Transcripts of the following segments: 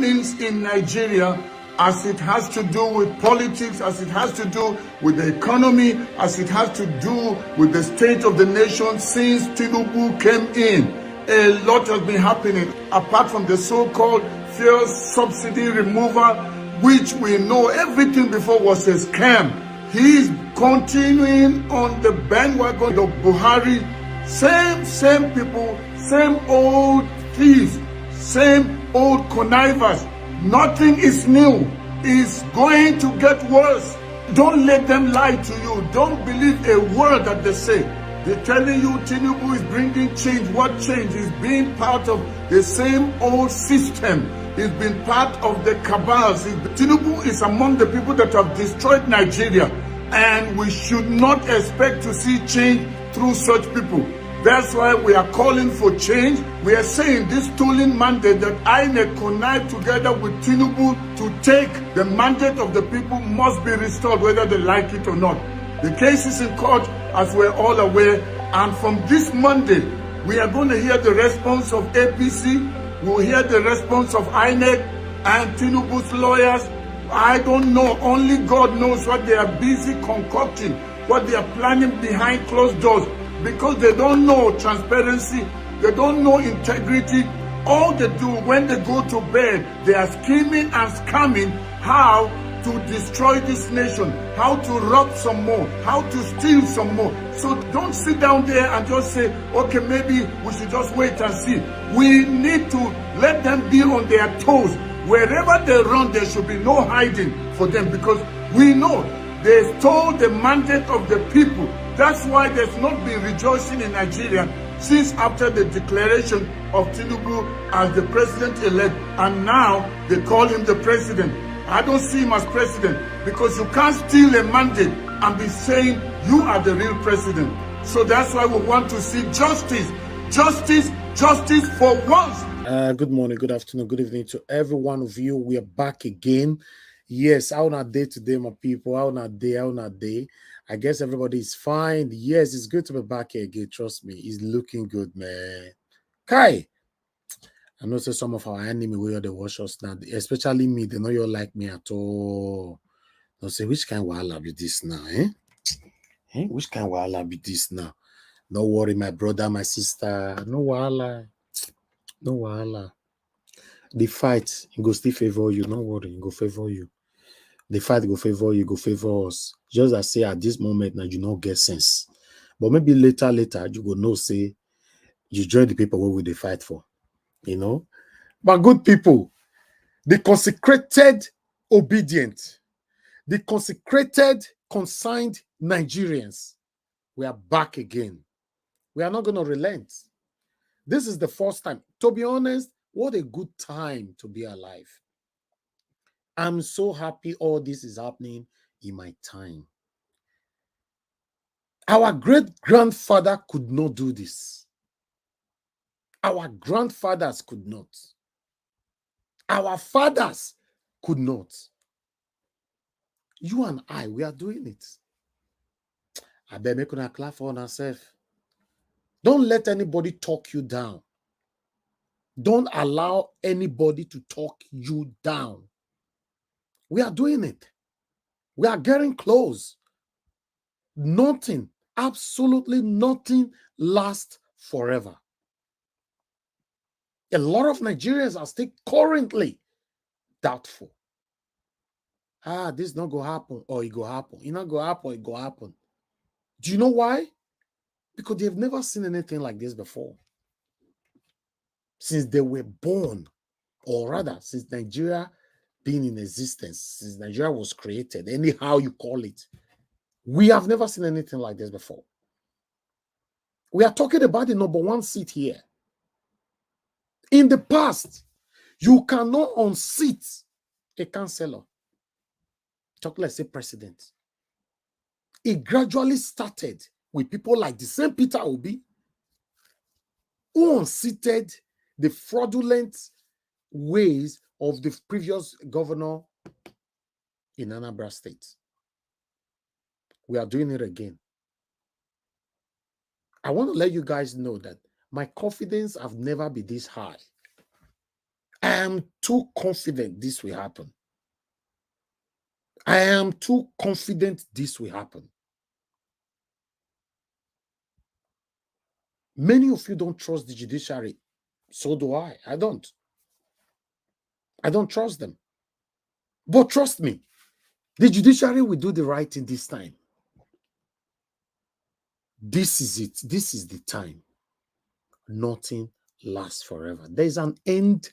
happenings in Nigeria, as it has to do with politics, as it has to do with the economy, as it has to do with the state of the nation since Tinubu came in. A lot has been happening, apart from the so-called fuel subsidy removal, which we know everything before was a scam. He is continuing on the bandwagon of Buhari. Same people, same old thieves, same old connivers. Nothing is new. It's going to get worse. Don't let them lie to you. Don't believe a word that they say. They're telling you Tinubu is bringing change. What change? Is being part of the same old system. He's been part of the cabals. Tinubu is among the people that have destroyed Nigeria. And we should not expect to see change through such people. That's why we are calling for change. We are saying this stolen mandate that INEC connived together with Tinubu to take the mandate of the people must be restored, whether they like it or not. The case is in court, as we're all aware. And from this Monday, we are going to hear the response of APC. We'll hear the response of INEC and Tinubu's lawyers. I don't know. Only God knows what they are busy concocting, what they are planning behind closed doors. Because they don't know transparency, they don't know integrity. All they do when they go to bed, they are scheming and scamming how to destroy this nation, how to rob some more, how to steal some more. So don't sit down there and just say, okay, maybe we should just wait and see. We need to let them be on their toes. Wherever they run, there should be no hiding for them, because we know they stole the mandate of the people. That's why there's not been rejoicing in Nigeria since after the declaration of Tinubu as the president-elect, and now they call him the president. I don't see him as president, because you can't steal a mandate and be saying you are the real president. So that's why we want to see justice, justice, justice for once. Good morning, good afternoon, good evening to every one of you. We are back again. Yes, how on a day today, my people? How on a day? I guess everybody is fine. Yes, it's good to be back here again. Trust me, it's looking good, man. Kai, I know some of our enemy will they watch us now, especially me. They know you like me at all. Don't say which kind of wahala be this now, Which kind of wahala be this now? No worry, my brother, my sister. No wahala. No wahala. The fight go still favor you. No worry, go favor you. The fight go favor you, go favor us. Just as say at this moment now you don't get sense. But maybe later you go know say you join the people where we they fight for. But good people, the consecrated obedient, the consecrated consigned Nigerians, we are back again. We are not going to relent. This is the first time. To be honest, what a good time to be alive. I'm so happy all this is happening in my time. Our great-grandfather could not do this. Our grandfathers could not. Our fathers could not. You and I, we are doing it. I better make una clap for ourselves. Don't let anybody talk you down. Don't allow anybody to talk you down. We are doing it. We are getting close. Nothing, absolutely nothing lasts forever. A lot of Nigerians are still currently doubtful. This not going to happen or it go happen. It not going to happen or it go happen. Do you know why? Because they've never seen anything like this before. Since they were born, or rather, since Nigeria being in existence, since Nigeria was created, anyhow you call it, we have never seen anything like this before. We are talking about the number one seat here. In the past, you cannot unseat a councillor. Talk like say president. It gradually started with people like the same Peter Obi, who unseated the fraudulent ways of the previous governor in Anambra State. We are doing it again. I want to let you guys know that my confidence have never been this high. I am too confident this will happen. I am too confident this will happen. Many of you don't trust the judiciary. So do I. I don't. I don't trust them. But trust me, the judiciary will do the right thing this time. This is it. This is the time. Nothing lasts forever. There's an end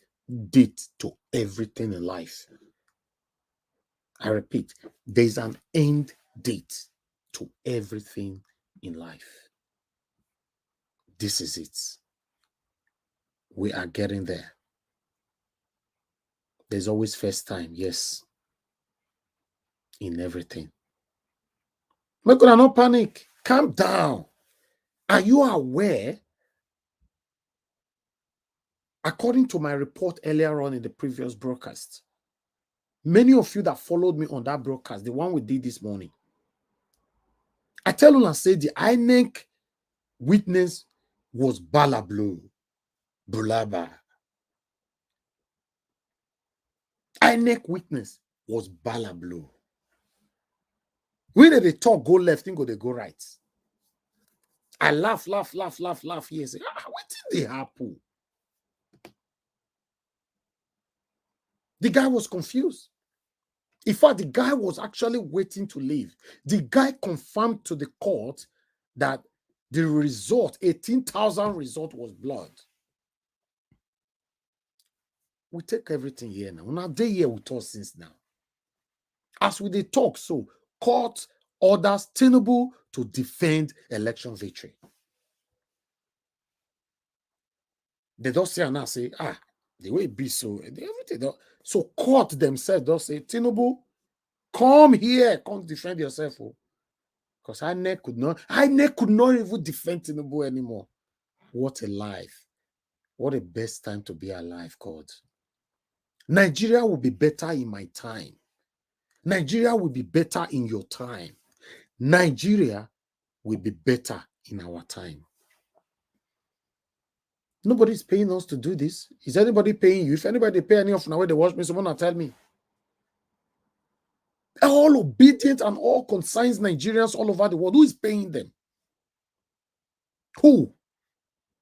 date to everything in life. I repeat, there's an end date to everything in life. This is it. We are getting there. There's always first time, yes, in everything. Make sure no panic. Calm down. Are you aware? According to my report earlier on in the previous broadcast, many of you that followed me on that broadcast, the one we did this morning, I tell you and say the INEC witness was Balablu, Bulaba. INEC witness was Balablu. When they talk, go left, think they go right. I laugh here. Say, what did they happen? The guy was confused. In fact, the guy was actually waiting to leave. The guy confirmed to the court that the result, 18,000 result, was blood. We take everything here now. Now they here with us since now. As we they talk, so court orders Tinubu to defend election victory. They don't say and now say, the way it be so everything don't. So court themselves don't say, Tinubu, come here, come defend yourself. Because INEC could not even defend Tinubu anymore. What a life. What a best time to be alive, God. Nigeria will be better in my time. Nigeria will be better in your time. Nigeria will be better in our time. Nobody's paying us to do this. Is anybody paying you? If anybody pay any of now, they watch me, someone will tell me. All obedient and all consigns Nigerians all over the world. Who is paying them? Who?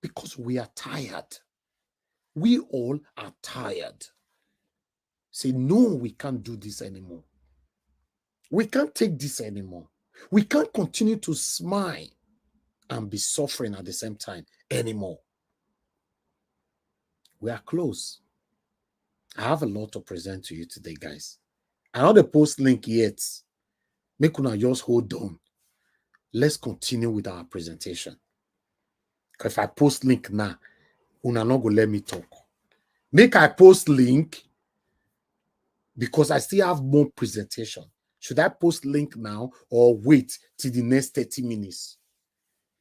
Because we are tired. We all are tired. Say, no, we can't do this anymore. We can't take this anymore. We can't continue to smile and be suffering at the same time anymore. We are close. I have a lot to present to you today, guys. I don't have the post link yet. Make una just hold on. Let's continue with our presentation. Because if I post link now, una not go let me talk. Make I post link because I still have more presentation. Should I post link now or wait till the next 30 minutes?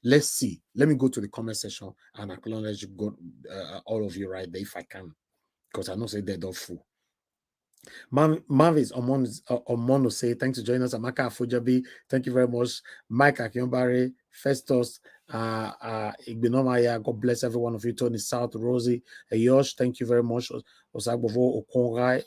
Let's see. Let me go to the comment section and acknowledge God, all of you right there if I can. Because I know say they're not full. Marvis Omono say, thanks for joining us. Amaka Afujabi, thank you very much. Mike Akionbare, Festus, Igbinomaya, God bless every one of you. Tony South, Rosie, Yosh, thank you very much. Osagbovo, Okonrai,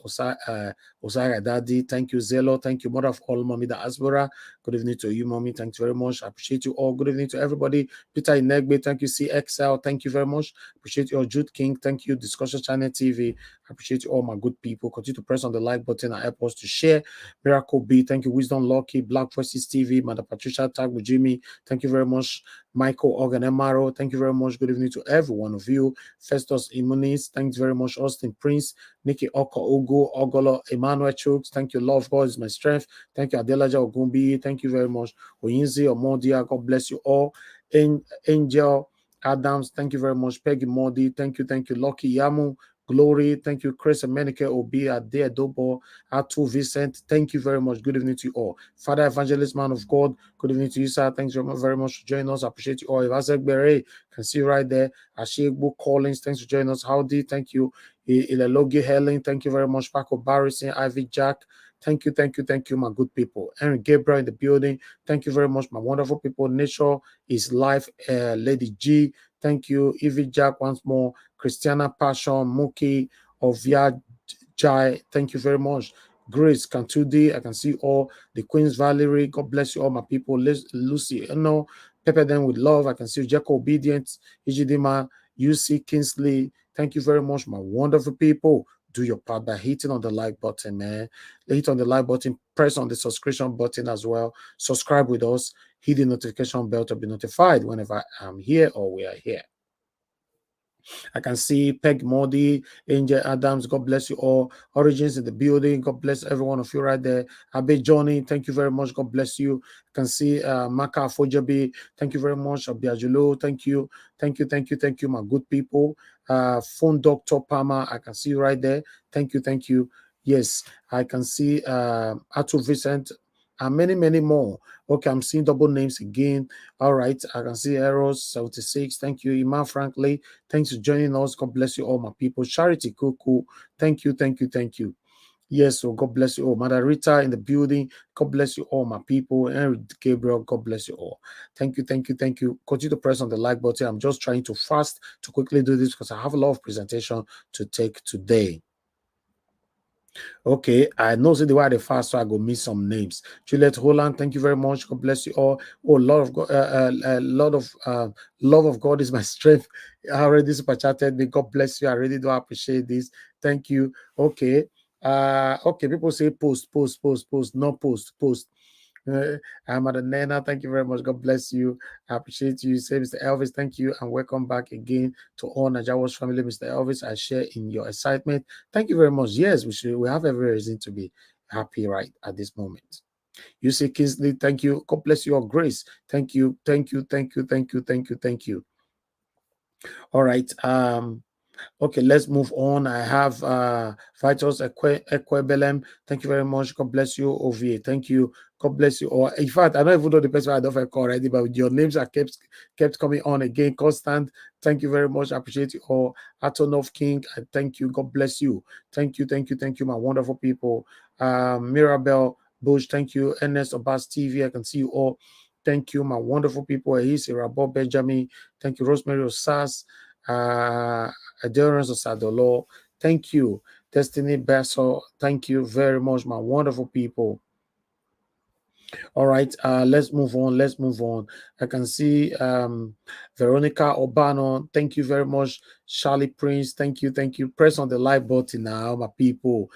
Osara Daddy, thank you. Zelo, thank you. Mother of all, Mommy the Asbora. Good evening to you, Mommy. Thanks very much. I appreciate you all. Good evening to everybody. Peter Inegbe, thank you. CXL, thank you very much. Appreciate you all. Jude King, thank you. Discussion Channel TV, I appreciate you all, my good people. Continue to press on the like button and help us to share. Miracle B, thank you. Wisdom Lucky, Black Voices TV, Mother Patricia, Tag with Jimmy, thank you very much. Michael Organ Emaro, thank you very much. Good evening to every one of you. Festus Immunis, thanks very much. Austin Prince, Nikki Oko Ogo, Ogolo, Emmanuel Chooks, thank you. Love God is my strength. Thank you. Adelaja Ogumbi, thank you very much. Oyinzi Omodia, God bless you all. Angel Adams, thank you very much. Peggy Modi, thank you. Thank you. Lucky Yamu, Glory, thank you. Chris and Menike Obi, Ade Adobo, Atu Vincent, thank you very much. Good evening to you all. Father Evangelist, man of God, good evening to you, sir. Thanks very much for joining us. I appreciate you all. Ivazek Bere, can see right there. Ashegbu Collins, thanks for joining us. Howdy, thank you. Ilelogi Helen, thank you very much. Paco Barrison, Ivy Jack, thank you, my good people. Henry Gabriel in the building, thank you very much, my wonderful people. Nature is life, Lady G, thank you. Ivy Jack once more. Christiana Passion, Muki, Ovia Jai, thank you very much. Grace Cantudi, I can see all the Queens Valerie, God bless you all my people. Lucy, pepper them with love. I can see Jacko Obedient, Ejidima, UC Kingsley, thank you very much, my wonderful people. Do your part by hitting on the like button, man. Hit on the like button, press on the subscription button as well. Subscribe with us, hit the notification bell to be notified whenever I'm here or we are here. I can see Peg Modi, Angel Adams, God bless you all. Origins in the building, God bless every one of you right there. Abe Johnny, thank you very much, God bless you. I can see Maka Fojabi, thank you very much. Abiajulo, thank you, my good people. Phone Doctor Palmer, I can see you right there. Thank you. Yes, I can see Atu Vincent, and many more. Okay, I'm seeing double names again. All right, I can see Eros 76. Thank you, Iman Frankly. Thanks for joining us. God bless you all, my people. Charity Kuku, thank you. Yes, so God bless you all. Mother Rita in the building. God bless you all, my people. Henry Gabriel, God bless you all. Thank you. Continue to press on the like button. I'm just trying to fast to quickly do this because I have a lot of presentation to take today. Okay, I know the way they fast, so I go miss some names. Juliet Holland, thank you very much. God bless you all. Oh, love of God is my strength. I already super chatted me. God bless you. I really do appreciate this. Thank you. Okay. Okay, people say post, not post. I'm at Nana. Thank you very much. God bless you. I appreciate you. Say, Mr. Elvis, thank you, and welcome back again to all Najawa's family. Mr. Elvis, I share in your excitement. Thank you very much. Yes, we have every reason to be happy right at this moment. You say Kingsley, thank you. God bless your grace. Thank you. All right. Okay, let's move on. I have Vitus Equebelem. Thank you very much. God bless you, OVA. Thank you. God bless you all. In fact, I don't even know the person I don't call already, but your names are kept coming on again. Constant. Thank you very much. I appreciate you all. Atonov King, I thank you. God bless you. Thank you, my wonderful people. Mirabel Bush, thank you. Ernest Obas TV, I can see you all. Thank you, my wonderful people. He's Bob Benjamin. Thank you, Rosemary Osas. Adherence of Sadolo, thank you. Destiny Besso, thank you very much, my wonderful people. All right, let's move on. I can see Veronica Obano, thank you very much. Charlie Prince, thank you. Press on the like button now, my people.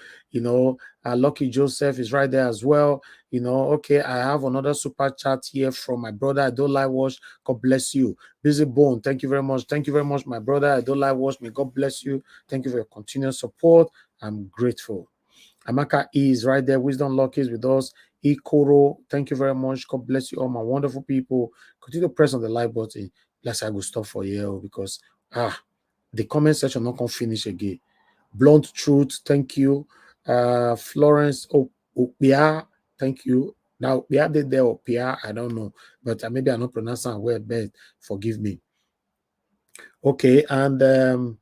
Lucky Joseph is right there as well. Okay, I have another super chat here from my brother. I don't like watch. God bless you. Busy Bone, thank you very much. My brother. I don't like watch. May God bless you. Thank you for your continued support. I'm grateful. Amaka is right there. Wisdom Lucky is with us. Ikoro, thank you very much. God bless you all, my wonderful people. Continue to press on the like button. Let's I go stop for you because the comment section not gonna finish again. Blunt Truth, thank you. Florence Opia, thank you. Now Opia did there Opia, I don't know, but maybe I'm not pronouncing well, but forgive me. Okay, and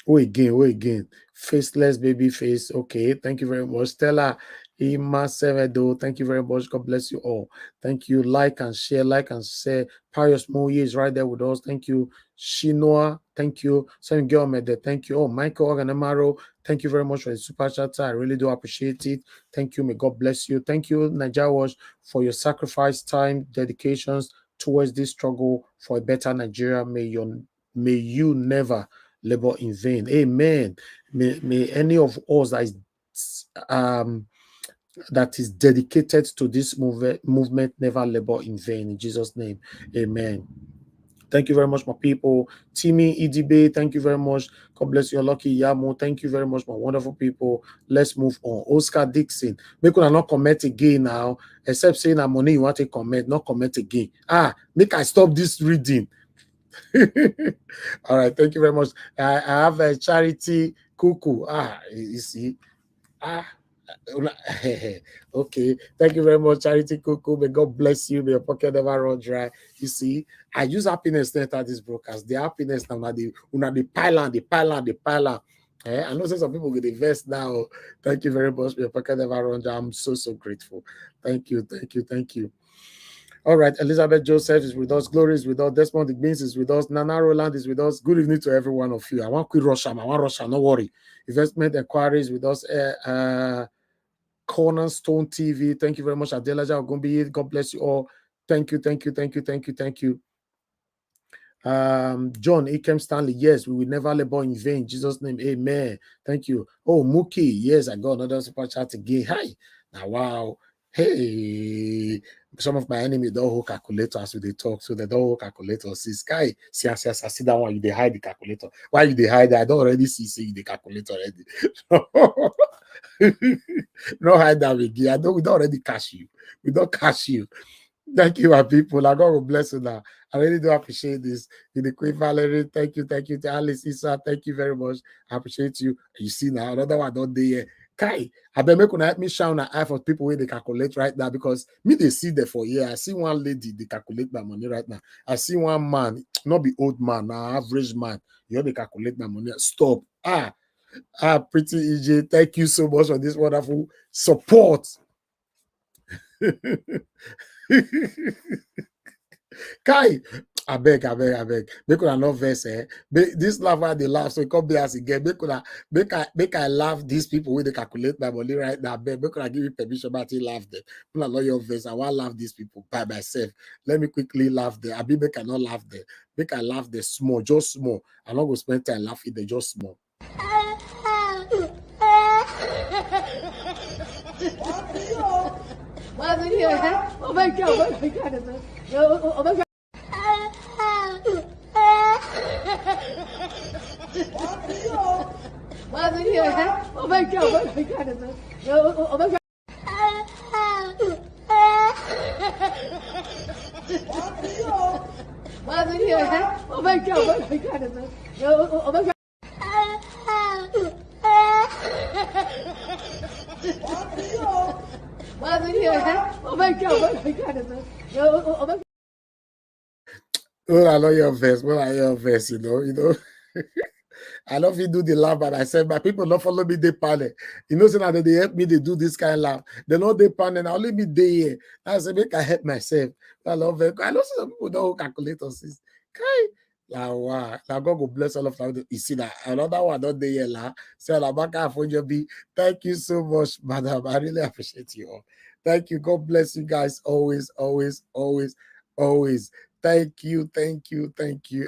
wait again. Faceless baby face. Okay, thank you very much. Stella Ima Sevedo, thank you very much. God bless you all. Thank you. Like and share. Pius Moye is right there with us. Thank you. Shinoa, thank you. Same girl made there. Thank you. Oh, Michael Organemaro, thank you very much for the super chat. I really do appreciate it. Thank you. May God bless you. Thank you, Najawash, for your sacrifice, time, dedications towards this struggle for a better Nigeria. May you never labor in vain. Amen. May any of us that is dedicated to this movement never labor in vain. In Jesus' name, amen. Thank you very much, my people. Timmy Idibe, thank you very much. God bless you, Lucky Yamo. Thank you very much, my wonderful people. Let's move on. Oscar Dixon, make una not comment again now, except saying that money you want to comment, not comment again. Make I stop this reading. All right, thank you very much. I have a Charity Cuckoo. You see. Okay, thank you very much, Charity Cuckoo. May God bless you. May your pocket never run dry. You see, I use happiness to enter this broadcast. The happiness now, the pile on. I know some people get invest now. Thank you very much. May your pocket never run dry. I'm so grateful. Thank you. All right, Elizabeth Joseph is with us. Glory is with us. Desmond Igbins is with us. Nana Roland is with us. Good evening to every one of you. I want quick rush. I want rush. No worry. Investment Inquiries with us. Cornerstone TV. Thank you very much. Adelaja Ogumbi. God bless you all. Thank you. John Ikem Stanley, yes, we will never labor in vain. In Jesus' name, amen. Thank you. Oh, Mookie, yes, I got another super chat again. Hi. Now, wow. Hey, some of my enemies don't hold calculators when they talk, so they don't hold calculators. See, Sky, see, I see that one, they hide the calculator. Why you they hide that? I don't already see the calculator already. No hide that again. We don't already cash you. We don't cash you. Thank you, my people. I God will bless you now. I really do appreciate this. The Queen Valerie, thank you. To Alice Issa, thank you very much. I appreciate you. You see now, another one don't there. Kai, I bet me help me shine an eye for people where they calculate right now because me they see there for year. I see one lady they calculate my money right now. I see one man, not be old man, now average man. You know they calculate my money. Stop. Pretty EJ. Thank you so much for this wonderful support. Kai, I beg. Make una no verse, eh? This laugh why they laugh, so it come be as again. Make I laugh these people when they calculate my money right now. Make una give me permission, but I laugh them. Not know your verse. I want to laugh these people by myself. Let me quickly laugh them. I be make I not laugh them. Make I laugh them small, just small. I'm not gonna spend time laughing them, just small. Oh my God, oh my God. Oh my God. Oh my God, oh my God. Oh my God. Oh my God, oh my God. Oh my God. Oh my God, oh my God. Oh my God. Well, I know your verse. Well, I know your verse, you know. I love you do the laugh, but I said, my people don't follow me, they panel. You know, so now they help me, they do this kind of laugh. They know they panel, only me they here. I said, make I help myself. I love it. I know some people don't calculate us. Okay. Wow. Now God will bless all of them. You see that another one don't they here la. So thank you so much, madam. I really appreciate you all. Thank you. God bless you guys always. Thank you.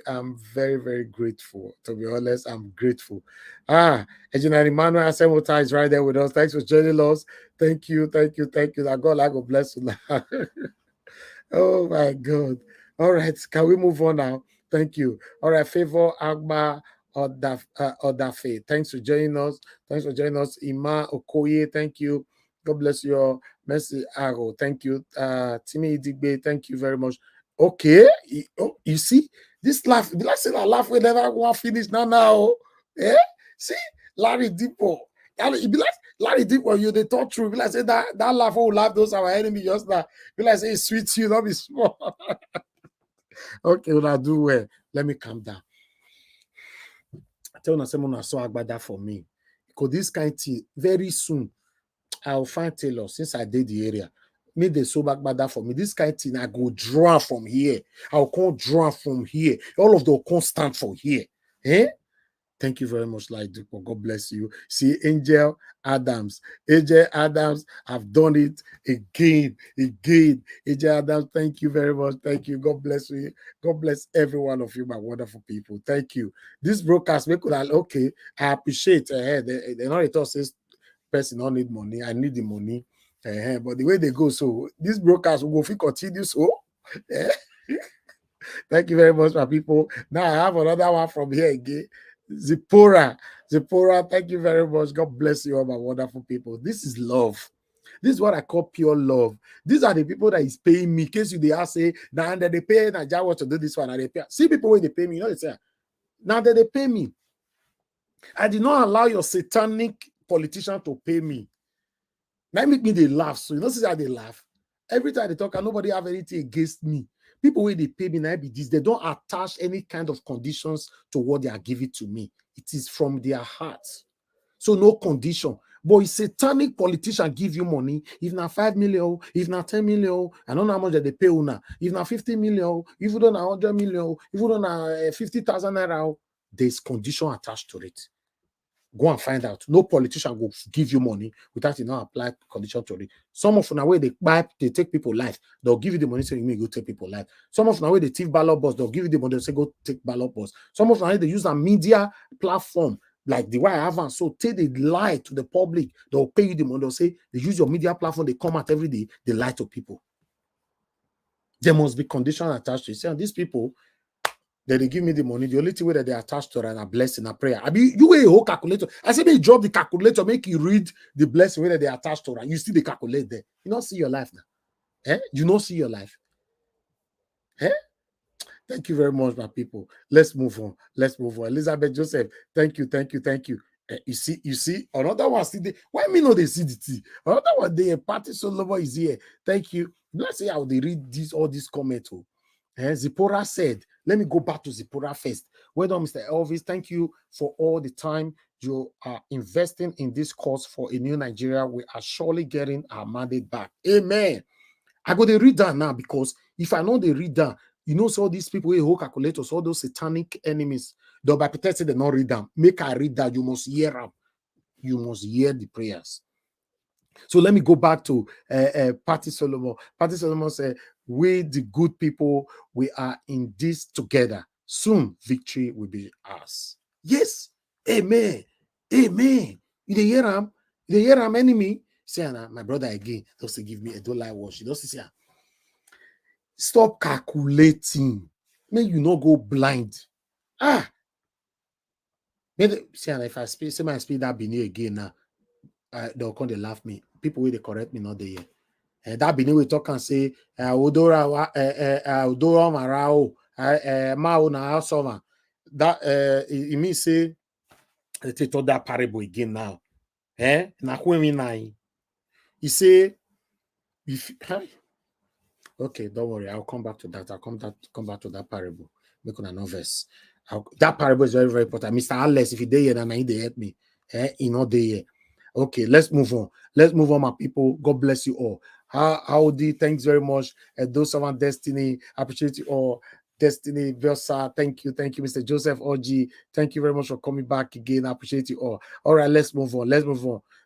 I'm very, very grateful. To be honest, I'm grateful. Engineer Emmanuel Asemota is right there with us. Thanks for joining us. Thank you. That God, I God bless you now. Oh my God. All right, can we move on now? Thank you. All right, Favor Agba Odafe. Thanks for joining us. Ima Okoye, thank you. God bless you. Mercy Aro, thank you. Timi Idigbe, thank you very much. Okay, you see this laugh. The last thing I laugh we never want to finish now. Eh? See, Larry Dipo. It be like Larry Dipo, you they talk true. Be like say that laugh will laugh those our enemy just now. Be like say it's sweet you, not be small. Okay, well, I do well. Let me calm down. I tell you someone so agbada for me. Because this kind of thing, very soon, I'll find Taylor since I did the area. Made the so back that for me. This kind of thing, I go draw from here. I'll come draw from here. All of them come stand for here. Eh? Thank you very much, Laidupo. God bless you. See, Angel Adams. I've done it again. Angel Adams, thank you very much. Thank you. God bless you. God bless every one of you, my wonderful people. Thank you. This broadcast, okay, I appreciate. They not talk says person don't need money. I need the money. But the way they go, so this broadcast will go continue. So, thank you very much, my people. Now I have another one from here again. Zipporah, thank you very much. God bless you all, my wonderful people. This is love. This is what I call pure love. These are the people that is paying me. In case you they ask, say, now that they pay Naija what to do this one, and they pay. See people when they pay me, you know, they say, now that they pay me. I did not allow your satanic politician to pay me. Now make me they laugh. So you know, see how they laugh. Every time they talk, and nobody have anything against me. People when they pay me now be this, they don't attach any kind of conditions to what they are giving to me. It is from their hearts. So no condition. But a satanic politician give you money. If not 5 million, if not 10 million, I don't know how much that they pay una. If not 50 million, if you don't know 100 million, if you don't know 50,000 naira, there's condition attached to it. Go and find out. No politician will give you money without you not apply condition to it. Some of the way they take people life, they'll give you the money so you may go take people life. Some of the way they thief ballot boss, they'll give you the money, they'll say go take ballot boss. Some of the way they use a media platform like the way I have, so they lie to the public, they'll pay you the money, they'll say they use your media platform, they come out every day, they lie to people. There must be condition attached to it. See, and these people, that they give me the money, the only thing that they attach to it and a blessing, a prayer. I mean, you a whole calculator. I say, they drop the calculator, make you read the blessing where they attach to it, and you see the calculate there. You don't see your life now. Eh? You don't see your life. Eh? Thank you very much, my people. Let's move on. Let's move on. Elizabeth Joseph, thank you. You see, another one see the why me know they see the tea. Another one, the party Solomon is here. Thank you. Let's see how they read all these comments. Zipporah said, let me go back to Zipporah first. Well done, Mr. Elvis. Thank you for all the time you are investing in this cause for a new Nigeria. We are surely getting our mandate back. Amen. I go to read that now, because if I know they read that, you know, so these people who calculators, all those satanic enemies, they'll be protected, they not read them. Make I read that, you must hear them. You must hear the prayers. So let me go back to Patty Solomon. Patty Solomon said, we the good people, we are in this together. Soon victory will be ours. Yes. Amen. Amen. You hear him? You hear him, enemy? Say, my brother again, doesn't give me a dollar wash. You don't see, stop calculating. May you not go blind. See, if I speak, say my speed that Bini again now, they'll come, they laugh me. People will they correct me, not they. That Bini will talk and say, Odora Marao, Mao na Soma. That it means say they told that parable again now. Na kwemi nai. He say, if okay, don't worry, I'll come back to that. I'll come back to that parable. Make on a novice. That parable is very, very important. Mr. Alice, if you there, then I need to help me. You know there. Okay, let's move on. Let's move on, my people. God bless you all. Howdy, thanks very much. Those of our Destiny, appreciate you all. Destiny Versa, thank you, Mr. Joseph Oji. Thank you very much for coming back again. I appreciate you all. All right, let's move on.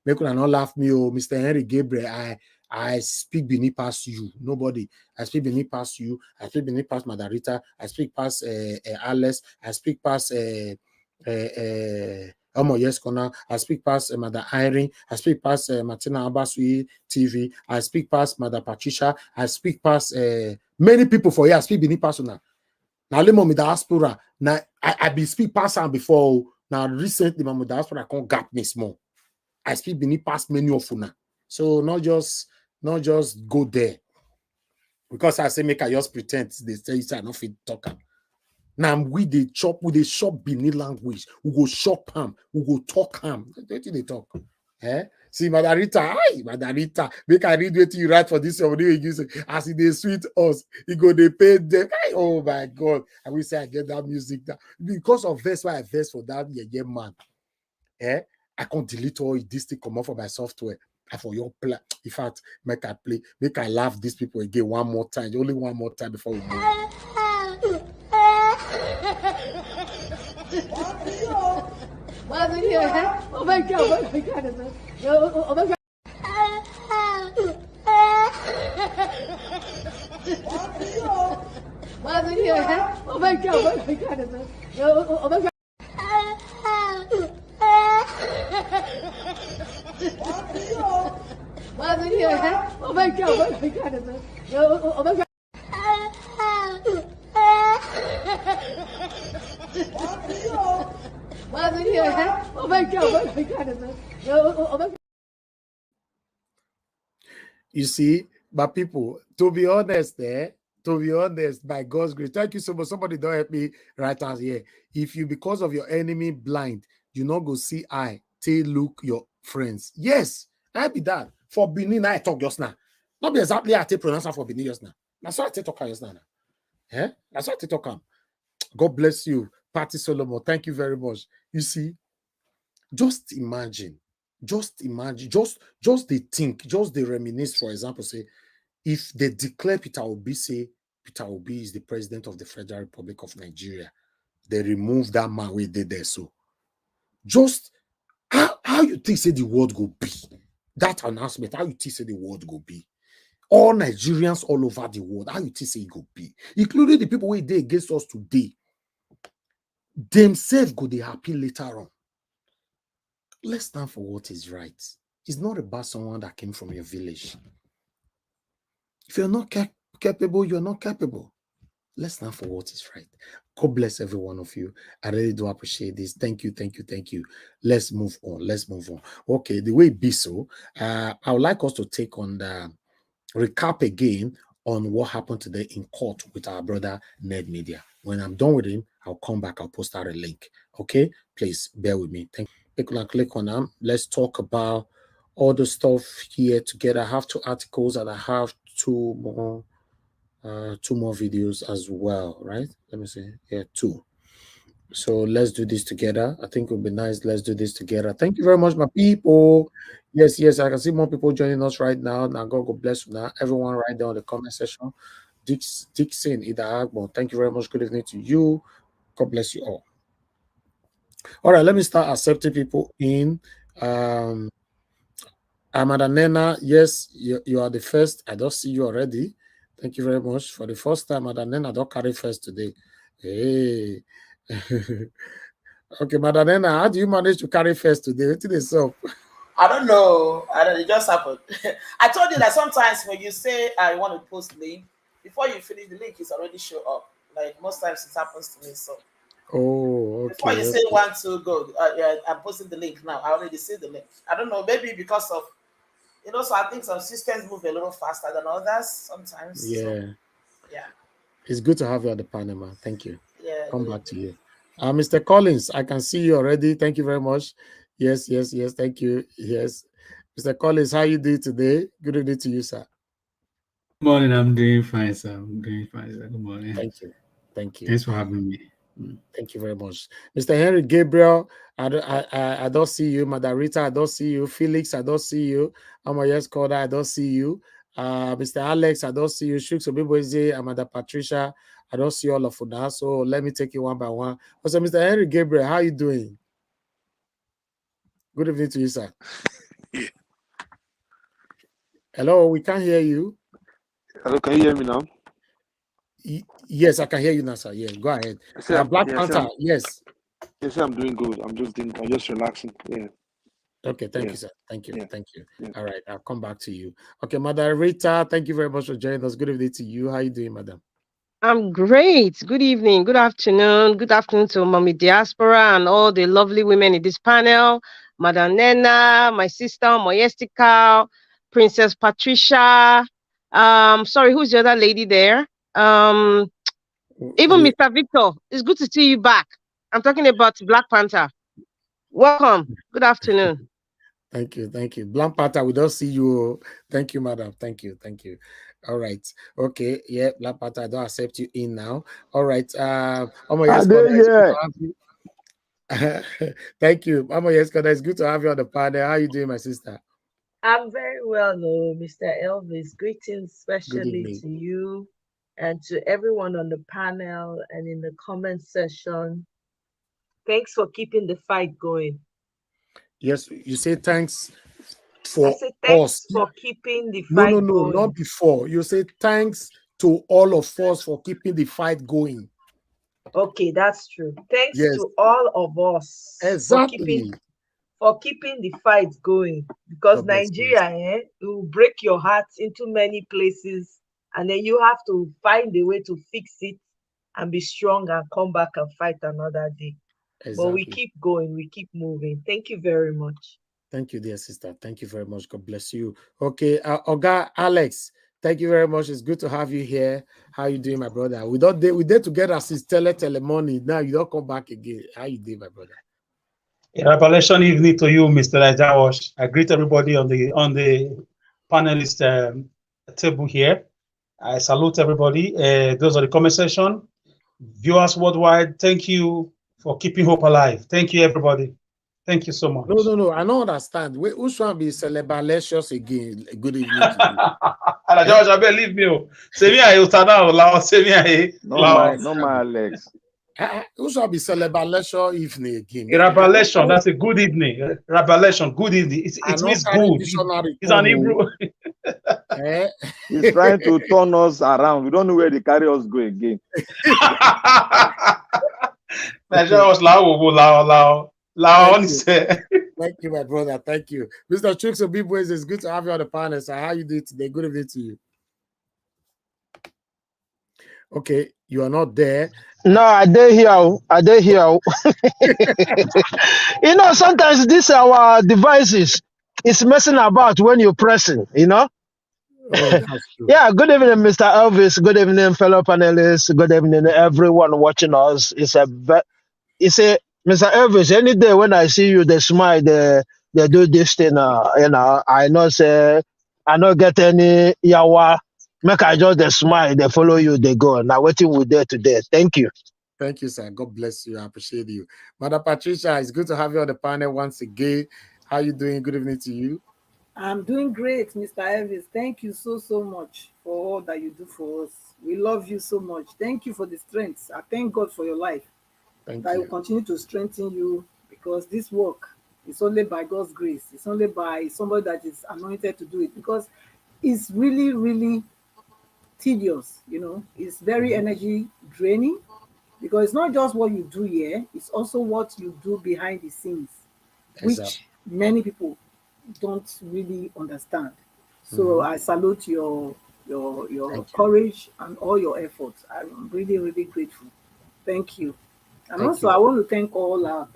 Make una not laugh me, oh, Mr. Henry Gabriel. I speak beneath past you. Nobody. I speak beneath past you. I speak beneath past Madarita. I speak past Alice. I speak past yes, Kona. I speak past Mother Irene. I speak past Martina Abasui TV. I speak past Mother Patricia. I speak past many people for here. I speak beneath past now. Now, let me diaspora. Now, I be speak past them before. Now, recently, my diaspora can't gap me small. I speak beneath past many of you now. So not just go there. Because I say make I just pretend they say it's not fit talk. Now we they shop beneath language. We go shop ham, we go talk ham. They talk. See, Madarita, make I read what you write for this as they sweet us, he go they pay them. Oh my God. I will say I get that music that because of verse why I verse for that yeah man. I can't delete all this thing come off of my software. For your play, in fact, make I laugh these people again one more time, only one more time before we move. Oh my God, oh my God. Oh my God. Oh my God, oh my God. Oh my God. Oh my God, oh my God. Oh my God. Oh my God, oh my God. Oh my God. You see, but people, to be honest, by God's grace, thank you so much. Somebody don't help me right out here. If you, because of your enemy blind, you not go see eye, take look your friends. Yes, I be that. For Benin, I talk just now. Not be exactly I take pronounce for Benin just now. That's why I take talk just now. That's why I take talk. God bless you, Patty Solomon. Thank you very much. You see, just imagine Just imagine, just they think, just they reminisce, for example, say, if they declare Peter Obi, say, Peter Obi is the president of the Federal Republic of Nigeria, they remove that man where they there. So just how you think say the world go be? That announcement, how you think say the world go be? All Nigerians all over the world, how you think say it go be? Including the people who they against us today. Themselves go they happy later on. Let's stand for what is right. It's not about someone that came from your village. If you're not capable, you're not capable. Let's stand for what is right. God bless every one of you. I really do appreciate this. Thank you, thank you, thank you. Let's move on. Let's move on. Okay, the way it be so, I would like us to take on the recap again on what happened today in court with our brother Ned Media. When I'm done with him, I'll come back. I'll post out a link. Okay, please bear with me. Thank you. Click on them. Let's talk about all the stuff here together. I have 2 articles and I have 2 more videos as well, right? Let me see. Yeah, 2. So let's do this together. I think it would be nice. Let's do this together. Thank you very much, my people. Yes, I can see more people joining us right now. Now, God bless you now. Everyone right there in the comment section. Dixon, Ida Agbo, thank you very much. Good evening to you. God bless you all. All right, let me start accepting people in. Amanda Nena, yes, you are the first. I don't see you already. Thank you very much. For the first time, Amanda Nena, I don't carry first today. Hey. Okay, Madam Nena, how do you manage to carry first today? What did they up? I don't know. It just happened. I told you that sometimes when you say I want to post link, before you finish, the link is already show up. Like most times it happens to me. So oh, okay. Before you say want to go, I'm posting the link now. I already see the link. I don't know, maybe because of so I think some systems move a little faster than others sometimes. Yeah. So, yeah. It's good to have you on the panel, man. Thank you. Yeah. Come back to you. Mr. Collins, I can see you already. Thank you very much. Yes. Thank you. Yes. Mr. Collins, how you doing today? Good evening to you, sir. Good morning. I'm doing fine, sir. I'm doing fine, sir. Good morning. Thank you. Thanks for having me. Thank you very much. Mr. Henry Gabriel, I don't see you. Madam Rita, I don't see you. Felix, I don't see you. Yes, Koda, I don't see you. Mr. Alex, I don't see you. Shuk Sobiboze, Amanda Patricia, I don't see all of you now. So let me take you one by one. So, Mr. Henry Gabriel, how are you doing? Good evening to you, sir. Hello, we can't hear you. Hello, can you hear me now? Yes, I can hear you now, sir. Yeah, go ahead. Black Panther, yes. Yes, I'm doing good. I'm just relaxing. Yeah. Okay, thank you, sir. Thank you. Yeah. All right, I'll come back to you. Okay, Madam Rita, thank you very much for joining us. Good evening to you. How are you doing, madam? I'm great. Good evening, good afternoon. Good afternoon to Mommy Diaspora and all the lovely women in this panel. Madam Nena, my sister, Moyestika, Princess Patricia. Sorry, who's the other lady there? Even Mr. Victor. It's good to see you back. I'm talking about Black Panther. Welcome. Good afternoon. Thank you. Black Panther, we don't see you. Thank you, madam. Thank you. All right. Okay. Yeah, Black Panther, I don't accept you in now. All right. Thank you. It's good to have you on the panel. How are you doing, my sister? I'm very well, Mr. Elvis. Greetings especially to you and to everyone on the panel and in the comment section. Thanks for keeping the fight going. Yes, you say thanks for I say thanks us. for keeping the fight going. No, not before. You say thanks to all of us for keeping the fight going. Okay, that's true. Thanks to all of us. Exactly. For keeping the fight going. Because Nigeria, it will break your heart into many places. And then you have to find a way to fix it and be strong and come back and fight another day. Exactly. But we keep going, we keep moving. Thank you very much. Thank you, dear sister. Thank you very much. God bless you. Okay, Oga Alex, thank you very much. It's good to have you here. How you doing, my brother? We did together since telemony. Now you don't come back again. How you doing, my brother? Revelation evening to you, Mr. Elijah. I greet everybody on the panelist table here. I salute everybody. Those are the comment section. Viewers worldwide, thank you for keeping hope alive. Thank you, everybody. Thank you so much. No. I don't understand. Who should be celebratious again? Good evening to you. And George, I believe me. Say me I utada lao. Say me I no my Alex. Who shall be celebratious evening again? Revelation. That's a good evening. Revelation. Good evening. It means good. It's an Hebrew. He's trying to turn us around. We don't know where they carry us go again. Nigeria was lao. Thank you, my brother. Thank you. Mr. Chooks of Bibways, it's good to have you on the panel. So how you doing today? Good evening to you. Okay, you are not there. No, I did here. You know, sometimes this our devices is messing about when you're pressing, you know? Oh, that's true. Yeah, good evening, Mr. Elvis. Good evening, fellow panelists. Good evening, everyone watching us. It's a Mr. Elvis, any day when I see you, they smile, they do this thing, you know, I not get any yawa. Make I just they smile, they follow you, they go. Now waiting with there today. Thank you. Thank you, sir. God bless you. I appreciate you. Madam Patricia, it's good to have you on the panel once again. How you doing? Good evening to you. I'm doing great, Mr. Elvis. Thank you so much for all that you do for us. We love you so much. Thank you for the strength. I thank God for your life. Thank that you. will continue to strengthen you, because this work is only by God's grace. It's only by somebody that is anointed to do it, because it's really, really tedious, you know. It's very energy draining, because it's not just what you do here, it's also what you do behind the scenes, which many people don't really understand. So I salute your courage and all your efforts. I'm really, really grateful. Thank you. And also, I want to thank all our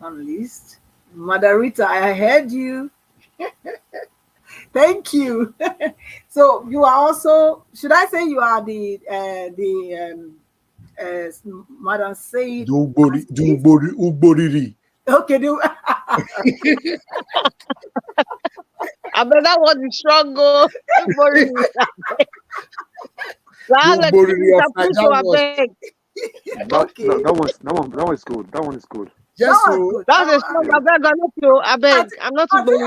panelists. Madarita, I heard you. Thank you. So you are also, should I say you are the Madam Said? Uboriri. Okay. I bet that was the struggle. That one is good. That one is good. Yes, that's a strong. I beg. I'm not going.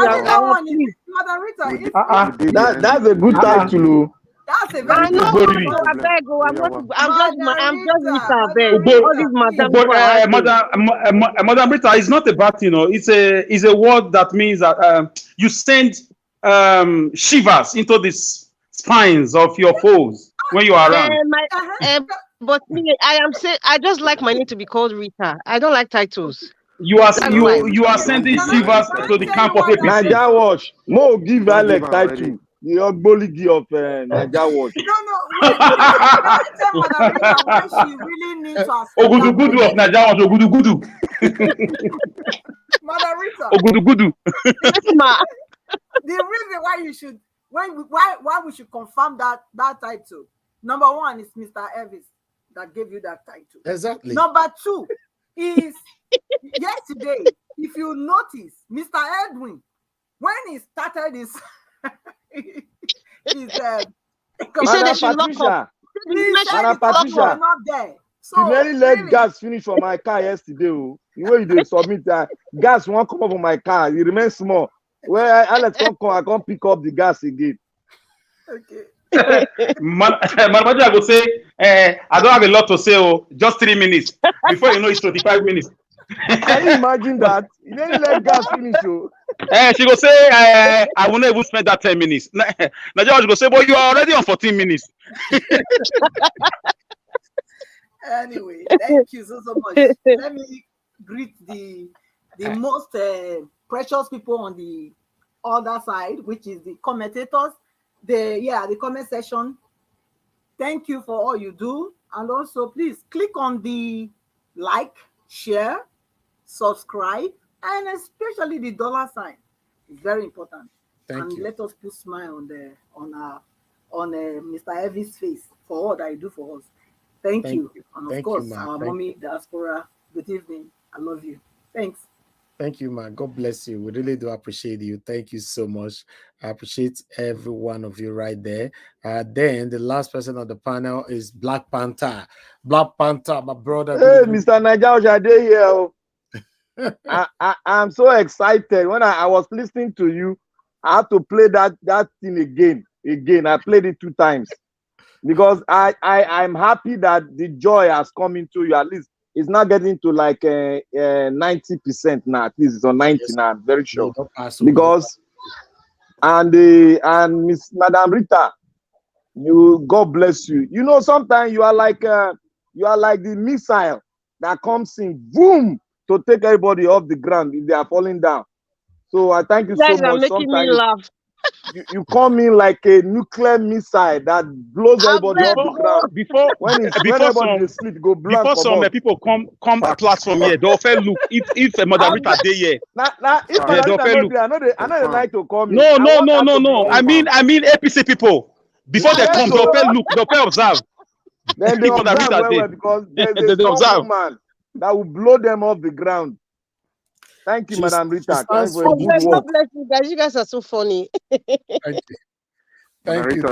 That's a good title. That's a very good title. I beg. I'm just Rita. I beg. Madam Rita, it's not a bad, you know. It's a word that means that you send shivers into the spines of your foes when you are around. But me, I just like my name to be called Rita. I don't like titles. You are sending shivers to the camp of APC. Naija Watch. Mo give Alex title. The Ogboligi of Naija Watch. She really needs us. Ogudugudu of Naija Watch. Ogudugudu. Mother Rita. Ogudugudu. The reason why we should confirm that title. Number one is Mr. Elvis that gave you that title. Exactly. Number two is yesterday, if you notice, Mr. Edwin, when he started his he said they should lock up. Madam Patricia, not there. So you nearly let gas finish for my car yesterday. You know you did submit that gas won't come up for my car. It remains small. Where Alex come, I can't pick up the gas again. Okay. I go say, I don't have a lot to say. Oh, just 3 minutes. Before you know, it's 25 minutes. Can you imagine that? You nearly let gas finish. Oh. She go say, I won't even spend that 10 minutes. Nadia go say, but you are already on 14 minutes. Anyway, thank you so much. Let me greet the most precious people on the other side, which is the commentators. The comment section. Thank you for all you do, and also please click on the like, share, subscribe, and especially the $sign. It's very important. Thank you. Let us put smile on Mr. Elvis' face for all that you do for us. Thank you. And of course, our mommy diaspora. Good evening. I love you. Thanks. Thank you, man. God bless you. We really do appreciate you. Thank you so much. I appreciate every one of you right there. Then the last person on the panel is Black Panther. Black Panther, my brother. Hey, Mr. Naija, are they here? I'm so excited. When I was listening to you, I had to play that thing again. I played it 2 times because I'm happy that the joy has come into you. At least it's not getting to like 90% now. At least it's on 90 now. I'm very sure because and Miss Madam Rita, God bless you. You know, sometimes you are like the missile that comes in, boom, to take everybody off the ground if they are falling down. So I thank you so guys are much. making me Sometimes laugh. you come in like a nuclear missile that blows everybody off the ground. Before When everybody sleep, go blank. Before some people come platform here, they'll fair look if Madam Rita dey here. Now if Madam Rita not there, I know they like to call me. No. I mean APC people. Before they come, they'll fair look, they'll fair observe. Then they observe well because there's a strong woman that will blow them off the ground. Thank you, Madam Rita. Thank you for your good work. Bless you guys. You guys are so funny. Thank you. Thank you,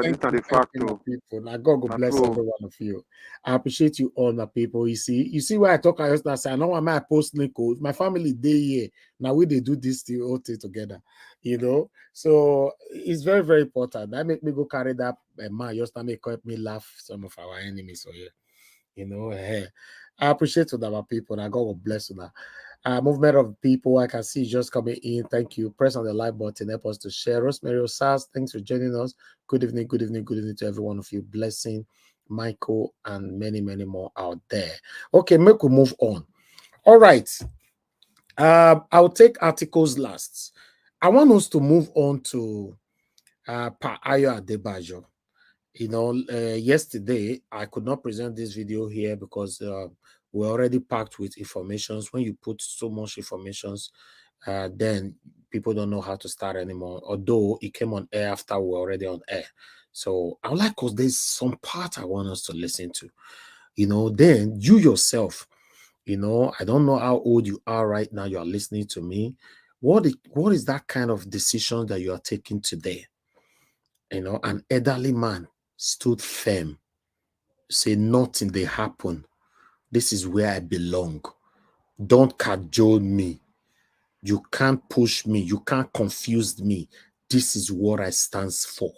people. Now God bless every one of you. I appreciate you all, my people. You see why I talk. I just say I know why I post link code. My family day here. Now they do this all together, you know. So it's very, very important. That make me go carry that man. Just to make me laugh some of our enemies. So yeah, you know. I appreciate you, my people. Now God will bless you now. Movement of people I can see just coming in. Thank you. Press on the like button. Help us to share. Rosemary Osas, thanks for joining us. Good evening to every one of you. Blessing, Michael, and many, many more out there. Okay, make we move on. All right. I'll take articles last. I want us to move on to Pa Ayo Adebayo. You know, yesterday I could not present this video here because we're already packed with informations. When you put so much informations, then people don't know how to start anymore. Although it came on air after we're already on air. So I would like, because there's some part I want us to listen to. You know, then you yourself, you know, I don't know how old you are right now. You are listening to me. What is that kind of decision that you are taking today? You know, an elderly man stood firm, say nothing they happen. This is where I belong. Don't cajole me. You can't push me. You can't confuse me. This is what I stand for.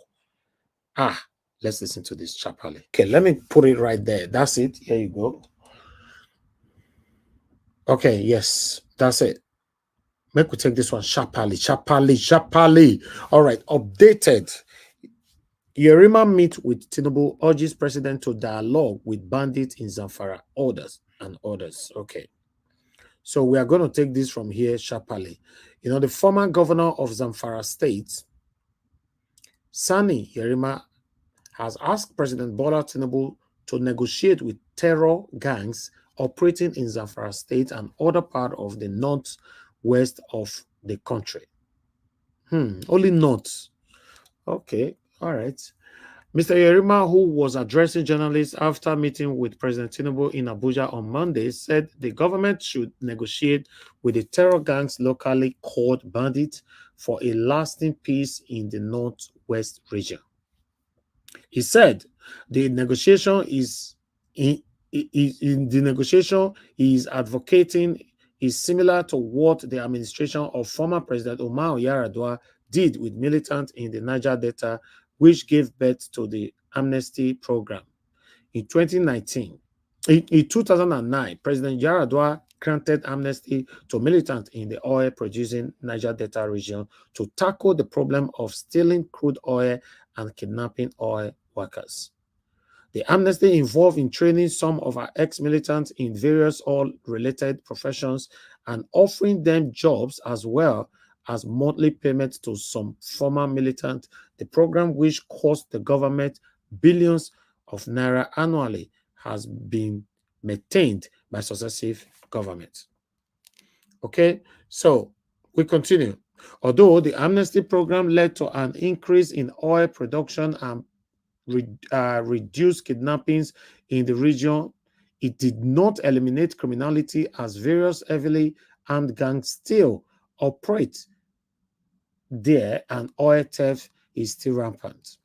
Let's listen to this sharply. Okay, let me put it right there. That's it. Here you go. Okay, yes, that's it. Make we take this one sharply. All right, updated. Yerima meet with Tinubu, urges president to dialogue with bandits in Zamfara. Orders. Okay. So we are going to take this from here sharply. You know, the former governor of Zamfara State, Sani Yerima, has asked President Bola Tinubu to negotiate with terror gangs operating in Zamfara State and other part of the northwest of the country. Only north. Okay, all right. Mr. Yerima, who was addressing journalists after meeting with President Tinubu in Abuja on Monday, said the government should negotiate with the terror gangs locally called bandits for a lasting peace in the northwest region. He said the negotiation is advocating is similar to what the administration of former President Umar Yar'Adua did with militants in the Niger Delta, which gave birth to the amnesty program. In 2009, President Yar'Adua granted amnesty to militants in the oil-producing Niger Delta region to tackle the problem of stealing crude oil and kidnapping oil workers. The amnesty involved in training some of our ex-militants in various oil-related professions and offering them jobs as well as monthly payments to some former militants. The program, which cost the government billions of naira annually, has been maintained by successive governments. Okay, so we continue. Although the amnesty program led to an increase in oil production and reduced kidnappings in the region, it did not eliminate criminality, as various heavily armed gangs still operate there and oil theft is still rampant.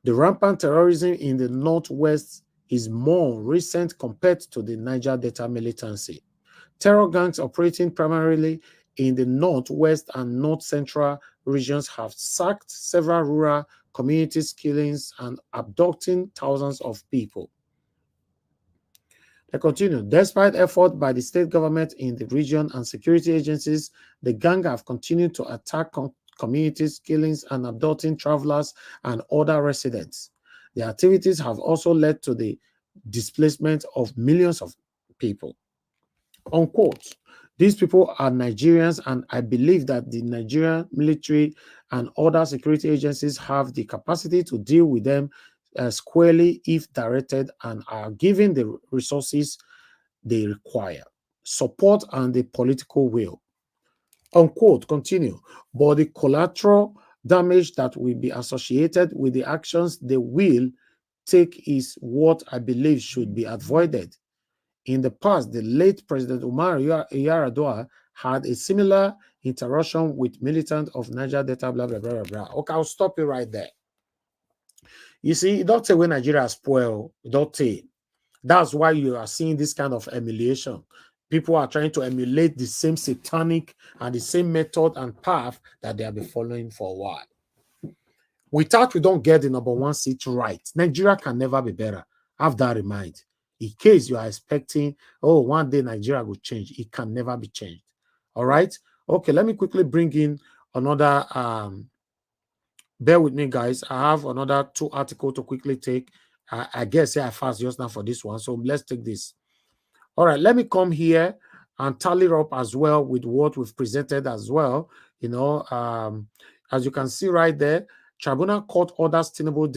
The rampant terrorism in the northwest is more recent compared to the Niger Delta militancy. Terror gangs operating primarily in the northwest and north-central regions have sacked several rural communities, killings and abducting thousands of people. They continue. Despite efforts by the state government in the region and security agencies, the gang have continued to attack communities, killings, and abducting travelers and other residents. The activities have also led to the displacement of millions of people. Unquote. These people are Nigerians, and I believe that the Nigerian military and other security agencies have the capacity to deal with them squarely if directed and are given the resources they require, support, and the political will. Unquote. Continue. But the collateral damage that will be associated with the actions they will take is what I believe should be avoided. In the past, the late President Umar Yar'Adua had a similar interaction with militants of Niger Delta, blah, blah, blah, blah, blah. Okay, I'll stop you right there. You see, don't say when Nigeria is spoiled, don't say. That's why you are seeing this kind of emulation. People are trying to emulate the same satanic and the same method and path that they have been following for a while. Without we don't get the #1 seat right, Nigeria can never be better. Have that in mind. In case you are expecting, oh, one day Nigeria will change, it can never be changed. All right. Okay, let me quickly bring in another. Bear with me, guys. I have another 2 articles to quickly take. I guess I fast just now for this one, so let's take this. All right, let me come here and tally up as well with what we've presented as well. You know, as you can see right there, Tribunal Court orders Tinubu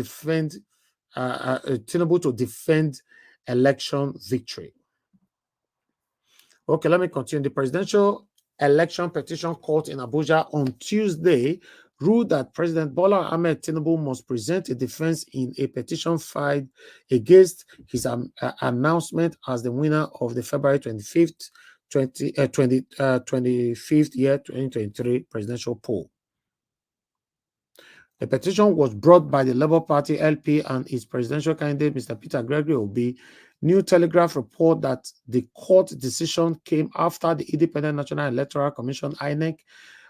to defend election victory. Okay, let me continue. The Presidential Election Petition Court in Abuja on Tuesday ruled that President Bola Ahmed Tinubu must present a defense in a petition filed against his announcement as the winner of the February 25th, 2023 presidential poll. The petition was brought by the Labour Party LP and its presidential candidate, Mr. Peter Gregory Obi. New Telegraph report that the court decision came after the Independent National Electoral Commission, INEC,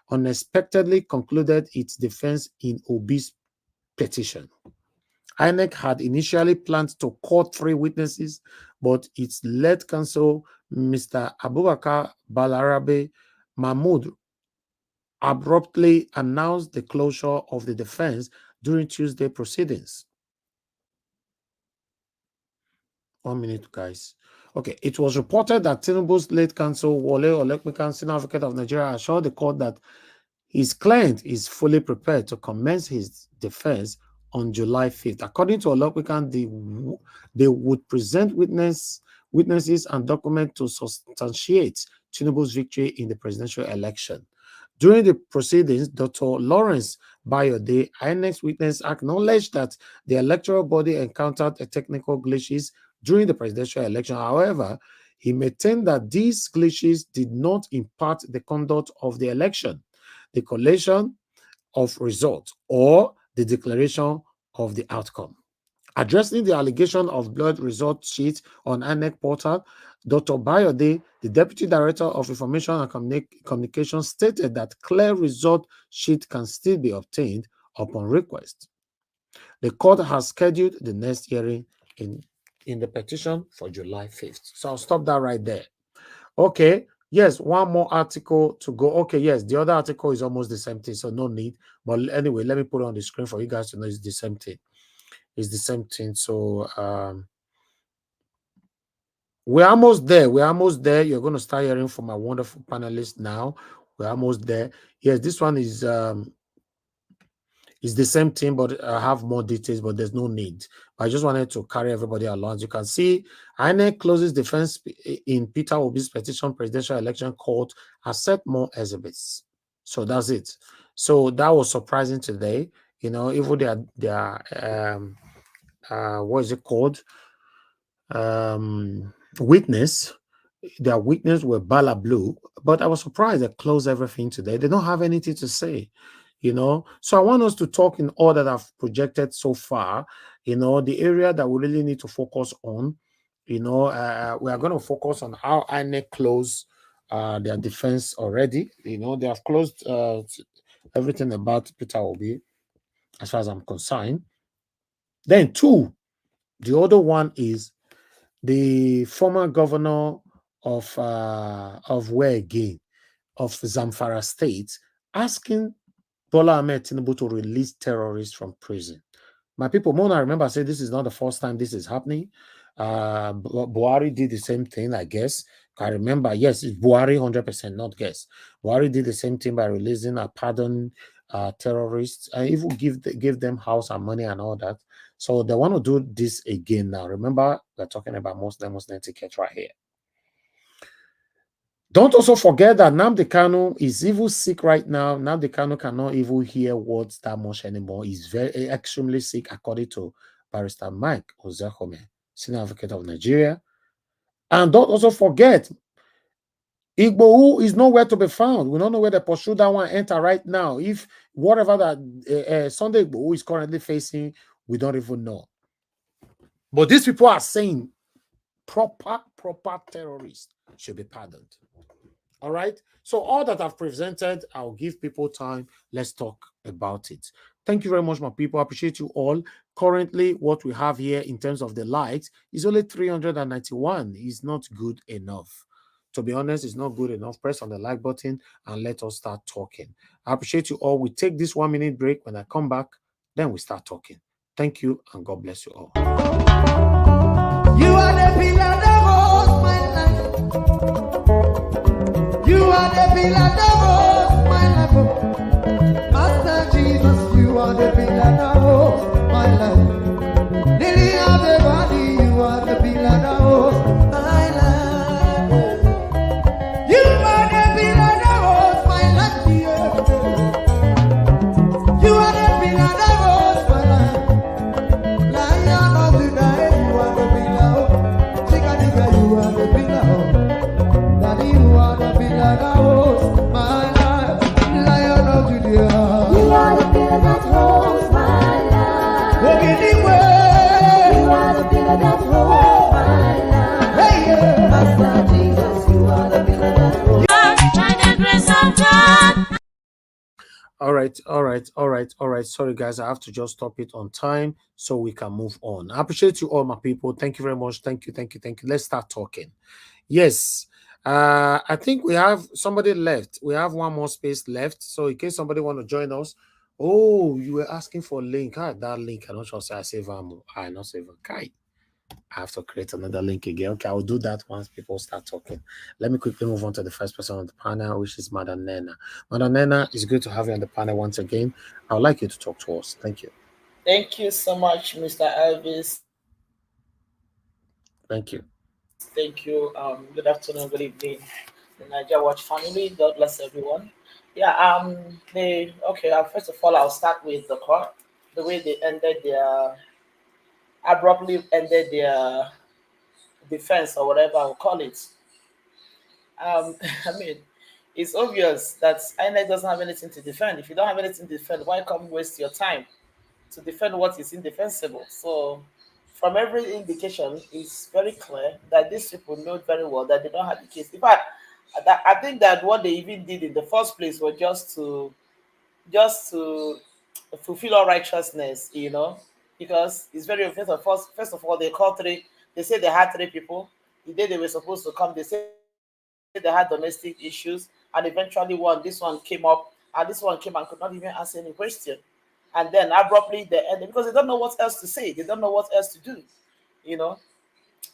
unexpectedly concluded its defense in Obi's petition. INEC had initially planned to court 3 witnesses, but its lead counsel, Mr. Abubakar Balarabe Mahmood, abruptly announced the closure of the defense during Tuesday proceedings. 1 minute, guys. Okay, it was reported that Tinubu's late counsel, Wole Olekmikan, Senior Advocate of Nigeria, assured the court that his client is fully prepared to commence his defense on July 5th. According to Olekmikan, they would present witnesses and documents to substantiate Tinubu's victory in the presidential election. During the proceedings, Dr. Lawrence Bayode, INEC's witness, acknowledged that the electoral body encountered technical glitches during the presidential election. However, he maintained that these glitches did not impact the conduct of the election, the collation of results, or the declaration of the outcome. Addressing the allegation of blood result sheet on INEC portal, Dr. Bayode, the Deputy Director of Information and Communication, stated that clear result sheet can still be obtained upon request. The court has scheduled the next hearing in the petition for July 5th. So I'll stop that right there. Okay, yes, one more article to go. Okay, yes, the other article is almost the same thing, so no need. But anyway, let me put it on the screen for you guys to know it's the same thing. It's the same thing. So we're almost there. We're almost there. You're going to start hearing from my wonderful panelists now. We're almost there. Yes, this one is the same thing, but I have more details, but there's no need. I just wanted to carry everybody along. As you can see, INEC closes defense in Peter Obi's petition presidential election court has set more exhibits. So that's it. So that was surprising today. You know, even their what is it called? Witness. Their witness were Bala Blue, but I was surprised they closed everything today. They don't have anything to say, you know. So I want us to talk in all that I've projected so far, you know, the area that we really need to focus on. You know, we are going to focus on how INEC closed their defense already. You know, they have closed everything about Peter Obi, as far as I'm concerned. Then two, the other one is the former governor of where again? Of Zamfara State, asking Bola Ahmed Tinubu to release terrorists from prison. My people, Mona, remember, I said this is not the first time this is happening. Buhari did the same thing, I guess. I remember, yes, it's Buhari 100%, not guess. Buhari did the same thing by releasing a pardon terrorists and even give them house and money and all that. So they want to do this again now. Remember, we're talking about Muslim ticket right here. Don't also forget that Nnamdi Kanu is even sick right now. Nnamdi Kanu cannot even hear words that much anymore. He's very extremely sick, according to Barrister Mike Ejikeme, Senior Advocate of Nigeria. And don't also forget, Igbohu is nowhere to be found. We don't know where they pursue that one enter right now. If whatever that Sunday Igbohu is currently facing, we don't even know. But these people are saying proper terrorists should be pardoned. All right. So all that I've presented, I'll give people time. Let's talk about it. Thank you very much, my people. I appreciate you all. Currently, what we have here in terms of the likes is only 391. It's not good enough. To be honest, it's not good enough. Press on the like button and let us start talking. I appreciate you all. We take this 1 minute break. When I come back, then we start talking. Thank you and God bless you all. You are the pillar that holds my life. You are the pillar that holds my life. Master Jesus, you are the pillar that holds my life. Lily of the valley, you are the pillar that holds my life. You are the pillar that holds my life. You are the pillar that holds my life. Lion of the night, you are the pillar. Chicken, you are the pillar. Daddy, you are the pillar that holds my life. Lion of Judea. You are the pillar that holds my life. Anyway. You are the pillar that holds my life. Hey, yeah. Master Jesus, you are the pillar that holds by the grace of God. All right. Sorry, guys. I have to just stop it on time so we can move on. I appreciate you all, my people. Thank you very much. Thank you. Let's start talking. Yes. I think we have somebody left. We have one more space left. So in case somebody want to join us. Oh, you were asking for a link. That link. I don't sure say I save them. I not save a guy. I have to create another link again. Okay, I'll do that once people start talking. Let me quickly move on to the first person on the panel, which is Madam Nena. Madam Nena, it's good to have you on the panel once again. I would like you to talk to us. Thank you. Thank you so much, Mr. Elvis. Thank you. Thank you. Good afternoon, good evening, the Niger Watch family. God bless everyone. Yeah. First of all, I'll start with the court. The way they abruptly ended their defense or whatever I'll call it. I mean, it's obvious that INEC doesn't have anything to defend. If you don't have anything to defend, why come waste your time to defend what is indefensible? So, from every indication, it's very clear that these people know very well that they don't have the case. In fact, I think that what they even did in the first place was just to fulfill all righteousness, because it's very obvious. First of all, they called three. They said they had three people. The day they were supposed to come, they said they had domestic issues, and eventually this one came up, and this one came and could not even answer any question. And then abruptly they ended because they don't know what else to say. They don't know what else to do,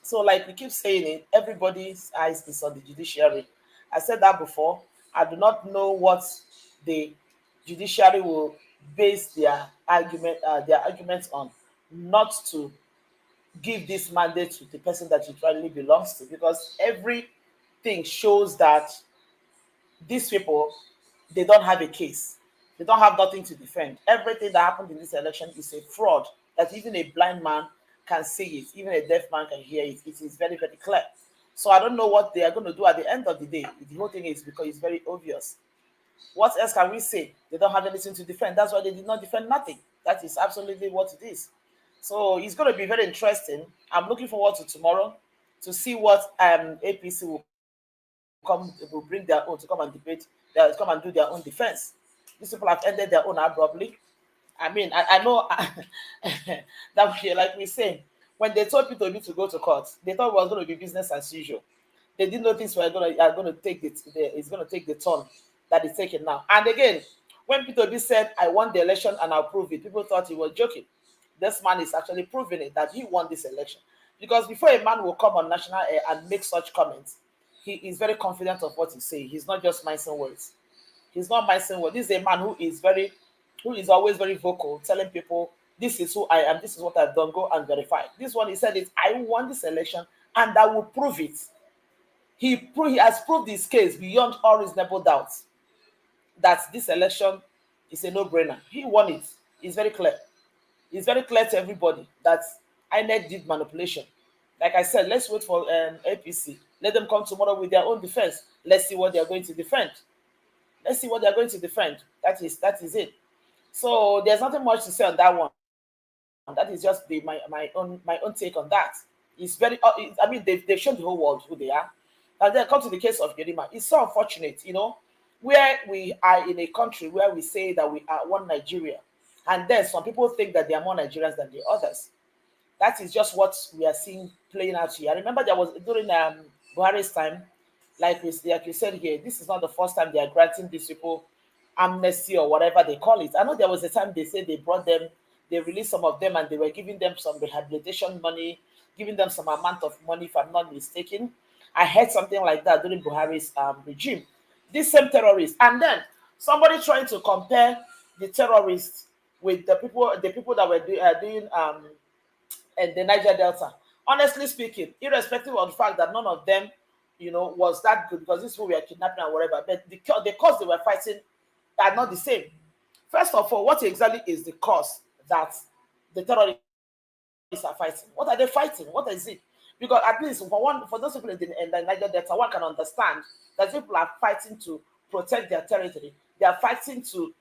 So like we keep saying it, everybody's eyes is on the judiciary. I said that before. I do not know what the judiciary will base their arguments on, not to give this mandate to the person that it really belongs to, because everything shows that these people, they don't have a case. They don't have nothing to defend. Everything that happened in this election is a fraud that even a blind man can see it, even a deaf man can hear it. It is very, very clear. So I don't know what they are going to do at the end of the day. The whole thing is because it's very obvious. What else can we say? They don't have anything to defend. That's why they did not defend nothing. That is absolutely what it is. So it's going to be very interesting. I'm looking forward to tomorrow to see what APC will will bring their own to come and debate, come and do their own defense. These people have ended their own abruptly. I mean, I know that like we say, when they told Peter Obi to go to court, they thought it was going to be business as usual. They didn't know things are going to take it's going to take the turn that it's taking now. And again, when Peter Obi said, "I won the election and I'll prove it," people thought he was joking. This man is actually proving it that he won this election. Because before a man will come on national air and make such comments, he is very confident of what he says. He's not just mincing words. He's not mincing words. This is a man who is always very vocal, telling people, "This is who I am, this is what I've done, go and verify." This one, he said is, "I won this election and I will prove it." He has proved his case beyond all reasonable doubts that this election is a no-brainer. He won it. It's very clear. It's very clear to everybody that INEC did manipulation. Like I said, let's wait for APC. Let them come tomorrow with their own defense. Let's see what they are going to defend. Let's see what they are going to defend. That is it. So there's nothing much to say on that one. That is just my own take on that. It's very. I mean, they've shown the whole world who they are. And then come to the case of Yerima. It's so unfortunate, where we are in a country where we say that we are one Nigeria, and then some people think that they are more Nigerians than the others. That is just what we are seeing playing out here. I remember there was during Buhari's time, like you said here, this is not the first time they are granting these people amnesty or whatever they call it. I know there was a time they said they released some of them and they were giving them some rehabilitation money, giving them some amount of money, if I'm not mistaken. I heard something like that during Buhari's regime. These same terrorists, and then somebody trying to compare the terrorists with the people that were doing the Niger Delta. Honestly speaking, irrespective of the fact that none of them, was that good, because these people were kidnapping and whatever, but the cause they were fighting are not the same. First of all, what exactly is the cause that the terrorists are fighting? What are they fighting? What is it? Because at least for those people in the Niger Delta, one can understand that people are fighting to protect their territory. They are fighting to,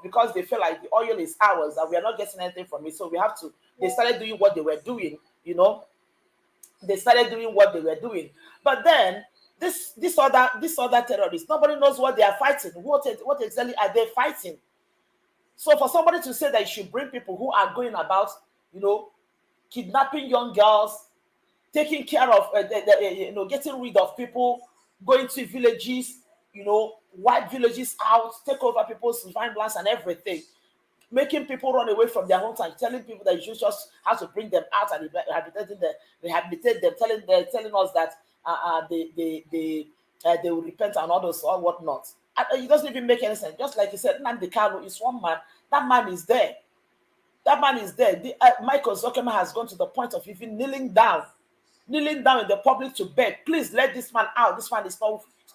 because they feel like the oil is ours and we are not getting anything from it. So we have to. They started doing what they were doing. They started doing what they were doing. But then this other terrorists, nobody knows what they are fighting. What exactly are they fighting? So for somebody to say that you should bring people who are going about, kidnapping young girls, taking care of, getting rid of people, going to villages, wipe villages out, take over people's farmlands and everything, making people run away from their homes and telling people that you just have to bring them out and rehabilitate them, telling us that they will repent and all those or whatnot. It doesn't even make any sense. Just like you said, Nnamdi Kanu is one man. That man is there. That man is there. Michael Ejikeme has gone to the point of even kneeling down in the public to beg, please let this man out. This man is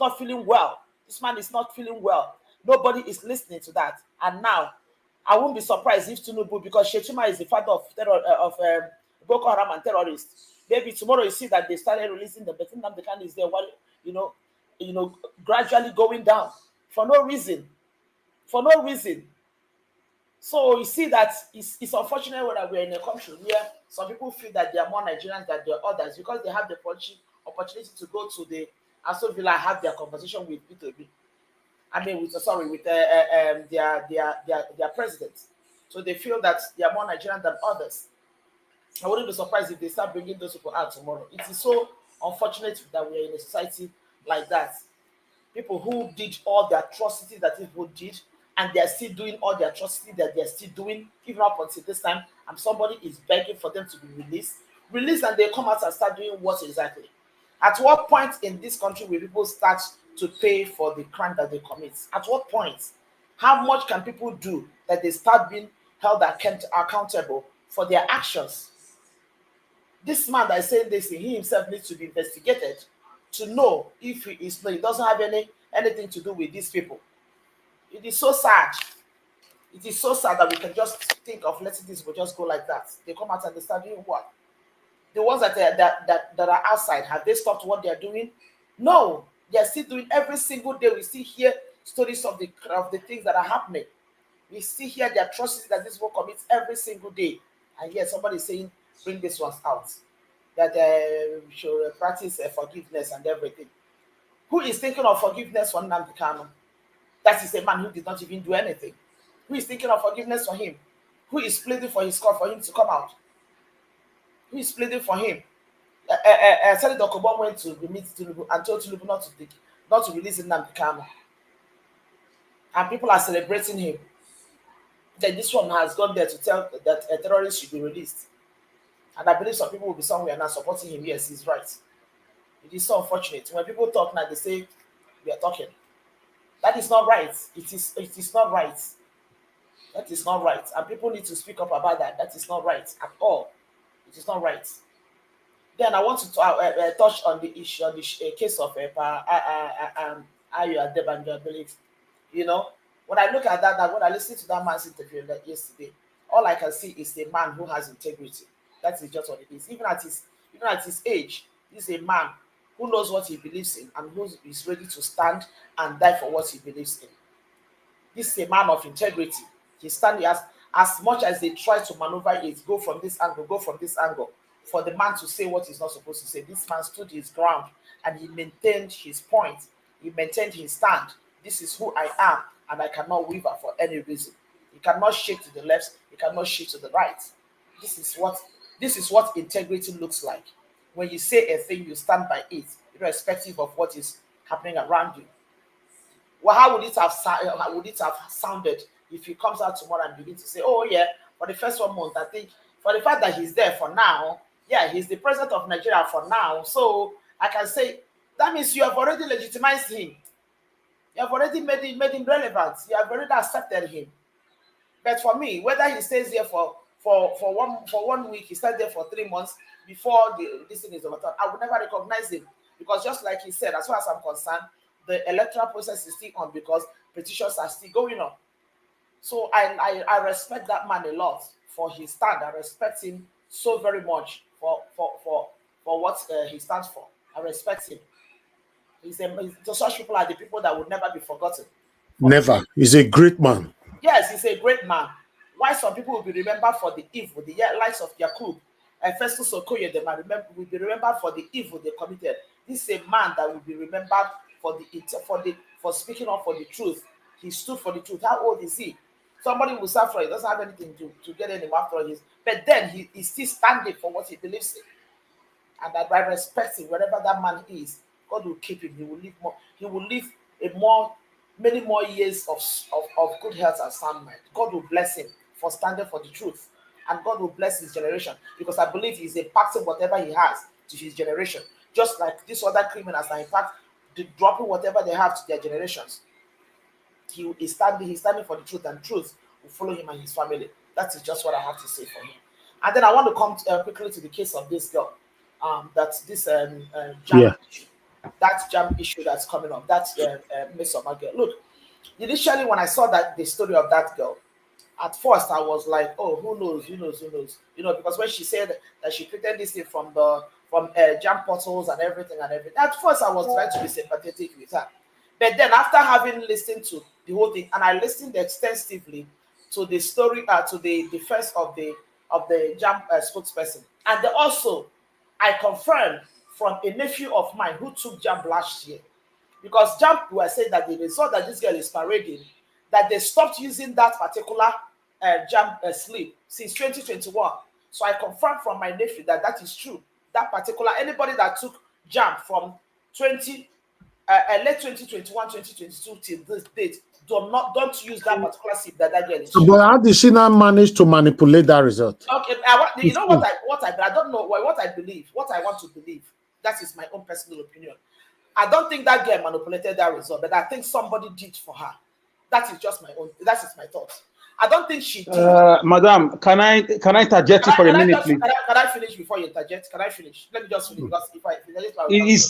not feeling well. This man is not feeling well. Nobody is listening to that. And now, I won't be surprised if Tinubu, because Shetima is the father of Boko Haram and terrorists. Maybe tomorrow you see that they started releasing the Betin Namdekan is there, while gradually going down for no reason. So you see that it's unfortunate that we're in a country where some people feel that they are more Nigerians than the others because they have the opportunity to go to the Aso Villa, have their conversation with Peter Obi. With their president. So they feel that they are more Nigerian than others. I wouldn't be surprised if they start bringing those people out tomorrow. It is so unfortunate that we are in a society like that. People who did all the atrocities that people did, and they are still doing all the atrocities that they are still doing, even up until this time, and somebody is begging for them to be released, and they come out and start doing what exactly? At what point in this country will people start to pay for the crime that they commit? At what point? How much can people do that they start being held accountable for their actions? This man that is saying this, he himself needs to be investigated to know if he doesn't have anything to do with these people. It is so sad. It is so sad that we can just think of letting these people just go like that. They come out and they start doing what? The ones that are outside, have they stopped what they are doing? No, they are still doing every single day. We still hear stories of the things that are happening. We still hear the atrocities that these people commit every single day. And yet somebody is saying, bring these ones out. That we should practice forgiveness and everything. Who is thinking of forgiveness for Nnamdi Kanu? That is a man who did not even do anything. Who is thinking of forgiveness for him? Who is pleading for his court for him to come out? Who is pleading for him? Senator Kobon went to meet Tinubu and told Tinubu not to release Nnamdi Kanu. And people are celebrating him. Then this one has gone there to tell that a terrorist should be released. And I believe some people will be somewhere now supporting him. Yes, he's right. It is so unfortunate. When people talk now, they say, we are talking. That is not right. It is not right. That is not right. And people need to speak up about that. That is not right at all. It is not right. Then I want to touch on the issue, on the case of Ayo Adebanjo, I believe. You know, when I look at that, when I listen to that man's interview yesterday, all I can see is a man who has integrity. That is just what it is. Even at his age, he's a man who knows what he believes in and who is ready to stand and die for what he believes in. This is a man of integrity. He's standing as much as they try to maneuver it, go from this angle, go from this angle, for the man to say what he's not supposed to say. This man stood his ground and he maintained his point. He maintained his stand. This is who I am, and I cannot waver for any reason. He cannot shake to the left. He cannot shake to the right. This is what integrity looks like. When you say a thing, you stand by it, irrespective of what is happening around you. Well, how would it have sounded if he comes out tomorrow and begins to say, "Oh yeah, for the first 1 month, I think for the fact that he's there for now, yeah, he's the president of Nigeria for now, so I can say that means you have already legitimized him. You have already made him relevant. You have already accepted him." But for me, whether he stays there for 1 week, he stays there for 3 months before this thing is overturned, I would never recognize him, because just like he said, as far as I'm concerned, the electoral process is still on because petitions are still going on. So I respect that man a lot for his stand. I respect him so very much for what he stands for. I respect him. Such people are the people that would never be forgotten. Never. He's a great man. Yes, he's a great man. Why some people will be remembered for the evil, the likes of Yakub and Festus Okoye, will be remembered for the evil they committed. This is a man that will be remembered for speaking up for the truth. He stood for the truth. How old is he? Somebody will suffer. He doesn't have anything to get him after all this. But then he's still standing for what he believes in. And that I respect him, wherever that man is, God will keep him. He will live more. He will live many more years of good health and sound mind. God will bless him for standing for the truth. And God will bless his generation, because I believe he's impacting whatever he has to his generation. Just like these other criminals are in fact dropping whatever they have to their generations. He's standing for the truth, and truth will follow him and his family. That is just what I have to say for him. And then I want to come quickly to the case of this girl. JAMB issue. That JAMB issue that's coming up. That's Mmesoma girl. Look, initially when I saw the story of that girl, at first I was like, oh, who knows? You know, because when she said that she created this thing from JAMB portals and everything. At first I was trying to be sympathetic with her. But then after having listened to the whole thing, and I listened extensively to the story, to the defense of the JAMB spokesperson, and also I confirmed from a nephew of mine who took JAMB last year, because JAMB were saying that they saw that this girl is parading, that they stopped using that particular JAMB slip since 2021. So I confirmed from my nephew that is true. That particular anybody that took JAMB from late 2021, 2022 till this date, don't use that particular slip that girl is. But how did she not manage to manipulate that result? Okay, you know what I don't know what I believe, what I want to believe. That is my own personal opinion. I don't think that girl manipulated that result, but I think somebody did for her. That is just my own. That is my thought. I don't think she did. Madam, can I interject for a minute, please? Can I finish before you interject? Can I finish? Let me just finish, because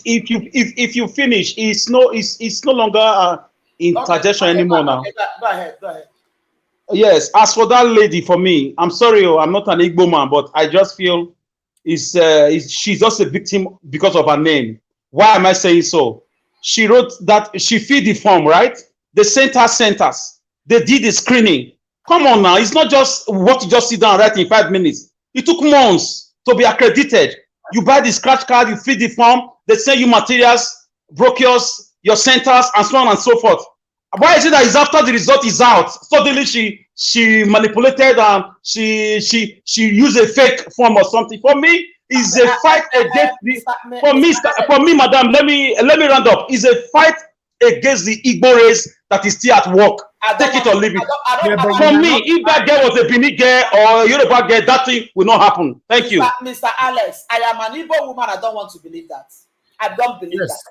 if you finish, it's no longer interjection anymore now. Okay, go ahead. Yes, as for that lady, for me, I'm sorry, I'm not an Igbo man, but I just feel she's just a victim because of her name. Why am I saying so? She wrote that she filled the form, right? They sent us. They did the screening. Come on now, it's not just what you just sit down and write in 5 minutes. It took months to be accredited. You buy the scratch card, you fill the form, they send you materials, brochures, your centers, and so on and so forth. Why is it that it's after the result is out, suddenly she manipulated and she used a fake form or something? For me, it's a fight against the, for me, madam, let me round up. It's a fight against the Igbo race that is still at work. Take it or leave it. For me, if that girl was a Benin girl or a Yoruba girl, that thing will not happen. Thank you. Mr. Alex, I am an Igbo woman. I don't want to believe that. I don't believe that.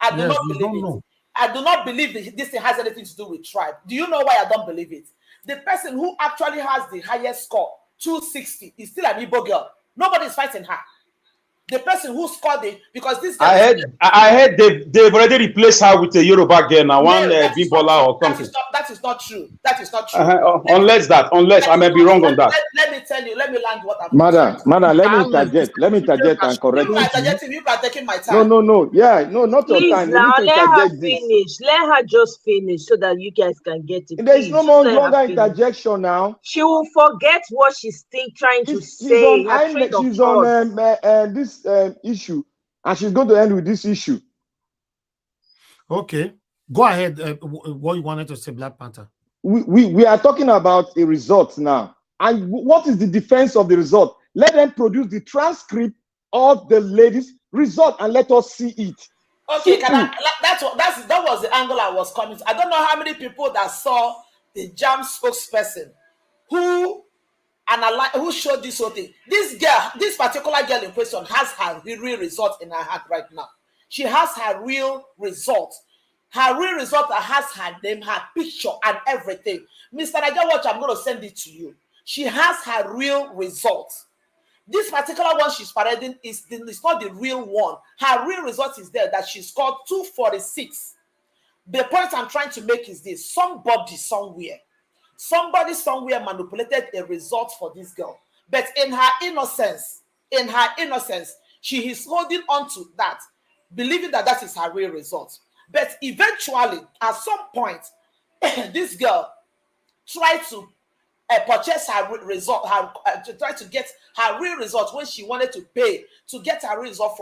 I do not believe it. I do not believe that this thing has anything to do with tribe. Do you know why I don't believe it? The person who actually has the highest score, 260, is still an Igbo girl. Nobody is fighting her. The person who scored it, because this girl I heard they've already replaced her with a Yoruba girl now, one Bimbola or something. That is not true. That is not true. Unless I may be wrong on that. Let me tell you, let me land what I'm Madam, let me interject. Let me interject and correct you. You are taking my time. No. Yeah, no, not your time. Now let her finish. Let her just finish so that you guys can get it. There is no more longer interjection now. She will forget what she's trying to say. She's on this issue, and she's going to end with this issue. Okay, go ahead. What you wanted to say, Black Panther? We are talking about a result now, and what is the defense of the result? Let them produce the transcript of the ladies' result and let us see it. Okay, that was the angle I was coming to. I don't know how many people that saw the JAMB spokesperson who showed this whole thing. This girl, this particular girl in question, has her real result in her hand right now. She has her real result. Her real result that has her name, her picture, and everything. Mr. Naija Watch, I'm going to send it to you. She has her real result. This particular one she's parading is not the real one. Her real result is there that she scored 246. The point I'm trying to make is this: somebody somewhere manipulated a result for this girl. But in her innocence, she is holding on to that, believing that that is her real result. But eventually, at some point, this girl tried to purchase her result, to try to get her real result when she wanted to pay to get her result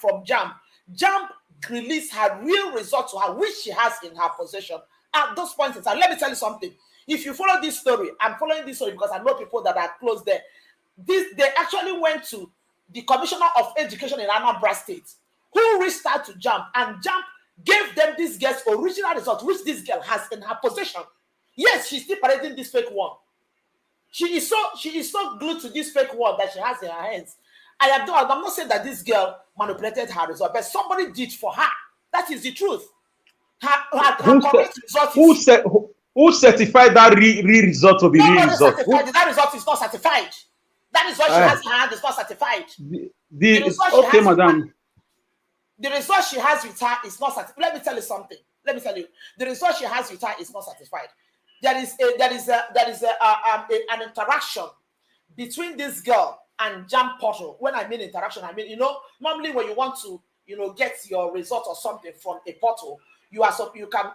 from JAMB. JAMB released her real result to her, which she has in her possession at those points in time. Let me tell you something. If you follow this story, I'm following this story because I know people that are close there. They actually went to the Commissioner of Education in Anambra State, who reached out to JAMB, and JAMB gave them this girl's original result, which this girl has in her possession. Yes, she's still parading this fake one. She is so glued to this fake one that she has in her hands. I'm not saying that this girl manipulated her result, but somebody did for her. That is the truth. Her correct result Who certified that real result to be real result? That result is not certified. That is what she has in her hand. Is not certified. The result she has with her is not certified. Let me tell you something. The result she has with her is not certified. There is an interaction between this girl and JAMB portal. When I mean interaction, I mean, normally when you want to, get your result or something from a portal, you can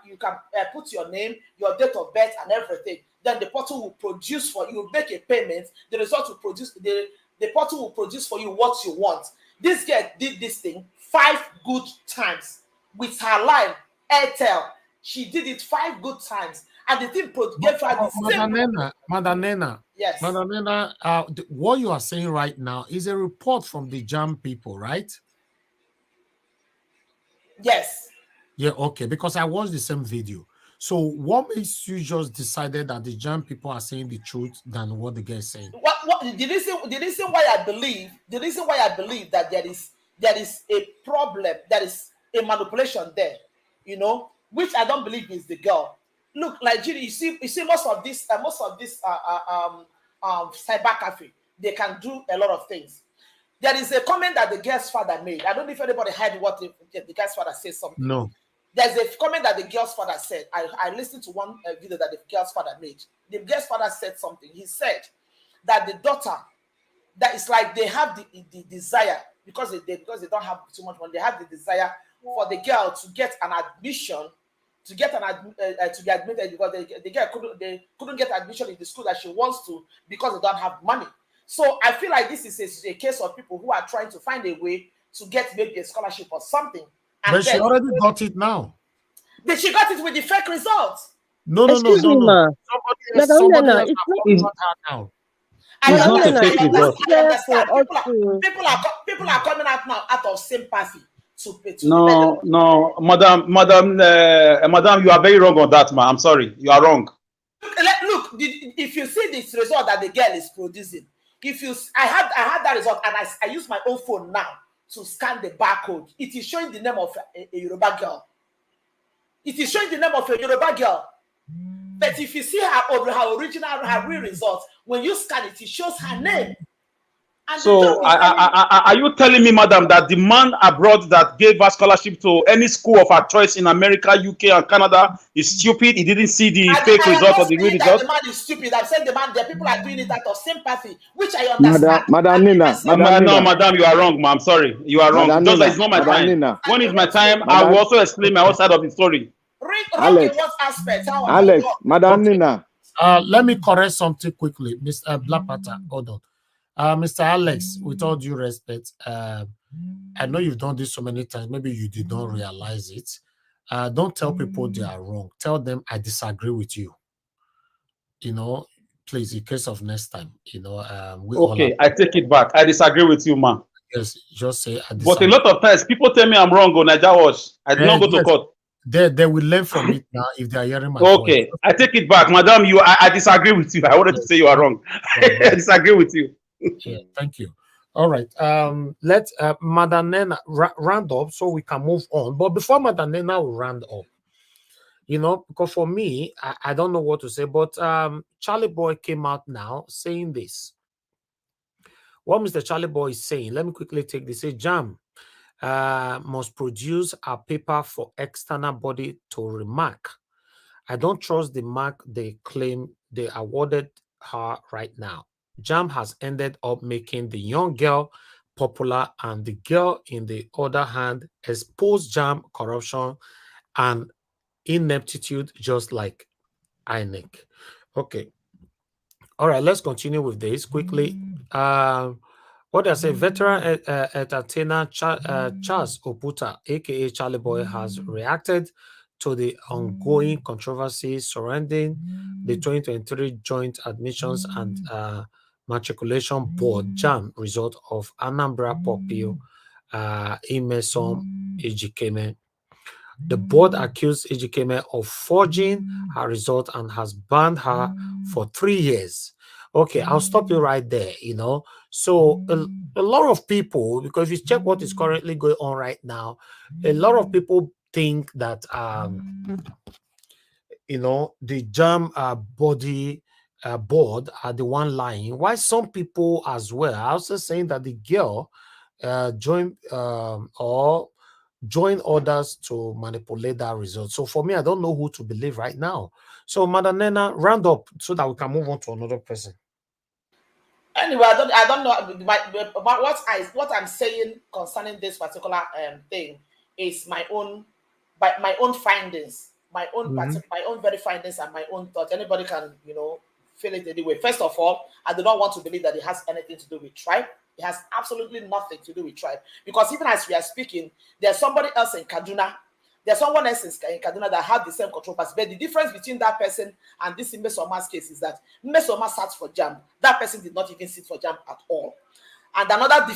put your name, your date of birth, and everything. Then the portal will produce for you. Make a payment. The result will produce. The portal will produce for you what you want. This girl did this thing 5 good times with her line Airtel. She did it 5 good times, and the thing gave her the same. Madam Nena. Yes. Madam Nena, what you are saying right now is a report from the JAMB people, right? Yes. Yeah, okay, because I watched the same video. So what makes you just decided that the JAMB people are saying the truth than what the guy is saying? The reason why I believe that there is a problem, there is a manipulation there, which I don't believe is the girl. Look, Nigeria, you see most of this cyber cafe, they can do a lot of things. There is a comment that the girl's father made. I don't know if anybody heard what the girl's father said something. No. There's a comment that the girl's father said. I listened to one video that the girl's father made. The girl's father said something. He said that the daughter, that it's like they have the desire, because they don't have too much money, they have the desire for the girl to get an admission, to be admitted, because the girl couldn't get admission in the school that she wants to because they don't have money. So I feel like this is a case of people who are trying to find a way to get maybe a scholarship or something. But she already got it now. She got it with the fake results. No. Excuse me, ma. Somebody else it's now. It's not a fake result. People are coming out now out of sympathy to No, madam, you are very wrong on that, man. I'm sorry, you are wrong. Look, if you see this result that the girl is producing, I had that result, and I use my own phone now to scan the barcode. It is showing the name of a Yoruba girl. It is showing the name of a Yoruba girl. But if you see her real results, when you scan it, it shows her name. And so, are you telling me, madam, that the man abroad that gave her scholarship to any school of her choice in America, UK, and Canada is stupid? He didn't see the fake result or the real result? The man is stupid. I'm saying the people are doing it out of sympathy, which I understand. Madam Nina. No, madam, you are wrong, ma'am. Sorry, you are wrong. Just it's not my time. Nina. When is my time? I will also explain my own side of the story. Alex, Madam Nina. Let me correct something quickly, Mr. Blapata. Hold on. Mr. Alex, with all due respect, I know you've done this so many times. Maybe you did not realize it. Don't tell people they are wrong. Tell them I disagree with you. You know, please, in case of next time, you know, okay, I take it back. I disagree with you, man. Yes, just say I disagree. But a lot of times, people tell me I'm wrong on Naija Watch. I did not go to court. They will learn from it now if they are hearing my voice. I take it back, madam. I disagree with you. I wanted to say you are wrong. I disagree with you. Yeah, thank you. All right. Let Madam Nena round up so we can move on. But before Madam Nena will round up, you know, because for me, I don't know what to say, but Charlie Boy came out now saying this. What Mr. Charlie Boy is saying, let me quickly take this. Say JAMB must produce a paper for external body to remark. I don't trust the mark they claim they awarded her right now. JAMB has ended up making the young girl popular, and the girl, in the other hand, exposed JAMB corruption and ineptitude, just like INEC. Okay. All right, let's continue with this quickly. What I say, veteran entertainer Charles Oputa, aka Charlie Boy, has reacted to the ongoing controversy surrounding the 2023 Joint Admissions and Matriculation Board JAMB result of Anambra pupil Mmesoma Ejikeme. The board accused Ejikeme of forging her result and has banned her for 3 years. Okay, I'll stop you right there, you know. So a lot of people, because if you check what is currently going on right now, a lot of people think that, you know, the JAMB body board are the one lying. Why some people as well are also saying that the girl joined others to manipulate that result. So for me, I don't know who to believe right now. So Madam Nena, round up so that we can move on to another person. Anyway, I don't know what I'm saying concerning this particular thing is my own findings, my own very findings and my own thoughts. Anybody can, you know, feel it anyway. First of all, I do not want to believe that it has anything to do with tribe. It has absolutely nothing to do with tribe, because even as we are speaking, there's somebody else in Kaduna. There's someone else in Kaduna that have the same controversy. But the difference between that person and this Mmesoma's case is that Mmesoma sat for JAMB. That person did not even sit for JAMB at all. And another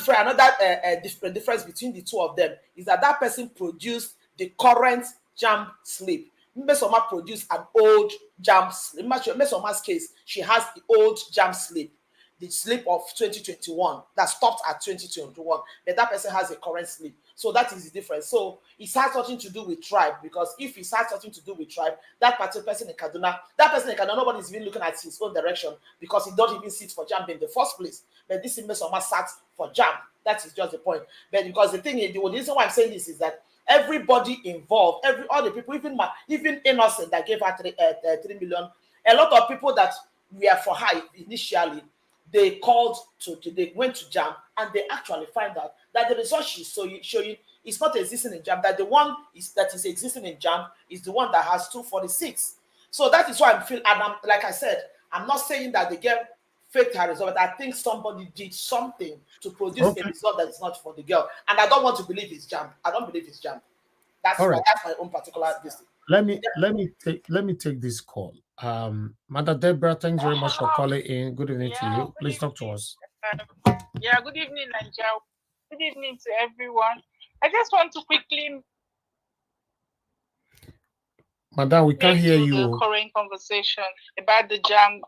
difference between the two of them is that that person produced the current JAMB slip. Mmesoma produced an old JAMB slip. In Mmesoma's case, she has the old JAMB slip, the slip of 2021 that stopped at 2021. But that person has a current slip. So that is the difference. So it has nothing to do with tribe, because if it has something to do with tribe, that particular person in Kaduna, nobody is even looking at his own direction, because he don't even sit for JAMB in the first place. But this Mmesoma sat for JAMB. That is just the point. But because the thing is, the reason why I'm saying this is that everybody involved, all the people, even innocent that gave her 3 million, a lot of people that were for her initially, they went to JAMB and they actually find out that the result she's showing is not existing in JAMB, that the one that is existing in JAMB is the one that has 246. So that is why I'm like I said, I'm not saying that the girl faked her result, but I think somebody did something to produce a result that is not for the girl. And I don't want to believe it's JAMB. I don't believe it's JAMB. That's my own particular thing. let me take this call. Mother Deborah, thanks very much for calling in. Good evening to you. Please talk to us. Yeah, good evening, Nigeria. Good evening to everyone. I just want to quickly Madam, we can't hear you. The current conversation about the JAMB.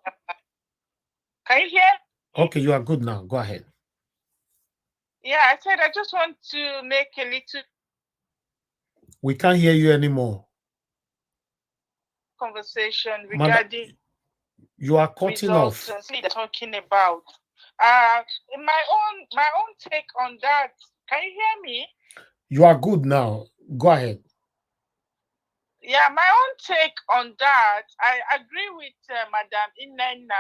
Can you hear? Okay, you are good now. Go ahead. Yeah, I said I just want to make a little. We can't hear you anymore. Conversation regarding. You are cutting off. Talking about. My own take on that. Can you hear me? You are good now. Go ahead. Yeah, my own take on that. I agree with Madam Inena,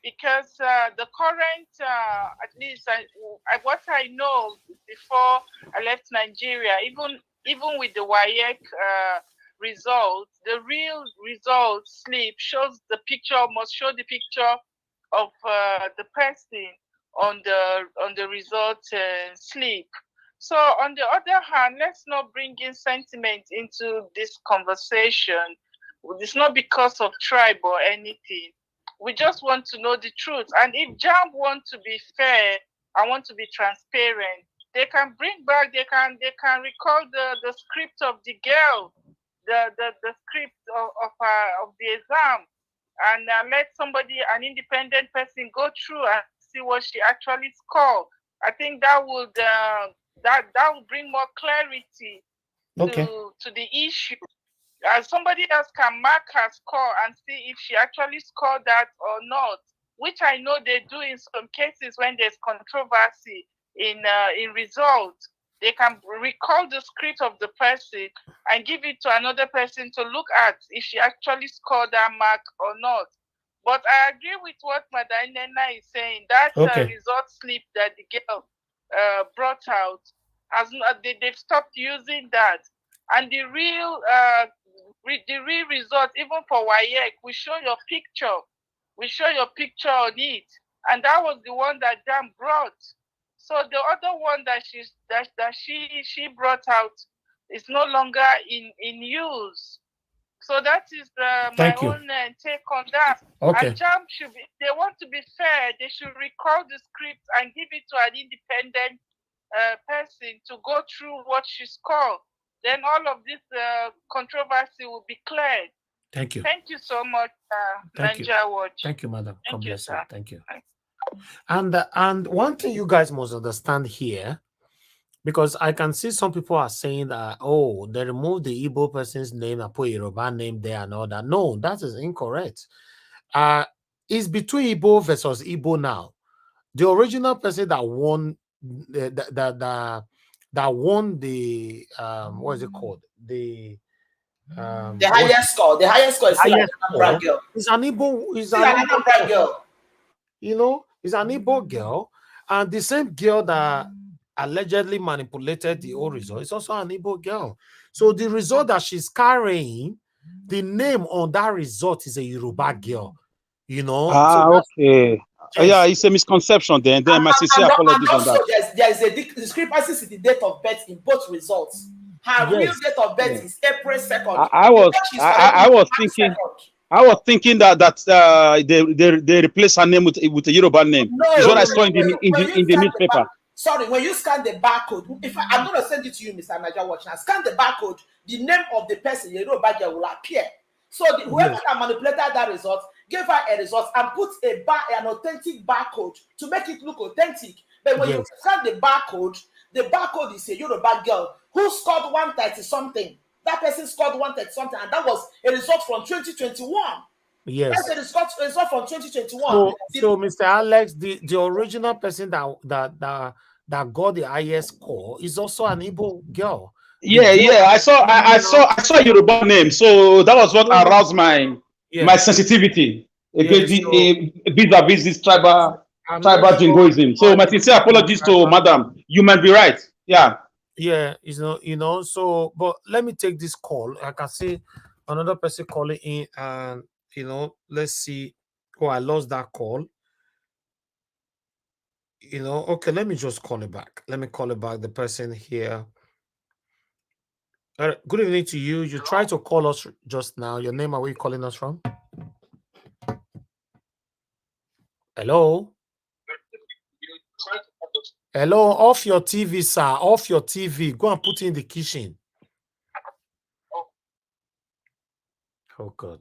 because the current, at least what I know before I left Nigeria, even with the WAEC results, the real result slip shows the picture, must show the picture of the person on the result slip. So on the other hand, let's not bring in sentiment into this conversation. It's not because of tribe or anything. We just want to know the truth. And if JAMB want to be fair and want to be transparent, they can bring back, they can recall the script of the girl, the script of the exam, and let somebody, an independent person, go through and see what she actually scored. I think that would that would bring more clarity to the issue. Somebody else can mark her score and see if she actually scored that or not, which I know they do in some cases when there's controversy in results. They can recall the script of the person and give it to another person to look at if she actually scored that mark or not. But I agree with what Madam Nena is saying. That result slip that the girl brought out, they've stopped using that. And the real result, even for WAEC, we show your picture. We show your picture on it. And that was the one that JAMB brought. So the other one that she brought out is no longer in use. So that is my own take on that. Okay. And JAMB should be, if they want to be fair, they should recall the script and give it to an independent person to go through what she scored. Then all of this controversy will be cleared. Thank you. Thank you so much, Nigeria Watch. Thank you, madam. Thank you, sir. Thank you. And one thing you guys must understand here, because I can see some people are saying that, oh, they removed the Igbo person's name and put a Yoruba name there and all that. No, that is incorrect. It's between Igbo versus Igbo now. The original person that won that won the what is it called? The highest score. The highest score is still an Anambra girl. It's an Igbo. It's an Anambra girl. You know, it's an Igbo girl, and the same girl that allegedly manipulated the old result is also an Igbo girl. So the result that she's carrying, the name on that result is a Yoruba girl. You know. Okay. Yeah, it's a misconception. Then my sincere apologies on that. There is a discrepancy in the date of birth in both results. Her real date of birth is April 2nd. I was thinking that they replace her name with a Yoruba name. No, is what I saw in the newspaper. Sorry, when you scan the barcode, I'm going to send it to you, Mr. Nigeria Watch. Now, scan the barcode, the name of the person, Yoruba girl, will appear. So whoever that manipulated that result gave her a result and put an authentic barcode to make it look authentic. But when you scan the barcode is a Yoruba girl who scored 130 something. That person scored 130 something, and that was a result from 2021. Yes, that's a result from 2021. So Mr. Alex, the original person that got the highest score is also an Igbo girl. Yeah. I saw Yoruba name, so that was what aroused my sensitivity against vis-a-vis this tribal jingoism. So my sincere apologies to madam. You might be right. Yeah, so but let me take this call. I can see another person calling in, and let's see. Oh, I lost that call. Okay, let me just call it back. Let me call it back. The person here. Good evening to you. You tried to call us just now. Your name, are we calling us from? Hello? Hello, off your TV, sir. Off your TV. Go and put it in the kitchen. Oh, God.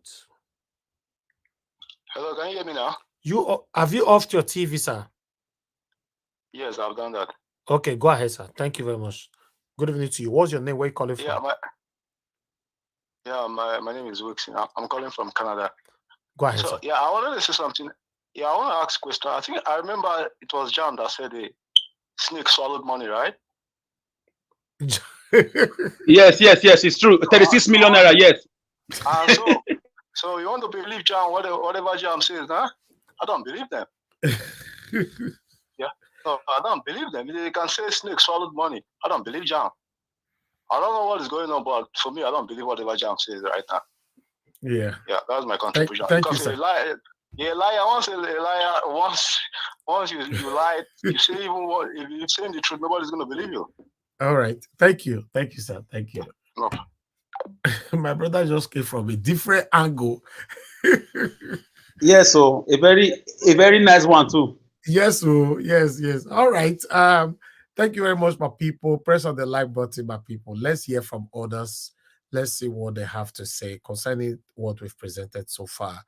Hello, can you hear me now? Have you offed your TV, sir? Yes, I've done that. Okay, go ahead, sir. Thank you very much. Good evening to you. What's your name? Where are you calling from? My name is Wixon. I'm calling from Canada. Go ahead, So, sir. yeah, I wanted to say something. Yeah, I want to ask a question. I think I remember it was JAMB that said the snake swallowed money, right? Yes, it's true. 36 million naira, yes. So you want to believe JAMB, whatever JAMB says, huh? I don't believe them. Yeah, no, I don't believe them. They can say snake swallowed money. I don't believe JAMB. I don't know what is going on, but for me, I don't believe whatever JAMB says right now. Yeah. Yeah, that's my contribution. Thank you, sir. Yeah, liar. Once you lie, you say even what if you're saying the truth, nobody's gonna believe you. All right. Thank you, sir. Thank you. No. My brother just came from a different angle. Yes, so a very nice one too. Yes, yes. All right. Thank you very much, my people. Press on the like button, my people. Let's hear from others. Let's see what they have to say concerning what we've presented so far.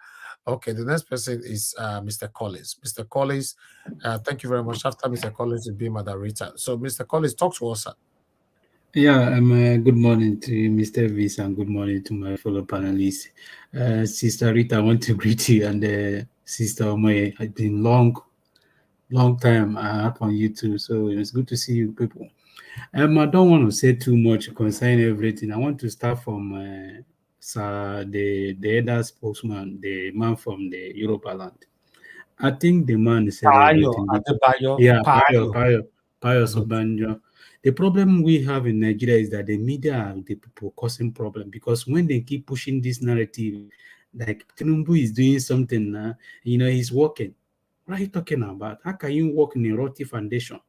Okay, the next person is Mr. Collins. Mr. Collins, thank you very much. After Mr. Collins will be moderator. So, Mr. Collins, talk to us, sir. Yeah, good morning to Mr. Viss and good morning to my fellow panelists. Sister Rita, I want to greet you, and Sister Omoye. It's been long time up on YouTube, so it's good to see you people. I don't want to say too much concerning everything. I want to start from the other spokesman, the man from the Europa land. I think the man said everything. Payo Sobanjo. The problem we have in Nigeria is that the media are the people causing problem, because when they keep pushing this narrative, like Tinubu is doing something, he's working. What are you talking about? How can you work in a rocky foundation?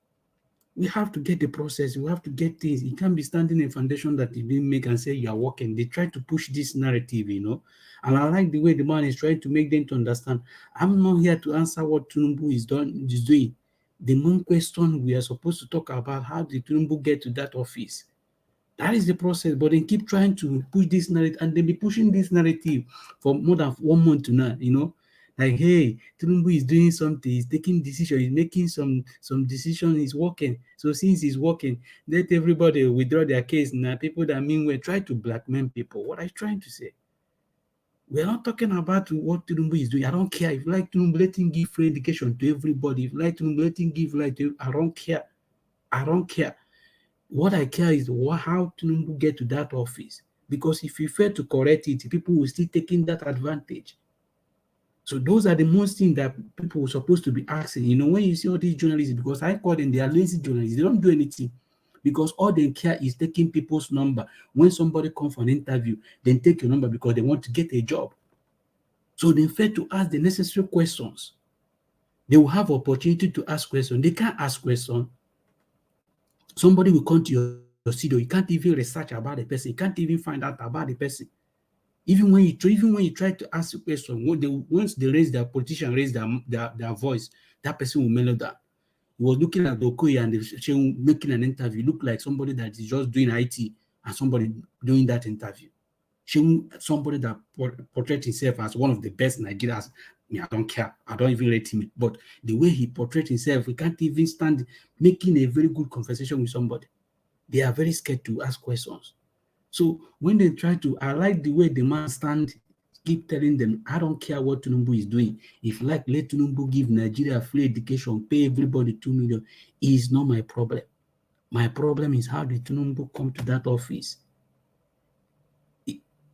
We have to get the process. We have to get things. You can't be standing in a foundation that you didn't make and say you are working. They try to push this narrative, And I like the way the man is trying to make them to understand. I'm not here to answer what Tinubu is doing. The main question we are supposed to talk about, how did Tinubu get to that office? That is the process, but they keep trying to push this narrative, and they be pushing this narrative for more than 1 month now, Like, hey, Tinubu is doing something, he's taking decision, he's making some decision, he's working. So since he's working, let everybody withdraw their case. Now, people that meanwhile try to blackmail people. What are you trying to say? We're not talking about what Tinubu is doing. I don't care. If you like Tinubu, let him give free education to everybody. If you like Tinubu, let him give light to. I don't care. I don't care. What I care is how Tinubu get to that office. Because if you fail to correct it, people will still taking that advantage. So those are the most things that people are supposed to be asking. When you see all these journalists, because I call them, they are lazy journalists. They don't do anything. Because all they care is taking people's number. When somebody comes for an interview, then take your number because they want to get a job. So they fail to ask the necessary questions. They will have opportunity to ask questions. They can't ask questions. Somebody will come to your studio. You can't even research about the person. You can't even find out about the person. Even when you try to ask a question, once they raise their politician raise their voice, that person will mellow down. He was looking at Okoye and making an interview. Look like somebody that is just doing IT and somebody doing that interview. Somebody that portrayed himself as one of the best Nigerians. I don't care. I don't even rate him. But the way he portrayed himself, we can't even stand making a very good conversation with somebody. They are very scared to ask questions. So when they try to, I like the way the man stand, keep telling them, I don't care what Tinubu is doing. If let Tinubu give Nigeria free education, pay everybody 2 million, is not my problem. My problem is how did Tinubu come to that office?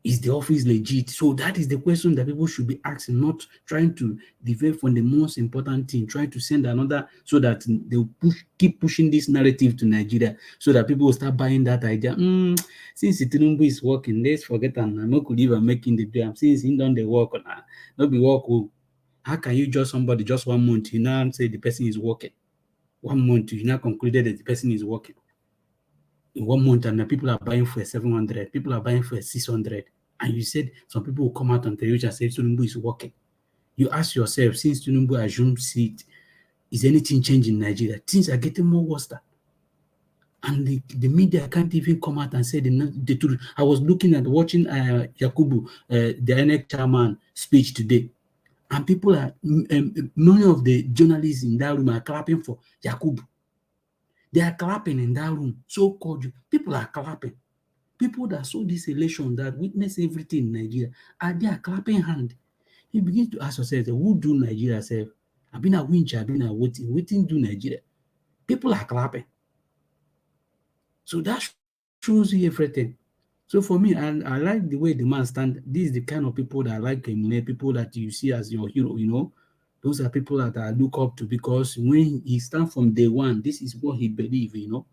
Is the office legit? So that is the question that people should be asking, not trying to deviate from the most important thing, trying to send another so that they'll keep pushing this narrative to Nigeria so that people will start buying that idea. Since Tinubu is working, let's forget and I'm not even making the dream. Since he done the work, not be work. How can you judge somebody just 1 month? You now say the person is working. 1 month, you now concluded that the person is working. in 1 month, and people are buying for 700, people are buying for 600, and you said some people will come out on television and say Tinubu is working. You ask yourself, since Tinubu assumed seat, is anything changing in Nigeria? Things are getting more worse. And the media can't even come out and say the truth. I was watching Yakubu, the INEC chairman, speech today, and people are, many of the journalists in that room are clapping for Yakubu. They are clapping in that room, so cordial. People are clapping. People that saw this election, that witness everything in Nigeria, are there clapping hand. You begin to ask yourself, who do Nigeria self? I've been a winch, I've been a waiting do Nigeria. People are clapping. So that shows you everything. So for me, I like the way the man stand. This is the kind of people that I like emulate, people that you see as your hero, you know. Those are people that I look up to, because when he stands from day one, this is what he believes, you know.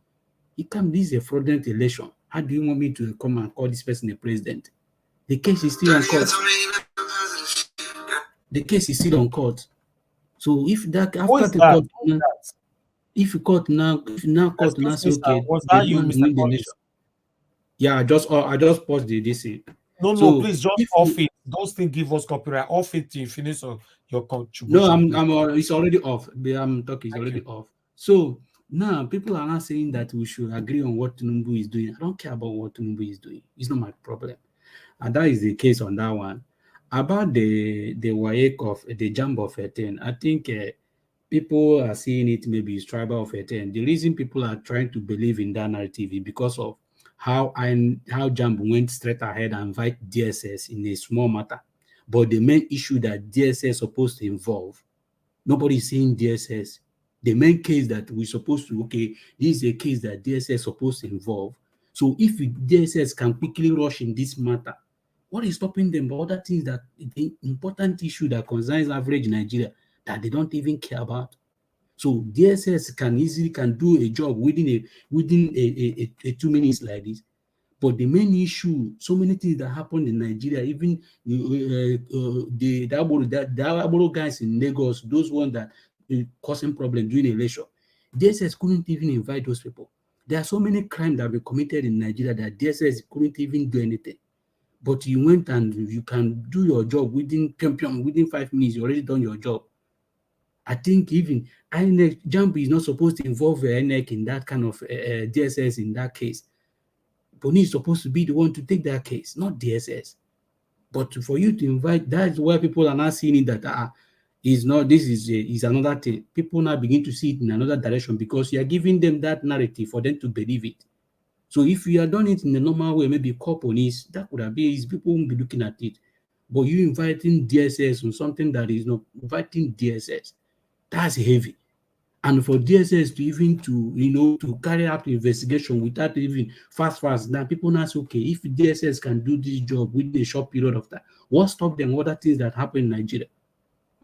This is a fraudulent election. How do you want me to come and call this person a president? The case is still on court. The case is still on court. So if that after the court, if court now say okay, was that you, Mr. Collins? Yeah, I just paused the DC. No, please just off it. Those things give us copyright. Off it till you finish your contribution. No, I'm it's already off. I'm talking, it's already off. So now people are not saying that we should agree on what Tinubu is doing. I don't care about what Tinubu is doing. It's not my problem. And that is the case on that one. About the WAEC of the JAMB of 10, I think people are seeing it maybe it's tribal of 10. The reason people are trying to believe in that narrative is because of how JAMB went straight ahead and invite DSS in a small matter. But the main issue that DSS is supposed to involve, nobody is saying DSS. The main case that we're supposed to, this is a case that DSS is supposed to involve. So if DSS can quickly rush in this matter, what is stopping them? But other things that the important issue that concerns average Nigeria that they don't even care about. So DSS can easily do a job within a 2 minutes like this. But the main issue, so many things that happen in Nigeria, even the Aboro guys in Lagos, those ones that causing problems during election, DSS couldn't even invite those people. There are so many crimes that were committed in Nigeria that DSS couldn't even do anything. But you went and you can do your job within 5 minutes, you already done your job. I think even INEC, JAMB is not supposed to involve INEC in that kind of DSS in that case. Police is supposed to be the one to take that case, not DSS. But for you to invite, that's where people are not seeing it that is another thing. People now begin to see it in another direction because you are giving them that narrative for them to believe it. So if you had done it in the normal way, maybe call police, that would have been, people won't be looking at it. But you inviting DSS on something that is not inviting DSS, that's heavy. And for DSS to even to carry out the investigation without even fast, now people now say, okay, if DSS can do this job within a short period of time, what stopped them? Other things that happen in Nigeria,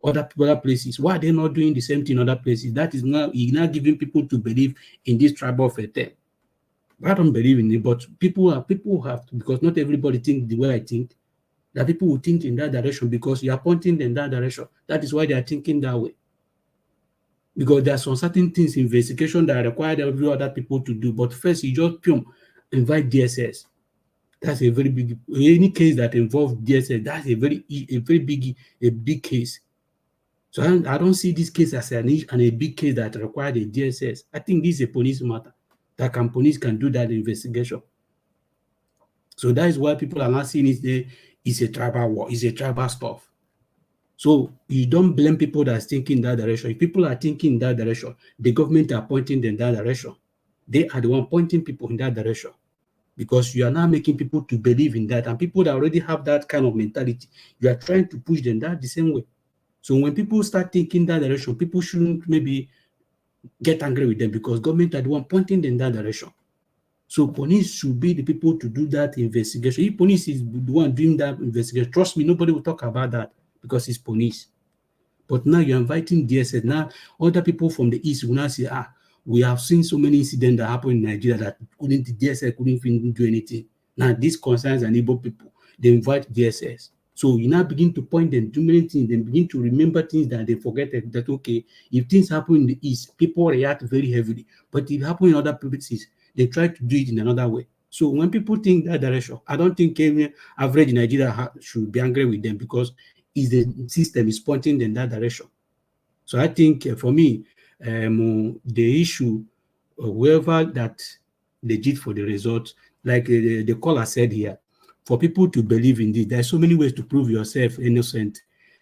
other places, why are they not doing the same thing in other places? That is now giving people to believe in this tribal of a thing. I don't believe in it, but people have to, because not everybody think the way I think. That people will think in that direction because you are pointing in that direction. That is why they are thinking that way. Because there are some certain things in investigation that require every other people to do. But first, you just invite DSS. That's a very big. Any case that involves DSS, that's a very big case. So I don't see this case as a big case that requires a DSS. I think this is a police matter. Police can do that investigation. So that is why people are not seeing it. It's a tribal war. It's a tribal stuff. So you don't blame people that are thinking in that direction. If people are thinking in that direction, the government are pointing them in that direction. They are the one pointing people in that direction. Because you are now making people to believe in that. And people that already have that kind of mentality, you are trying to push them that the same way. So when people start thinking that direction, people shouldn't maybe get angry with them because government are the one pointing them in that direction. So police should be the people to do that investigation. If police is the one doing that investigation, trust me, nobody will talk about that because it's police. But now you're inviting DSS. Now other people from the East will now say, we have seen so many incidents that happen in Nigeria that DSS couldn't even do anything. Now this concerns an Igbo people. They invite DSS. So you now begin to point them to many things. They begin to remember things that they forget that okay, if things happen in the East, people react very heavily. But if it happens in other places, They try to do it in another way. So when people think that direction, I don't think any average Nigeria should be angry with them, because the system is pointing in that direction. So I think for me, the issue, whoever that legit for the result, like the caller said here, for people to believe in this, there are so many ways to prove yourself innocent.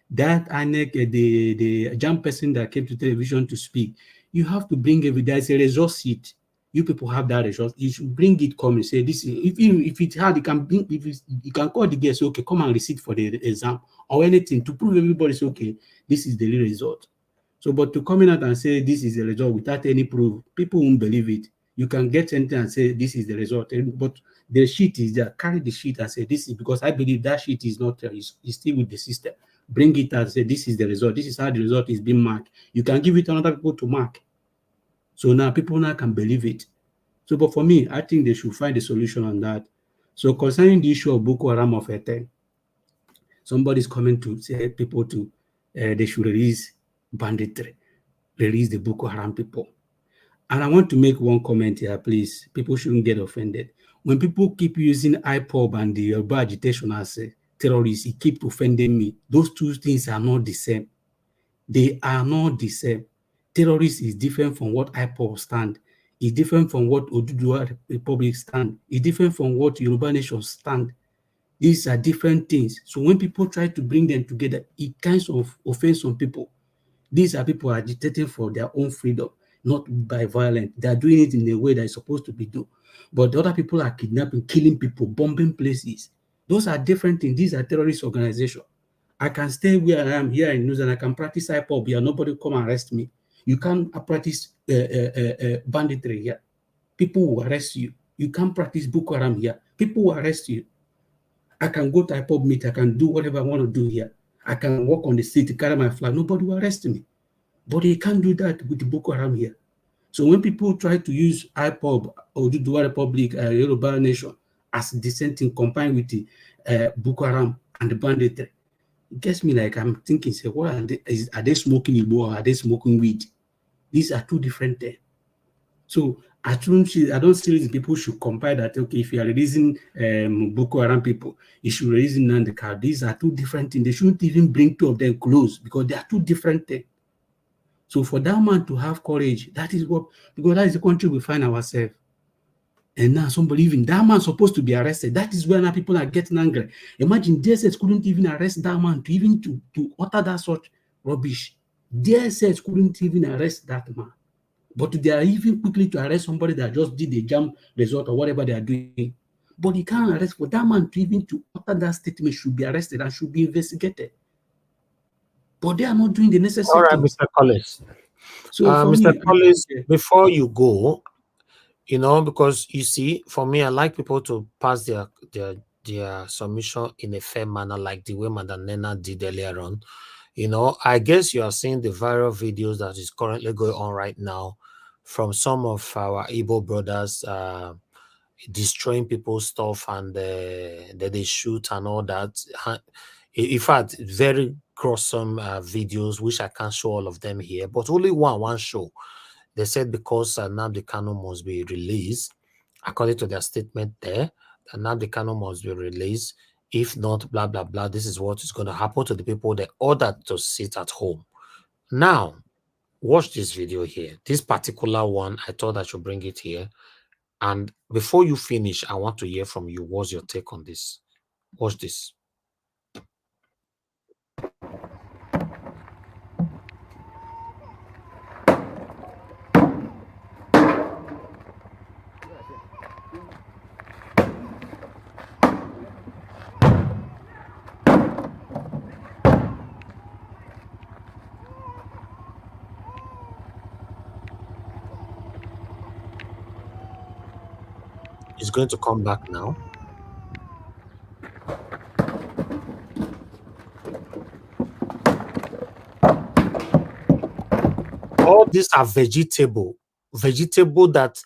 That INEC, the JAMB person that came to television to speak, you have to bring there's a result sheet. You people have that result. You should bring it, come and say this. If it's hard, you can bring. You can call the guest, okay, come and receipt for the exam or anything to prove everybody say, okay, this is the real result. So, but to come in out and say this is the result without any proof, people won't believe it. You can get something and say this is the result, but the sheet is there. Carry the sheet and say this is, because I believe that sheet is not is still with the system. Bring it and say this is the result. This is how the result is being marked. You can give it to other people to mark. So now people now can believe it. So, but for me, I think they should find a solution on that. So concerning the issue of Boko Haram of Eten, somebody's coming to say people to they should release banditry, release the Boko Haram people. And I want to make one comment here, please. People shouldn't get offended. When people keep using IPOB and the Yoruba agitation as terrorists, it keeps offending me. Those two things are not the same. They are not the same. Terrorist is different from what IPOB stand. It's different from what Oduduwa Republic stand. It's different from what Yoruba Nation stand. These are different things. So when people try to bring them together, it kind of offends some people. These are people agitating for their own freedom, not by violence. They are doing it in a way that is supposed to be done. But the other people are kidnapping, killing people, bombing places. Those are different things. These are terrorist organizations. I can stay where I am here in News and I can practice IPOB here. Nobody come and arrest me. You can't practice banditry here. People will arrest you. You can't practice Boko Haram here. People will arrest you. I can go to IPOB meet. I can do whatever I want to do here. I can walk on the street to carry my flag. Nobody will arrest me. But they can't do that with the Boko Haram here. So when people try to use IPOB or Oduduwa Republic, Yoruba Nation as dissenting combined with the Boko Haram and the banditry, it gets me like I'm thinking, say, what are they smoking Igbo or are they smoking weed? These are two different things. So I don't see people should compare that, okay, if you are releasing Boko Haram people, you should release Nandekar. These are two different things. They shouldn't even bring two of them close because they are two different things. So for that man to have courage, that is what, because that is the country we find ourselves. And now somebody even, that man supposed to be arrested. That is where now people are getting angry. Imagine DSS couldn't even arrest that man to utter that such rubbish. DSS couldn't even arrest that man. But they are even quickly to arrest somebody that just did the JAMB result or whatever they are doing. But you can't arrest for that man to even to utter that statement should be arrested and should be investigated. But they are not doing the necessary. All right, Mr. Collins. So Mr. Collins, before you go, because you see, for me, I like people to pass their submission in a fair manner, like the way Madam Nena did earlier on. I guess you are seeing the viral videos that is currently going on right now from some of our Igbo brothers destroying people's stuff and that they shoot and all that. In fact, very gruesome videos, which I can't show all of them here, but only one show. They said because Nnamdi Kanu must be released, according to their statement there, Nnamdi Kanu must be released. If not, blah, blah, blah, this is what is going to happen to the people they ordered to sit at home. Now, watch this video here. This particular one, I thought I should bring it here. And before you finish, I want to hear from you. What's your take on this? Watch this. It's going to come back now. All these are vegetable that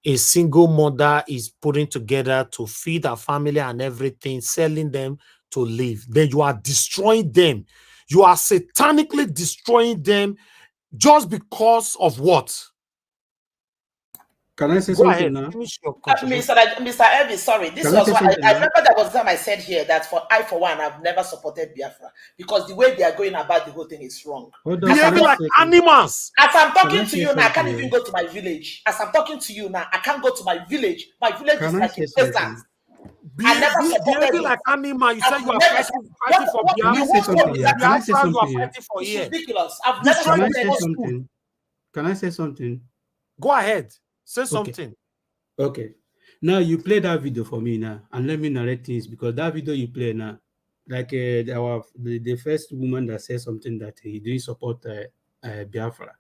a single mother is putting together to feed her family and everything, selling them to live. Then you are destroying them. You are satanically destroying them just because of what? Can I say Go something ahead. now? Finish your contribution. Mr. Elvis, sorry. This Can I was say what something I now? remember there was time I said here that for one, I've never supported Biafra because the way they are going about the whole thing is wrong. Hold on, Behaving like animals. As I'm Can I talking to say you now, I can't something even here? go to my village. As I'm talking to you now, I can't go to my village. My village is Can I like say a desert. something? I never Behaving supported like it. animal. You say I've you are never fighting for what Can the I Biafra. say whole something story is here? Can I say Biafra you are something here? fighting for it's here. ridiculous. I've never Destroy Can I the say supported it. something? Can I say something? Go ahead. Say Okay. something. Okay. Now you play that video for me now, and let me narrate things because that video you play now, like the first woman that said something that he didn't support Biafra.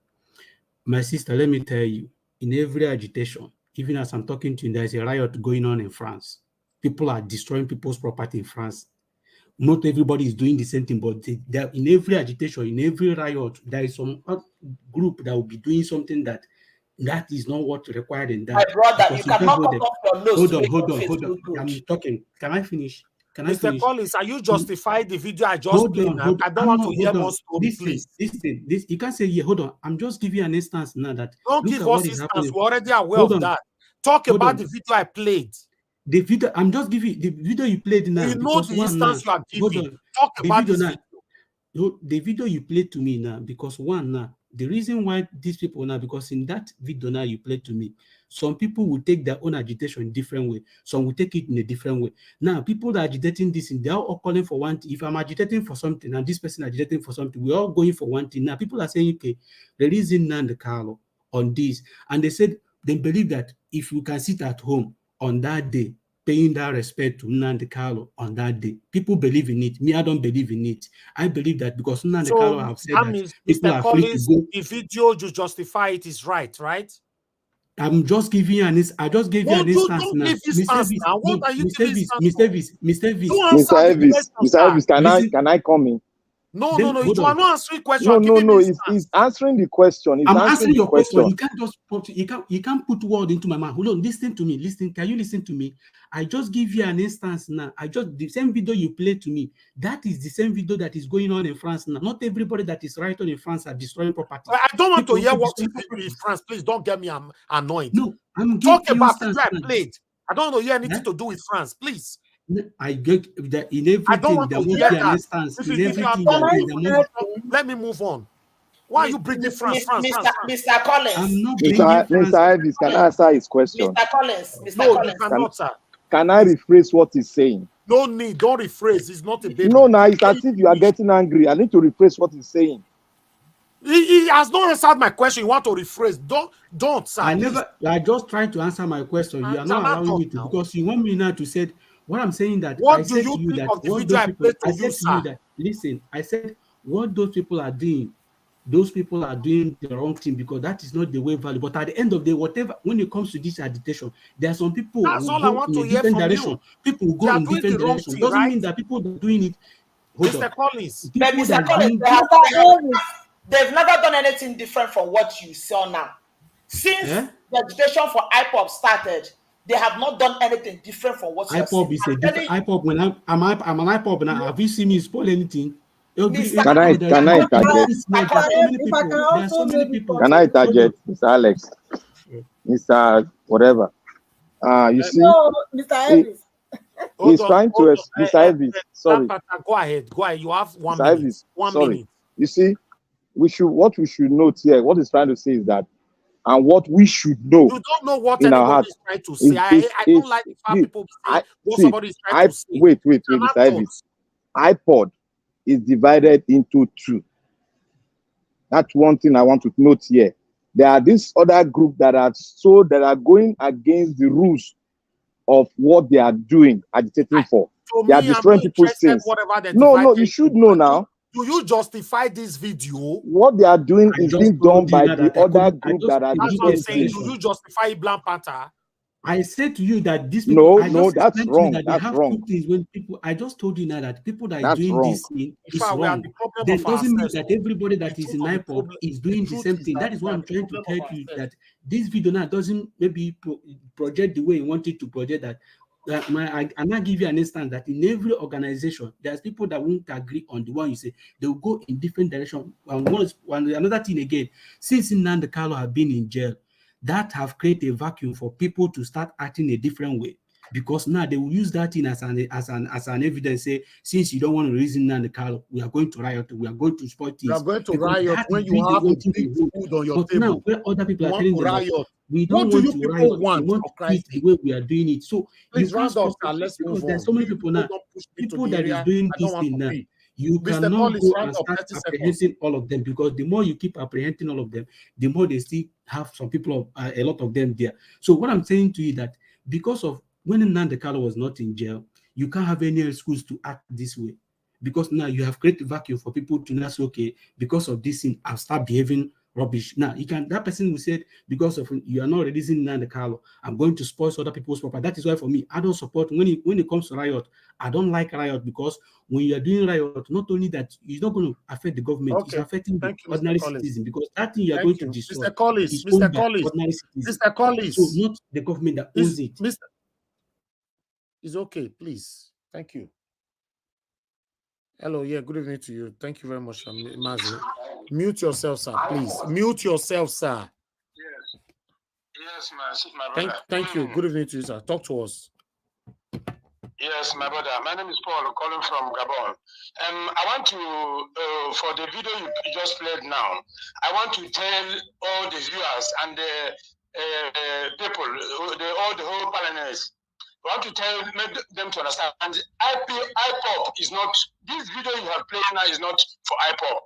My sister, let me tell you, in every agitation, even as I'm talking to you, there's a riot going on in France. People are destroying people's property in France. Not everybody is doing the same thing, but in every agitation, in every riot, there is some group that will be doing something that is not what required in that. My brother, you because cannot cut off your nose to make your face hold on. look good. I'm talking. Can I finish? Can I Mr. finish? Collins, are you justifying the video I just Hold played on, now? hold on. I don't want to hear Hold more on. story, please. Listen. You can't say, yeah, hold on. I'm just giving you an instance now that Don't look give at us what is instance. happening. We're already aware Hold of on. that. Talk Hold about on. the video I played. The video, I'm just giving the video you played now. We know Because the one now, instance you are hold giving. on. Talk The about video this now, the video you played to me now, because one now, the reason why these people now, because in that video now you played to me, some people will take their own agitation in a different way. Some will take it in a different way. Now, people that are agitating this, they're all calling for one thing. If I'm agitating for something and this person agitating for something, we're all going for one thing. Now, people are saying, okay, there is Nnamdi Kanu on this. And they said they believe that if you can sit at home on that day, paying that respect to Nnamdi Kanu on that day. People believe in it. Me, I don't believe in it. I believe that because Nnamdi Kanu have said that people Mr. are Collins, free to go. the video you justify it is right? I'm just giving you an instance. I just gave you an instance don't now. give instance now. What are you giving instance for? Mr. Elvis. Don't answer the question, Mr. Elvis, can I come in? No, you are not answering question. No. He's answering the question. I'm answering your question. You can't just put you can't put word into my mouth. Hold on, listen to me. Listen, can you listen to me? I just give you an instance now. The same video you played to me. That is the same video that is going on in France now. Not everybody that is writing in France are destroying property. I don't want to hear what is in France. Please don't get me annoyed. No, I'm talk giving about you video I played. I don't want to hear anything to do with France, please. I get that in everything. I don't want there to must hear be an that. instance. In everything, let me move on. Why are you bringing France? Mr. Collins. I'm not Mr. Elvis, can I answer his question? Mr. Collins. You cannot, sir. Can I rephrase what he's saying? No need. Don't rephrase. It's not a baby. No, it's as if you are getting angry. I need to rephrase what he's saying. He has not answered my question. You want to rephrase? Don't, sir. I just tried to answer my question. You are not allowing me to because you want me now to say what I'm saying that what I do said you to you think that of the what video those people I said to you that listen, I said what those people are doing, those people are doing the wrong thing because that is not the way value. But at the end of the day, whatever when it comes to this agitation, there are some people That's who all I go want in to a hear different from direction. you. People who go in different directions. Doesn't right? mean that people that are doing it. Mr. Collins. Mr. Collins, they've never done anything different from what you saw now. Since the agitation for IPOP started, they have not done anything different from what you have seen. IPOP is a different IPOP. When I'm an IPOP now, have you seen me spoil anything? Can I interject? Can I interject, Mr. Alex? Mr. Whatever. You see, Mr. Elvis. He's trying to Mr. Elvis. Sorry. Go ahead. You have 1 Mr. minute. Elvis, 1 sorry. minute. You see, what we should note here, what he's trying to say is that, and what we should know. You don't know what in our anybody heart is trying to say. I don't like the fact people say what somebody is trying to say. Wait, Mr. Elvis. iPod is divided into two. That's one thing I want to note here. There are this other group that are going against the rules of what they are doing, agitating for. They are destroying people's things. No, you should know now. Do you justify this video? What they are doing is being done by the other group that are That's what I'm doing saying. things. Do you justify Black Panther? I said to you that these people. No, that's wrong. That's wrong. When people, I just told you now that people that are doing this thing is wrong. That doesn't mean that everybody that is in IPOP is doing the same thing. That is what I'm trying to tell you. That this video now doesn't maybe project the way you want it to project that. I'm not give you an instance that in every organization, there's people that won't agree on the one you say. They will go in different direction. And another thing again, since Nnamdi Kanu have been in jail, that have created a vacuum for people to start acting a different way. Because now they will use that thing as an evidence. Say, since you don't want to reason the car, we are going to riot. We are going to spoil things. You are going to because riot when you have a big food on your but table. now, where other people You are telling want to them that riot. we don't What do want you to people riot. want, We want for to Christ's eat the way we are doing it. So Please you round can't up, stop sir. Let's because move there's on. so many people now. Don't push me to People the that area is doing I this don't want thing to now. be. You Mr. cannot Collins, go round and up, start 30 seconds. apprehending all of them, because the more you keep apprehending all of them, the more they still have some people, a lot of them there. So what I'm saying to you that because of when Nnamdi Kanu was not in jail, you can't have any excuse to act this way, because now you have created vacuum for people to now say, okay, because of this thing, I'll start behaving rubbish. Now that person will say, because of you are not releasing Nnamdi Kanu, I'm going to spoil other people's property. That is why for me, I don't support when it comes to riot. I don't like riot, because when you are doing riot, not only that it's not going to affect the government, it's affecting the ordinary citizen, because that thing you are going to destroy is owned by ordinary citizens. Mr. Collins, so not the government that owns it. It's okay, please. Thank you. Hello, yeah, good evening to you. Thank you very much, Mazi. Mute yourself, sir, please. Mute yourself, sir. Yes, my brother. Thank you. Good evening to you, sir. Talk to us. Yes, my brother. My name is Paul, calling from Gabon. I want to, for the video you just played now, I want to tell all the viewers and the people, all the whole panelists, I want to make them to understand. And IPOP is not, this video you have played now is not for IPOP.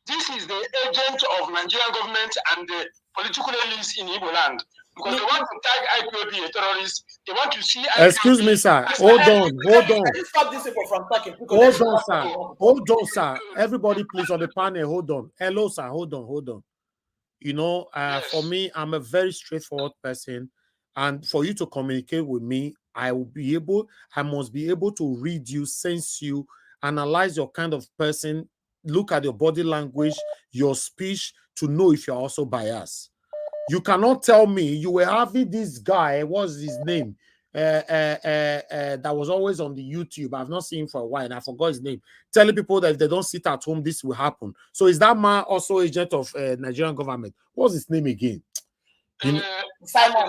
This is the agent of Nigerian government and the political elites in Igbo land. Because they want to tag IPOB a terrorist. They want to see IPOB. Excuse me, sir. Hold on. Can you stop these people from talking? Hold on, sir. Everybody, please, on the panel, hold on. Hello, sir. Hold on. You know, for me, I'm a very straightforward person. And for you to communicate with me, I must be able to read you, sense you, analyze your kind of person, look at your body language, your speech, to know if you're also biased. You cannot tell me you were having this guy, what's his name, that was always on the YouTube. I've not seen him for a while, and I forgot his name, telling people that if they don't sit at home, this will happen. So is that man also agent of Nigerian government? What's his name again? Simon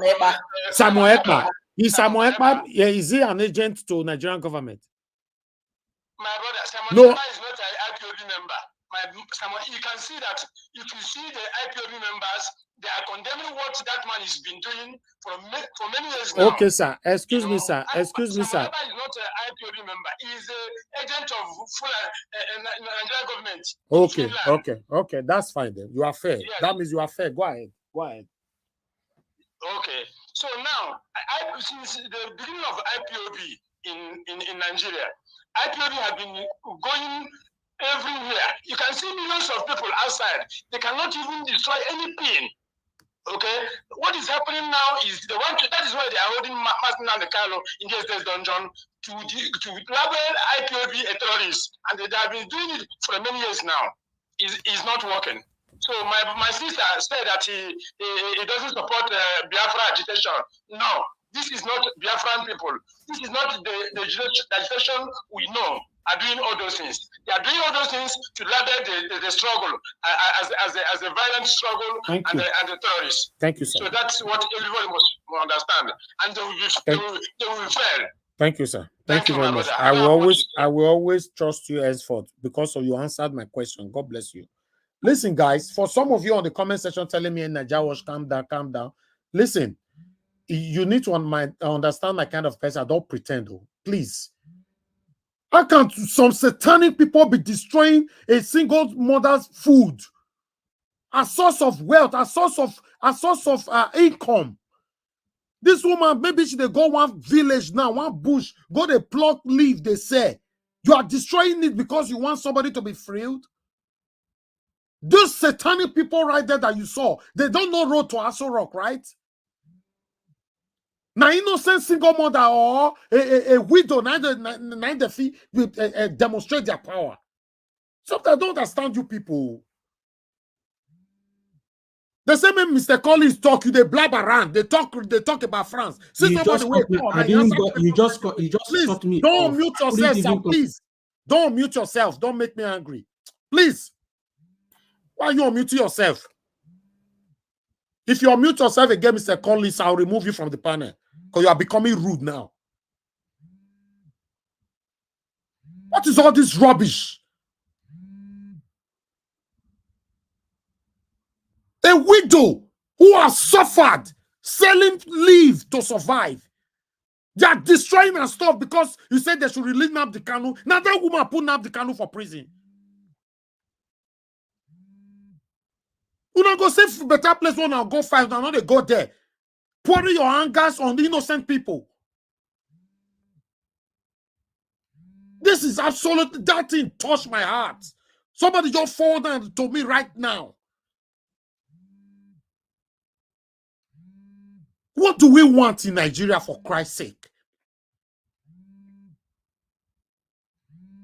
Ekpa. Samuel Ekpa. Is Samuel Ekpa? Yeah, is he an agent to Nigerian government? My brother, Samuel Ekpa is not an IPOB member. You can see that if you see the IPOB members, they are condemning what that man has been doing for many years now. Okay, sir. Excuse me, sir. Samuel Ekpa is not an IPOB member. He is an agent of Nigerian government. Okay. That's fine then. You are fair. Yes. That means you are fair. Go ahead. Okay. So now, since the beginning of IPOB in Nigeria, IPOB have been going everywhere. You can see millions of people outside. They cannot even destroy any pin. Okay, what is happening now is that is why they are holding Nnamdi Kanu in the dungeon to label IPOB a terrorist, and they have been doing it for many years now. It's not working. So my sister said that he doesn't support Biafra agitation. No, this is not Biafran people. This is not the agitation we know are doing all those things. They are doing all those things to label the struggle as a violent struggle and the terrorists. Thank you, sir. So that's what everybody must understand. And they will fail. Thank you, sir. Thank you very much. I will always trust you henceforth because of you answered my question. God bless you. Listen, guys, for some of you on the comment section telling me, Najawash, calm down. Listen, you need to understand my kind of person. I don't pretend, please. How can some satanic people be destroying a single mother's food? A source of wealth, a source of income. This woman, maybe she they go one village now, one bush, go they pluck leaf, they say. You are destroying it because you want somebody to be freed? Those satanic people right there that you saw, they don't know road to Aso Rock, right? Now, innocent single mother or a widow, neither demonstrate their power. Sometimes I don't understand you people. The same way Mr. Collins talk, they blab around. They talk about France. You just cut me. Don't mute yourself, sir, please. Don't mute yourself. Don't make me angry. Please. Why are you unmuting yourself? If you unmute yourself again, Mr. Collins, I'll remove you from the panel because you are becoming rude now. What is all this rubbish? A widow who has suffered selling leave to survive. They are destroying her stuff because you said they should release Nnamdi Kanu. Now that woman put Nnamdi Kanu for prison. You don't go save better place when I go fight. Now they go there. Pouring your angers on the innocent people. This is absolutely, that thing touched my heart. Somebody just fall down to me right now. What do we want in Nigeria, for Christ's sake?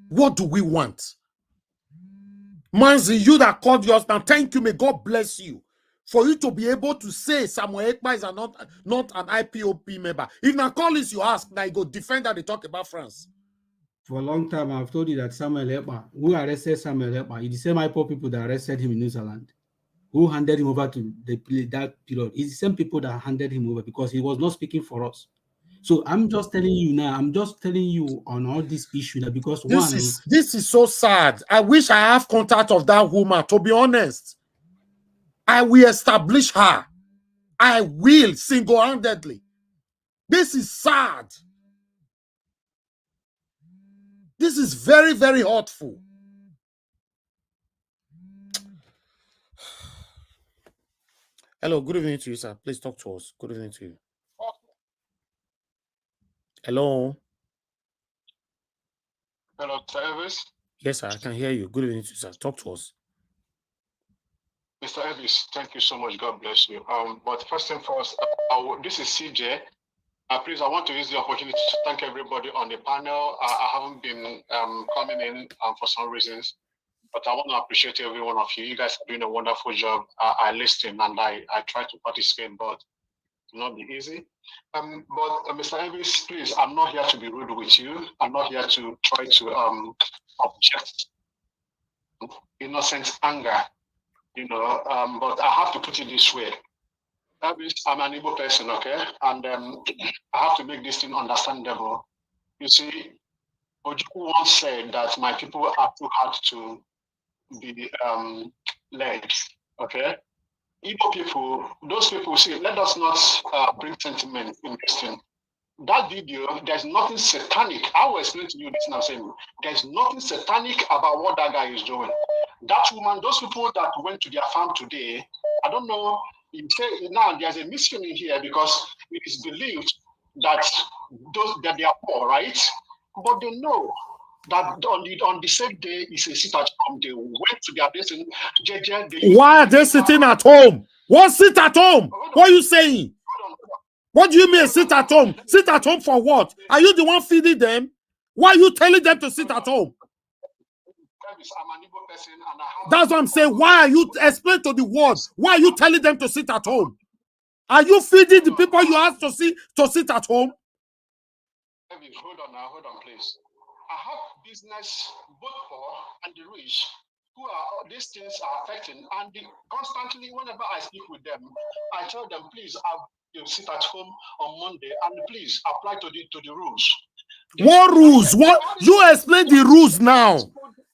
What do we want? Manzi, you that called yours now, thank you. May God bless you. For you to be able to say Samuel Ekpa is not an IPOP member. If now Collins you ask, now you go defend that they talk about France. For a long time, I've told you that Samuel Ekpa, who arrested Samuel Ekpa, is the same IPOP people that arrested him in New Zealand, who handed him over to that period. It's the same people that handed him over because he was not speaking for us. So I'm just telling you now, I'm just telling you on all this issue now because this is so sad. I wish I have contact of that woman. To be honest, I will establish her. I will single-handedly. This is sad. This is very, very hurtful. Hello, good evening to you, sir. Please talk to us. Good evening to you. Hello. Hello, Travis. Yes, sir. I can hear you. Good evening to you, sir. Talk to us. Mr. Elvis, thank you so much. God bless you. But first and foremost, this is CJ. Please, I want to use the opportunity to thank everybody on the panel. I haven't been coming in for some reasons, but I want to appreciate every one of you. You guys are doing a wonderful job. I listen and I try to participate, but it will not be easy. But Mr. Elvis, please, I'm not here to be rude with you. I'm not here to try to object innocent anger, you know. But I have to put it this way. I'm an Igbo person, okay? And I have to make this thing understandable. You see, Ojukwu once said that my people are too hard to be led, okay? Igbo people, those people, see, let us not bring sentiment in this thing. That video, there's nothing satanic. I will explain to you this now, saying there's nothing satanic about what that guy is doing. That woman, those people that went to their farm today, I don't know. Now there's a mission in here because it is believed that they are poor, right? But they know that on the same day is a sit at home. They went to their destination. Why are they sitting at home? What sit at home? What are you saying? What do you mean sit at home? Sit at home for what? Are you the one feeding them? Why are you telling them to sit at home? That's what I'm saying. Why are you explain to the world? Why are you telling them to sit at home? Are you feeding the people you asked to sit at home? Hold on, please. I have business both poor and the rich who are these things are affecting, and constantly whenever I speak with them, I tell them, please, you sit at home on Monday and please apply to the rules. What rules? What you explain the rules now?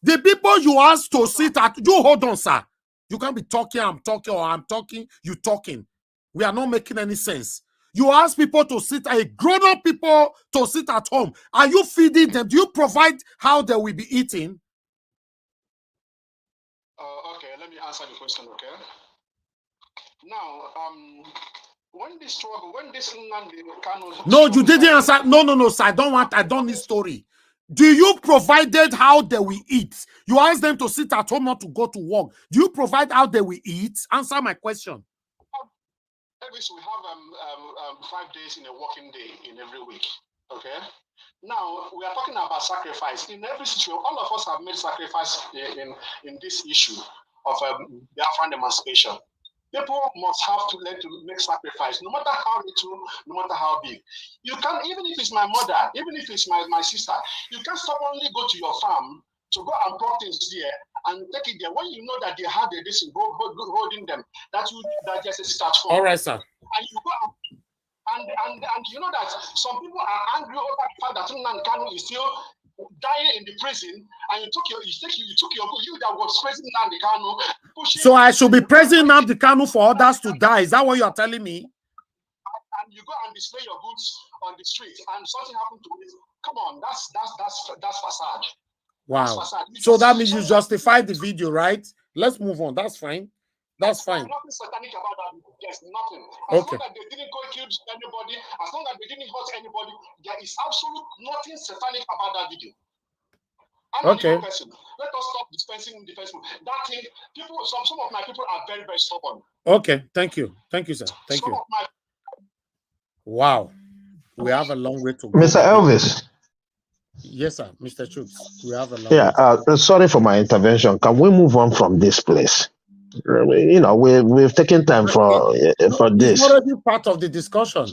The people you asked to sit at, you hold on, sir. You can't be talking, I'm talking, or I'm talking, you talking. We are not making any sense. You ask people to sit, grown-up people to sit at home. Are you feeding them? Do you provide how they will be eating? Okay, let me answer the question, okay? Now, when this No, you didn't answer. No, sir. I don't need story. Do you provided how they will eat? You ask them to sit at home, not to go to work. Do you provide how they will eat? Answer my question. We have 5 days in a working day in every week. Okay. Now we are talking about sacrifice. In every situation, all of us have made sacrifice in this issue of Biafran emancipation. People must have to learn to make sacrifice, no matter how little, no matter how big. You can't, even if it's my mother, even if it's my sister, you can't stubbornly go to your farm to go and pluck things there and take it there. When you know that they have the this holding them, that there's a start for. All right, sir. And you go and you know that some people are angry over the fact that Nnamdi Kanu is still dying in the prison, and you took your you that was praising Nnamdi Kanu. So I should be praising Nnamdi Kanu for others to die. Is that what you are telling me? And you go and display your goods on the street, and something happened to it. Come on, that's facade. Wow. That's facade. So that means you justify the video, right? Let's move on. That's fine. That's fine. There's nothing satanic about that. There's nothing. As Okay. long as they didn't go kill anybody, as long as they didn't hurt anybody, there is absolute nothing satanic about that video. I'm Okay. not a person. Let us stop dispensing the Facebook. That thing, people, some of my people are very, very stubborn. Okay. Thank you. Thank you, sir. Thank Some you. of my Wow. We have a long way to go. Mr. Elvis. Yes, sir. Mr. Chooks. We have a long Yeah, way to go. sorry for my intervention. Can we move on from this place? You know, we've taken time for this. It's already part of the discussion.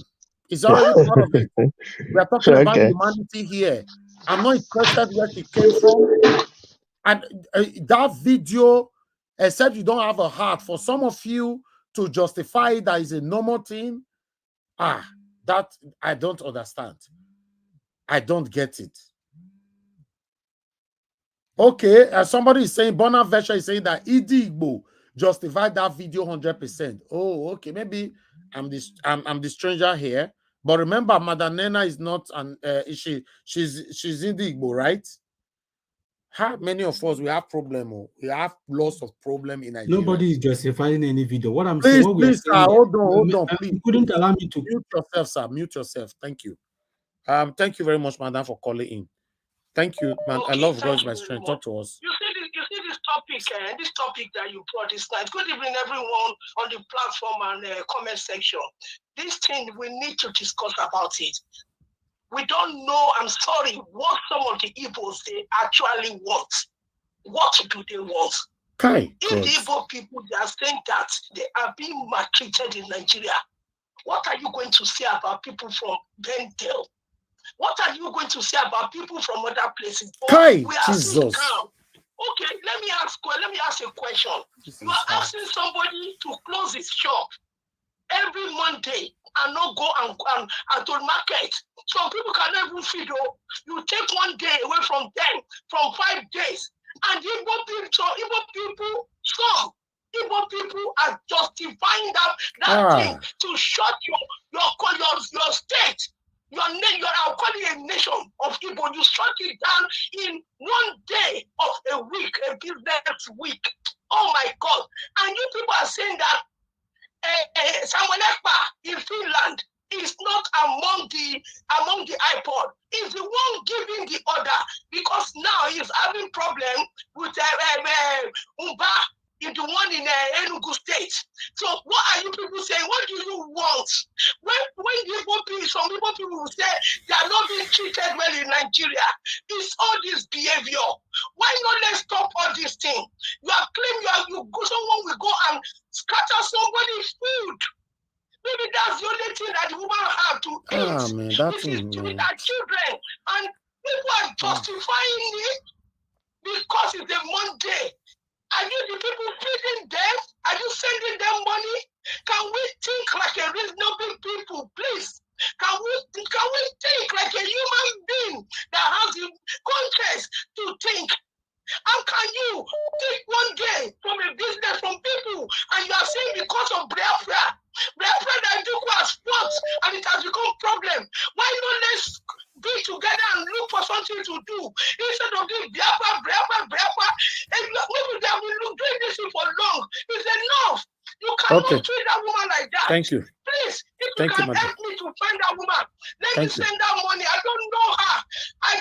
It's already part of it. We are talking about Okay. humanity here. I'm not interested where she came from. And that video, except you don't have a heart, for some of you to justify that is a normal thing, that I don't understand. I don't get it. Okay, somebody is saying, Bonaventure is saying that Idi Igbo justified that video 100%. Oh, okay, maybe I'm the stranger here. But remember, Madam Nena is not an she's Idi Igbo, right? How many of us we have problem? We have lots of problem in Nigeria. Nobody is justifying any video. What I'm please, saying, please, sir, hold on, please. You couldn't allow me to mute yourself, sir. Mute yourself. Thank you. Thank you very much, madam, for calling in. Thank you, man. Okay, I love thank God's my you strength. very Talk to us. You see this topic that you brought this night. Good evening, everyone on the platform and comment section. This thing, we need to discuss about it. We don't know, I'm sorry, what some of the Igbos they actually want. What do they want? If the Igbo people, they are saying that they are being maltreated in Nigeria, what are you going to say about people from Bendel? What are you going to say about people from other places? We are still calm. Okay, let me ask a question. You are asking somebody to close his shop every Monday and not go and to market. Some people cannot even feed. You take 1 day away from them, from 5 days. And Igbo people are justifying that thing to shut your state. I'll call it a nation of Igbo. You shut it down in 1 day of a week, a business week. Oh my God. And you people are saying that Samuel Ekpa in Finland is not among the iPod. He's the one giving the order because now he's having problem with Umba, the one in Enugu State. So what are you people saying? What do you want? When some people will say they are not being treated well in Nigeria, it's all this behavior. Why not let's stop all this thing? You are claiming someone will go and scatter somebody's food. Maybe that's the only thing that the woman have to eat. To eat our children. And people are justifying it because it's a Monday. Are you the people feeding them? Are you sending them money? Can we think like a reasonable people, please? Can we think like a human being that has the conscience to think? How can you take 1 day from a business from people and you are saying because of Biafra that Duku has fought and it has become a problem? Why not let's be together and look for something to do instead of doing Biafra? And maybe they have been doing this for long. It's enough. You cannot treat that woman like that. Thank you. Please, if you can help me to find that woman, let me send that money. I don't know her. I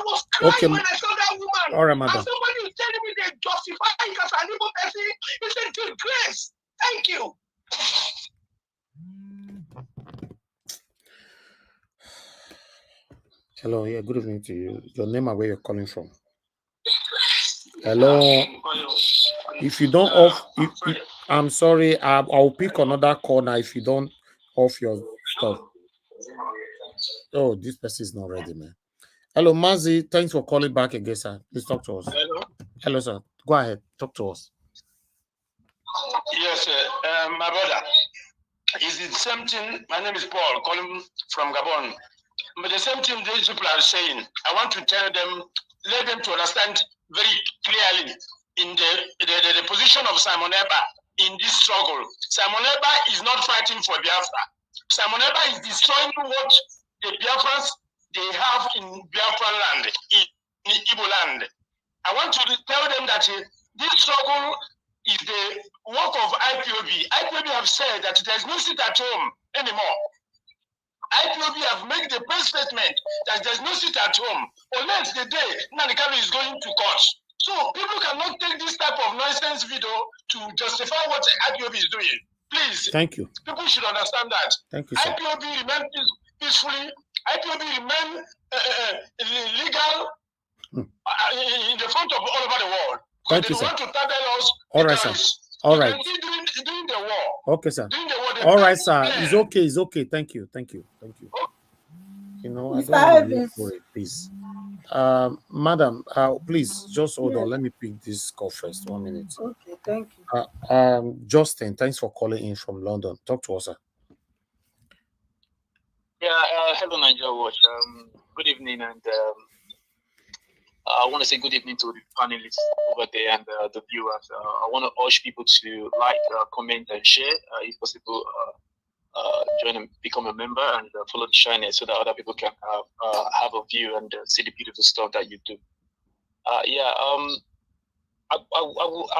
was crying when I saw that woman. All right, madam. And somebody is telling me they justify it as an evil person. It's a disgrace. Thank you. Hello, yeah, good evening to you. Your name and where you're calling from. Hello. If you don't off, I'm sorry, I'll pick another call now if you don't off your stuff. Oh, this person is not ready, man. Hello, Mazi. Thanks for calling back again, sir. Please talk to us. Hello. Hello, sir. Go ahead, talk to us. Yes, my brother. Is the same thing. My name is Paul, calling from Gabon. But the same thing these people are saying, I want to tell them, let them to understand very clearly in the position of Simon Ekpa in this struggle. Simon Ekpa is not fighting for Biafra. Simon Ekpa is destroying what the Biafrans they have in Biafra land, in Igbo land. I want to tell them that this struggle is the work of IPOB. IPOB have said that there's no seat at home anymore. IPOB have made the press statement that there's no seat at home unless the day Nnamdi is going to court. So people cannot take this type of nonsense video to justify what IPOB is doing. Please. Thank you. People should understand that. Thank you, sir. IPOB remain peacefully. IPOB remain legal in the front of all over the world. Thank you, sir. Want to target us. All right, sir. All right. During the war. Okay, sir. During the war, All right, sir. It's okay. It's okay. Thank you. Thank you. Thank you. You know, I don't want to look for it, please. Madam, please just hold on. Let me pick this call first. 1 minute. Okay, thank you. Justin, thanks for calling in from London. Talk to us, sir. Yeah, hello, Nigeria Watch. Good evening, and I want to say good evening to the panelists over there and the viewers. I want to urge people to like, comment, and share. If possible, join and become a member and follow the shine so that other people can have a view and see the beautiful stuff that you do. I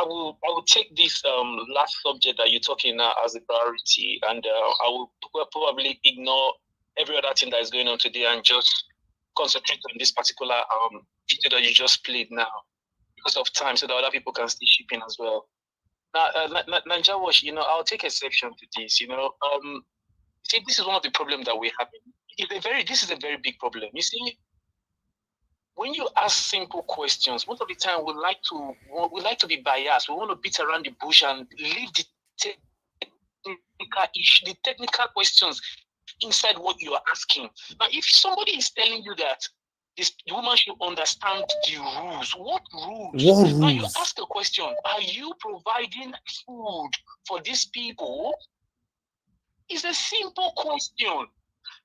will take this last subject that you're talking as a priority, and I will probably ignore every other thing that is going on today and just concentrate on this particular video that you just played now because of time, so that other people can still chip in as well. Now, Nigeria Watch, you know, I'll take exception to this. You know, see, this is one of the problems that we're having. This is a very big problem. You see, when you ask simple questions, most of the time we like to be biased. We want to beat around the bush and leave the technical questions inside what you are asking. Now, if somebody is telling you that the woman should understand the rules, what rules? What rules? Now you ask a question: are you providing food for these people? It's a simple question.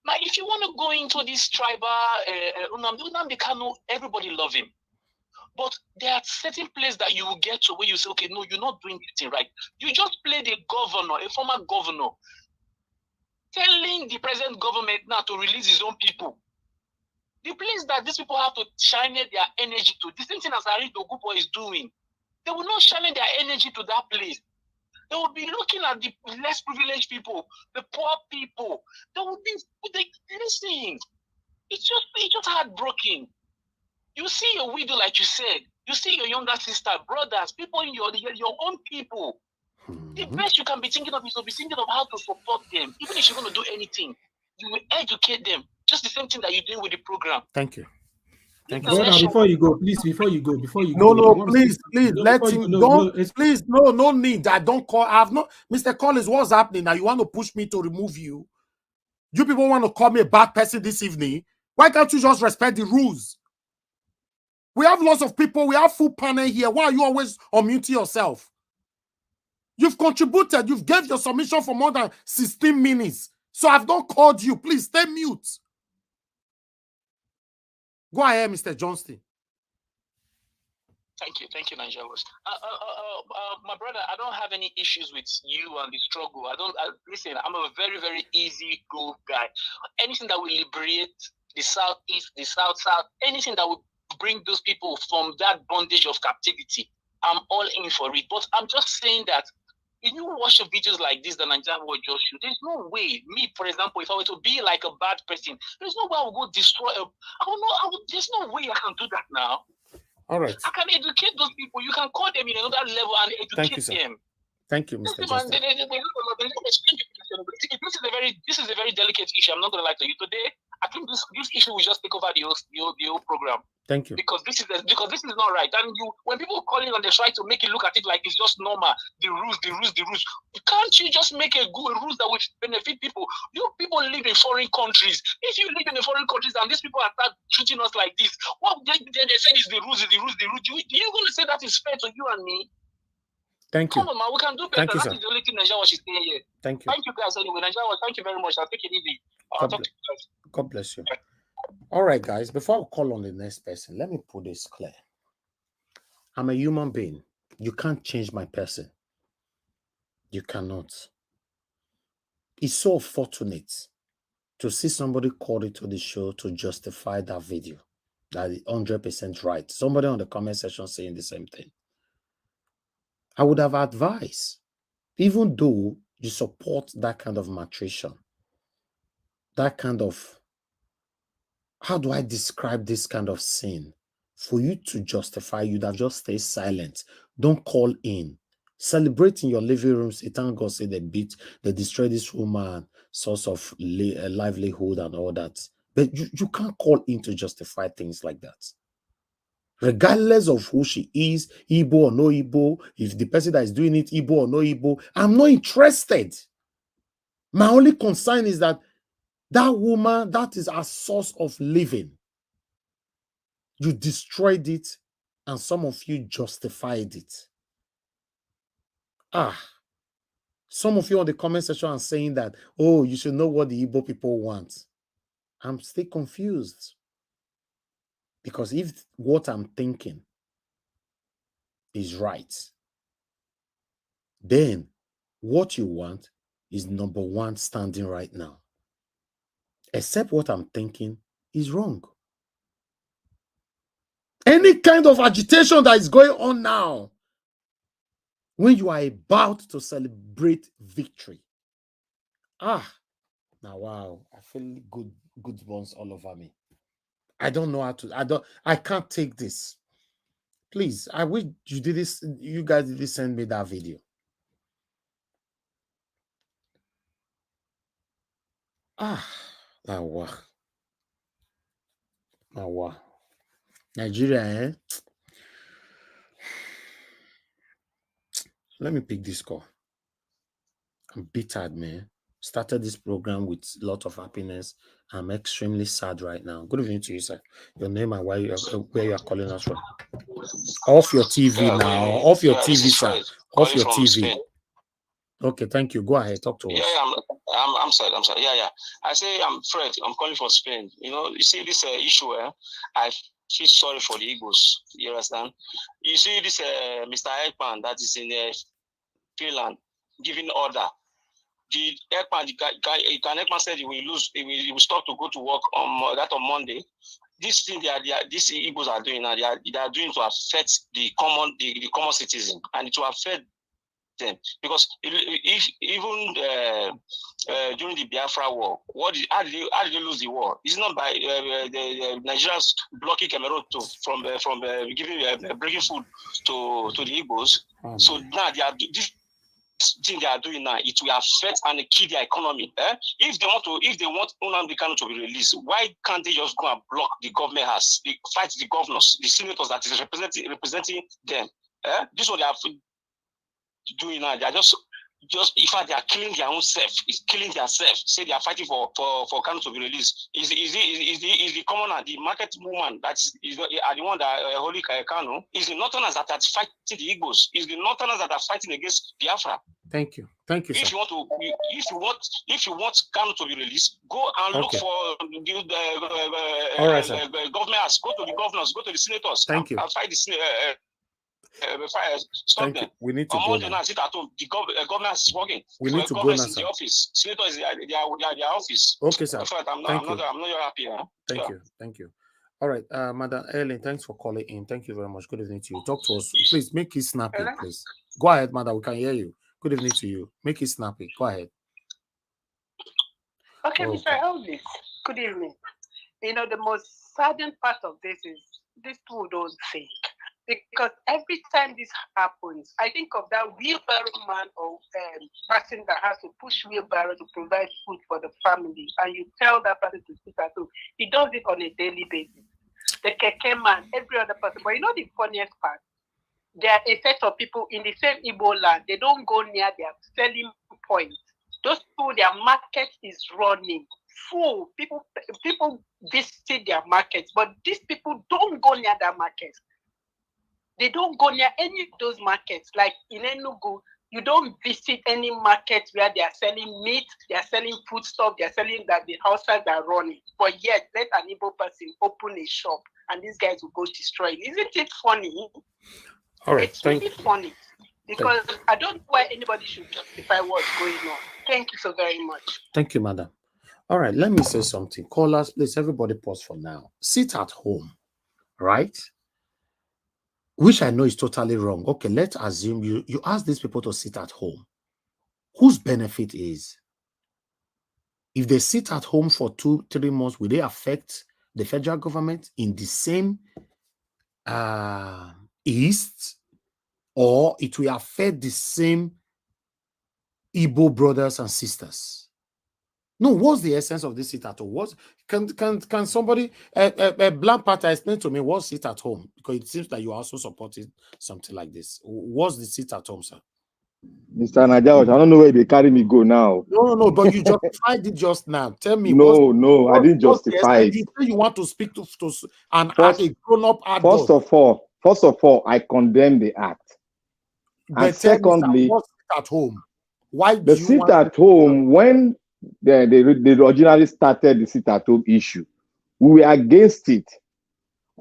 Now, if you want to go into this tribal, Nnamdi Kanu, everybody love him. But there are certain places that you will get to where you say, okay, no, you're not doing this thing right. You just played a governor, a former governor, telling the present government now to release his own people. The place that these people have to channel their energy to, the same thing as Ari Dogupo is doing. They will not channel their energy to that place. They will be looking at the less privileged people, the poor people. They will be listen. It's just heartbroken. You see your widow, like you said. You see your younger sister, brothers, people in your own people. The best you can be thinking of is to be thinking of how to support them. Even if you're going to do anything, you will educate them. Just the same thing that you're doing with the program. Thank you. Thank you. Brother, before you go, please, before you go. No, please, let him. Please, no need. I don't call. I have not. Mr. Collins, what's happening now? You want to push me to remove you? You people want to call me a bad person this evening? Why can't you just respect the rules? We have lots of people. We have full panel here. Why are you always unmuting yourself? You've contributed. You've gave your submission for more than 16 minutes. So I've not called you. Please stay mute. Go ahead, Mr. Johnston. Thank you, Nigeria. My brother, I don't have any issues with you and the struggle. Listen, I'm a very, very easy go guy. Anything that will liberate the Southeast, the South, anything that will bring those people from that bondage of captivity, I'm all in for it. But I'm just saying that when you watch videos like this, the Nigerian world just shoot, there's no way, me, for example, if I were to be like a bad person, there's no way I will go destroy there's no way I can do that now. All right. I can educate those people. You can call them in another level and educate them. Thank you, Mr. Justin. This is a very delicate issue. I'm not going to lie to you. Today, I think this issue will just take over the whole program. Thank you. Because this is not right. And when people call in and they try to make it look at it like it's just normal, the rules. Can't you just make a good rules that will benefit people? You people live in foreign countries. If you live in the foreign countries and these people are start treating us like this, what they say is the rules. Do you going to say that is fair to you and me? Thank you. Come on, man, we can do better. Thank you, that sir. is the only thing Nigeria is saying here. Thank you. Thank you guys anyway. Nigeria, thank you very much. I'll take it easy. I'll talk to you guys. God bless you. All right, guys, before I call on the next person, let me put this clear. I'm a human being. You can't change my person. You cannot. It's so fortunate to see somebody call it to the show to justify that video. That is 100% right. Somebody on the comment section saying the same thing. I would have advised, even though you support that kind of maltreatment, that kind of, how do I describe this kind of sin? For you to justify, you'd have just stayed silent. Don't call in. Celebrate in your living rooms. Thank God say they destroy this woman, source of livelihood and all that. But you can't call in to justify things like that. Regardless of who she is, Igbo or no Igbo, if the person that is doing it, Igbo or no Igbo, I'm not interested. My only concern is that that woman, that is our source of living. You destroyed it, and some of you justified it. Some of you on the comment section are saying that, oh, you should know what the Igbo people want. I'm still confused. Because if what I'm thinking is right, then what you want is number one standing right now. Except what I'm thinking is wrong. Any kind of agitation that is going on now, when you are about to celebrate victory. Now wow, I feel good ones all over me. I don't know how to, I can't take this. Please, I wish you did this, you guys did send me that video. Wow. Nigeria, eh? Let me pick this call. I'm bittered, man. Started this program with a lot of happiness. I'm extremely sad right now. Good evening to you, sir. Your name and where you are calling us from. Off your TV now. Off your TV, sir. Off your TV. Spain. Okay, thank you. Go ahead. Talk to us. Yeah, I'm sorry. Yeah. I say I'm Fred. I'm calling from Spain. You see this issue. I feel sorry for the Eagles. You understand? You see this Mr. Ekman that is in Finland giving order. The Ekman said he will stop to go to work on Monday. This thing these Igbos are doing now, they are doing to affect the common citizen, and it will affect them, because if even during the Biafra war, how did they lose the war? It's not by the Nigerians blocking Cameroon from bringing food to the Igbos. So now this thing they are doing now, it will affect and kill their economy. If they want Nnamdi Kanu to be released, why can't they just go and block the government house, fight the governors, the senators that is representing them? This is what they are doing now. They are just in fact they are killing their own self. It's killing their self. Say they are fighting for Kanu to be released. Is the commoner, the market woman that is the one that Holy Kanu, is the Northerners that are fighting the Igbos. Is the Northerners that are fighting against Biafra. Thank you, sir. If you want Kanu to be released, go and look for the government. Go to the governors. Go to the senators. Thank you. And fight the Thank you. We need to go now. The government is working. We need to go now, sir. The office. Senator is their office. Okay, sir. I'm not happy. Thank you. All right, Madam Ellen, thanks for calling in. Thank you very much. Good evening to you. Talk to us. Please make it snappy, please. Go ahead, Madam. We can hear you. Good evening to you. Make it snappy. Go ahead. Okay, Mr. Elvis. Good evening. The most saddening part of this is these people don't think. Because every time this happens, I think of that wheelbarrow man or person that has to push wheelbarrow to provide food for the family, and you tell that person to sit at home. He does it on a daily basis. The keke man, every other person. But you know the funniest part? There are a set of people in the same Igbo land. They don't go near their selling point. Those people, their market is running full. People visit their markets, but these people don't go near their markets. They don't go near any of those markets. Like in Enugu, you don't visit any market where they are selling meat, they are selling foodstuff, they are selling that the houses are running. But yet, let an Igbo person open a shop and these guys will go destroy it. Isn't it funny? All right, it's really funny because I don't know why anybody should justify what's going on. Thank you so very much. Thank you, madam. All right, let me say something. Callers, please, everybody pause for now. Sit at home, right? Which I know is totally wrong. Okay, let's assume you ask these people to sit at home. Whose benefit is? If they sit at home for 2-3 months, will they affect the federal government in the same east, or it will affect the same Igbo brothers and sisters? No, what's the essence of this sit at home? Can somebody, a blank party, explain to me what's sit at home? Because it seems that you are also supporting something like this. What's the sit at home, sir? Mr. Najaosh, I don't know where they carry me go now. No, but you justified it just now. Tell me. I didn't justify it. You say you want to speak to a grown-up adult. First of all, I condemn the act. But and secondly, what's sit at home? Why do the you sit at home, when they originally started the sit at home issue, we were against it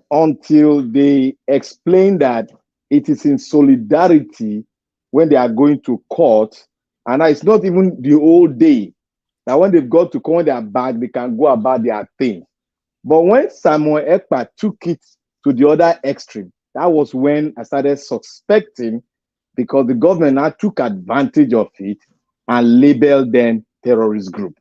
until they explained that it is in solidarity when they are going to court, and it's not even the whole day. That when they've got to come, when they are back, they can go about their thing. But when Samuel Ekpa took it to the other extreme, that was when I started suspecting, because the government now took advantage of it and labeled them terrorist group.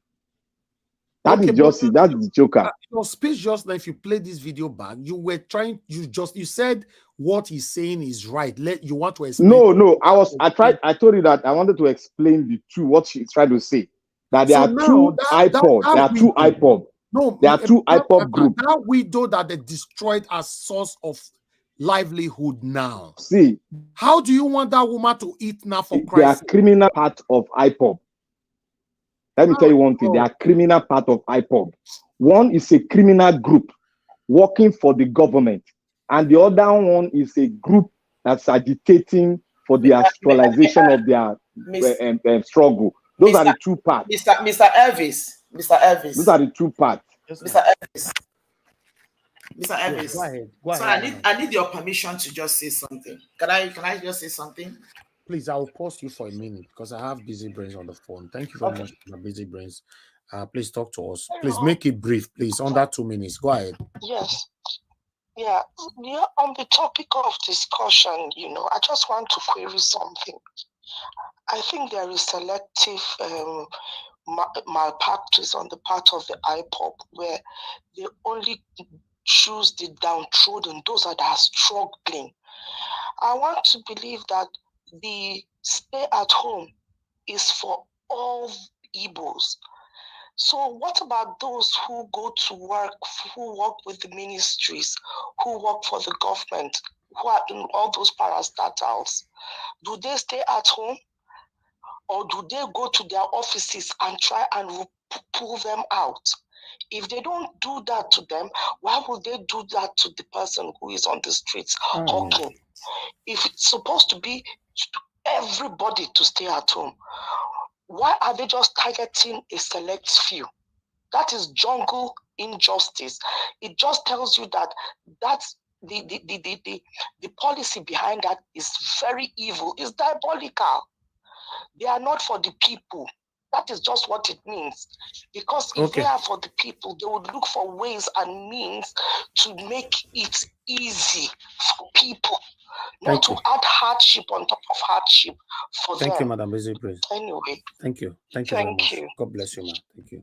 That's the joker. Your speech just now, if you play this video back, you said what he's saying is right. You want to explain? No, I told you that I wanted to explain what she's trying to say. That there are two IPOB. There are two IPOB. No, there are two IPOB groups. That widow that they destroyed as source of livelihood now. See, how do you want that woman to eat now for Christ? They are criminal part of IPOB. Let me tell you one thing. They are criminal part of IPOB. One is a criminal group working for the government, and the other one is a group that's agitating for the actualization of their struggle. Those are the two parts. Mr. Elvis. Those are the two parts. Mr. Elvis. Go ahead. So I need your permission to just say something. Can I just say something? Please, I will pause you for a minute because I have busy brains on the phone. Thank you very much for my busy brains. Please talk to us. Please make it brief, please. Under 2 minutes. Go ahead. Yes. Yeah. On the topic of discussion, I just want to query something. I think there is selective malpractice on the part of the IPOB, where they only choose the downtrodden, those that are struggling. I want to believe that the stay at home is for all Igbos. So what about those who go to work, who work with the ministries, who work for the government, who are in all those parastatals? Do they stay at home, or do they go to their offices and try and pull them out? If they don't do that to them, why would they do that to the person who is on the streets hawking? If it's supposed to be everybody to stay at home, why are they just targeting a select few? That is jungle injustice. It just tells you that that's the policy behind that is very evil. It's diabolical. They are not for the people. That is just what it means. Because if they are for the people, they would look for ways and means to make it easy for people, not to add hardship on top of hardship for them. Thank you, Madam Busy Brains. Anyway. Thank you. Thank you very much. God bless you, man. Thank you.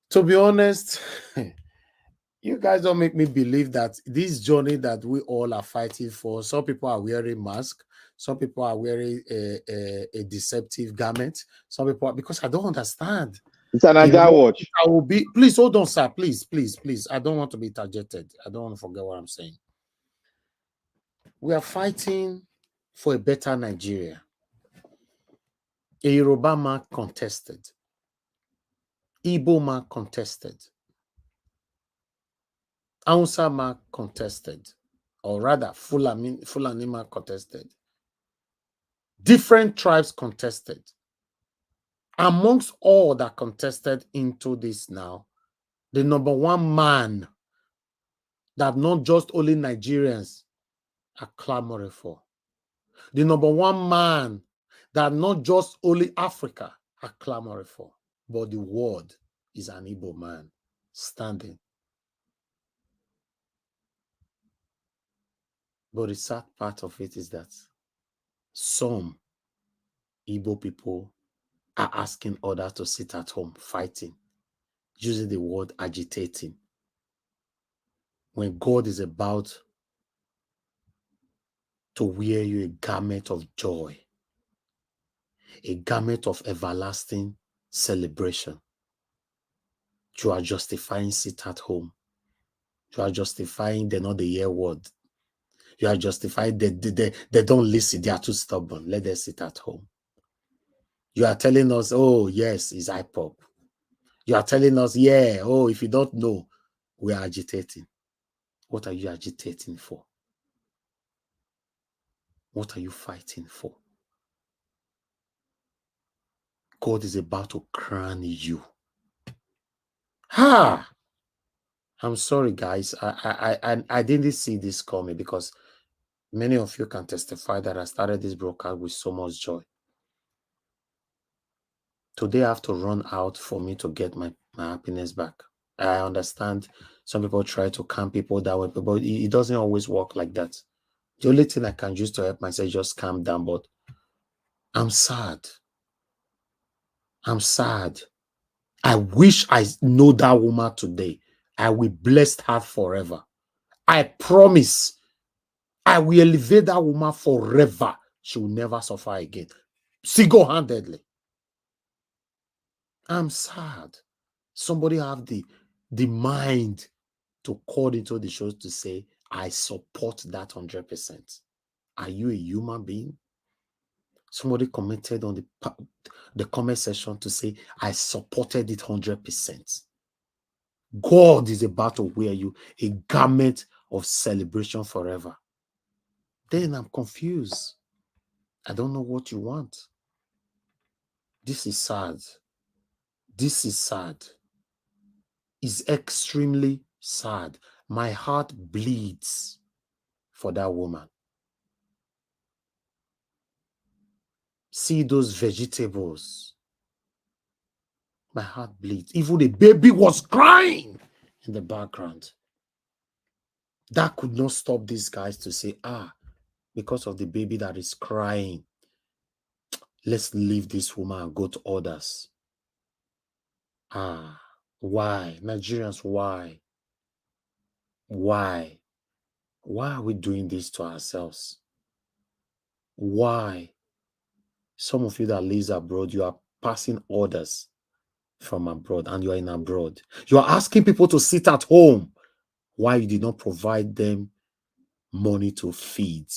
To be honest, You guys don't make me believe that this journey that we all are fighting for, some people are wearing masks, some people are wearing a deceptive garment, some people are, because I don't understand. It's an agile watch. I will be, please hold on, sir. Please, please, please. I don't want to be targeted. I don't want to forget what I'm saying. We are fighting for a better Nigeria. A Yoruba man contested. Igbo man contested. Hausa man contested. Or rather, Fulani man contested. Different tribes contested. Amongst all that contested into this now, the number one man that not just only Nigerians are clamoring for. The number one man that not just only Africa are clamoring for, but the world is an Igbo man standing. But the sad part of it is that some Igbo people are asking others to sit at home fighting, using the word agitating, when God is about to wear you a garment of joy, a garment of everlasting celebration. You are justifying sit at home. You are justifying they not the hear word. You are justifying they don't listen. They are too stubborn. Let them sit at home. You are telling us, oh, yes, it's IPOP. You are telling us, yeah, oh, if you don't know, we are agitating. What are you agitating for? What are you fighting for? God is about to crown you. Ha! I'm sorry, guys. I didn't see this coming because many of you can testify that I started this broadcast with so much joy. Today I have to run out for me to get my happiness back. I understand some people try to calm people that way, but it doesn't always work like that. The only thing I can use to help myself is just calm down, but I'm sad. I'm sad. I wish I know that woman today. I will bless her forever. I promise I will elevate that woman forever. She will never suffer again. Single-handedly. I'm sad. Somebody have the mind to call into the show to say, I support that 100%. Are you a human being? Somebody commented on the comment section to say, I supported it 100%. God is about to wear you a garment of celebration forever. Then I'm confused. I don't know what you want. This is sad. This is sad. It's extremely sad. My heart bleeds for that woman. See those vegetables. My heart bleeds. Even the baby was crying in the background. That could not stop these guys to say, because of the baby that is crying, let's leave this woman and go to others. Why? Nigerians, why? Why? Why are we doing this to ourselves? Why? Some of you that live abroad, you are passing orders from abroad and you are in abroad. You are asking people to sit at home. Why you did not provide them money to feed?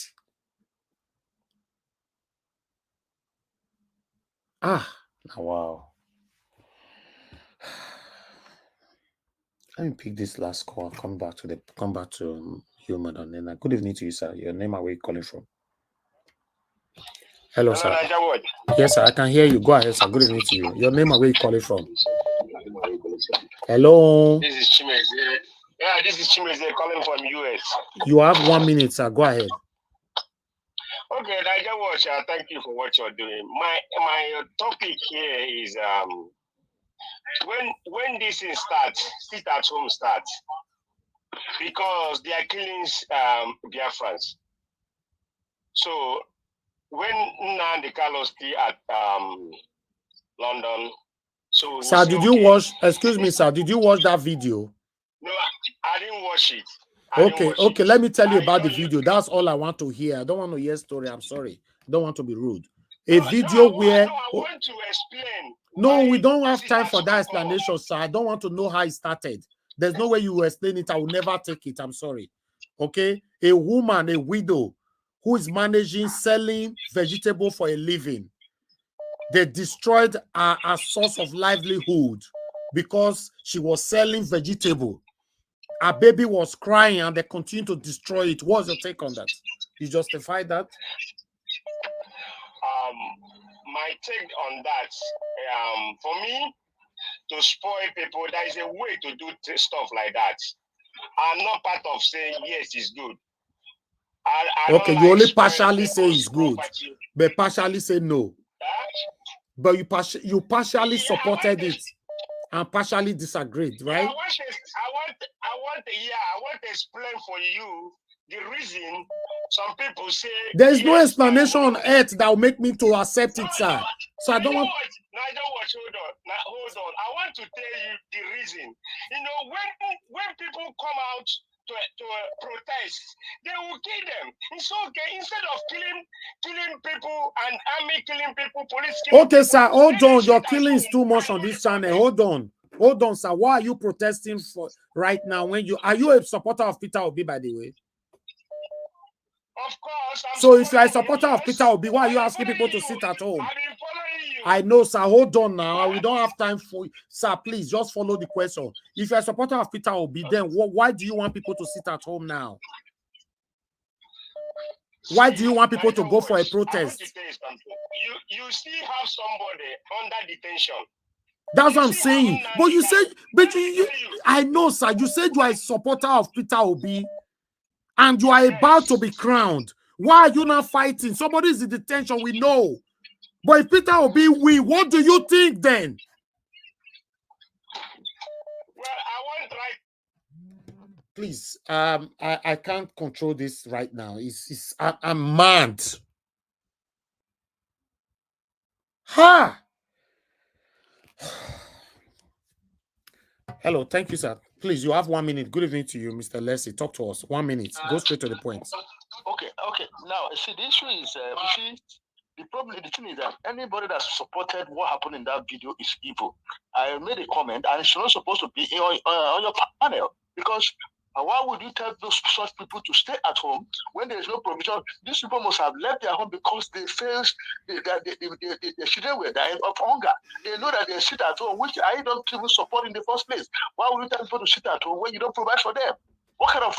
Wow. Let me pick this last call. Come back to you, Madam Nena. Good evening to you, sir. Your name and where you calling from? Hello, sir. Yes, sir. I can hear you. Go ahead, sir. Good evening to you. Your name and where you calling from? Hello. This is Chimeze. Yeah, this is Chimeze calling from US. You have 1 minute, sir. Go ahead. Okay, Niger Watch, thank you for what you're doing. My topic here is when this thing starts, sit at home starts, because they are killing Biafrans. So when Nnamdi Kanu still at London, so sir, did you watch? Excuse me, sir. Did you watch that video? No, I didn't watch it. Okay, let me tell you about the video. That's all I want to hear. I don't want to hear story. I'm sorry. I don't want to be rude. A video where... I want to explain. No, we don't have time for that explanation, sir. I don't want to know how it started. There's no way you will explain it. I will never take it. I'm sorry. Okay? A woman, a widow, who is managing, selling vegetable for a living. They destroyed her source of livelihood because she was selling vegetable. Her baby was crying and they continue to destroy it. What's your take on that? You justify that? My take on that, for me, to spoil people, there is a way to do stuff like that. I'm not part of saying yes, it's good. Okay, you only partially say it's good, but partially say no. But you partially supported it and partially disagreed, right? I want to explain for you the reason some people say there is no explanation on earth that will make me to accept it, sir. So I don't want. Hold on. I want to tell you the reason. You know, when people come out to protest, they will kill them. It's okay. Instead of killing people and army killing people, police killing okay, people, sir, hold on. Your killing is too much on this channel. Hold on, sir. Why are you protesting for right now? Are you a supporter of Peter Obi, by the way? Of course. So if you are a supporter of Peter Obi, why are you asking people to sit at home? I know, sir. Hold on now. We don't have time for you. Sir, please just follow the question. If you're a supporter of Peter Obi, then why do you want people to sit at home now? Why do you want people to go for a protest? You still have somebody under detention. That's what I'm saying. But you said, I know, sir. You said you are a supporter of Peter Obi and you are about to be crowned. Why are you not fighting? Somebody is in detention, we know. But if Peter Obi win, what do you think then? Well, I want Please, I can't control this right now. I'm mad. Ha! Hello, thank you, sir. Please, you have 1 minute. Good evening to you, Mr. Leslie. Talk to us. 1 minute. Go straight to the point. Okay. Now, see, the issue is, the thing is that anybody that supported what happened in that video is evil. I made a comment, and it's not supposed to be on your panel, because why would you tell those such people to stay at home when there is no provision? These people must have left their home because they faced the children were dying of hunger. They know that they sit at home, which I don't even support in the first place. Why would you tell people to sit at home when you don't provide for them? What kind of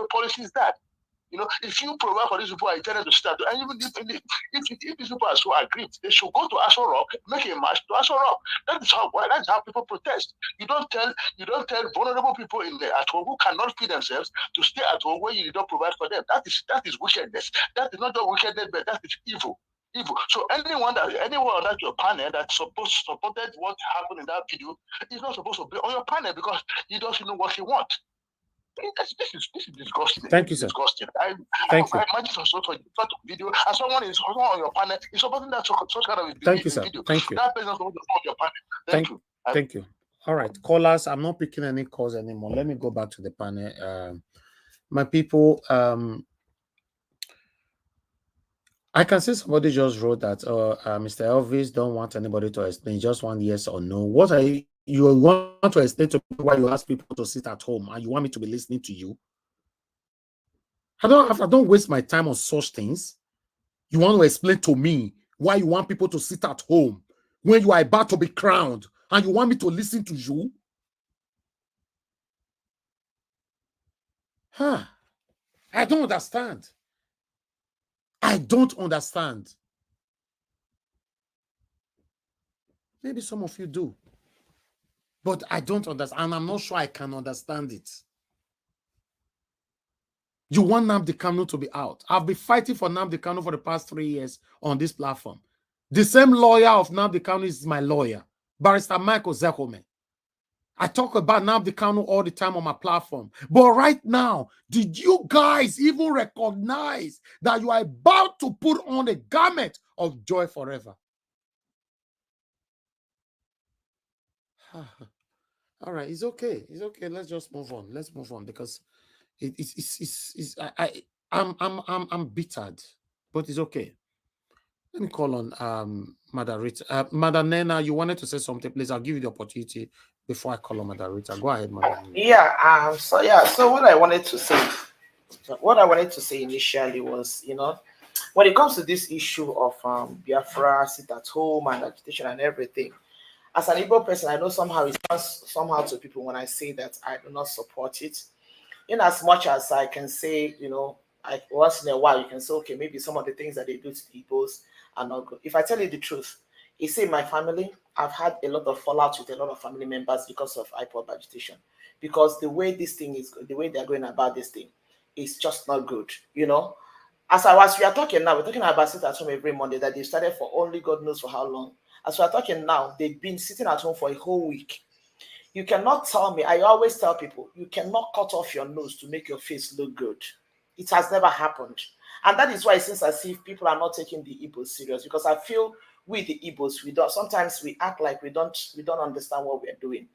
a policy is that? You know, if you provide for these people, I tell them to start. And even if these people are so aggrieved, they should go to Aso Rock, make a march to Aso Rock. That's how people protest. You don't tell vulnerable people at home who cannot feed themselves to stay at home when you did not provide for them. That is wickedness. That is not just wickedness, but that is evil. So anyone that your panel that supported what happened in that video is not supposed to be on your panel because he doesn't know what he wants. This is disgusting. Thank you, sir. Disgusting. Thank you. I imagine some sort of video, and someone on your panel is supporting that such kind of a Thank you, sir. video. Thank you. That person is supposed to be on your panel. Thank you. Thank you. All right, callers, I'm not picking any calls anymore. Let me go back to the panel. My people, I can see somebody just wrote that Mr. Elvis don't want anybody to explain, just want yes or no. What are you want to explain to me why you ask people to sit at home and you want me to be listening to you? I don't waste my time on such things. You want to explain to me why you want people to sit at home when you are about to be crowned and you want me to listen to you? I don't understand. I don't understand. Maybe some of you do. But I don't understand, and I'm not sure I can understand it. You want Nnamdi Kanu to be out. I've been fighting for Nnamdi Kanu for the past 3 years on this platform. The same lawyer of Nnamdi Kanu is my lawyer, Barrister Michael Ejikeme. I talk about Nnamdi Kanu all the time on my platform. But right now, did you guys even recognize that you are about to put on a garment of joy forever? All right, it's okay. It's okay. Let's just move on. Let's move on because I'm bittered, but it's okay. Let me call on Madam Rita. Madam Nena, you wanted to say something, please. I'll give you the opportunity before I call on Madam Rita. Go ahead, Madam Nena. Yeah. So what I wanted to say, initially was, when it comes to this issue of Biafra, sit at home and agitation and everything, as an Igbo person, I know somehow it sounds somehow to people when I say that I do not support it. In as much as I can say, once in a while you can say, okay, maybe some of the things that they do to the Igbos are not good. If I tell you the truth, you see, my family, I've had a lot of fallout with a lot of family members because of IPOB agitation. Because the way this thing is, the way they're going about this thing is just not good, As we are talking now, we're talking about sit at home every Monday that they started for only God knows for how long. As we are talking now, they've been sitting at home for a whole week. You cannot tell me, I always tell people, you cannot cut off your nose to make your face look good. It has never happened. And that is why it seems as if people are not taking the Igbos serious, because I feel we, the Igbos, sometimes we act like we don't understand what we're doing.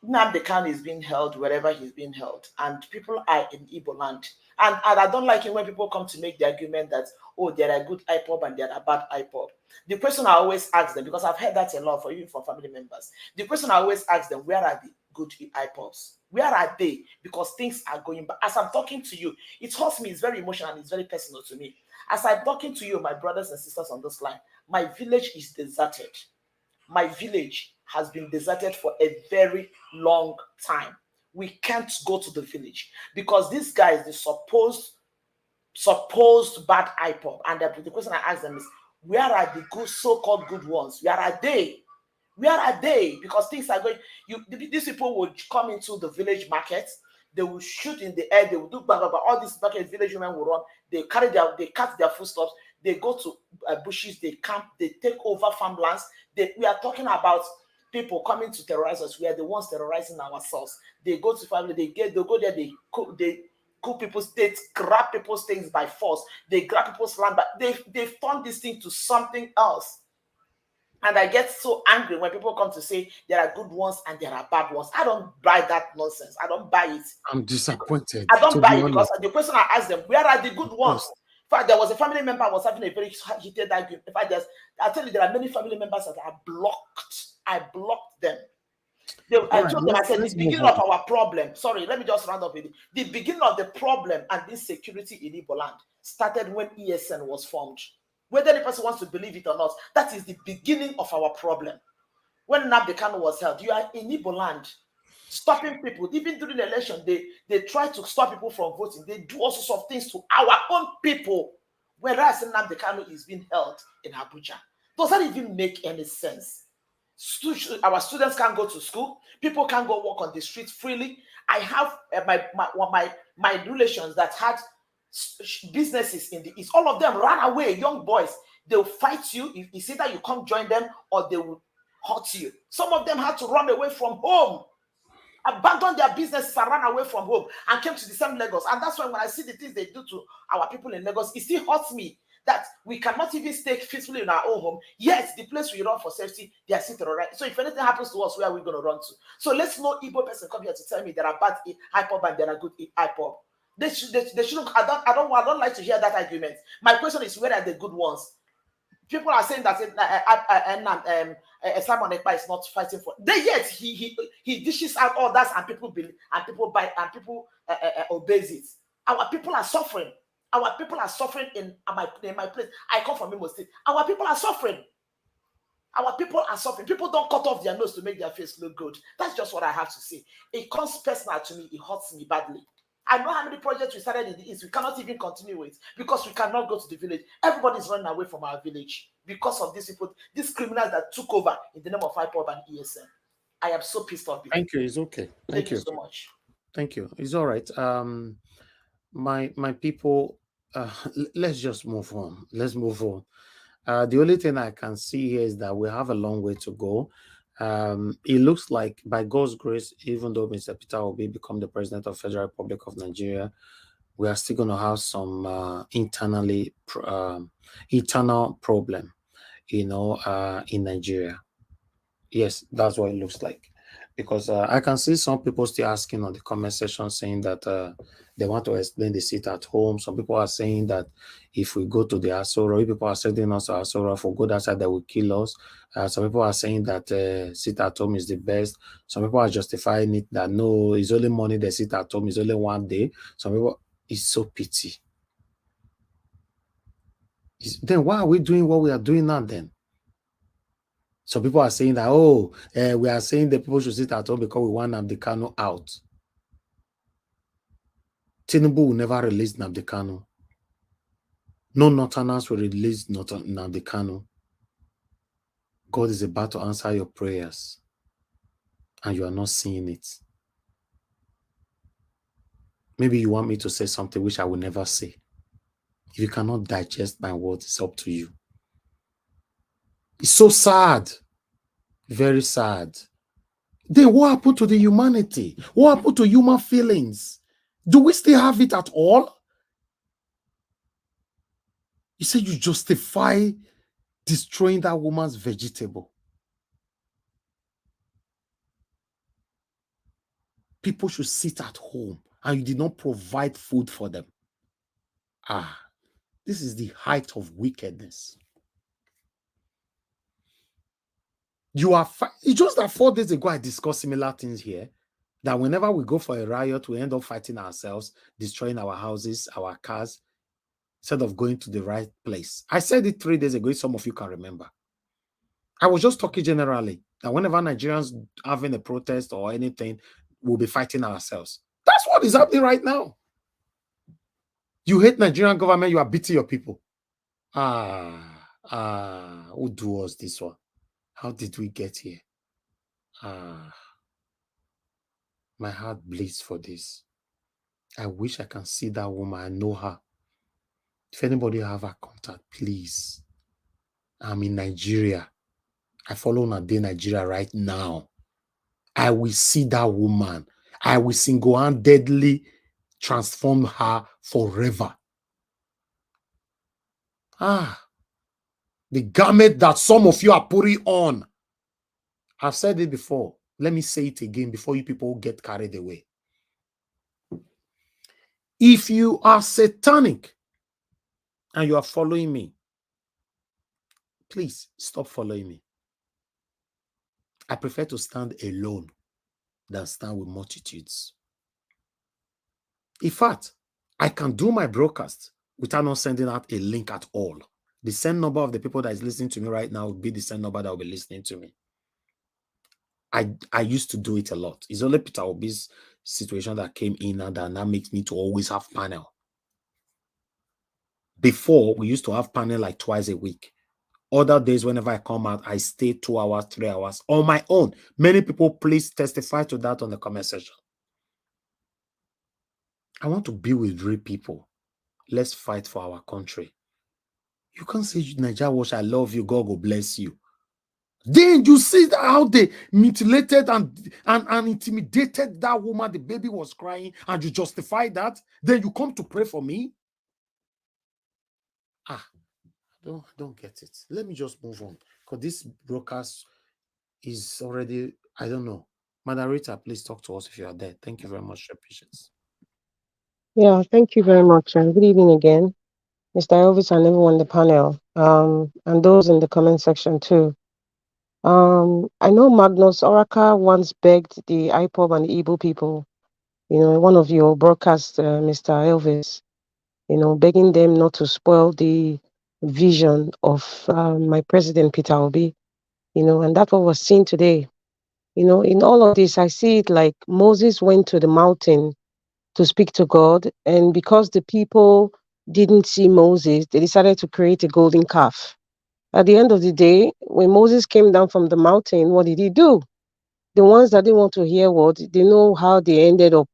Nnamdi Kanu is being held wherever he's being held, and people are in Igbo land. And I don't like it when people come to make the argument that, oh, there are good IPOB and there are bad IPOB. The question I always ask them, because I've heard that a lot from family members, the question I always ask them, where are the good IPOBs? Where are they? Because things are going back. As I'm talking to you, it hurts me, it's very emotional, and it's very personal to me. As I'm talking to you, my brothers and sisters on this line, my village is deserted. My village has been deserted for a very long time. We can't go to the village because these guys, the supposed bad IPOB, and the question I ask them is, where are the good, so-called good ones? Where are they? Where are they? Because things are going. These people would come into the village market. They will shoot in the air. They will do blah blah blah. All these market village women will run. They cut their foodstuffs. They go to bushes. They camp. They take over farmlands. We are talking about people coming to terrorize us. We are the ones terrorizing ourselves. They go to family. They go there. They cook people's states, grab people's things by force. They grab people's land, but they've turned this thing to something else. And I get so angry when people come to say there are good ones and there are bad ones. I don't buy that nonsense. I don't buy it. I'm disappointed. I don't buy it because the question I asked them, where are the good ones? In fact, there was a family member who was having a very heated argument. In fact, I tell you, there are many family members that are blocked. I blocked them. I told them, I said, the beginning of our problem, sorry, let me just round up with it. The beginning of the problem and insecurity in Igbo land started when ESN was formed. Whether the person wants to believe it or not, that is the beginning of our problem. When Nnamdi Kanu was held, you are in Igbo land, stopping people. Even during the election, they try to stop people from voting. They do all sorts of things to our own people. Whereas Nnamdi Kanu is being held in Abuja. Does that even make any sense? Our students can't go to school. People can't go walk on the streets freely. I have my relations that had businesses in the east. All of them ran away. Young boys, they'll fight you. It's either you come join them or they will hurt you. Some of them had to run away from home, abandon their businesses and run away from home and came to the same Lagos. And that's why when I see the things they do to our people in Lagos, it still hurts me that we cannot even stay peacefully in our own home. Yes, the place we run for safety, they are still terrorized. So if anything happens to us, where are we going to run to? So let's no Igbo person come here to tell me there are bad IPOB and there are good IPOB. They shouldn't. I don't like to hear that argument. My question is, where are the good ones? People are saying that Simon Ekpa is not fighting for. Yet he dishes out all that, and people believe, and people buy, and people obeys it. Our people are suffering. Our people are suffering in my place. I come from Imo State. Our people are suffering. Our people are suffering. People don't cut off their nose to make their face look good. That's just what I have to say. It comes personal to me. It hurts me badly. I know how many projects we started in the East. We cannot even continue with because we cannot go to the village. Everybody's running away from our village because of these people, these criminals that took over in the name of IPOB and ESN. I am so pissed off. Thank you. It's okay. Thank you so much. Thank you. It's all right. My people, let's just move on. Let's move on. The only thing I can see here is that we have a long way to go. It looks like, by God's grace, even though Mr. Peter Obi become the president of Federal Republic of Nigeria, we are still going to have some internal problem, in Nigeria. Yes, that's what it looks like. because I can see some people still asking on the comment section saying that they want to explain the sit at home. Some people are saying that if we go to the Asura, people are sending us to Asura, if we go that side, they will kill us. Some people are saying that sit at home is the best. Some people are justifying it that no, it's only money they sit at home, it's only one day. Some people, it's so pity. Then why are we doing what we are doing now then? Some people are saying that, oh, we are saying that people should sit at home because we want Nnamdi Kanu out. Tinubu will never release Nnamdi Kanu. No Northerners will release Nnamdi Kanu. God is about to answer your prayers, and you are not seeing it. Maybe you want me to say something which I will never say. If you cannot digest my words, it's up to you. It's so sad. Very sad. Then what happened to the humanity? What happened to human feelings? Do we still have it at all? You say you justify destroying that woman's vegetable. People should sit at home and you did not provide food for them. This is the height of wickedness. It's just that 4 days ago I discussed similar things here, that whenever we go for a riot, we end up fighting ourselves, destroying our houses, our cars, instead of going to the right place. I said it 3 days ago, if some of you can remember. I was just talking generally, that whenever Nigerians having a protest or anything, we'll be fighting ourselves. That's what is happening right now. You hate Nigerian government, you are beating your people. Who do us this one? How did we get here? My heart bleeds for this. I wish I can see that woman. I know her. If anybody have her contact, please. I'm in Nigeria. I follow Nade Nigeria right now. I will see that woman. I will single-handedly transform her forever. The garment that some of you are putting on. I've said it before. Let me say it again before you people get carried away. If you are satanic and you are following me, please stop following me. I prefer to stand alone than stand with multitudes. In fact, I can do my broadcast without not sending out a link at all. The same number of the people that is listening to me right now will be the same number that will be listening to me. I used to do it a lot. It's only Peter Obi's situation that came in and that makes me to always have panel. Before, we used to have panel like twice a week. Other days, whenever I come out, I stay 2 hours, 3 hours on my own. Many people, please testify to that on the comment section. I want to be with real people. Let's fight for our country. You can't say, Nigeria Wash, I love you, God will bless you. Then you see how they mutilated and intimidated that woman. The baby was crying and you justify that. Then you come to pray for me. Don't get it. Let me just move on. Because this broadcast is already, I don't know. Moderator, please talk to us if you are there. Thank you very much for your patience. Yeah, thank you very much. And good evening again, Mr. Elvis and everyone in the panel. And those in the comment section too. I know Magnus Oraka once begged the IPOB and the Igbo people, in one of your broadcasts, Mr. Elvis, begging them not to spoil the vision of my president, Peter Obi, and that's what was seen today. In all of this, I see it like Moses went to the mountain to speak to God, and because the people didn't see Moses, they decided to create a golden calf. At the end of the day, when Moses came down from the mountain, what did he do? The ones that didn't want to hear what, they know how they ended up.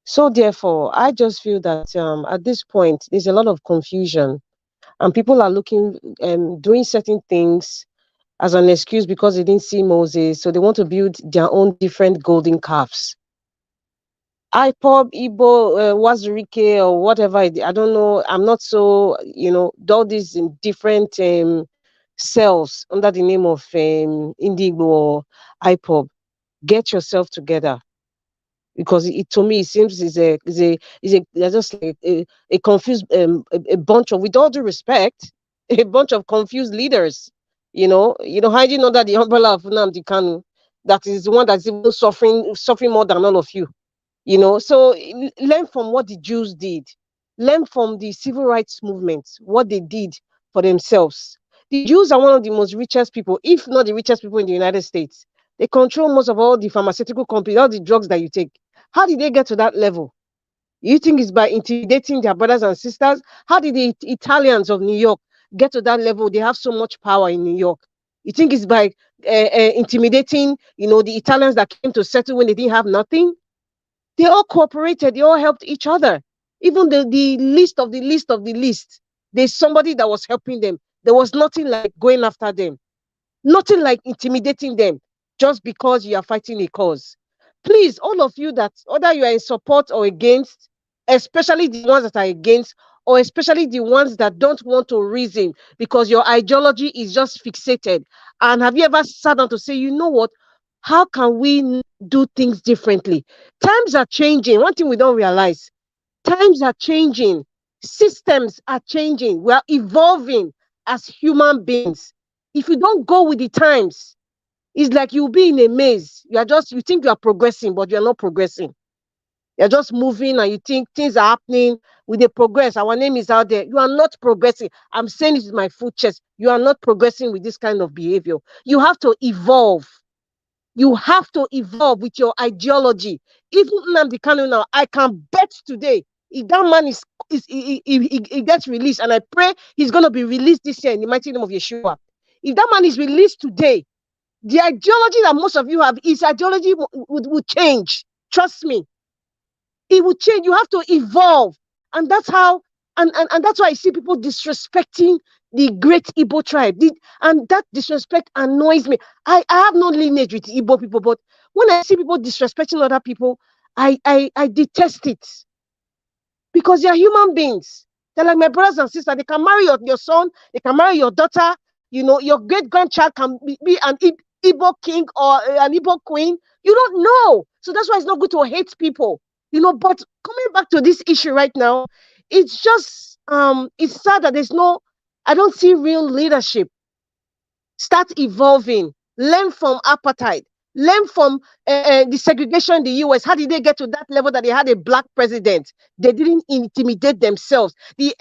So therefore, I just feel that at this point, there's a lot of confusion and people are looking and doing certain things as an excuse because they didn't see Moses. So they want to build their own different golden calves. IPOB, Igbo, Wazirike, or whatever, I don't know. I'm not so, all these in different cells under the name of Indigo or IPOB. Get yourself together. Because to me, it seems they're just like a confused, a bunch of, with all due respect, a bunch of confused leaders, hiding under the umbrella of Nnamdi Kanu, that is the one that's even suffering more than all of you. So learn from what the Jews did. Learn from the civil rights movement, what they did for themselves. The Jews are one of the most richest people, if not the richest people in the United States. They control most of all the pharmaceutical companies, all the drugs that you take. How did they get to that level? You think it's by intimidating their brothers and sisters? How did the Italians of New York get to that level? They have so much power in New York. You think it's by intimidating, the Italians that came to settle when they didn't have nothing? They all cooperated. They all helped each other. Even the least of the least of the least, there's somebody that was helping them. There was nothing like going after them. Nothing like intimidating them just because you are fighting a cause. Please, all of you that, whether you are in support or against, especially the ones that are against, or especially the ones that don't want to reason because your ideology is just fixated. And have you ever sat down to say, you know what? How can we do things differently? Times are changing. One thing we don't realize, times are changing. Systems are changing. We are evolving as human beings. If you don't go with the times, it's like you'll be in a maze. You think you are progressing, but you're not progressing. You're just moving and you think things are happening with the progress. Our name is out there. You are not progressing. I'm saying it with my full chest. You are not progressing with this kind of behavior. You have to evolve. You have to evolve with your ideology. Even Nnamdi Kanu now, I can bet today, if that man he gets released, and I pray he's going to be released this year in the mighty name of Yeshua. If that man is released today, the ideology that most of you have, his ideology would change. Trust me. It will change. You have to evolve. And that's how, and that's why I see people disrespecting the great Igbo tribe. And that disrespect annoys me. I have no lineage with Igbo people, but when I see people disrespecting other people, I detest it. Because they are human beings. They're like my brothers and sisters. They can marry your son, they can marry your daughter. Your great-grandchild can be an Igbo king or an Igbo queen. You don't know. So that's why it's not good to hate people. But coming back to this issue right now, it's just, it's sad that I don't see real leadership. Start evolving. Learn from apartheid. Learn from the segregation in the US. How did they get to that level that they had a black president? They didn't intimidate themselves. The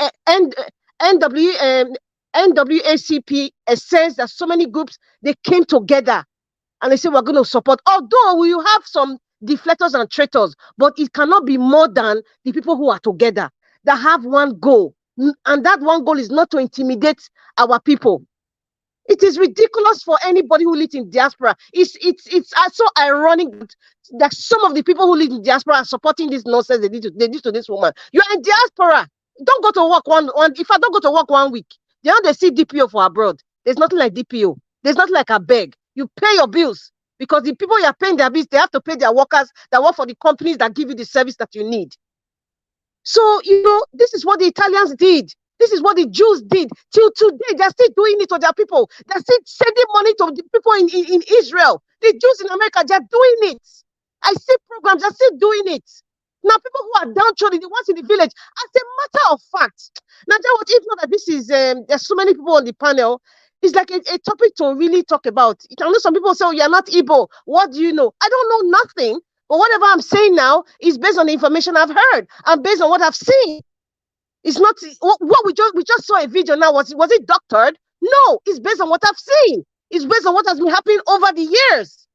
NWACP says that so many groups, they came together and they say, we're going to support. Although we will have some deflectors and traitors, but it cannot be more than the people who are together, that have one goal. And that one goal is not to intimidate our people. It is ridiculous for anybody who lives in diaspora. It's so ironic that some of the people who live in diaspora are supporting this nonsense they did to this woman. You are in diaspora. Don't go to work if I don't go to work 1 week, they see DPO for abroad. There's nothing like DPO. There's nothing like a beg. You pay your bills because the people you are paying their bills, they have to pay their workers that work for the companies that give you the service that you need. So, this is what the Italians did. This is what the Jews did. Till today, they're still doing it to their people. They're still sending money to the people in Israel. The Jews in America, they're doing it. I see programs, they're still doing it. Now, people who are downtrodden, the ones in the village, as a matter of fact, now, if not that this is, there's so many people on the panel, it's like a topic to really talk about. I know some people say, oh, you're not Igbo. What do you know? I don't know nothing. But whatever I'm saying now is based on the information I've heard and based on what I've seen. It's not what we just saw a video now. Was it doctored? No, it's based on what I've seen. It's based on what has been happening over the years.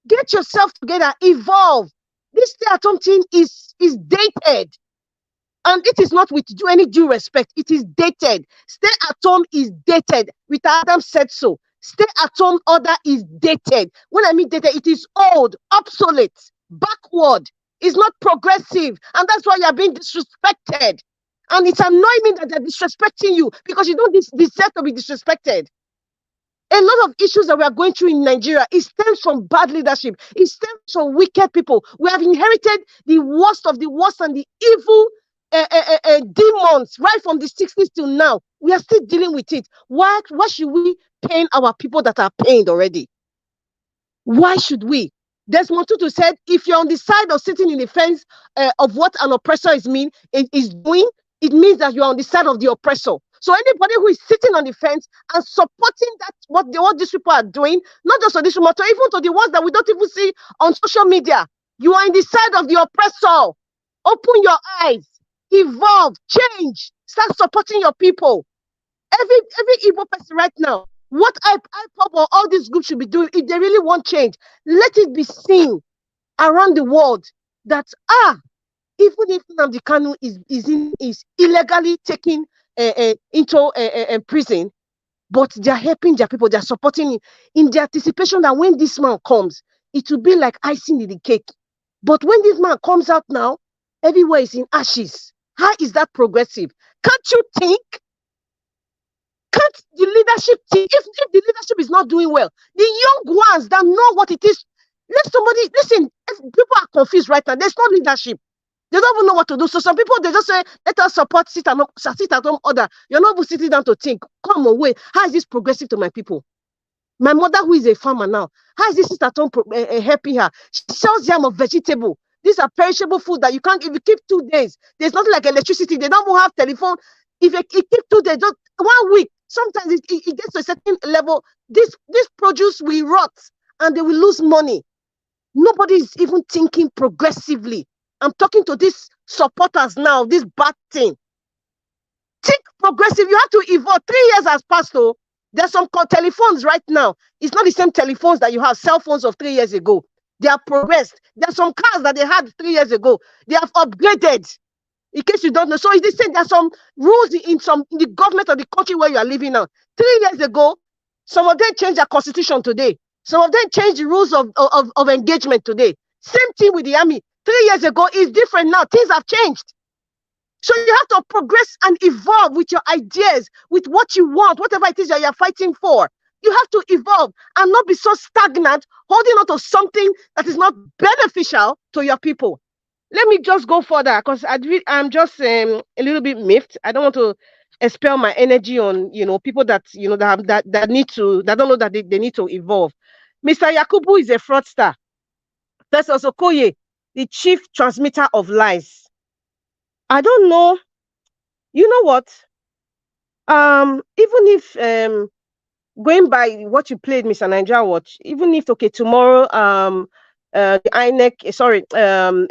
Get yourself together, evolve. This stay-at-home thing is dated. And it is not with any due respect. It is dated. Stay-at-home is dated. Rita Adams said so. Stay-at-home order is dated. When I mean dated, it is old, obsolete, backward. It's not progressive. And that's why you are being disrespected. And it's annoying me that they're disrespecting you because you don't deserve to be disrespected. A lot of issues that we are going through in Nigeria, it stems from bad leadership. It stems from wicked people. We have inherited the worst of the worst and the evil demons right from the 60s till now. We are still dealing with it. Why should we pain our people that are pained already? Why should we? Desmond Tutu said, if you're on the side of sitting in the fence of what an oppressor is doing, it means that you're on the side of the oppressor. So anybody who is sitting on the fence and supporting that what these people are doing, not just on this matter, even to the ones that we don't even see on social media, you are in the side of the oppressor. Open your eyes, evolve, change, start supporting your people. Every Igbo person right now, what IPOB or all these groups should be doing, if they really want change, let it be seen around the world that even if Nnamdi Kanu is illegally taken into prison, but they are helping their people, they are supporting him in the anticipation that when this man comes, it will be like icing in the cake. But when this man comes out now, everywhere is in ashes. How is that progressive? Can't you think? Can't the leadership think? If the leadership is not doing well, the young ones that know what it is, listen, if people are confused right now, there's no leadership. They don't even know what to do. So some people, they just say, let us support sit at home order. You're not even sitting down to think, come away. How is this progressive to my people? My mother, who is a farmer now, how is this sit at home helping her? She sells yam of vegetable. These are perishable food that you can't, if you keep 2 days, there's nothing like electricity. They don't even have telephone. If you keep 2 days, just 1 week, sometimes it gets to a certain level. This produce will rot and they will lose money. Nobody is even thinking progressively. I'm talking to these supporters now, this bad thing. Think progressive. You have to evolve. 3 years has passed, though. There's some telephones right now. It's not the same telephones that you have, cell phones of 3 years ago. They are progressed. There's some cars that they had 3 years ago. They have upgraded. In case you don't know. So it's the same. There's some rules in the government of the country where you are living now. 3 years ago, some of them changed their constitution today. Some of them changed the rules of engagement today. Same thing with the army. 3 years ago is different now. Things have changed. So you have to progress and evolve with your ideas, with what you want, whatever it is that you're fighting for. You have to evolve and not be so stagnant, holding on to something that is not beneficial to your people. Let me just go further because I'm just a little bit miffed. I don't want to expel my energy on people that that need to, that don't know that they need to evolve. Mr. Yakubu is a fraudster. That's also Okoye, the chief transmitter of lies. I don't know. You know what? Even if going by what you played, Mr. Nigeria Watch, even if tomorrow the INEC,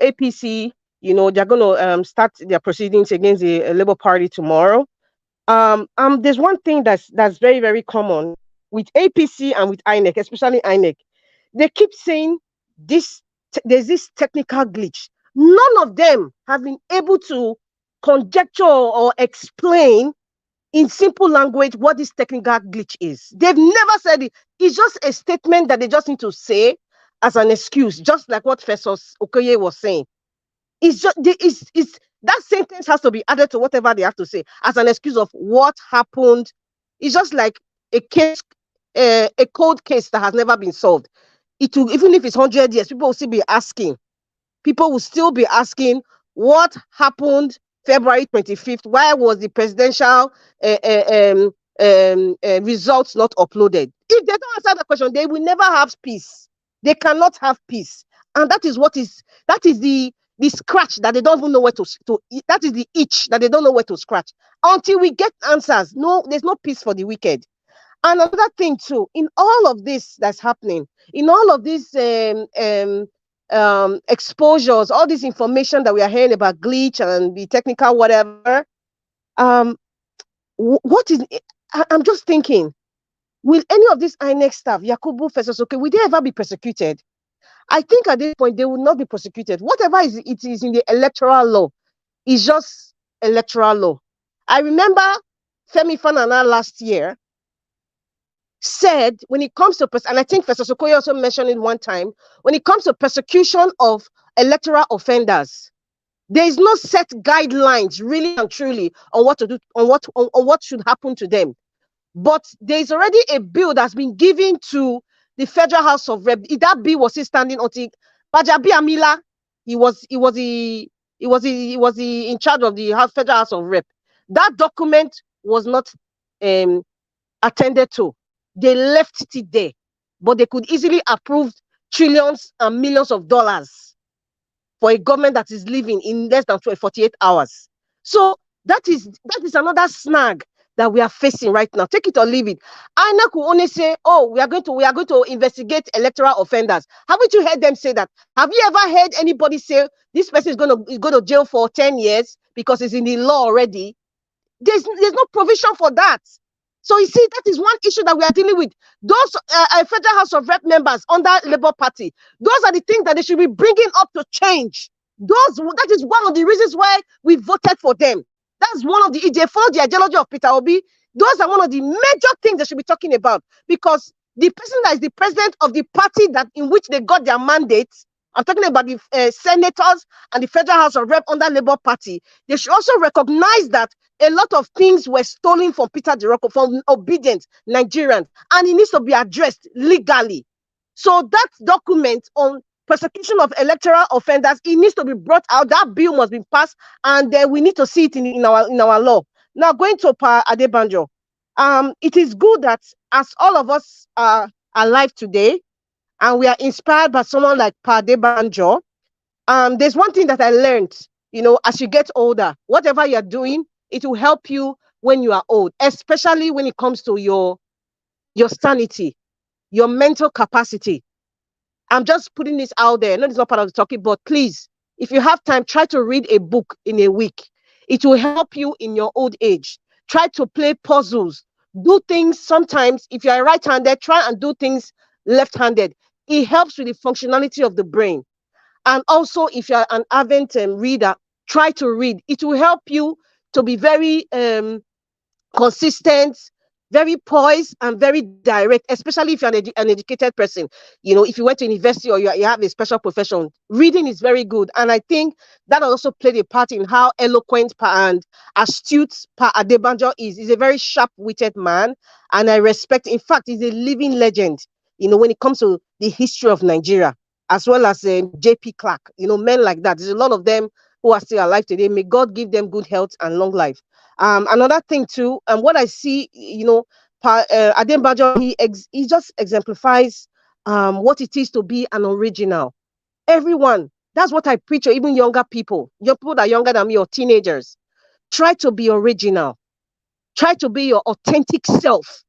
APC, they're gonna start their proceedings against the Labour Party tomorrow. There's one thing that's very, very common with APC and with INEC, especially INEC. They keep saying there's this technical glitch. None of them have been able to conjecture or explain in simple language what this technical glitch is. They've never said it. It's just a statement that they just need to say as an excuse, just like what Festus Okoye was saying. It's just that sentence has to be added to whatever they have to say as an excuse of what happened. It's just like a case, a cold case that has never been solved. It will, even if it's 100 years, people will still be asking. People will still be asking what happened February 25th. Why was the presidential results not uploaded? If they don't answer the question, they will never have peace. They cannot have peace, and that is the scratch that they don't even know where to. That is the itch that they don't know where to scratch until we get answers. No, there's no peace for the wicked. And another thing too, in all of this that's happening, in all of these exposures, all this information that we are hearing about glitch and the technical whatever, what is? I'm just thinking, will any of these INEC staff, Yakubu, Festus, will they ever be persecuted? I think at this point they will not be prosecuted. Whatever it is in the electoral law is just electoral law. I remember Femi Fanana last year said when it comes to, and I think Festus Okoye also mentioned it one time, when it comes to persecution of electoral offenders, there is no set guidelines really and truly on what to do, on what should happen to them. But there is already a bill that's been given to the Federal House of Rep. That bill was still standing until Bajabi Amila, he was in charge of the Federal House of Rep. That document was not attended to. They left it there, but they could easily approve trillions and millions of dollars for a government that is living in less than 48 hours. So that is another snag that we are facing right now. Take it or leave it. INEC will only say, oh, we are going to investigate electoral offenders. Haven't you heard them say that? Have you ever heard anybody say this person is going to go to jail for 10 years because it's in the law already? There's no provision for that. So you see, that is one issue that we are dealing with. Those Federal House of Rep members under Labour Party, those are the things that they should be bringing up to change. That is one of the reasons why we voted for them. That's one of the, if they follow the ideology of Peter Obi, those are one of the major things they should be talking about, because the person that is the president of the party that in which they got their mandates, I'm talking about the senators and the Federal House of Rep under Labour Party, they should also recognize that a lot of things were stolen from Peter Diroko, from obedient Nigerians, and it needs to be addressed legally. So that document on persecution of electoral offenders, it needs to be brought out. That bill must be passed, and then we need to see it in our law. Now, going to Pa Adebanjo, it is good that as all of us are alive today, and we are inspired by someone like Pa Adebanjo, there's one thing that I learned, as you get older, whatever you're doing, it will help you when you are old, especially when it comes to your sanity, your mental capacity. I'm just putting this out there. No, it's not part of the talking, but please, if you have time, try to read a book in a week. It will help you in your old age. Try to play puzzles. Do things sometimes. If you're right-handed, try and do things left-handed. It helps with the functionality of the brain. And also, if you're an avid reader, try to read. It will help you to be very consistent, very poised, and very direct, especially if you're an educated person. If you went to university or you have a special profession, reading is very good. And I think that also played a part in how eloquent and astute Pa Adebanjo is. He's a very sharp-witted man, and I respect, in fact, he's a living legend, when it comes to the history of Nigeria, as well as J.P. Clark, men like that. There's a lot of them who are still alive today. May God give them good health and long life. Another thing too, what I see, Adebanjo, he just exemplifies what it is to be an original. Everyone, that's what I preach, or even younger people that are younger than me, or teenagers. Try to be original. Try to be your authentic self.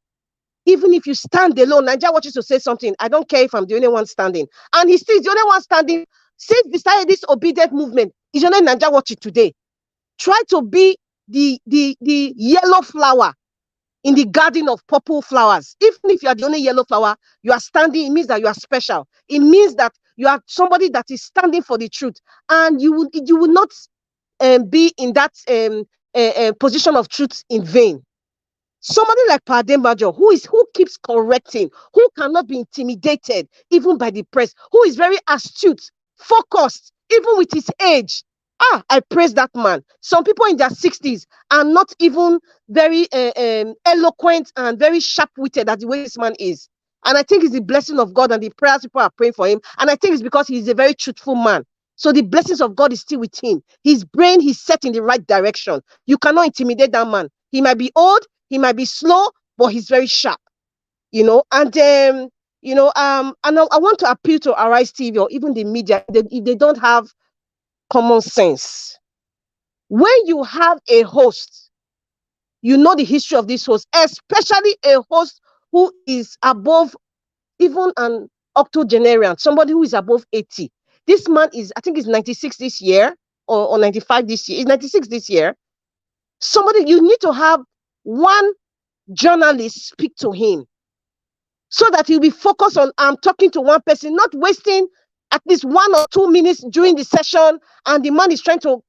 Even if you stand alone, Nigeria wants you to say something. I don't care if I'm the only one standing. And he still is the only one standing. Since we started this obedient movement, is only Nigeria watch it today. Try to be the yellow flower in the garden of purple flowers. Even if you are the only yellow flower, you are standing, it means that you are special. It means that you are somebody that is standing for the truth. And you will not be in that position of truth in vain. Somebody like Pa Adebanjo, who keeps correcting, who cannot be intimidated even by the press, who is very astute, focused, even with his age. I praise that man. Some people in their 60s are not even very eloquent and very sharp-witted as the way this man is. And I think it's the blessing of God and the prayers people are praying for him. And I think it's because he's a very truthful man. So the blessings of God is still with him. His brain, he's set in the right direction. You cannot intimidate that man. He might be old, he might be slow, but he's very sharp. And I want to appeal to Arise TV or even the media, if they don't have common sense. When you have a host, you know the history of this host, especially a host who is above even an octogenarian, somebody who is above 80. This man is, I think he's 96 this year, or 95 this year. He's 96 this year. You need to have one journalist speak to him so that he'll be focused on talking to one person, not wasting at least 1 or 2 minutes during the session, and the man is trying to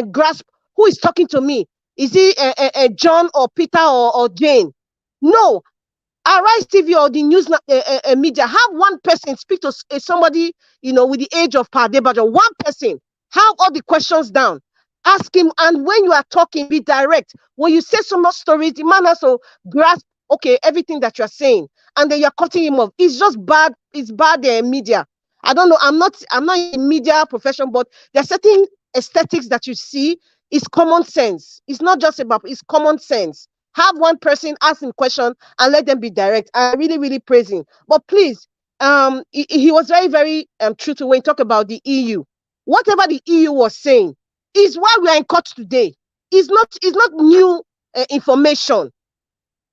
grasp who is talking to me. Is he John or Peter or Jane? No. Arise TV or the news media, have one person speak to somebody, with the age of Pa Adebanjo. One person, have all the questions down. Ask him, and when you are talking, be direct. When you say so much stories, the man has to grasp, everything that you're saying, and then you're cutting him off. It's just bad. It's bad media. I don't know. I'm not in media profession, but there are certain aesthetics that you see. It's common sense. It's not just about. It's common sense. Have one person ask him question and let them be direct. I really, really praise him. But please, he was very, very true to when he talked about the EU. Whatever the EU was saying is why we are in court today. It's not new information.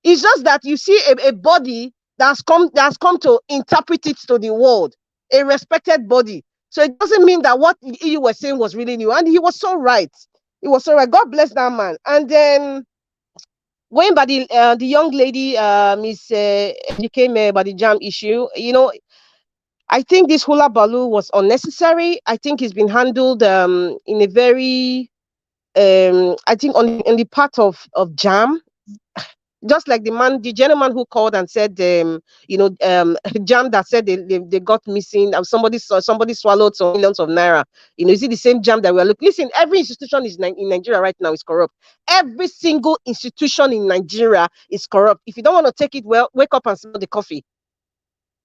It's just that you see a body that's come to interpret it to the world, a respected body. So it doesn't mean that what the EU was saying was really new. And he was so right. He was so right. God bless that man. And then going by the young lady, Miss Ejikeme, by the JAMB issue, I think this hula baloo was unnecessary. I think it's been handled in a very, I think on the part of JAMB, just like the gentleman who called and said, JAMB that said they got missing. Somebody swallowed some millions of naira. Is it the same JAMB that we are looking? Listen, every institution in Nigeria right now is corrupt. Every single institution in Nigeria is corrupt. If you don't want to take it well, wake up and smell the coffee.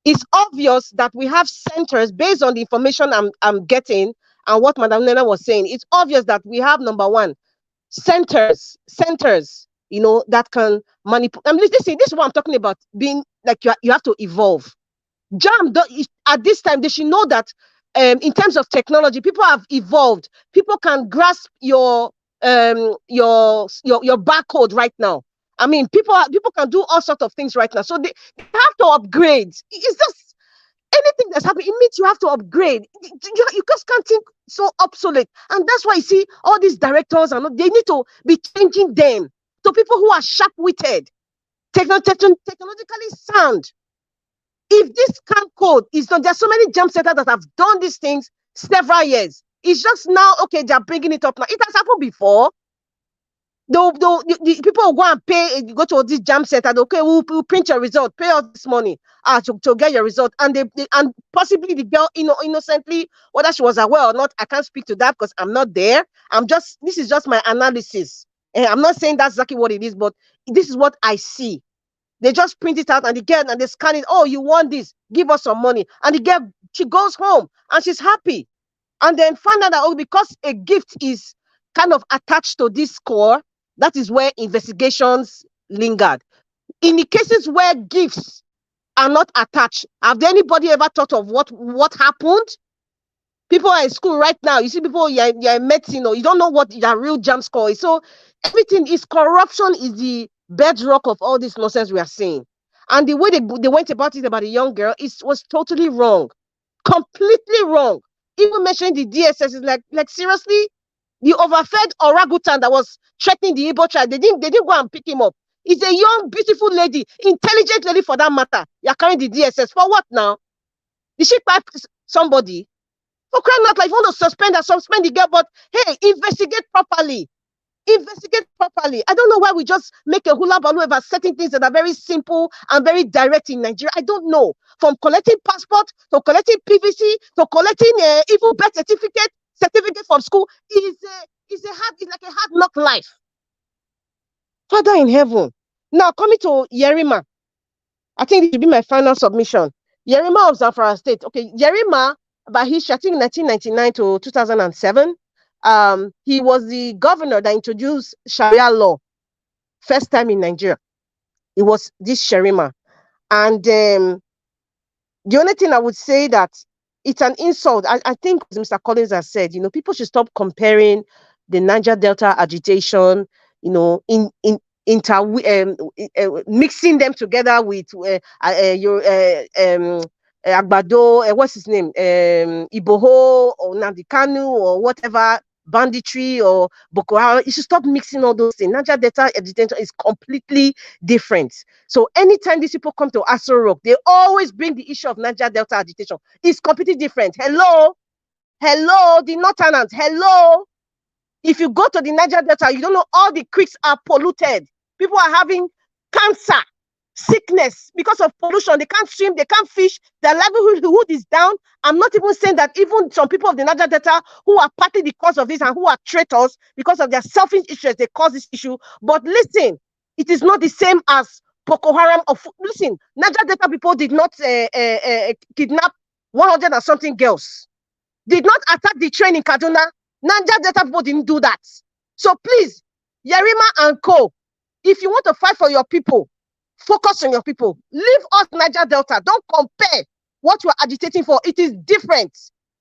It's obvious that we have centers based on the information I'm getting and what Madam Nena was saying. It's obvious that we have, number one, centers, that can manipulate. This is what I'm talking about, being like you have to evolve. JAMB, at this time, they should know that in terms of technology, people have evolved. People can grasp your barcode right now. I mean, people can do all sorts of things right now. So they have to upgrade. It's just anything that's happening, it means you have to upgrade. You just can't think so obsolete. And that's why you see all these directors, they need to be changing them to people who are sharp-witted, technologically sound. If this camp code is done, there's so many JAMB centers that have done these things several years. It's just now, okay, they're bringing it up now. It has happened before. The people will go and pay, go to this JAMB center, okay, we'll print your result, pay all this money to get your result. And and possibly the girl, innocently, whether she was aware or not, I can't speak to that because I'm not there. This is just my analysis. And I'm not saying that's exactly what it is, but this is what I see. They just print it out and they scan it. Oh, you want this? Give us some money. And the girl, she goes home and she's happy. And then find out that, because a gift is kind of attached to this score, that is where investigations lingered. In the cases where gifts are not attached, have anybody ever thought of what happened? People are in school right now. You see people, you're in medicine, or you don't know what your real JAMB score is. So everything is corruption is the bedrock of all this nonsense we are seeing. And the way they went about it about a young girl was totally wrong. Completely wrong. Even mentioning the DSS is like seriously, the overfed orangutan that was threatening the Igbo child, they didn't go and pick him up. It's a young, beautiful lady, intelligent lady for that matter. You're carrying the DSS. For what now? Did she pipe somebody? For crying out loud, if you want to suspend the girl, but hey, investigate properly. Investigate properly. I don't know why we just make a hula baloo about certain things that are very simple and very direct in Nigeria. I don't know. From collecting passport to collecting PVC to collecting even birth certificate from school is like a hard knock life. Father in heaven. Now coming to Yerima. I think this will be my final submission. Yerima of Zamfara State. Okay, Yerima, by history, I think 1999 to 2007. He was the governor that introduced Sharia law first time in Nigeria. It was this Yerima. And the only thing I would say that it's an insult. I think Mr. Collins has said, people should stop comparing the Niger Delta agitation, mixing them together with Agbado, what's his name, Iboho or Nnamdi Kanu or whatever, banditry or Boko Haram. You should stop mixing all those things. Niger Delta agitation is completely different. So anytime these people come to Aso Rock, they always bring the issue of Niger Delta agitation. It's completely different. Hello, the Northerners. Hello. If you go to the Niger Delta, you don't know all the creeks are polluted. People are having cancer, sickness because of pollution. They can't swim, they can't fish. Their livelihood is down. I'm not even saying that even some people of the Niger Delta who are partly the cause of this and who are traitors because of their selfish issues, they cause this issue. But listen, it is not the same as Boko Haram. Listen, Niger Delta people did not kidnap 100 and something girls. Did not attack the train in Kaduna. Niger Delta people didn't do that. So please, Yerima and co, if you want to fight for your people, focus on your people. Leave us Niger Delta. Don't compare what you are agitating for. It is different.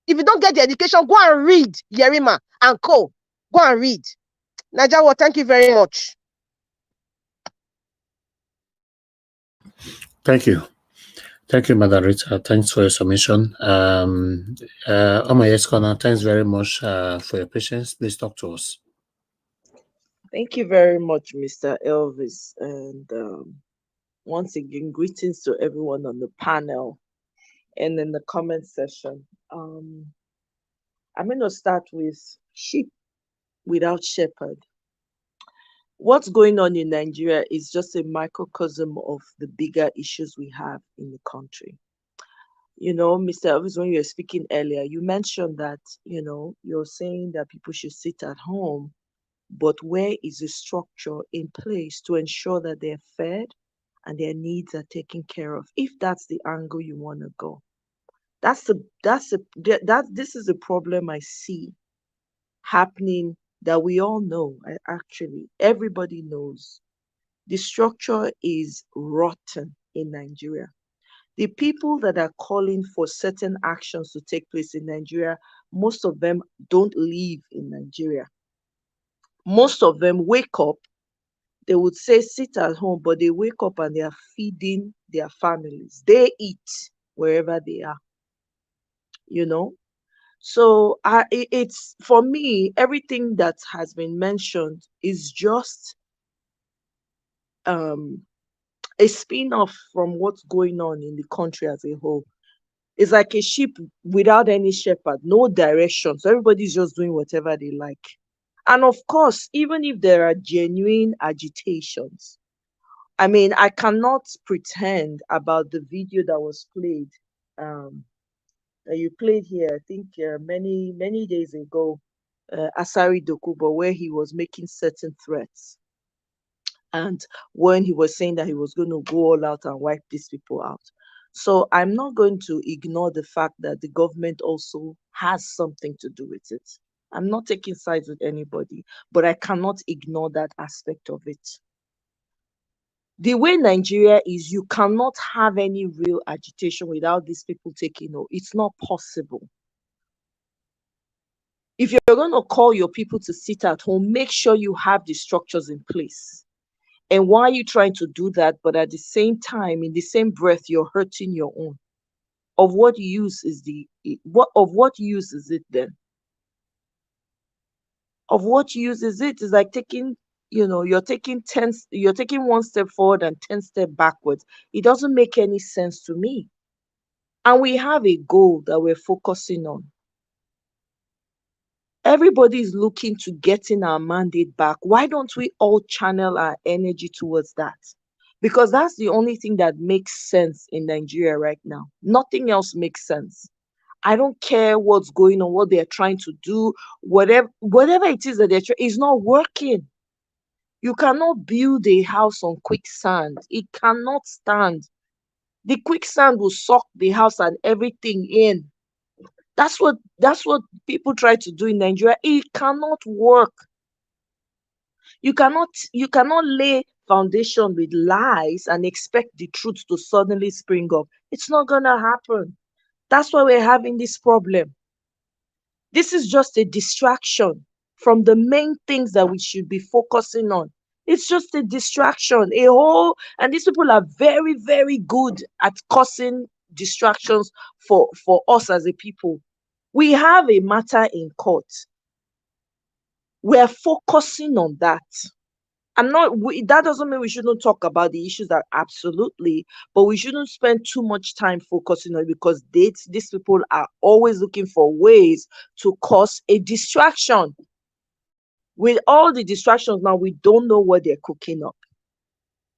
If you don't get the education, go and read Yerima and Co. Go and read. Najawo, thank you very much. Thank you. Thank you, Madam Rita. Thanks for your submission. Omoyeskona, thanks very much for your patience. Please talk to us. Thank you very much, Mr. Elvis. And once again, greetings to everyone on the panel and in the comment section. I'm going to start with sheep without shepherd. What's going on in Nigeria is just a microcosm of the bigger issues we have in the country. You know, Mr. Elvis, when you were speaking earlier, you mentioned that, you know, you're saying that people should sit at home, but where is the structure in place to ensure that they're fed and their needs are taken care of? If that's the angle you want to go, this is a problem I see happening that we all know. Actually, everybody knows the structure is rotten in Nigeria. The people that are calling for certain actions to take place in Nigeria, most of them don't live in Nigeria. Most of them wake up, they would say sit at home, but they wake up and they are feeding their families. They eat wherever they are, you know. So it's, for me, everything that has been mentioned is just a spin-off from what's going on in the country as a whole. It's like a sheep without any shepherd, no direction. So everybody's just doing whatever they like. And of course, even if there are genuine agitations, I mean, I cannot pretend about the video that was played, that you played here, I think many days ago, Asari Dokubo, where he was making certain threats. And when he was saying that he was going to go all out and wipe these people out. So I'm not going to ignore the fact that the government also has something to do with it. I'm not taking sides with anybody, but I cannot ignore that aspect of it. The way Nigeria is, you cannot have any real agitation without these people taking over. It's not possible. If you're going to call your people to sit at home, make sure you have the structures in place. And why are you trying to do that? But at the same time, in the same breath, you're hurting your own. Of what use is what use is it then? Of what use is it? It's like taking, you know, you're taking one step forward and 10 steps backwards. It doesn't make any sense to me. And we have a goal that we're focusing on. Everybody is looking to getting our mandate back. Why don't we all channel our energy towards that? Because that's the only thing that makes sense in Nigeria right now. Nothing else makes sense. I don't care what's going on, what they're trying to do, whatever it is that they're trying, it's not working. You cannot build a house on quicksand. It cannot stand. The quicksand will suck the house and everything in. That's what people try to do in Nigeria. It cannot work. You cannot lay foundation with lies and expect the truth to suddenly spring up. It's not gonna happen. That's why we're having this problem. This is just a distraction from the main things that we should be focusing on. It's just a distraction, and these people are very, very good at causing distractions for us as a people. We have a matter in court. We're focusing on that. That doesn't mean we shouldn't talk about the issues, that absolutely, but we shouldn't spend too much time focusing on it, because these people are always looking for ways to cause a distraction. With all the distractions now, we don't know what they're cooking up.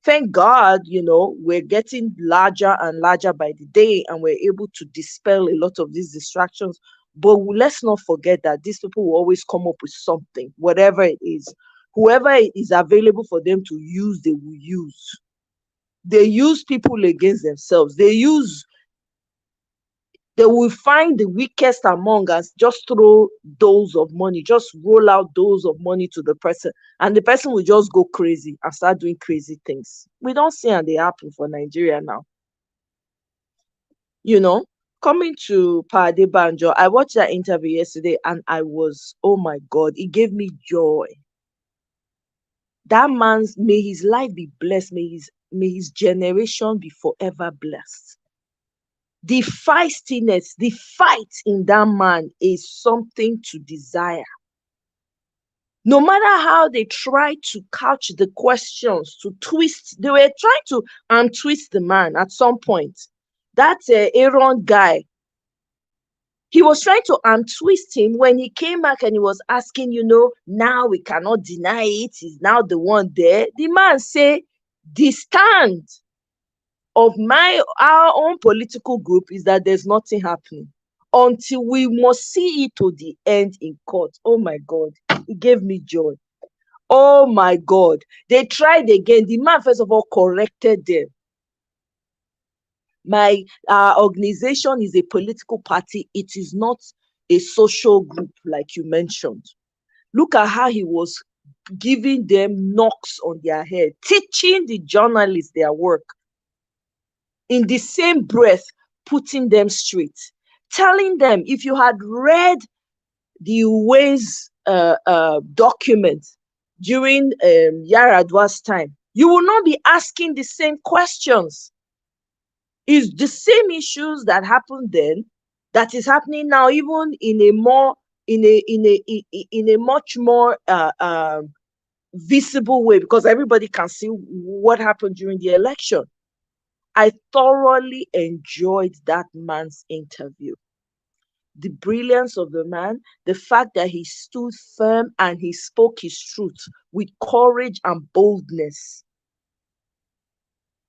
Thank God, you know, we're getting larger and larger by the day, and we're able to dispel a lot of these distractions. But let's not forget that these people will always come up with something, whatever it is. Whoever is available for them to use, they will use. They use people against themselves. They will find the weakest among us, just throw dose of money, just roll out dose of money to the person, and the person will just go crazy and start doing crazy things. We don't see how they happen for Nigeria now. You know, Coming to Pade Banjo, I watched that interview yesterday and I was, oh my God, it gave me joy. That man's, may his life be blessed, may his generation be forever blessed. The feistiness, the fight in that man is something to desire. No matter how they try to couch the questions, to twist, they were trying to untwist the man at some point. That Aaron guy, he was trying to untwist him when he came back and he was asking, now we cannot deny it. He's now the one there. The man said, the stand of our own political group is that there's nothing happening until we must see it to the end in court. Oh my God, it gave me joy. Oh my God, they tried again. The man, first of all, corrected them. My organization is a political party. It is not a social group like you mentioned. Look at how he was giving them knocks on their head, teaching the journalists their work. In the same breath, putting them straight, telling them, if you had read the Ways document during Yaradwa's time, you will not be asking the same questions. It's the same issues that happened then that is happening now, even in a much more visible way, because everybody can see what happened during the election. I thoroughly enjoyed that man's interview. The brilliance of the man, the fact that he stood firm and he spoke his truth with courage and boldness.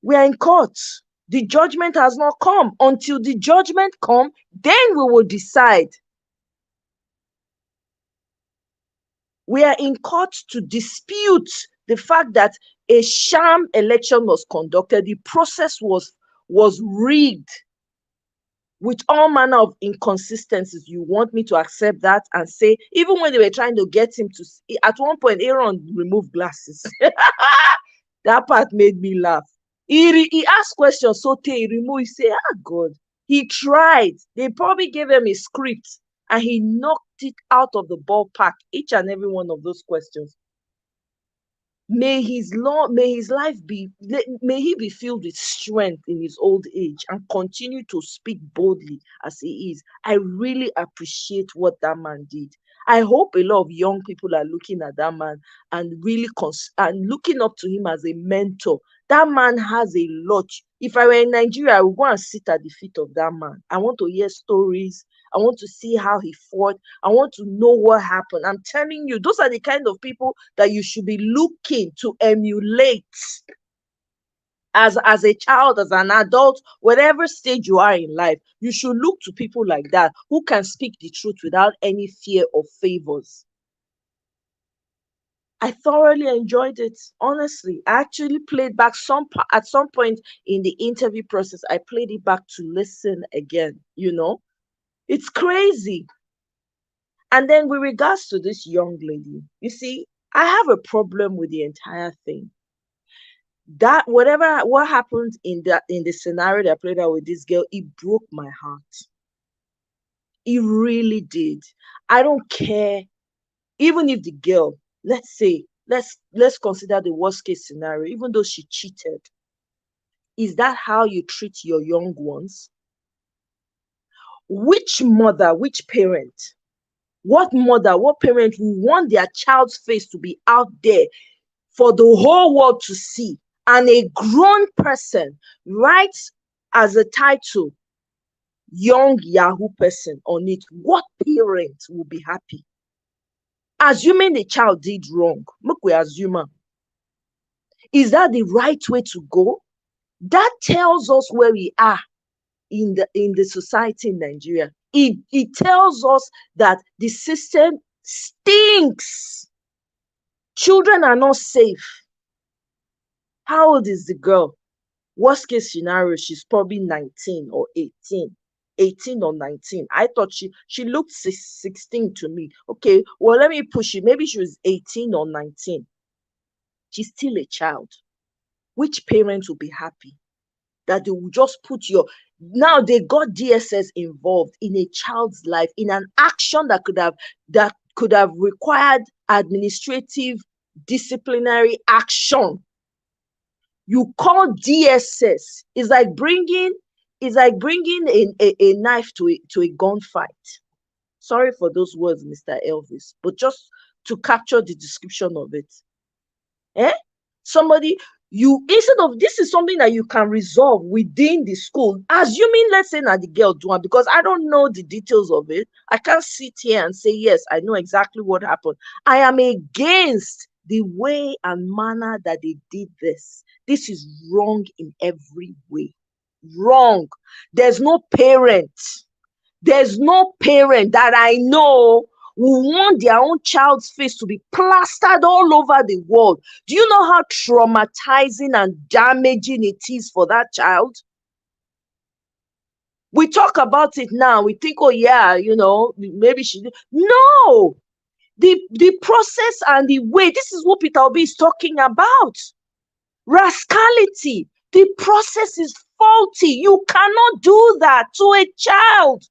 We are in court. The judgment has not come. Until the judgment comes, then we will decide. We are in court to dispute the fact that a sham election was conducted. The process was rigged with all manner of inconsistencies. You want me to accept that and say, even when they were trying to get him to, at one point, Aaron removed glasses. That part made me laugh. He asked questions, so he removed, he said, God. He tried. They probably gave him a script and he knocked it out of the ballpark, each and every one of those questions. May he be filled with strength in his old age and continue to speak boldly as he is. I really appreciate what that man did. I hope a lot of young people are looking at that man and really and looking up to him as a mentor. That man has a lot. If I were in Nigeria, I would go and sit at the feet of that man. I want to hear stories. I want to see how he fought. I want to know what happened. I'm telling you, those are the kind of people that you should be looking to emulate as a child, as an adult, whatever stage you are in life. You should look to people like that who can speak the truth without any fear of favors. I thoroughly enjoyed it. Honestly, I actually played back at some point in the interview process. I played it back to listen again. It's crazy. And then with regards to this young lady, you see, I have a problem with the entire thing. That what happened in the scenario that I played out with this girl, it broke my heart. It really did. I don't care, even if the girl, let's consider the worst case scenario, even though she cheated. Is that how you treat your young ones? Which mother, which parent, what parent will want their child's face to be out there for the whole world to see, and a grown person writes as a title, young Yahoo person on it? What parent will be happy? Assuming the child did wrong, look, we assume. Is that the right way to go? That tells us where we are in the society in Nigeria. It tells us that the system stinks. Children are not safe. How old is the girl? Worst case scenario, she's probably 19 or 18. 18 or 19. I thought she looked 16 to me. Okay, well, let me push it. Maybe she was 18 or 19. She's still a child. Which parent will be happy? that they will just put your, now they got DSS involved in a child's life, in an action that could have required administrative disciplinary action. You call DSS. It's like bringing a knife to a gunfight. Sorry for those words, Mr. Elvis, but just to capture the description of it. Somebody, instead of, this is something that you can resolve within the school, assuming, let's say, that the girl do it, because I don't know the details of it. I can't sit here and say, yes, I know exactly what happened. I am against the way and manner that they did this. This is wrong in every way. Wrong. There's no parent that I know who want their own child's face to be plastered all over the world. Do you know how traumatizing and damaging it is for that child? We talk about it now. We think, oh yeah, maybe she did. No, the process and the way. This is what Peter Obi is talking about. Rascality. The process is faulty. You cannot do that to a child.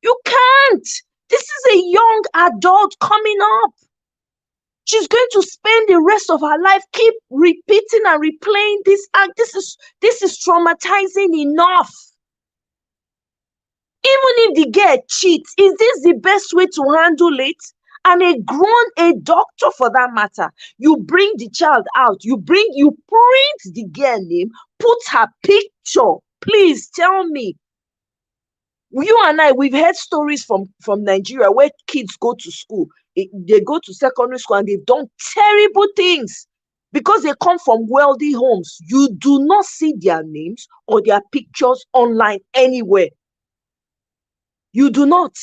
You can't. This is a young adult coming up. She's going to spend the rest of her life keep repeating and replaying this act. This is traumatizing enough. Even if the girl cheats, is this the best way to handle it? And a doctor for that matter, you bring the child out, you print the girl name, put her picture. Please tell me. You and I, we've heard stories from Nigeria where kids go to school, they go to secondary school and they've done terrible things because they come from wealthy homes. You do not see their names or their pictures online anywhere. You do not.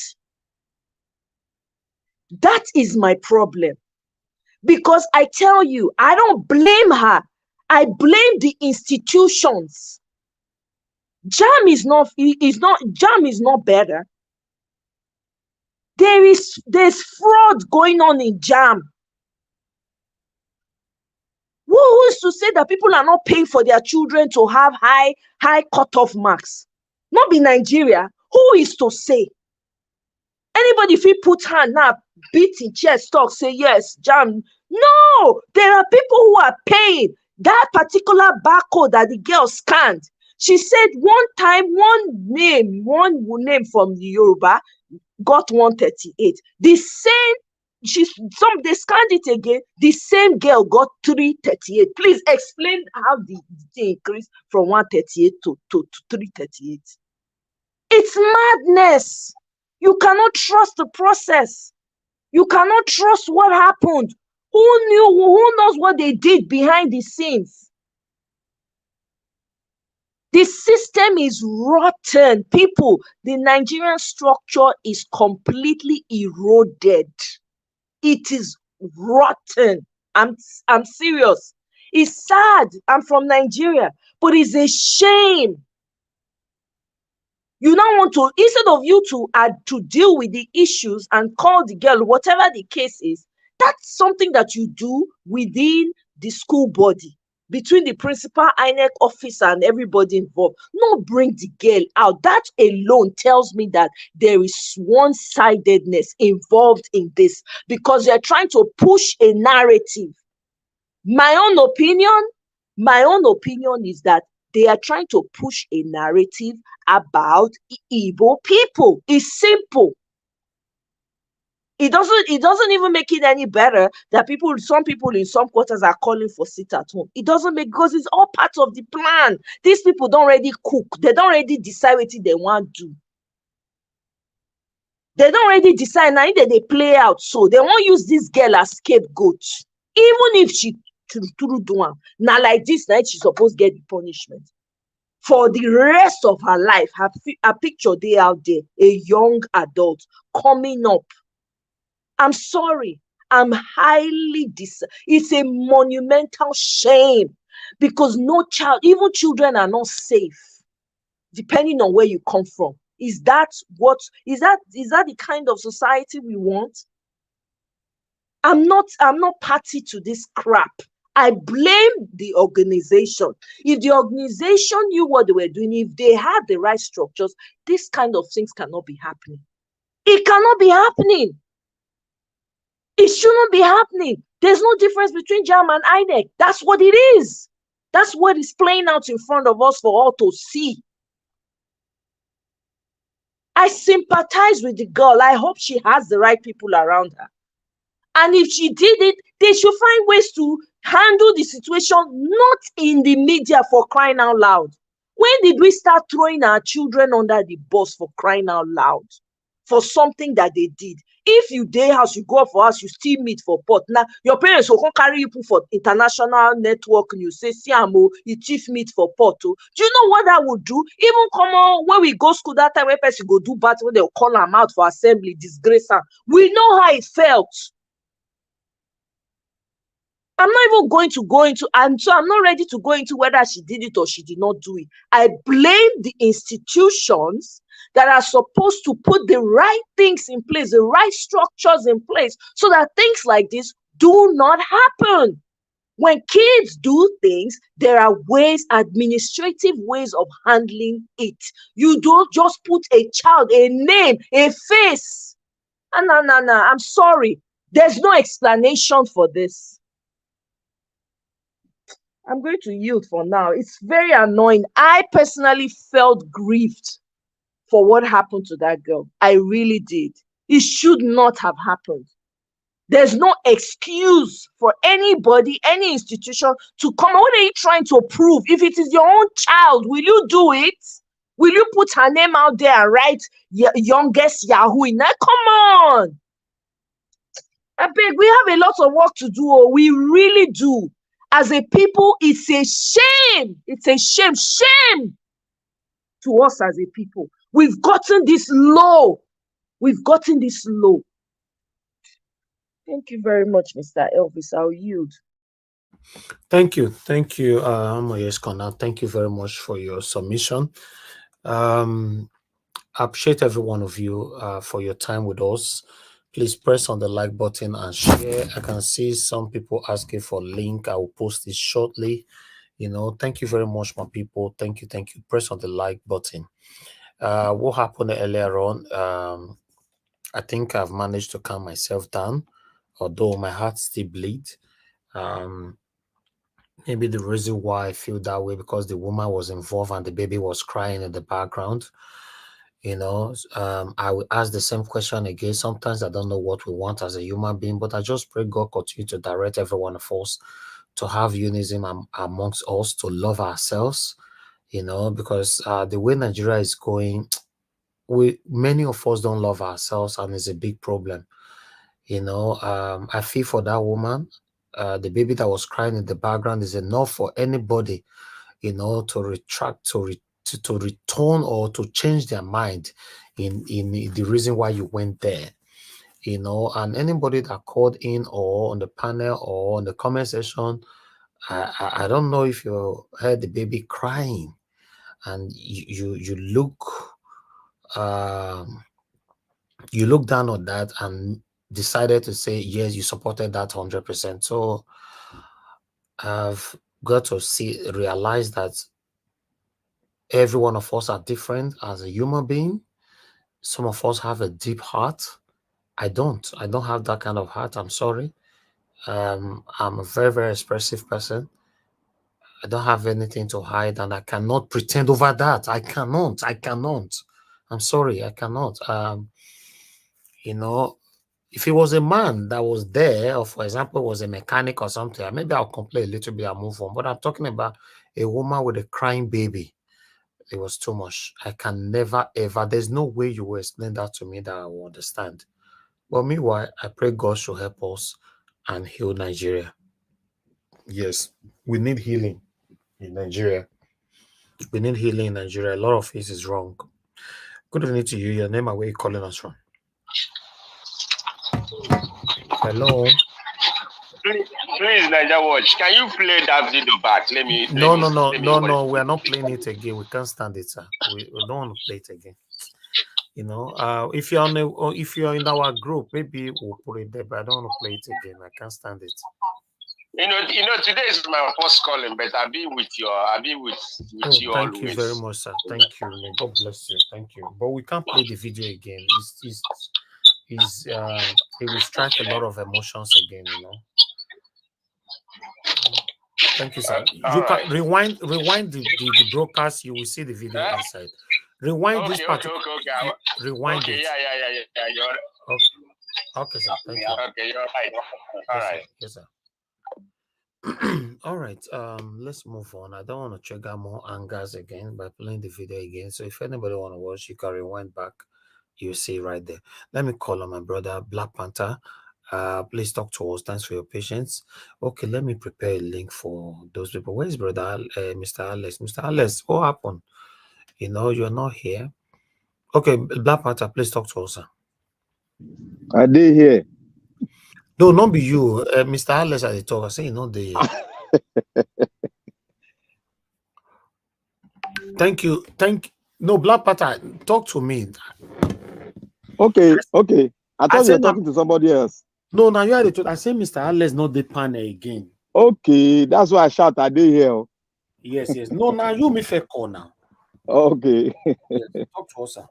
That is my problem. Because I tell you, I don't blame her. I blame the institutions. JAMB is not better. There's fraud going on in JAMB. Who is to say that people are not paying for their children to have high cutoff marks? Not be Nigeria. Who is to say? Anybody, if he put hand now, beat in chest, talk, say yes, JAMB. No, there are people who are paying. That particular barcode that the girl scanned. She said one time, one name from the Yoruba got 138. The same, they scanned it again. The same girl got 338. Please explain how the increase from 138 to 338. It's madness. You cannot trust the process. You cannot trust what happened. Who knows what they did behind the scenes? The system is rotten. People, the Nigerian structure is completely eroded. It is rotten. I'm serious. It's sad. I'm from Nigeria, but it's a shame. You now want to, instead of you to deal with the issues and call the girl, whatever the case is, that's something that you do within the school body, between the principal, INEC officer, and everybody involved. Not bring the girl out. That alone tells me that there is one-sidedness involved in this because they're trying to push a narrative. My own opinion is that they are trying to push a narrative about Igbo people. It's simple. It doesn't even make it any better that some people in some quarters are calling for sit at home. It doesn't make, because it's all part of the plan. These people don't already cook. They don't already decide what they want to do. They don't already decide now that they play out. So they won't use this girl as scapegoat. Even if she true do one. Now like this night she's supposed to get the punishment. For the rest of her life, her picture day out there, a young adult coming up. I'm sorry. I'm highly it's a monumental shame because no child, even children are not safe, depending on where you come from. Is that the kind of society we want? I'm not party to this crap. I blame the organization. If the organization knew what they were doing, if they had the right structures, this kind of things cannot be happening. It cannot be happening. It shouldn't be happening. There's no difference between JAMB and INEC. That's what it is. That's what is playing out in front of us for all to see. I sympathize with the girl. I hope she has the right people around her. And if she did it, they should find ways to handle the situation, not in the media, for crying out loud. When did we start throwing our children under the bus for crying out loud? For something that they did. If you day house, you go for us, you still meet for pot. Now, your parents will come carry you for international network news. Say, Siamo, you chief meet for pot. Do you know what that would do? Even come on, when we go school that time, when person go do bad, when they'll call them out for assembly, disgrace her. We know how it felt. I'm not even going to go into, and so I'm not ready to go into whether she did it or she did not do it. I blame the institutions that are supposed to put the right things in place, the right structures in place, so that things like this do not happen. When kids do things, there are ways, administrative ways of handling it. You don't just put a child, a name, a face. No, I'm sorry. There's no explanation for this. I'm going to yield for now. It's very annoying. I personally felt grieved for what happened to that girl. I really did. It should not have happened. There's no excuse for anybody, any institution to come. What are you trying to prove? If it is your own child, will you do it? Will you put her name out there and write youngest Yahoo in that? Come on. I beg, we have a lot of work to do. We really do. As a people, it's a shame. It's a shame to us as a people. We've gotten this low. We've gotten this low. Thank you very much, Mr. Elvis. I'll yield. Thank you. Thank you, Moyeskona. Thank you very much for your submission. I appreciate every one of you for your time with us. Please press on the like button and share. I can see some people asking for link. I will post it shortly. Thank you very much, my people. Thank you. Press on the like button. What happened earlier on, I think I've managed to calm myself down, although my heart still bleeds. Maybe the reason why I feel that way because the woman was involved and the baby was crying in the background. I will ask the same question again. Sometimes I don't know what we want as a human being, but I just pray God continue to direct every one of us to have unison amongst us, to love ourselves, because the way Nigeria is going, many of us don't love ourselves, and it's a big problem. I feel for that woman. The baby that was crying in the background is enough for anybody, to retract, to return or to change their mind in the reason why you went there, and anybody that called in or on the panel or on the comment section, I don't know if you heard the baby crying and you look down on that and decided to say yes, you supported that 100%. So I've got to realize that every one of us are different as a human being. Some of us have a deep heart. I don't have that kind of heart. I'm sorry. I'm a very, very expressive person. I don't have anything to hide, and I cannot pretend over that. I cannot. I'm sorry, I cannot. If it was a man that was there, or for example, was a mechanic or something, maybe I'll complain a little bit and move on. But I'm talking about a woman with a crying baby. It was too much. I can never, ever, there's no way you will explain that to me that I will understand. But meanwhile, I pray God should help us and heal Nigeria. Yes, we need healing in Nigeria. We need healing in Nigeria. A lot of it is wrong. Good evening to you. Your name and where you calling us from? Hello. Please, Niger Watch. Can you play that video back? No. We are not playing it again. We can't stand it, sir. We don't want to play it again. If you're in our group, maybe we'll put it there, but I don't want to play it again. I can't stand it. Today is my first calling, but I'll be with you Thank always. you very much, sir. Thank you. May God bless you. Thank you. But we can't play the video again. It will strike a lot of emotions again, you know. Thank you, sir. You can rewind the broadcast. You will see the video inside. Rewind this part. Okay. Rewind it. Yeah. You're right. Okay, sir. Thank you. Okay, you're right. All right. Yes, sir. All right. Let's move on. I don't want to trigger more angers again by playing the video again. So if anybody want to watch, you can rewind back. You see right there. Let me call on my brother Black Panther. Please talk to us. Thanks for your patience. Okay, let me prepare a link for those people. Where's brother Mr. Alex? Mr. Alex, what happened? You know, you're not here. Okay, Black Panther, please talk to us, sir. Are they here? No, not be you. Mr. Alex at the talk. I say you know they. Thank you. No, Black Panther, talk to me. Okay. I thought you were talking to somebody else. No, now you are the truth. I say Mr. Alex not the panel again. Okay, that's why I shout. Are they here? Yes. No, now you me fair call now. Okay. Yes, talk to us, sir.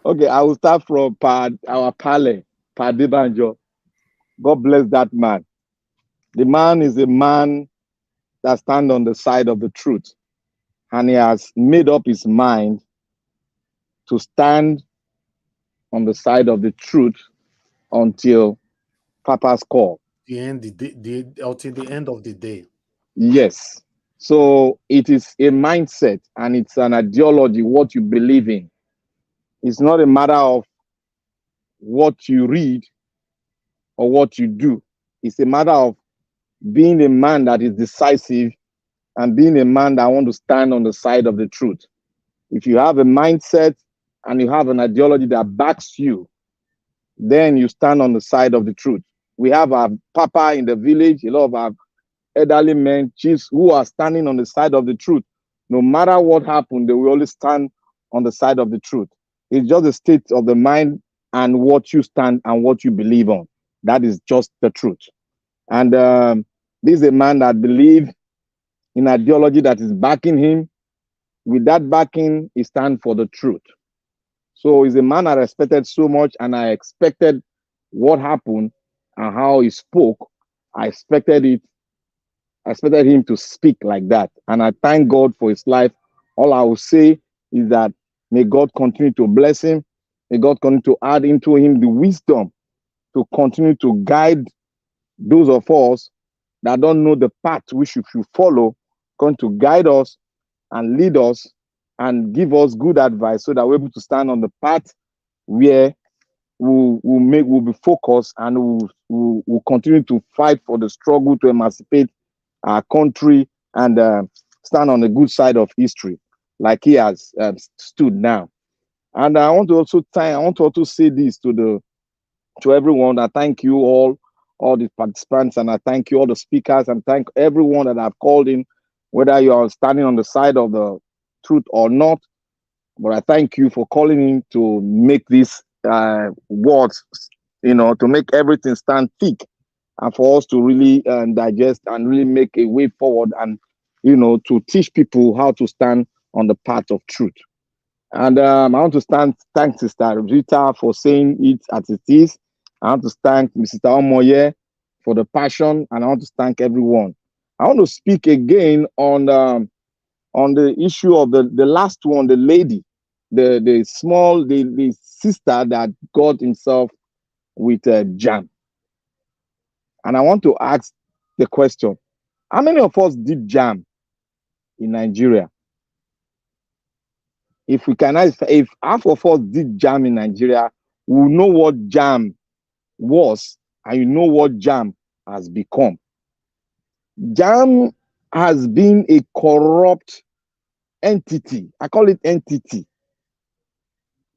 Okay, I will start from our Pale, Padibanjo. God bless that man. The man is a man that stands on the side of the truth. And he has made up his mind to stand on the side of the truth until Papa's call. Until the end of the day. Yes. So it is a mindset and it's an ideology, what you believe in. It's not a matter of what you read or what you do. It's a matter of being a man that is decisive and being a man that wants to stand on the side of the truth. If you have a mindset and you have an ideology that backs you, then you stand on the side of the truth. We have our Papa in the village, a lot of our elderly men, chiefs who are standing on the side of the truth. No matter what happened, they will always stand on the side of the truth. It's just a state of the mind and what you stand and what you believe on. That is just the truth. And this is a man that believes in ideology that is backing him. With that backing, he stands for the truth. So he's a man I respected so much, and I expected what happened and how he spoke. I expected him to speak like that. And I thank God for his life. All I will say is that may God continue to bless him. May God continue to add into him the wisdom to continue to guide those of us that don't know the path we should follow, going to guide us and lead us and give us good advice so that we're able to stand on the path where we'll be focused and we'll continue to fight for the struggle to emancipate our country and stand on the good side of history like he has stood now. And I want to also say this to everyone. I thank you all the participants, and I thank you all the speakers, and thank everyone that have called in, whether you are standing on the side of the truth or not. But I thank you for calling in to make these words, to make everything stand thick, and for us to really digest and really make a way forward, and to teach people how to stand on the path of truth. And I want to thank Sister Rita for saying it as it is. I want to thank Mr. Omoye for the passion, and I want to thank everyone. I want to speak again on the issue of the last one, the lady, the sister that got himself with JAMB. And I want to ask the question: how many of us did JAMB in Nigeria? If half of us did JAMB in Nigeria, we will know what JAMB was, and you know what JAMB has become. JAMB has been a corrupt entity. I call it entity.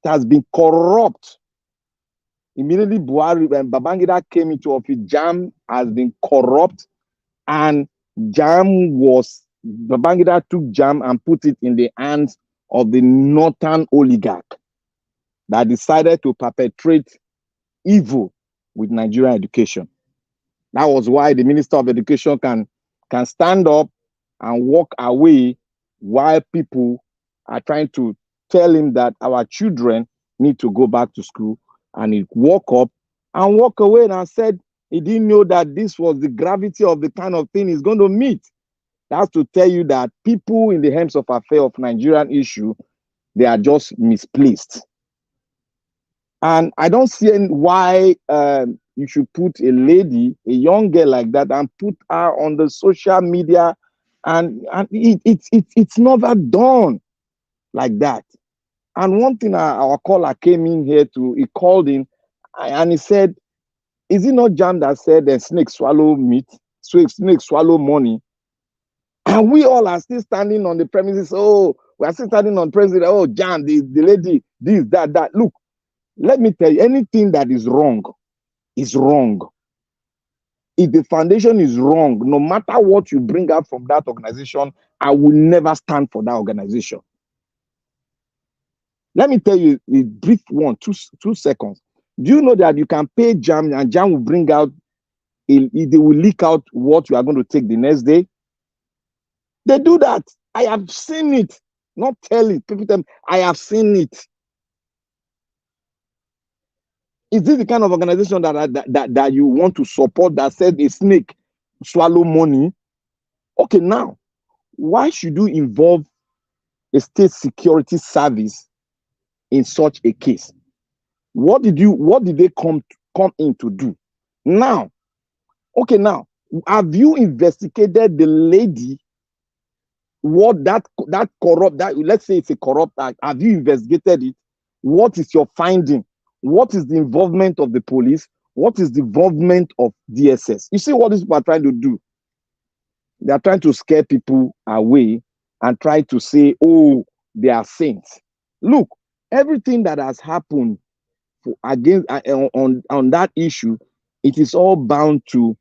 It has been corrupt. Immediately Buhari, when Babangida came into office, JAMB has been corrupt, and Babangida took JAMB and put it in the hands of the northern oligarch that decided to perpetrate evil with Nigerian education. That was why the Minister of Education can stand up and walk away while people are trying to tell him that our children need to go back to school. And he walked up and walked away and said he didn't know that this was the gravity of the kind of thing he's going to meet. That's to tell you that people in the helms of affair of Nigerian issue, they are just misplaced. And I don't see why you should put a lady, a young girl like that, and put her on the social media, and it's never done like that. And one thing our caller came in here to, he called in and he said, is it not JAMB that said the snake swallow meat, snake swallow money? And we all are still standing on the premises. Oh, we are still standing on president. Oh, JAMB, the lady, this, that. Look, let me tell you, anything that is wrong is wrong. If the foundation is wrong, no matter what you bring out from that organization, I will never stand for that organization. Let me tell you a brief one, two seconds. Do you know that you can pay JAMB and JAMB will bring out, they will leak out what you are going to take the next day? They do that. I have seen it. Not tell it. People tell me, I have seen it. Is this the kind of organization that you want to support that said a snake swallow money? Okay, now, why should you involve a state security service in such a case? What did they come in to do? Now, okay, now, have you investigated the lady? What that corrupt, that let's say it's a corrupt act, have you investigated it? What is your finding? What is the involvement of the police? What is the involvement of DSS? You see what these people are trying to do? They are trying to scare people away and try to say, oh, they are saints. Look, everything that has happened against on that issue, it is all bound to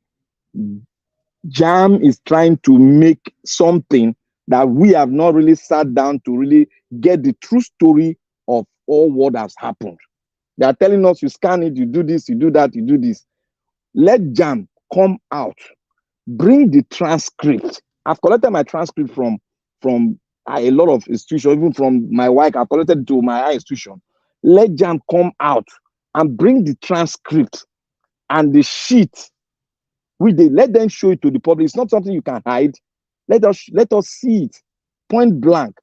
JAMB is trying to make something that we have not really sat down to really get the true story of all what has happened. They are telling us, you scan it, you do this, you do that, you do this. Let JAMB come out, bring the transcript. I've collected my transcript from a lot of institutions, even from my wife. I've collected it to my institution. Let JAMB come out and bring the transcript and the sheet. Let them show it to the public. It's not something you can hide. Let us see it, point blank.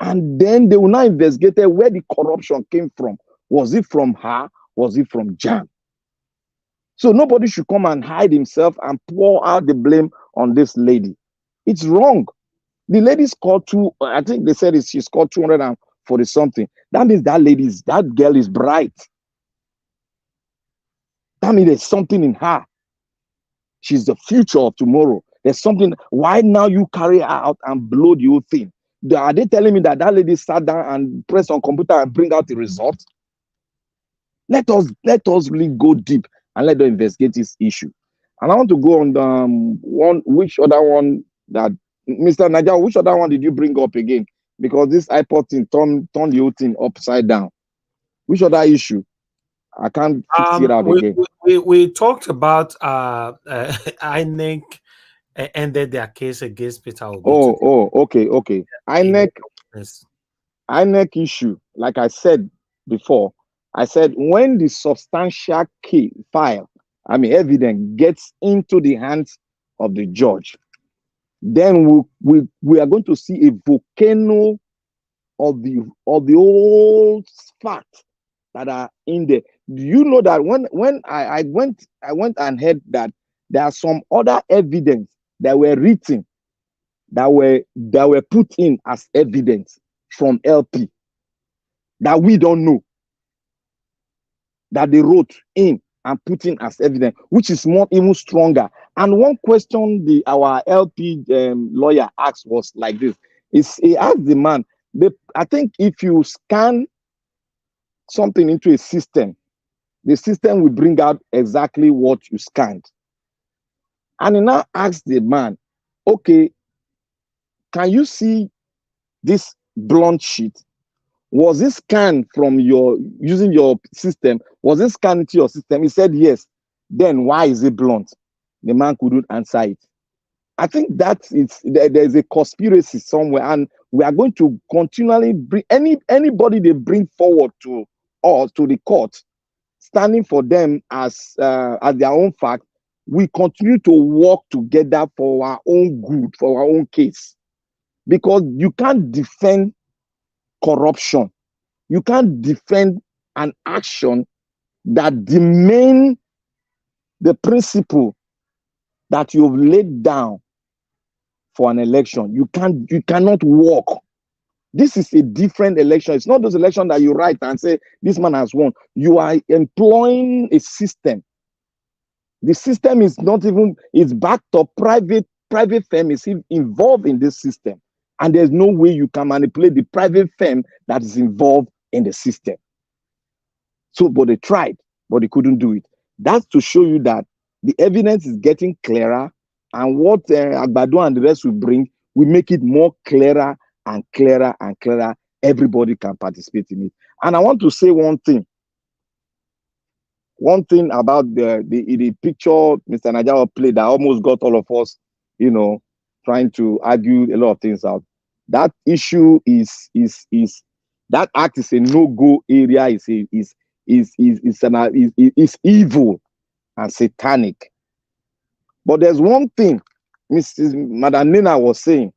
And then they will now investigate where the corruption came from. Was it from her? Was it from JAMB? So nobody should come and hide himself and pour out the blame on this lady. It's wrong. The lady scored I think they said she scored 240 something. That means that girl is bright. That means there's something in her. She's the future of tomorrow. There's something. Why now you carry her out and blow the whole thing? Are they telling me that lady sat down and pressed on computer and bring out the result? Let us really go deep and let them investigate this issue. And I want to go on which other one that Mr. Naja, which other one did you bring up again? Because this iPod thing turned the whole thing upside down. Which other issue? I can't fix it out again. We talked about INEC ended their case against Peter Obi. Okay. INEC issue, like I said before, I said when the substantial key file, evidence gets into the hands of the judge, then we are going to see a volcano of the old facts that are in there. Do you know that when I went and heard that there are some other evidence that were written, that were put in as evidence from LP that we don't know, that they wrote in and put in as evidence, which is more even stronger. And one question our LP lawyer asked was like this: he asked the man, I think if you scan something into a system, the system will bring out exactly what you scanned. And he now asked the man, okay, can you see this blunt sheet? Was it scanned from using your system? Was it scanned into your system? He said yes. Then why is it blunt? the man couldn't answer it. I think that there's a conspiracy somewhere, and we are going to continually bring anybody they bring forward to us, to the court, standing for them as their own fact. We continue to work together for our own good, for our own case, because you can't defend corruption. You can't defend an action that demeans the principle that you've laid down for an election. You cannot walk. This is a different election. It's not those elections that you write and say this man has won. You are employing a system. The system is not even, it's backed up. Private firm is involved in this system. And there's no way you can manipulate the private firm that is involved in the system. So, but they tried, but they couldn't do it. That's to show you that the evidence is getting clearer, and what Agbado and the rest will bring will make it more clearer and clearer and clearer. Everybody can participate in it. And I want to say one thing. One thing about the picture Mr. Najawa played that almost got all of us, trying to argue a lot of things out. That issue is that act is a no-go area. Is evil and satanic. But there's one thing Madam Nina was saying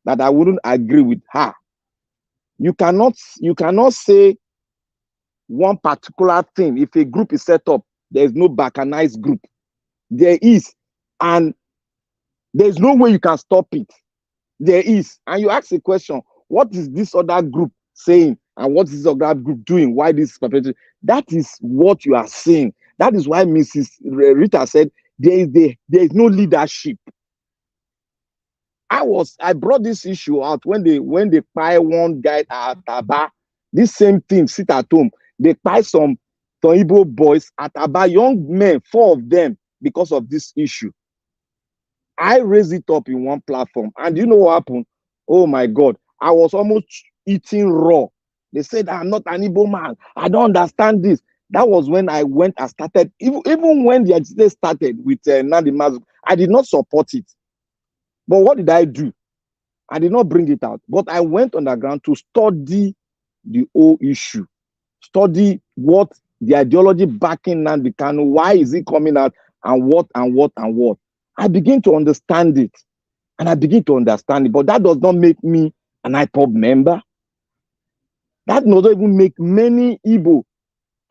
that I wouldn't agree with her. You cannot say one particular thing. If a group is set up, there's no balkanized group. There is, and there's no way you can stop it. There is, and you ask a question: what is this other group saying, and what is this other group doing? Why this is perpetrated? That is what you are saying. That is why Mrs. Rita said there is no leadership. I brought this issue out when they buy one guy at Aba. This same thing, sit at home. They buy some Igbo boys at Aba, young men, 4 of them, because of this issue. I raised it up in one platform, and you know what happened? Oh my God, I was almost eating raw. They said I'm not an Igbo man. I don't understand this. That was when I went and started. Even when the agitator started with Nandi Mazu, I did not support it. But what did I do? I did not bring it out. But I went on the ground to study the whole issue, study what the ideology backing Nandi Kanu, why is it coming out, and what. I begin to understand it, and I begin to understand it. But that does not make me an IPOB member. That does not even make many Igbo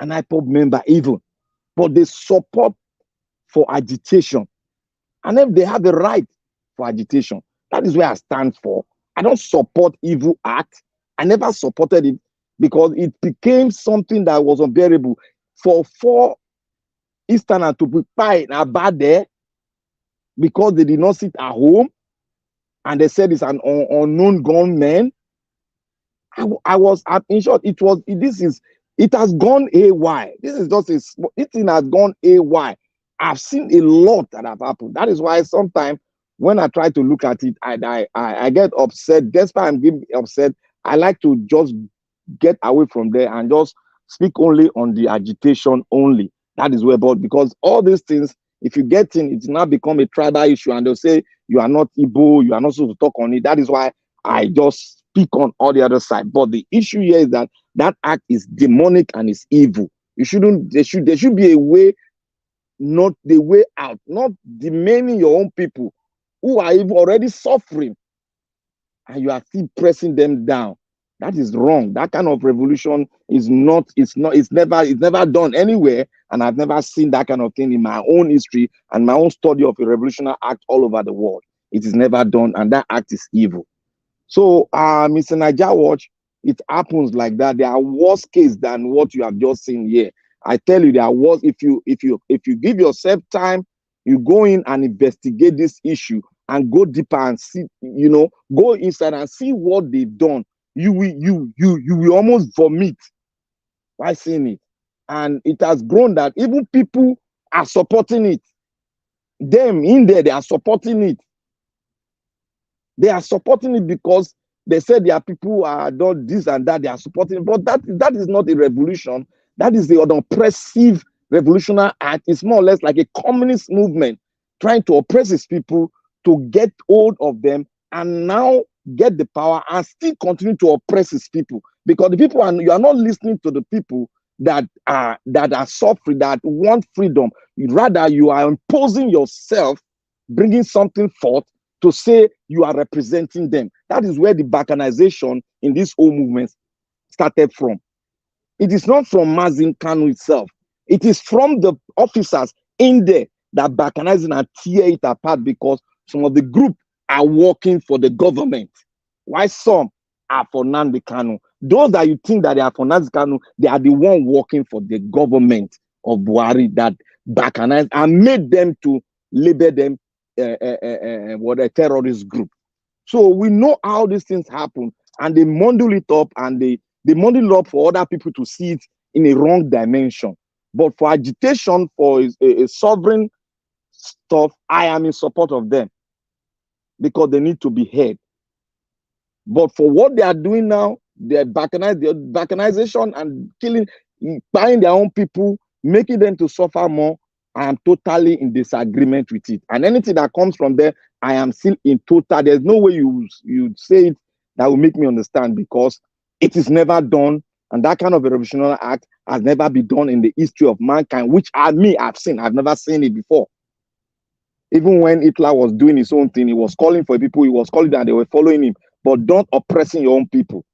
an IPOB member even. But they support for agitation. And if they have the right for agitation, that is where I stand for. I don't support evil act. I never supported it because it became something that was unbearable for 4 Easterners to be fighting about there because they did not sit at home and they said it's an unknown gunman. In short, it has gone AY. This is just it has gone AY. I've seen a lot that have happened. That is why sometimes when I try to look at it, I get upset. Despite I'm getting upset, I like to just get away from there and just speak only on the agitation only. That is where, because all these things, if you get in, it's now become a tribal issue, and they'll say you are not Igbo, you are not supposed to talk on it. That is why I just speak on all the other side. But the issue here is that act is demonic and is evil. There should be a way, not the way out, not demeaning your own people who are already suffering, and you are still pressing them down. That is wrong. That kind of revolution it's never done anywhere, and I've never seen that kind of thing in my own history and my own study of a revolutionary act all over the world. It is never done, and that act is evil. So, Mr. Najawa, it happens like that. There are worse cases than what you have just seen here. I tell you, there are worse. If you give yourself time, you go in and investigate this issue and go deeper and see, go inside and see what they've done. You will almost vomit by seeing it. And it has grown that even people are supporting it. Them in there, they are supporting it. They are supporting it because they said there are people who are done this and that, they are supporting it. But that is not a revolution. That is the oppressive revolutionary act. It's more or less like a communist movement trying to oppress his people to get hold of them and now get the power and still continue to oppress his people, because the people you are not listening to the people that are suffering, that want freedom. Rather, you are imposing yourself, bringing something forth to say you are representing them. That is where the balkanization in this whole movement started from. It is not from Mazin Kanu itself. It is from the officers in there that balkanizing and tear it apart, because some of the group are working for the government, while some are for Nnamdi Kanu. Those that you think that they are for Nnamdi Kanu, they are the one working for the government of Buhari that balkanized and made them to label them what a terrorist group. So we know how these things happen, and they bundle it up, and they bundle it up for other people to see it in a wrong dimension. But for agitation, for a sovereign stuff, I am in support of them, because they need to be heard. But for what they are doing now, the balkanization and killing, buying their own people, making them to suffer more, I am totally in disagreement with it. And anything that comes from there, I am still in total. There's no way you say it that will make me understand, because it is never done. And that kind of a revolutionary act has never been done in the history of mankind, which I've seen. I've never seen it before. Even when Hitler was doing his own thing, he was calling for people, he was calling that they were following him. But don't oppressing your own people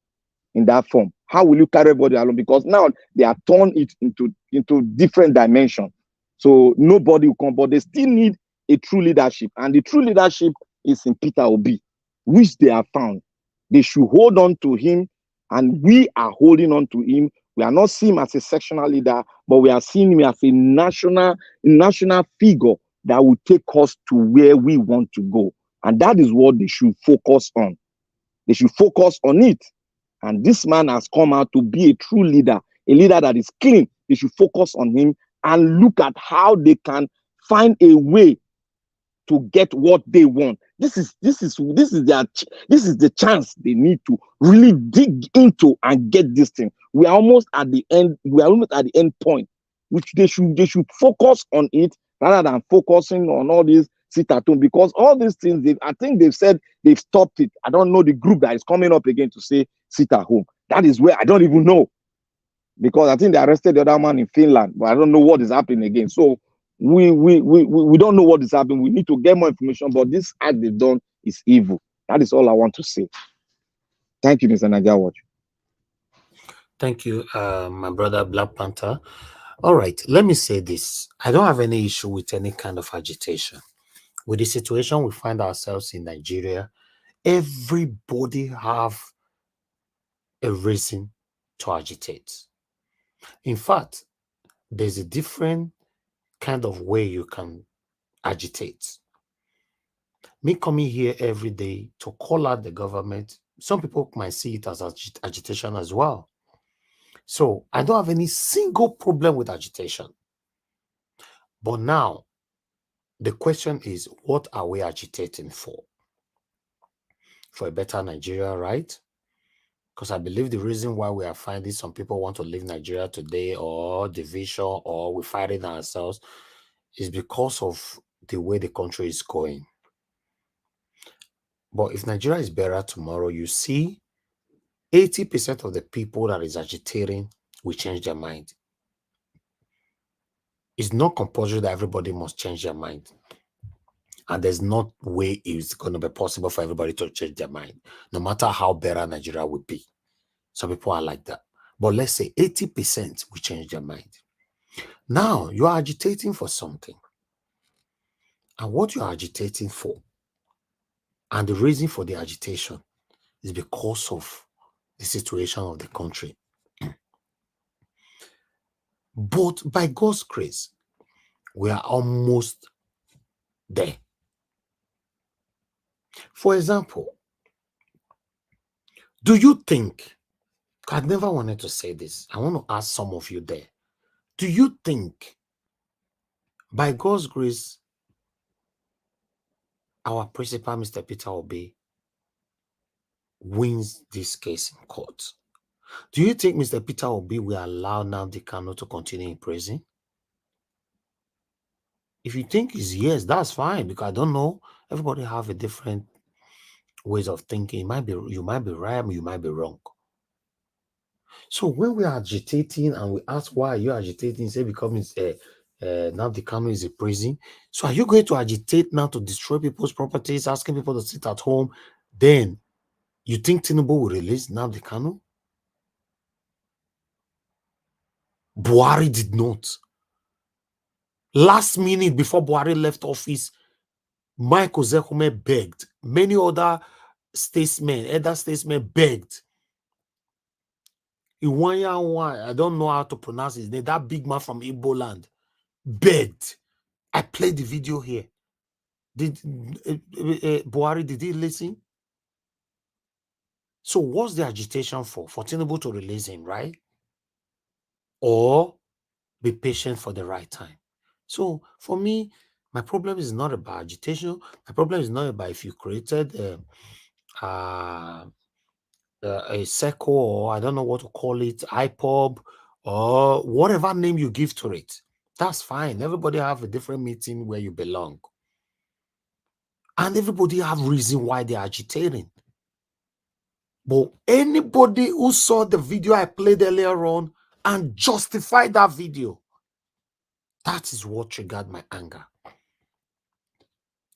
in that form. How will you carry everybody along? Because now they are turned it into different dimensions. So nobody will come, but they still need a true leadership. And the true leadership is in Peter Obi, which they have found. They should hold on to him, and we are holding on to him. We are not seeing him as a sectional leader, but we are seeing him as a national figure that will take us to where we want to go. And that is what they should focus on. They should focus on it. And this man has come out to be a true leader, a leader that is clean. They should focus on him and look at how they can find a way to get what they want. This is the chance they need to really dig into and get this thing. We are almost at the end. We are almost at the end point, which they should focus on it rather than focusing on all these sit at home, because all these things, I think they've said they've stopped it. I don't know the group that is coming up again to say sit at home. That is where I don't even know, because I think they arrested the other man in Finland, but I don't know what is happening again. So we don't know what is happening. We need to get more information, but this act they've done is evil. That is all I want to say. Thank you, Mr. Naija Watch. Thank you, my brother Black Panther. All right, let me say this. I don't have any issue with any kind of agitation. With the situation we find ourselves in Nigeria, everybody have a reason to agitate. In fact, there's a different kind of way you can agitate. Me coming here every day to call out the government, some people might see it as agitation as well. So I don't have any single problem with agitation. But now, the question is, what are we agitating for? For a better Nigeria, right? Because I believe the reason why we are finding some people want to leave Nigeria today, or division, or we're fighting ourselves, is because of the way the country is going. But if Nigeria is better tomorrow, you see 80% of the people that is agitating will change their mind. It's not compulsory that everybody must change their mind. And there's no way it's going to be possible for everybody to change their mind, no matter how better Nigeria would be. Some people are like that. But let's say 80% will change their mind. Now, you are agitating for something. And what you are agitating for, and the reason for the agitation, is because of the situation of the country. But by God's grace, we are almost there. For example, do you think, I've never wanted to say this, I want to ask some of you there, do you think by God's grace, our principal, Mr. Peter Obi, wins this case in court? Do you think Mr. Peter Obi will allow Nnamdi Kanu to continue in prison? If you think it's yes, that's fine, because I don't know. Everybody have a different ways of thinking. You might be right, you might be wrong. So when we are agitating and we ask why are you agitating, say because now the Kanu is a prison. So are you going to agitate now to destroy people's properties, asking people to sit at home? Then you think Tinubu will release now the Kanu? Buhari did not. Last minute before Buhari left office, Michael Zekome begged. Many other statesmen begged. I don't know how to pronounce his name. That big man from Igbo land begged. I played the video here. Did Buhari, did he listen? So what's the agitation for? For Tinubu to release him, right? Or be patient for the right time. So for me, my problem is not about agitation. My problem is not about if you created a circle, or I don't know what to call it, IPOB, or whatever name you give to it. That's fine. Everybody have a different meeting where you belong. And everybody have reason why they're agitating. But anybody who saw the video I played earlier on and justified that video, that is what triggered my anger.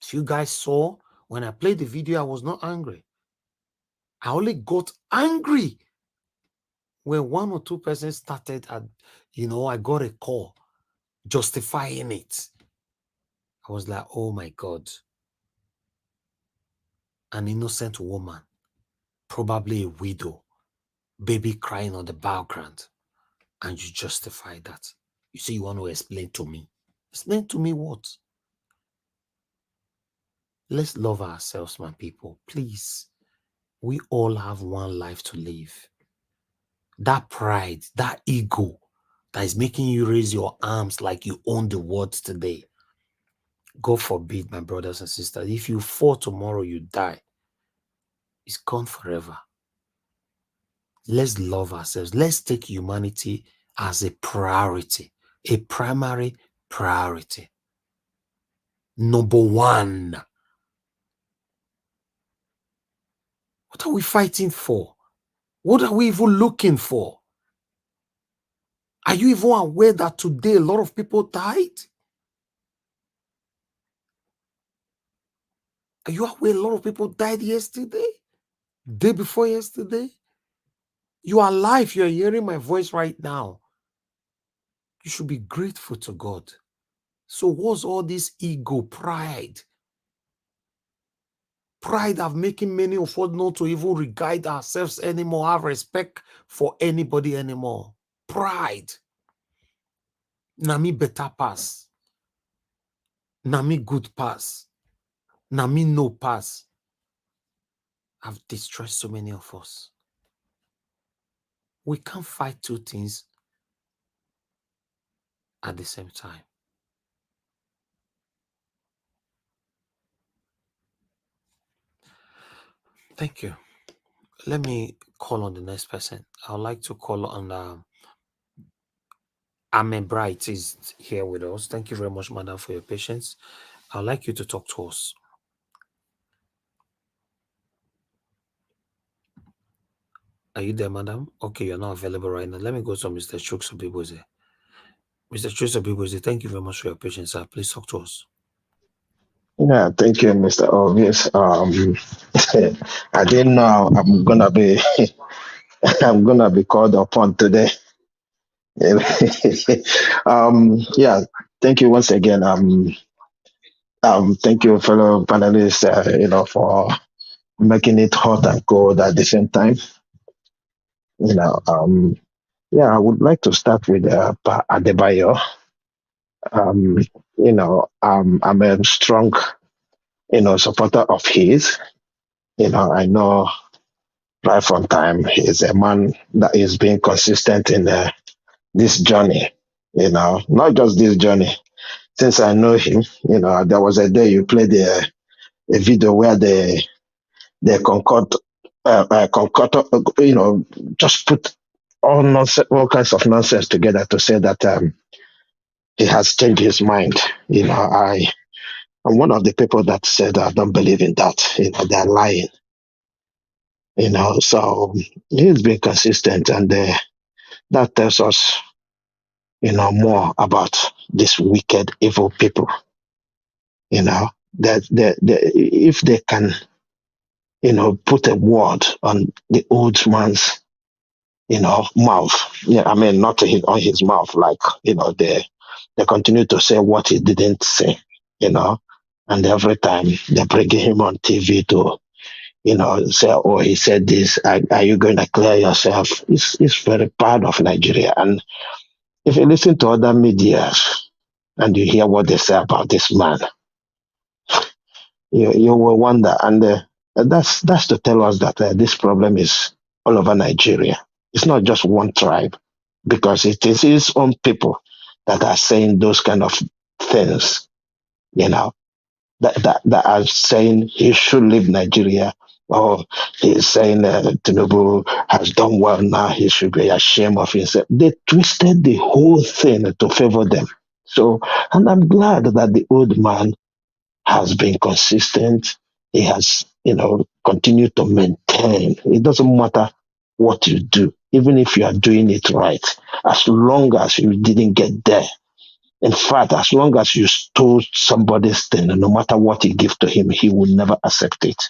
If you guys saw, when I played the video, I was not angry. I only got angry when one or two persons started at, I got a call justifying it. I was like, oh my God. An innocent woman, probably a widow, baby crying on the background, and you justify that. You say you want to explain to me. Explain to me what? Let's love ourselves, my people. Please. We all have one life to live. That pride, that ego that is making you raise your arms like you own the world today. God forbid, my brothers and sisters, if you fall tomorrow, you die. It's gone forever. Let's love ourselves. Let's take humanity as a priority, a primary priority. Number one. What are we fighting for? What are we even looking for? Are you even aware that today a lot of people died? Are you aware a lot of people died yesterday? Day before yesterday? You are alive. You are hearing my voice right now. You should be grateful to God. So what's all this ego, pride? Pride of making many of us not to even regard ourselves anymore, have respect for anybody anymore. Pride. Nami better pass. Nami good pass. Nami no pass. Have destroyed so many of us. We can't fight two things at the same time. Thank you. Let me call on the next person. I would like to call on Ame Bright is here with us. Thank you very much, madam, for your patience. I'd like you to talk to us. Are you there, madam? Okay, you're not available right now. Let me go to Mr. Chuksobiboze. Mr. Chuksobiboze, thank you very much for your patience, sir. Please talk to us. Yeah, thank you, Mr. Obvious. I didn't know I'm gonna be I'm gonna be called upon today. Yeah, thank you once again. Thank you, fellow panelists, for making it hot and cold at the same time. Yeah, I would like to start with Pa Adebayo. I'm a strong, supporter of his. I know right from time he's a man that is being consistent in this journey. Not just this journey. Since I know him, there was a day you played a video where they concord, just put all kinds of nonsense together to say that he has changed his mind. I'm one of the people that said I don't believe in that. They're lying. So he's been consistent, and that tells us, more about these wicked, evil people. That if they can, put a word on the old man's, mouth. Yeah, I mean, not on his mouth, like, they continue to say what he didn't say, and every time they bring him on TV to, say, oh, he said this, are you going to clear yourself? It's very bad of Nigeria. And if you listen to other media and you hear what they say about this man, you will wonder. And that's to tell us that this problem is all over Nigeria. It's not just one tribe, because it is his own people that are saying those kind of things, that are saying he should leave Nigeria. Or he's saying Tinubu has done well now, he should be ashamed of himself. They twisted the whole thing to favor them. So, and I'm glad that the old man has been consistent. He has, continued to maintain. It doesn't matter what you do, even if you are doing it right, as long as you didn't get there. In fact, as long as you stole somebody's thing, no matter what you give to him, he will never accept it.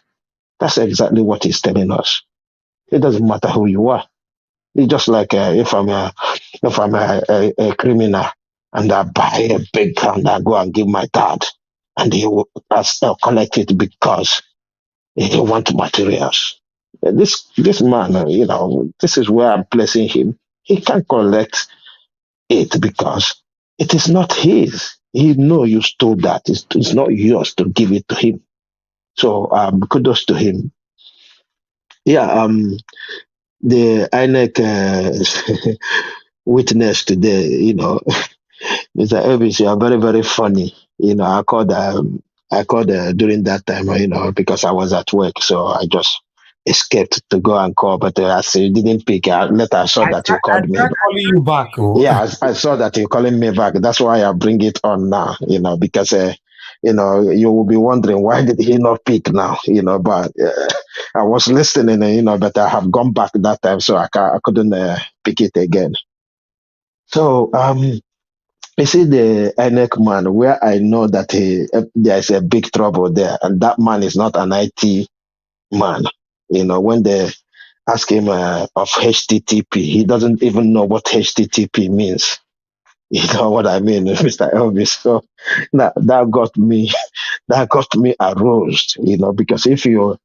That's exactly what he's telling us. It doesn't matter who you are. It's just like if I'm a criminal and I buy a big car and I go and give my dad, and he will collect it because he wants materials. This man, this is where I'm placing him. He can't collect it because it is not his. He know you stole that. It's not yours to give it to him. So kudos to him. Yeah, the INEC witness today, Mr. Elvis, you are very, very funny. I called during that time, because I was at work, so I just escaped to go and call, but as you didn't pick, later I saw that you called me. I'm calling you back. Oh. Yeah, I saw that you're calling me back. That's why I bring it on now, because, you will be wondering, why did he not pick now, but I was listening, but I have gone back that time, so I couldn't pick it again. So, you see the INEC man, where I know that there's a big trouble there, and that man is not an IT man. When they ask him of HTTP, he doesn't even know what HTTP means. You know what I mean, Mr. Elvis? So that got me aroused, because if you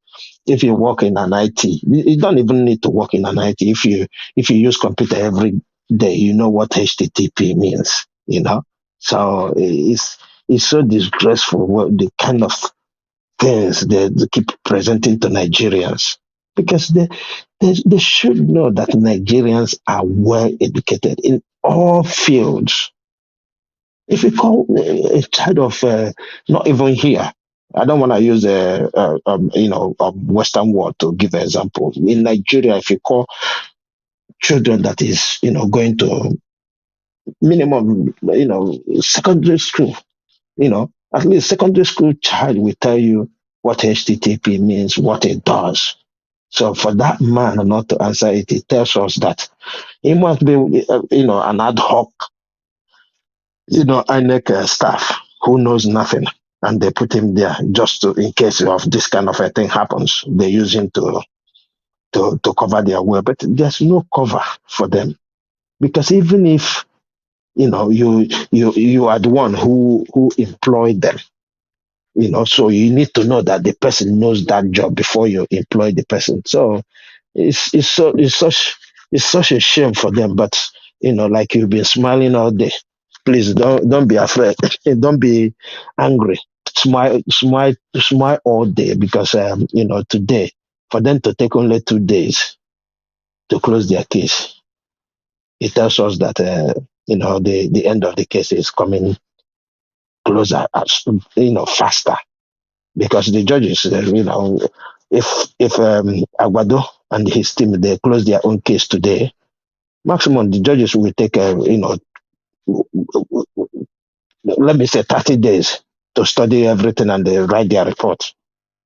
work in an IT, you don't even need to work in an IT. If you use computer every day, you know what HTTP means, So it's so disgraceful, the kind of things they keep presenting to Nigerians, because they should know that Nigerians are well educated in all fields. If you call a child of not even here, I don't want to use a Western word to give an example. In Nigeria, if you call children that is going to minimum secondary school, at least secondary school child will tell you what HTTP means, what it does. So for that man not to answer it, it tells us that he must be an ad hoc INEC staff who knows nothing, and they put him there just in case of this kind of a thing happens. They use him to cover their way, but there's no cover for them, because even if you are the one who employed them, so you need to know that the person knows that job before you employ the person. So it's such a shame for them. But like you've been smiling all day. Please don't be afraid. Don't be angry. Smile all day, because today, for them to take only 2 days to close their case, it tells us that the end of the case is coming closer, faster, because the judges, if Aguado and his team, they close their own case today, maximum the judges will take let me say 30 days to study everything and they write their report.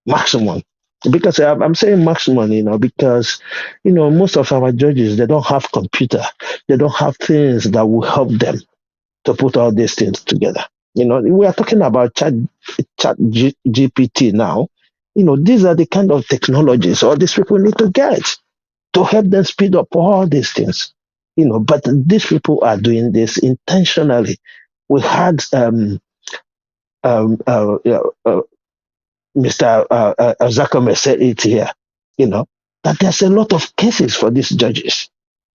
Maximum. Because I'm saying maximum, because, most of our judges, they don't have computer. They don't have things that will help them to put all these things together. We are talking about chat GPT now. These are the kind of technologies all these people need to get to help them speed up all these things. But these people are doing this intentionally. We had Mr. Ejikeme said it here, that there's a lot of cases for these judges,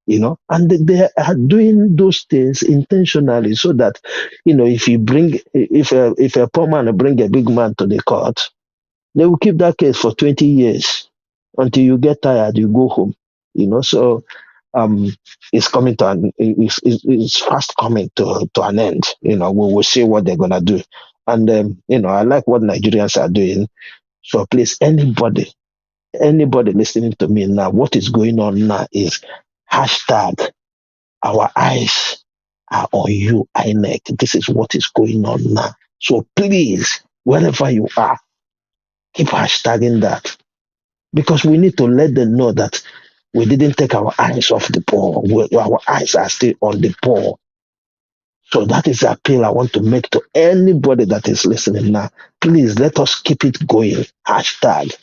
and they are doing those things intentionally so that, if a poor man bring a big man to the court, they will keep that case for 20 years until you get tired, you go home, so it's coming to it's fast coming to an end. We will see what they're gonna do. And I like what Nigerians are doing. So please, anybody listening to me now, what is going on now is hashtag our eyes are on you, INEC. This is what is going on now. So please, wherever you are, keep hashtagging that. Because we need to let them know that we didn't take our eyes off the ball. Our eyes are still on the ball. So that is the appeal I want to make to anybody that is listening now. Please let us keep it going. Hashtag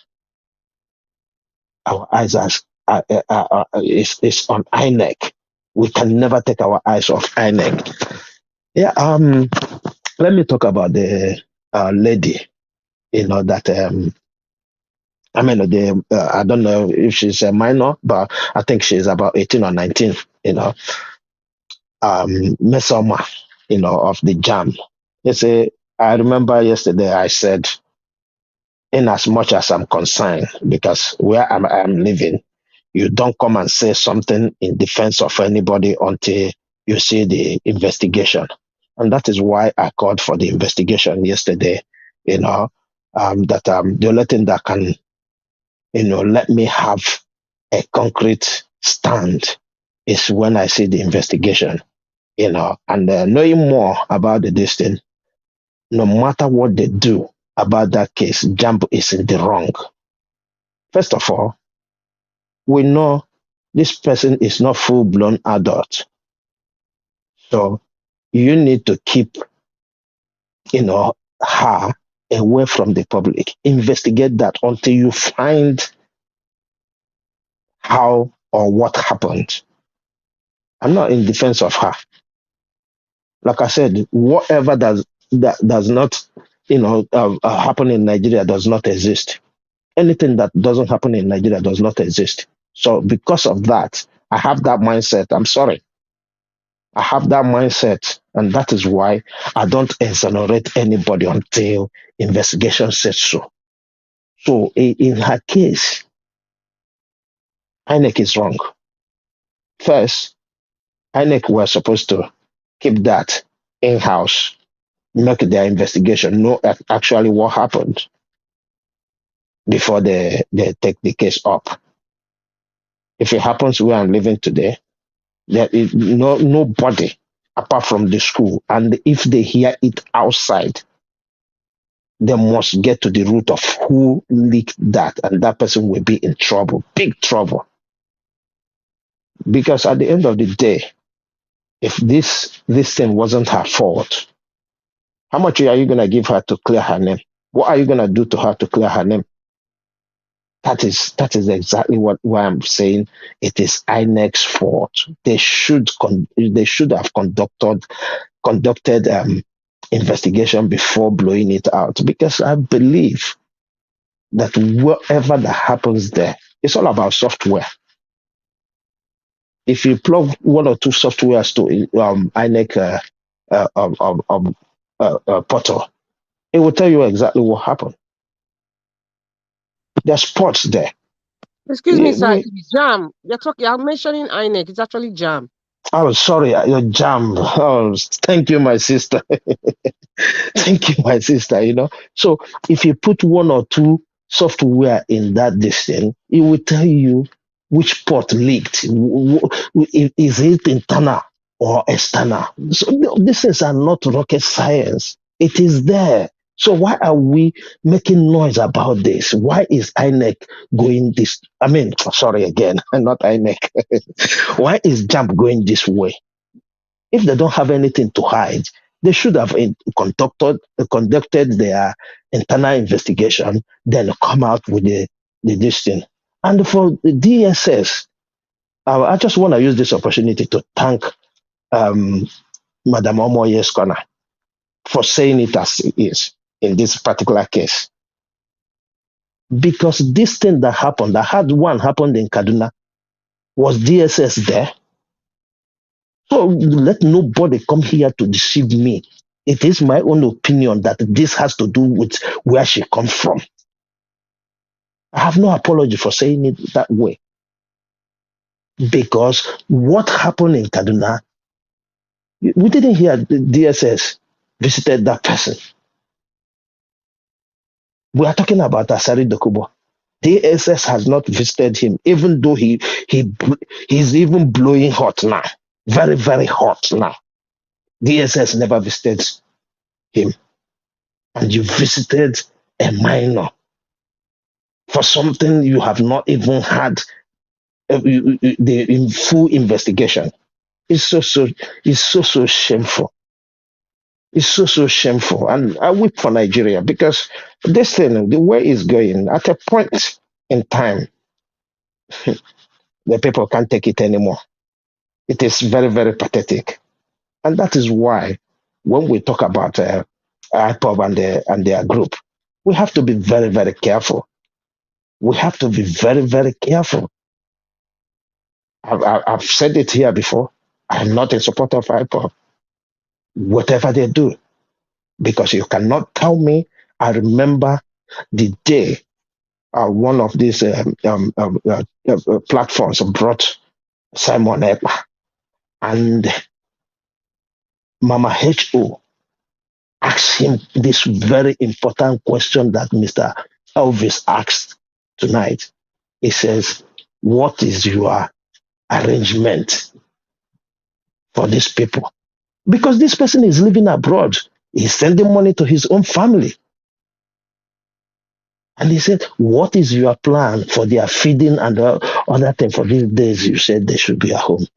our eyes is on INEC. We can never take our eyes off INEC. Yeah. Let me talk about the lady. That I don't know if she's a minor, but I think she's about 18 or 19. Mmesoma, of the JAMB. I remember yesterday I said, in as much as I'm concerned, because where I'm living, you don't come and say something in defense of anybody until you see the investigation. And that is why I called for the investigation yesterday, that the only thing that can, let me have a concrete stand is when I see the investigation, and knowing more about this thing, no matter what they do about that case, JAMB is in the wrong. First of all, we know this person is not full-blown adult. So you need to keep, her away from the public. Investigate that until you find how or what happened. I'm not in defense of her. Like I said, whatever does not, happen in Nigeria does not exist. Anything that doesn't happen in Nigeria does not exist. So because of that, I have that mindset. I'm sorry. I have that mindset, and that is why I don't exonerate anybody until investigation says so. So in her case, INEC is wrong. First, INEC were supposed to keep that in-house, make their investigation, know actually what happened before they take the case up. If it happens where I'm living today, there is nobody apart from the school. And if they hear it outside, they must get to the root of who leaked that, and that person will be in trouble, big trouble. Because at the end of the day, if this thing wasn't her fault, how much are you going to give her to clear her name? What are you going to do to her to clear her name? That is exactly why I'm saying it is INEC's fault. They should have conducted investigation before blowing it out, because I believe that whatever that happens there, it's all about software. If you plug one or two softwares to INEC portal, it will tell you exactly what happened. There's spots there. Excuse me, sir. JAMB. You're mentioning INEC. It's actually JAMB. Oh, sorry, your JAMB. Oh, thank you, my sister. Thank you, my sister. So if you put one or two software in that thing, it will tell you which port leaked. Is it internal or external. So these things are not rocket science. It is there. So why are we making noise about this? Why is INEC going this? I mean, sorry again, not INEC. Why is JAMB going this way? If they don't have anything to hide, they should have conducted their internal investigation, then come out with this thing. And for the DSS, I just want to use this opportunity to thank Madam Omoye's for saying it as it is in this particular case. Because this thing that happened, happened in Kaduna, was DSS there? So let nobody come here to deceive me. It is my own opinion that this has to do with where she comes from. I have no apology for saying it that way. Because what happened in Kaduna, we didn't hear the DSS visited that person. We are talking about Asari Dokubo. DSS has not visited him, even though he's even blowing hot now. Very, very hot now. DSS never visited him. And you visited a minor for something you have not even had the full investigation. It's so shameful. It's so shameful. And I weep for Nigeria because this thing, the way it's going, at a point in time, the people can't take it anymore. It is very, very pathetic. And that is why when we talk about IPOB and their group, we have to be very, very careful. We have to be very, very careful. I've said it here before. I'm not in support of IPOB. Whatever they do, because you cannot tell me. I remember the day one of these platforms brought Simon Ekpa and Mama H.O. asked him this very important question that Mr. Elvis asked tonight. He says, what is your arrangement for these people? Because this person is living abroad. He's sending money to his own family. And he said, what is your plan for their feeding and other thing for these days? You said they should be at home.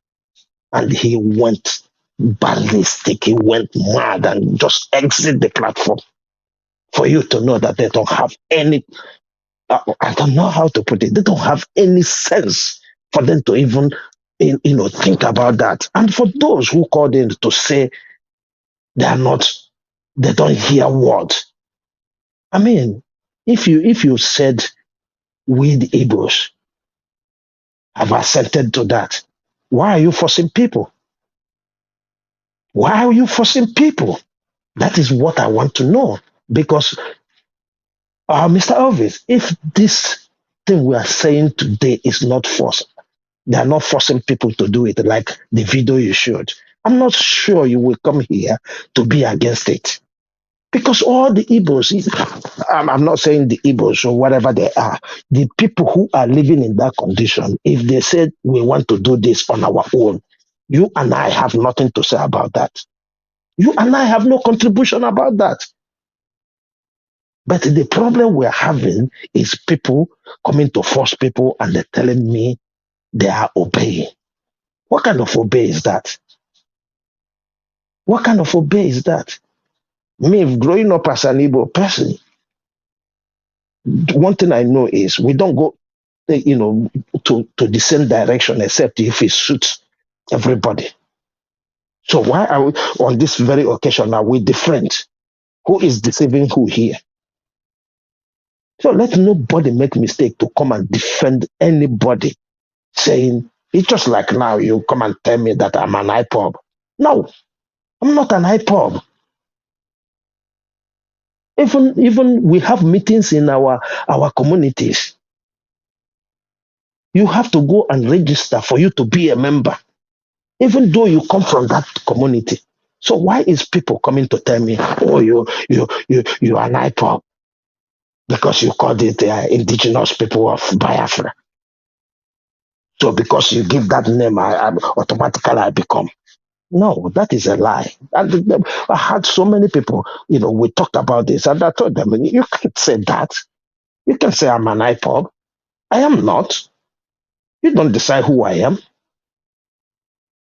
And he went ballistic. He went mad and just exit the platform for you to know that they don't have any, I don't know how to put it. They don't have any sense for them to even, think about that. And for those who called in to say they don't hear words. I mean, if you said we the Igbos have assented to that, why are you forcing people? Why are you forcing people? That is what I want to know. Because, Mr. Elvis, if this thing we are saying today is not forced, they are not forcing people to do it like the video you showed, I'm not sure you will come here to be against it. Because all the Igbos, I'm not saying the Igbos or whatever they are, the people who are living in that condition, if they said we want to do this on our own, you and I have nothing to say about that. You and I have no contribution about that. But the problem we're having is people coming to force people and they're telling me they are obeying. What kind of obey is that? What kind of obey is that? Me, growing up as an Igbo person, one thing I know is we don't go, to the same direction except if it suits everybody. So why are we, on this very occasion, are we different? Who is deceiving who here? So let nobody make mistake to come and defend anybody saying, it's just like now you come and tell me that I'm an IPOB. No, I'm not an IPOB. Even we have meetings in our communities. You have to go and register for you to be a member, even though you come from that community. So why is people coming to tell me, oh, you're an IPOB because you called it indigenous people of Biafra? So because you give that name, automatically I become. No, that is a lie. And I had so many people, we talked about this, and I told them, you can't say that. You can say I'm an IPOB. I am not. You don't decide who I am.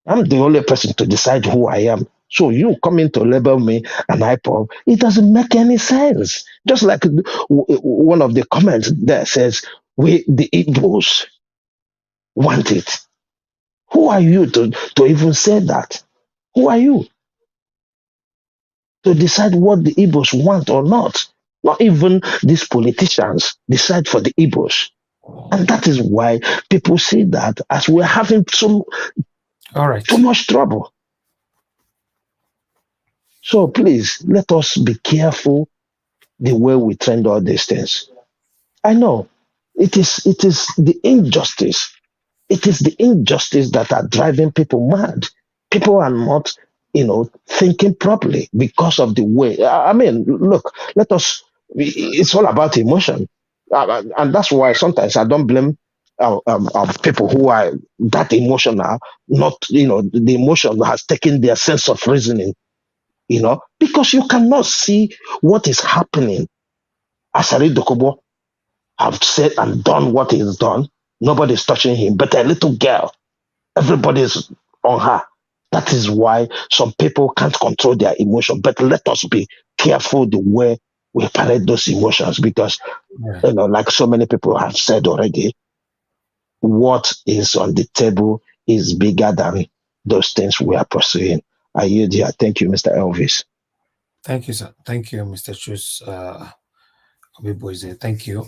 I'm the only person to decide who I am. So you coming to label me an IPOB, it doesn't make any sense. Just like one of the comments there says, the Igbos want it. Who are you to even say that? Who are you to decide what the Igbos want or not? Not even these politicians decide for the Igbos. And that is why people see that as we're having too much trouble. So please, let us be careful the way we trend all these things. I know it is the injustice. It is the injustice that are driving people mad. People are not, thinking properly because of the way. I mean, look, it's all about emotion. And that's why sometimes I don't blame people who are that emotional, not, the emotion has taken their sense of reasoning, because you cannot see what is happening. Asari Dokubo have said and done what he's done. Nobody's touching him, but a little girl, everybody's on her. That is why some people can't control their emotion. But let us be careful the way we parade those emotions, because, like so many people have said already, what is on the table is bigger than those things we are pursuing. I yield here. Thank you, Mr. Elvis. Thank you, sir. Thank you, Mr. Chus. Thank you.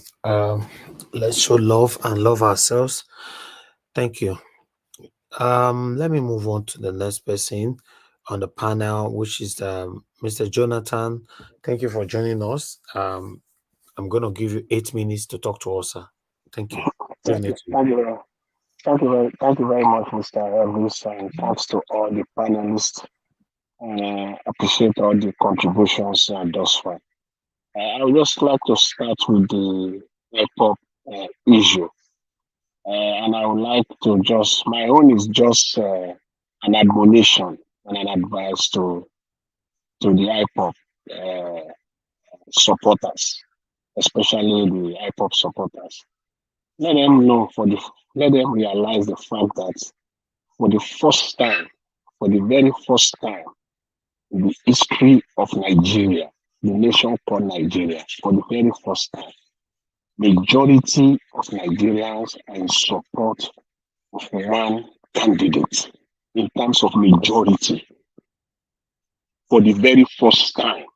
Let's show love and love ourselves. Thank you. Let me move on to the next person on the panel, which is Mr. Jonathan. Thank you for joining us. I'm going to give you 8 minutes to talk to us, sir. Thank you. Thank you very much, Mr. Elvis, and thanks to all the panelists. Appreciate all the contributions thus far. I would just like to start with the hip-hop issue. And I would like to my own is just an admonition and an advice to the hip-hop supporters, especially the hip-hop supporters. Let them realize the fact that for the very first time in the history of Nigeria, the nation called Nigeria, for the very first time, majority of Nigerians are in support of one candidate in terms of majority. For the very first time.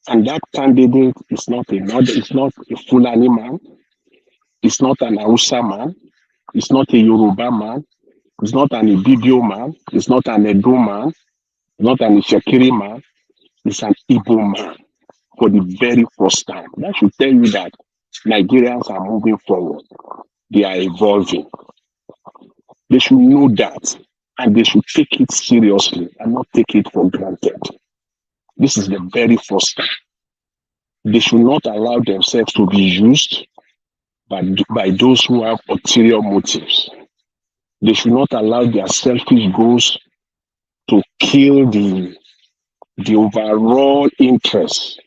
And that candidate is not a Fulani man, it's not an Hausa man, it's not a Yoruba man, it's not an Ibibio man, it's not an Edo man, it's not an Ishekiri man, it's an Igbo man for the very first time. That should tell you that Nigerians are moving forward. They are evolving. They should know that, and they should take it seriously and not take it for granted. This is the very first time. They should not allow themselves to be used by those who have ulterior motives. They should not allow their selfish goals to kill the overall interest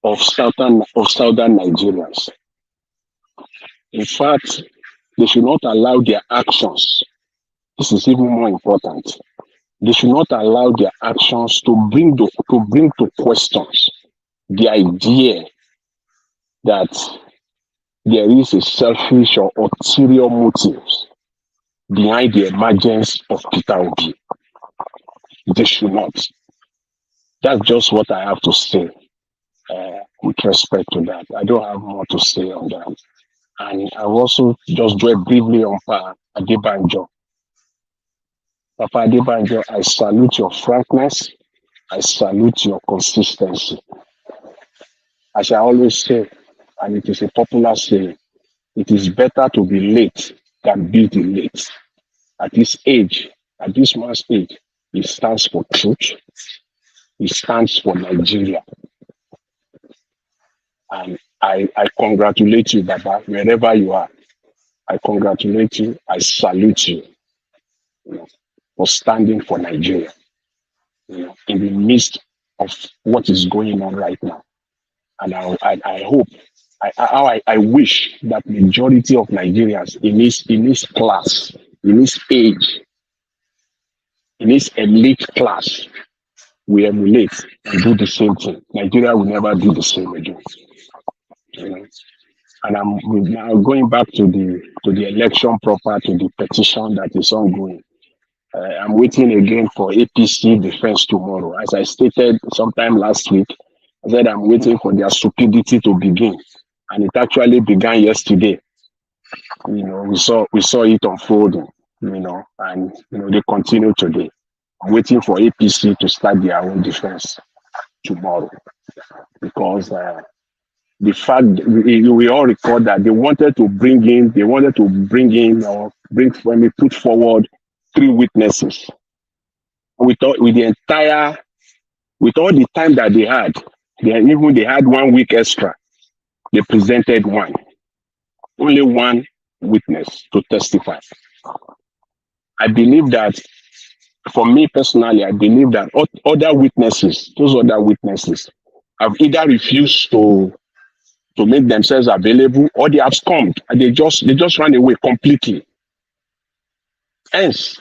of southern Nigerians. In fact, they should not allow their actions. This is even more important. They should not allow their actions to bring to questions the idea that there is a selfish or ulterior motives behind the emergence of Peter Obi. They should not. That's just what I have to say with respect to that. I don't have more to say on that. And I will also just dwell briefly on Papa Adebanjo. Papa Adebanjo, I salute your frankness. I salute your consistency. As I always say, and it is a popular saying, it is better to be late than be delayed. At this man's age, he stands for truth. He stands for Nigeria. And I congratulate you, Baba, wherever you are. I congratulate you. I salute you. for standing for Nigeria, in the midst of what is going on right now. And I hope, I wish that majority of Nigerians in this class, in this age, in this elite class, we emulate and do the same thing. Nigeria will never do the same again. And I'm now going back to the election proper, to the petition that is ongoing. I'm waiting again for APC defense tomorrow. As I stated sometime last week, I said I'm waiting for their stupidity to begin, and it actually began yesterday. We saw it unfolding. And they continue today. I'm waiting for APC to start their own defense tomorrow, because the fact we all record that they wanted to bring in put forward 3 witnesses with all the time that they had. They had 1 week extra. They presented only one witness to testify. I believe that, for me personally, I believe that those other witnesses have either refused to make themselves available, or they have succumbed and they just ran away completely. Hence,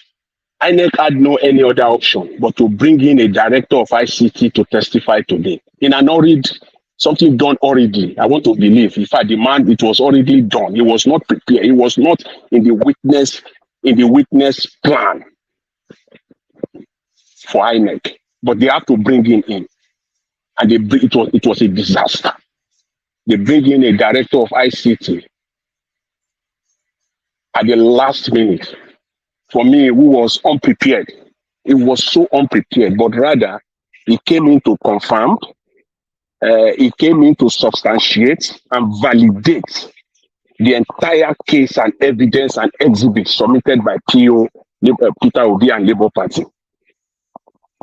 INEC had no any other option but to bring in a director of ICT to testify today. In an something done hurriedly. I want to believe, if I demand, it was already done. He was not prepared. He was not in the witness plan for INEC. But they have to bring him in, and it was a disaster. They bring in a director of ICT at the last minute. For me, who was unprepared. It was so unprepared, but rather he came in to confirm, he came in to substantiate and validate the entire case and evidence and exhibits submitted by Peter Obi and Labour Party.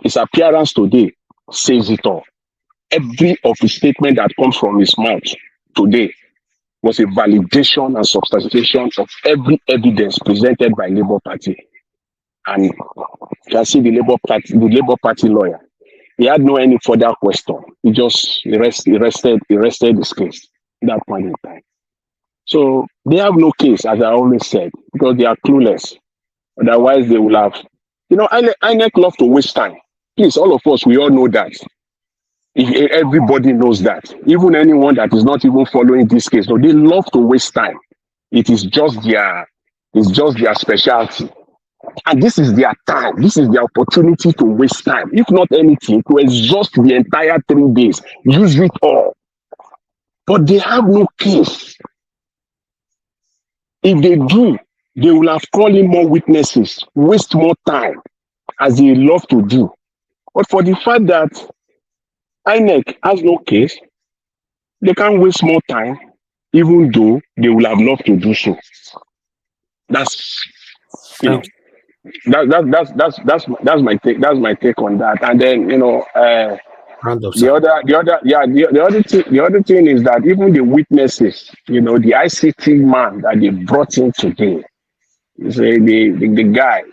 His appearance today says it all. Every of the statement that comes from his mouth today was a validation and substantiation of every evidence presented by Labour Party. And you can see the Labour Party lawyer. He had no any further question. He just rested his case at that point in time. So they have no case, as I always said, because they are clueless. Otherwise, they will have. INEC love to waste time. Please, all of us, we all know that. Everybody knows that. Even anyone that is not even following this case, no, they love to waste time. It is just their specialty. And this is their time. This is their opportunity to waste time. If not anything, to exhaust the entire 3 days. Use it all. But they have no case. If they do, they will have called in more witnesses, waste more time, as they love to do. But for the fact that INEC has no case, they can't waste more time, even though they will have loved to do so. That's my take. That's my take on that. And then the other thing is that even the witnesses, the ICT man that they brought in today, the guy,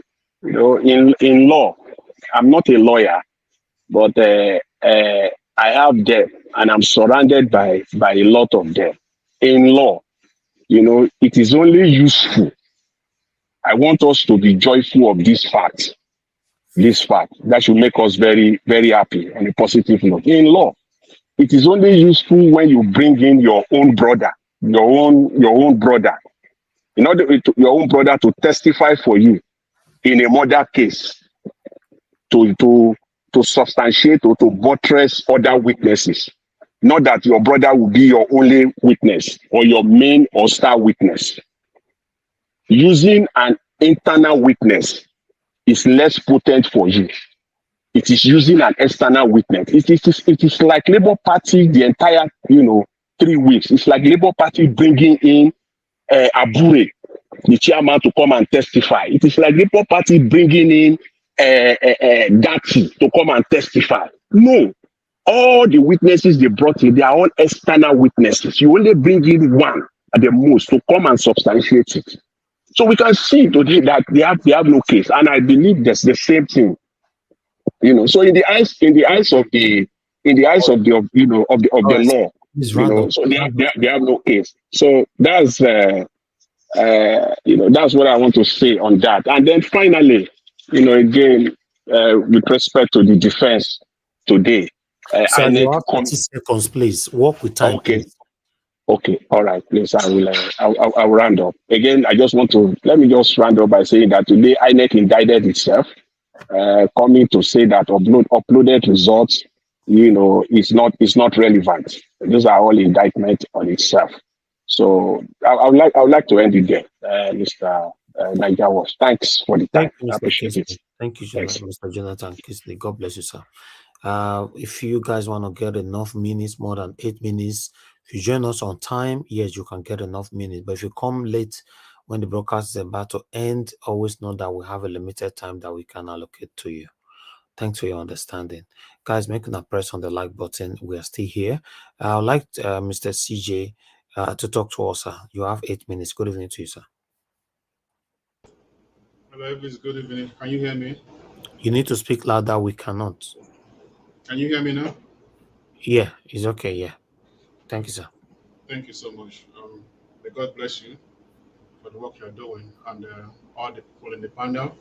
in law. I'm not a lawyer, but I have them, and I'm surrounded by a lot of them. In law, it is only useful. I want us to be joyful of this fact. That should make us very, very happy on a positive note. In law, it is only useful when you bring in your own brother, your own brother, your own brother to testify for you in a murder case, to substantiate or to buttress other witnesses. Not that your brother will be your only witness or your main or star witness. Using an internal witness is less potent for you. It is using an external witness. It is like Labour Party the entire 3 weeks. It's like Labour Party bringing in Abure, the chairman, to come and testify. It is like Labour Party bringing in Gatti to come and testify. No, all the witnesses they brought in, they are all external witnesses. You only bring in one at the most to come and substantiate it. So we can see today that they have no case, and I believe that's the same thing. So in the eyes of the of All the right, law, please round up. so they have no case. So that's that's what I want to say on that. And then finally, again, with respect to the defense today, Sir, you INEC have 30 seconds, please. Work with time, okay. please. Okay, all right, please. I'll round up. Again, let me just round up by saying that today INEC indicted itself, coming to say that uploaded results, is not relevant. Those are all indictment on itself. So I would like to end it there, Mr. Niger Wash. Thanks for the time. Thank you, I Mr. appreciate it. Kisley. Thank you, Thanks. Mr. Jonathan Kisley. God bless you, sir. If you guys want to get enough minutes, more than 8 minutes, if you join us on time, yes, you can get enough minutes. But if you come late when the broadcast is about to end, always know that we have a limited time that we can allocate to you. Thanks for your understanding. Guys, make a press on the like button. We are still here. I would like Mr. CJ to talk to us, sir. You have 8 minutes. Good evening to you, sir. Hello, everybody. Good evening. Can you hear me? You need to speak louder. We cannot. Can you hear me now? Yeah, it's okay. Yeah. Thank you, sir. Thank you so much. May God bless you for the work you're doing, and all the people in the panel,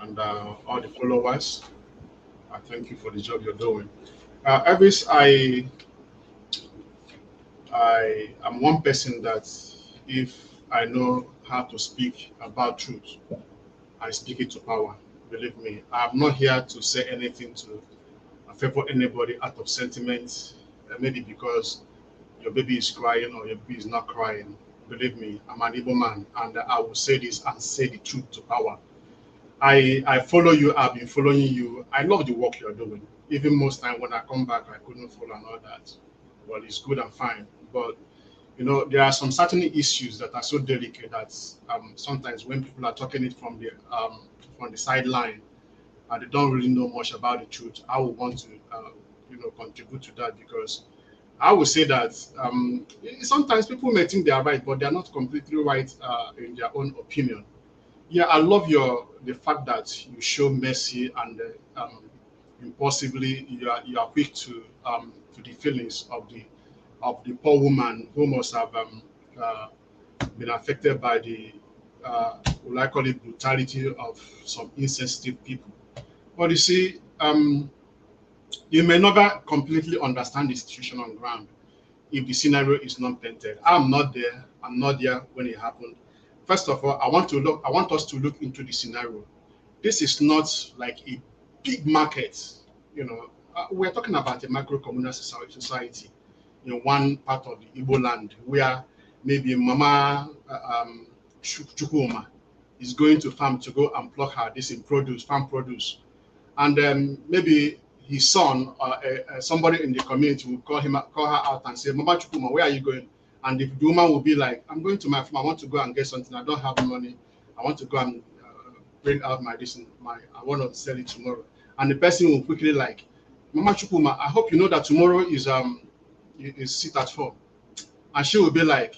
and all the followers. I thank you for the job you're doing. Elvis, I am one person that if I know how to speak about truth, I speak it to power. Believe me, I'm not here to say anything to favor anybody out of sentiment, maybe because your baby is crying or your baby is not crying. Believe me, I'm an Igbo man, and I will say this and say the truth to power. I follow you. I've been following you. I love the work you're doing. Even most time when I come back, I couldn't follow and all that. Well, it's good and fine, but there are some certain issues that are so delicate that sometimes when people are talking it from the sideline, and they don't really know much about the truth, I would want to contribute to that, because I would say that sometimes people may think they are right, but they are not completely right in their own opinion. Yeah, I love the fact that you show mercy, and impulsively you are quick to the feelings of the poor woman who must have been affected by the what I call it brutality of some insensitive people. But you see, you may never completely understand the situation on ground if the scenario is not painted. I'm not there. I'm not there when it happened. First of all, I want us to look into the scenario. This is not like a big market. We're talking about a micro communal society in one part of the Igbo land where maybe Mama Chukuma is going to farm to go and pluck her this in farm produce, and maybe his son or somebody in the community will call her out and say, Mama Chukuma, where are you going? And the woman will be like, I'm going to my farm. I want to go and get something. I don't have money. I want to go and bring out my I want to sell it tomorrow. And the person will quickly like, Mama Chukuma, I hope you know that tomorrow is sit at home. And she will be like,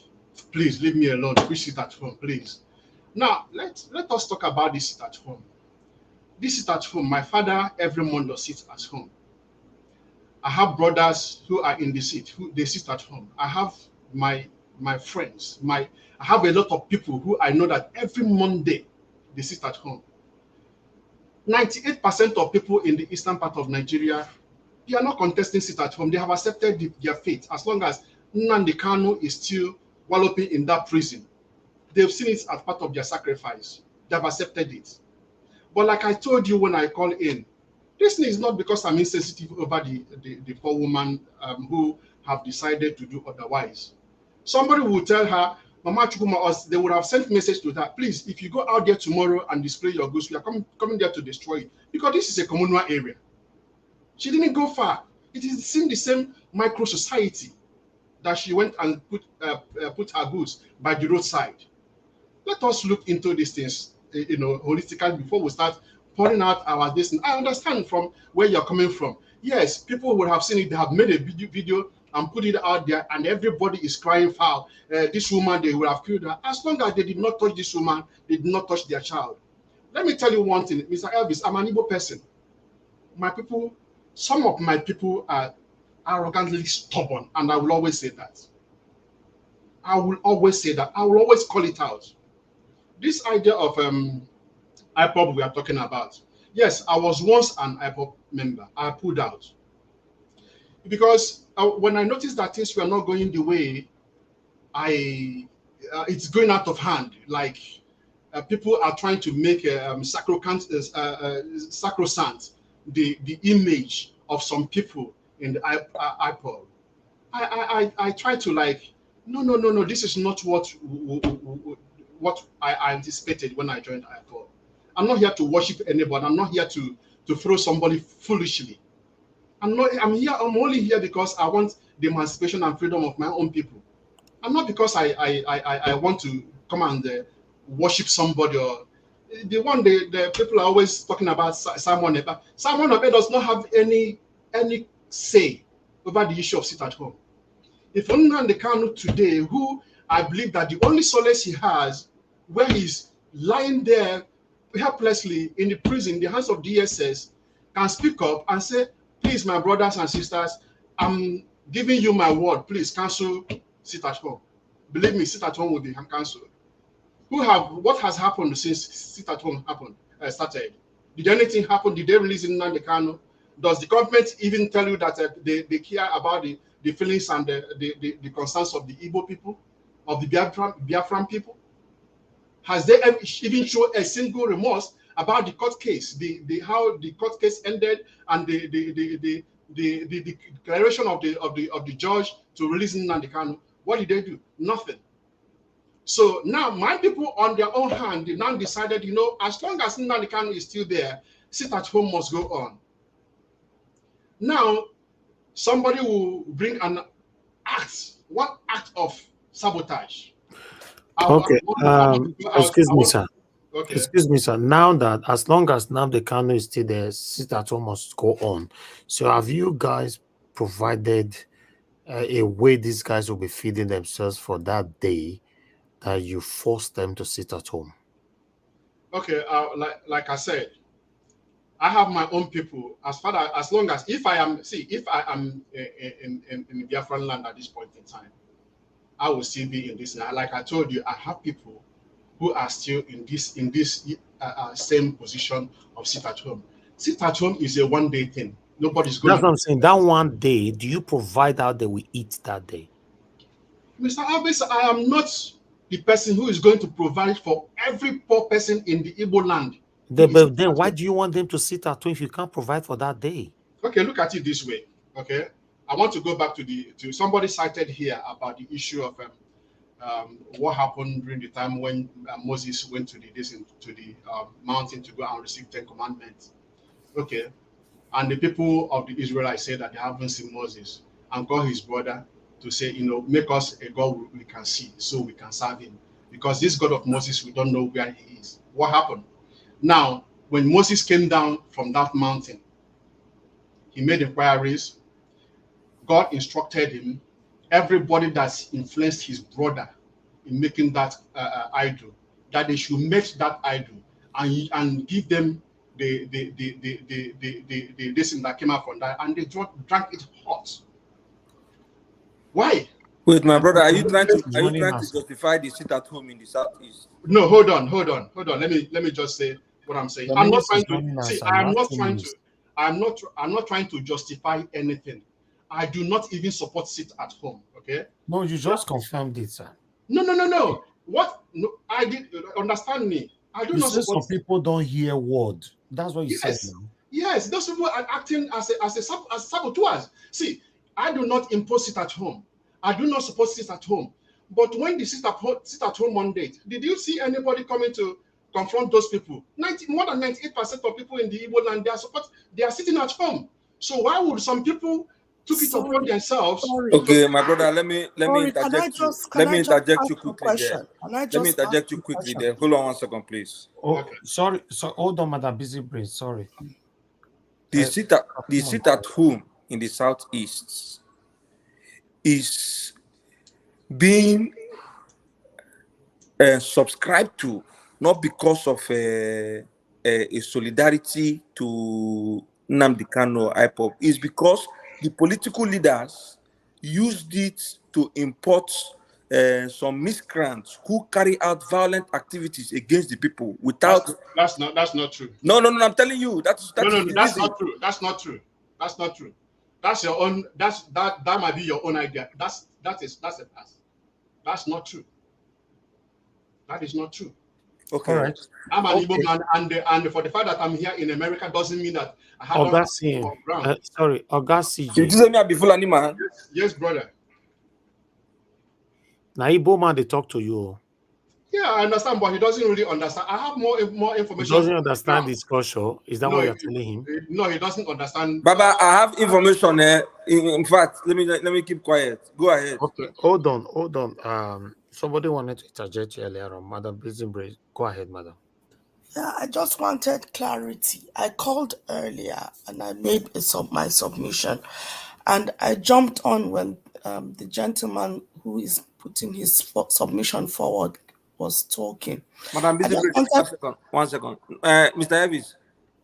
please leave me alone. Please sit at home, please. Now let us talk about this sit at home. This is at home. My father every month does sit at home. I have brothers who are in the seat, who they sit at home. I have my friends. I have a lot of people who I know that every Monday they sit at home. 98% of people in the eastern part of Nigeria, they are not contesting sit at home. They have accepted their fate. As long as Nnamdi Kanu is still wallowing in that prison, they've seen it as part of their sacrifice. They have accepted it. But like I told you when I called in, this is not because I'm insensitive over the poor woman who have decided to do otherwise. Somebody will tell her, Mama Chukuma, or they would have sent message to her, please, if you go out there tomorrow and display your goods, we are coming there to destroy it. Because this is a communal area. She didn't go far. It is in the same micro society that she went and put her goods by the roadside. Let us look into these things, holistically before we start pouring out our destiny. I understand from where you're coming from. Yes, people would have seen it. They have made a video and put it out there, and everybody is crying foul. This woman, they will have killed her. As long as they did not touch this woman, they did not touch their child. Let me tell you one thing, Mr. Elvis, I'm an Igbo person. My people, some of my people are arrogantly stubborn, and I will always say that. I will always say that. I will always call it out. This idea of IPOB we are talking about. Yes, I was once an IPOB member. I pulled out. Because when I noticed that things were not going the way it's going out of hand. Like people are trying to make sacrosanct the image of some people in the IPOB. I try to like, no, this is not what I anticipated when I joined IPOB. I'm not here to worship anybody. I'm not here to throw somebody foolishly. I'm only here because I want the emancipation and freedom of my own people. I'm not because I want to come and worship somebody or the people are always talking about Simon Ekpa. Simon Ekpa does not have any say over the issue of sit at home. If Nnamdi Kanu today, who I believe that the only solace he has, where he's lying there helplessly in the prison, in the hands of DSS, can speak up and say, please, my brothers and sisters, I'm giving you my word, please cancel sit at home. Believe me, sit at home will be cancelled. What has happened since sit at home started? Did anything happen? Did they release Nnamdi Kanu? Does the government even tell you that they care about the feelings and the concerns of the Igbo people, of the Biafran people? Has they even shown a single remorse about the court case, how the court case ended, and the declaration of the judge to release Nnamdi Kanu? What did they do? Nothing. So now my people on their own hand, they now decided, as long as Nnamdi Kanu is still there, sit at home must go on. Now, somebody will bring one act of sabotage. Okay. Excuse me, sir. Okay. Excuse me, sir. Now that as long as Nnamdi Kanu is still there, sit at home must go on. So have you guys provided a way these guys will be feeding themselves for that day that you force them to sit at home? Okay. Like I said, I have my own people. As long as if I am in Biafran land at this point in time, I will still be in this. Like I told you, I have people who are still in this same position of sit at home. Sit at home is a one-day thing. Nobody's going. That's what I'm saying. That one day, do you provide out that we eat that day? Mr. Alvis, I am not the person who is going to provide for every poor person in the Igbo land. But then why do you want them to sit at home if you can't provide for that day? Okay, look at it this way. Okay, I want to go back to somebody cited here about the issue of what happened during the time when Moses went to the mountain to go and receive 10 commandments. Okay, and the people of the Israelites said that they haven't seen Moses and called his brother to say, make us a God we can see so we can serve him. Because this God of Moses, we don't know where he is. What happened? Now, when Moses came down from that mountain, he made inquiries. God instructed him, everybody that's influenced his brother in making that idol, that they should make that idol and give them the thing that came out from that, and they drank it hot. Why? Wait, my brother, are you trying to justify the sit at home in the Southeast? No, hold on. Let me just say what I'm saying. I'm not trying to justify anything. I do not even support sit at home. Okay. No, you just confirmed it, sir. No. What? No, I did understand me. I do not support. Some people don't hear word. That's what you said. Now. Yes, those people are acting as saboteurs. See, I do not impose sit at home. I do not support sit at home. But when the sit at home mandate, did you see anybody coming to confront those people? More than 98% of people in the Igbo land, they are sitting at home. So why would some people took it upon themselves? Okay, my brother, let me interject you. Let me interject you quickly there. Let me interject you quickly there. Hold on one second, please. Oh, okay. Sorry. So hold on, Madam Busy Brain. Sorry. The sit at home in the Southeast is being subscribed to, not because of a solidarity to Nnamdi Kanu or IPOB, is because the political leaders used it to import some miscreants who carry out violent activities against the people without. That's not true. No. I'm telling you, that's No, the that's reason. not true. That's not true. That's not true. That's your own. That might be your own idea. That's a pass. That's not true. That is not true. Okay. All right. I'm an Igbo man, and for the fact that I'm here in America doesn't mean that I have ground. Sorry, August You just me be Fulani man. Yes, brother. Now Igbo man, they talk to you. Yeah, I understand, but he doesn't really understand. I have more information. He doesn't understand this culture. Is that what you're telling him? No, he doesn't understand. Baba, I have information. In fact, let me keep quiet. Go ahead. Okay, hold on. Somebody wanted to interject earlier on, Madam Bizenbrace. Go ahead, Madam. Yeah, I just wanted clarity. I called earlier and I made my submission, and I jumped on when the gentleman who is putting his submission forward was talking. Madam Bizenbrace, 1 second. Mr. Elvis,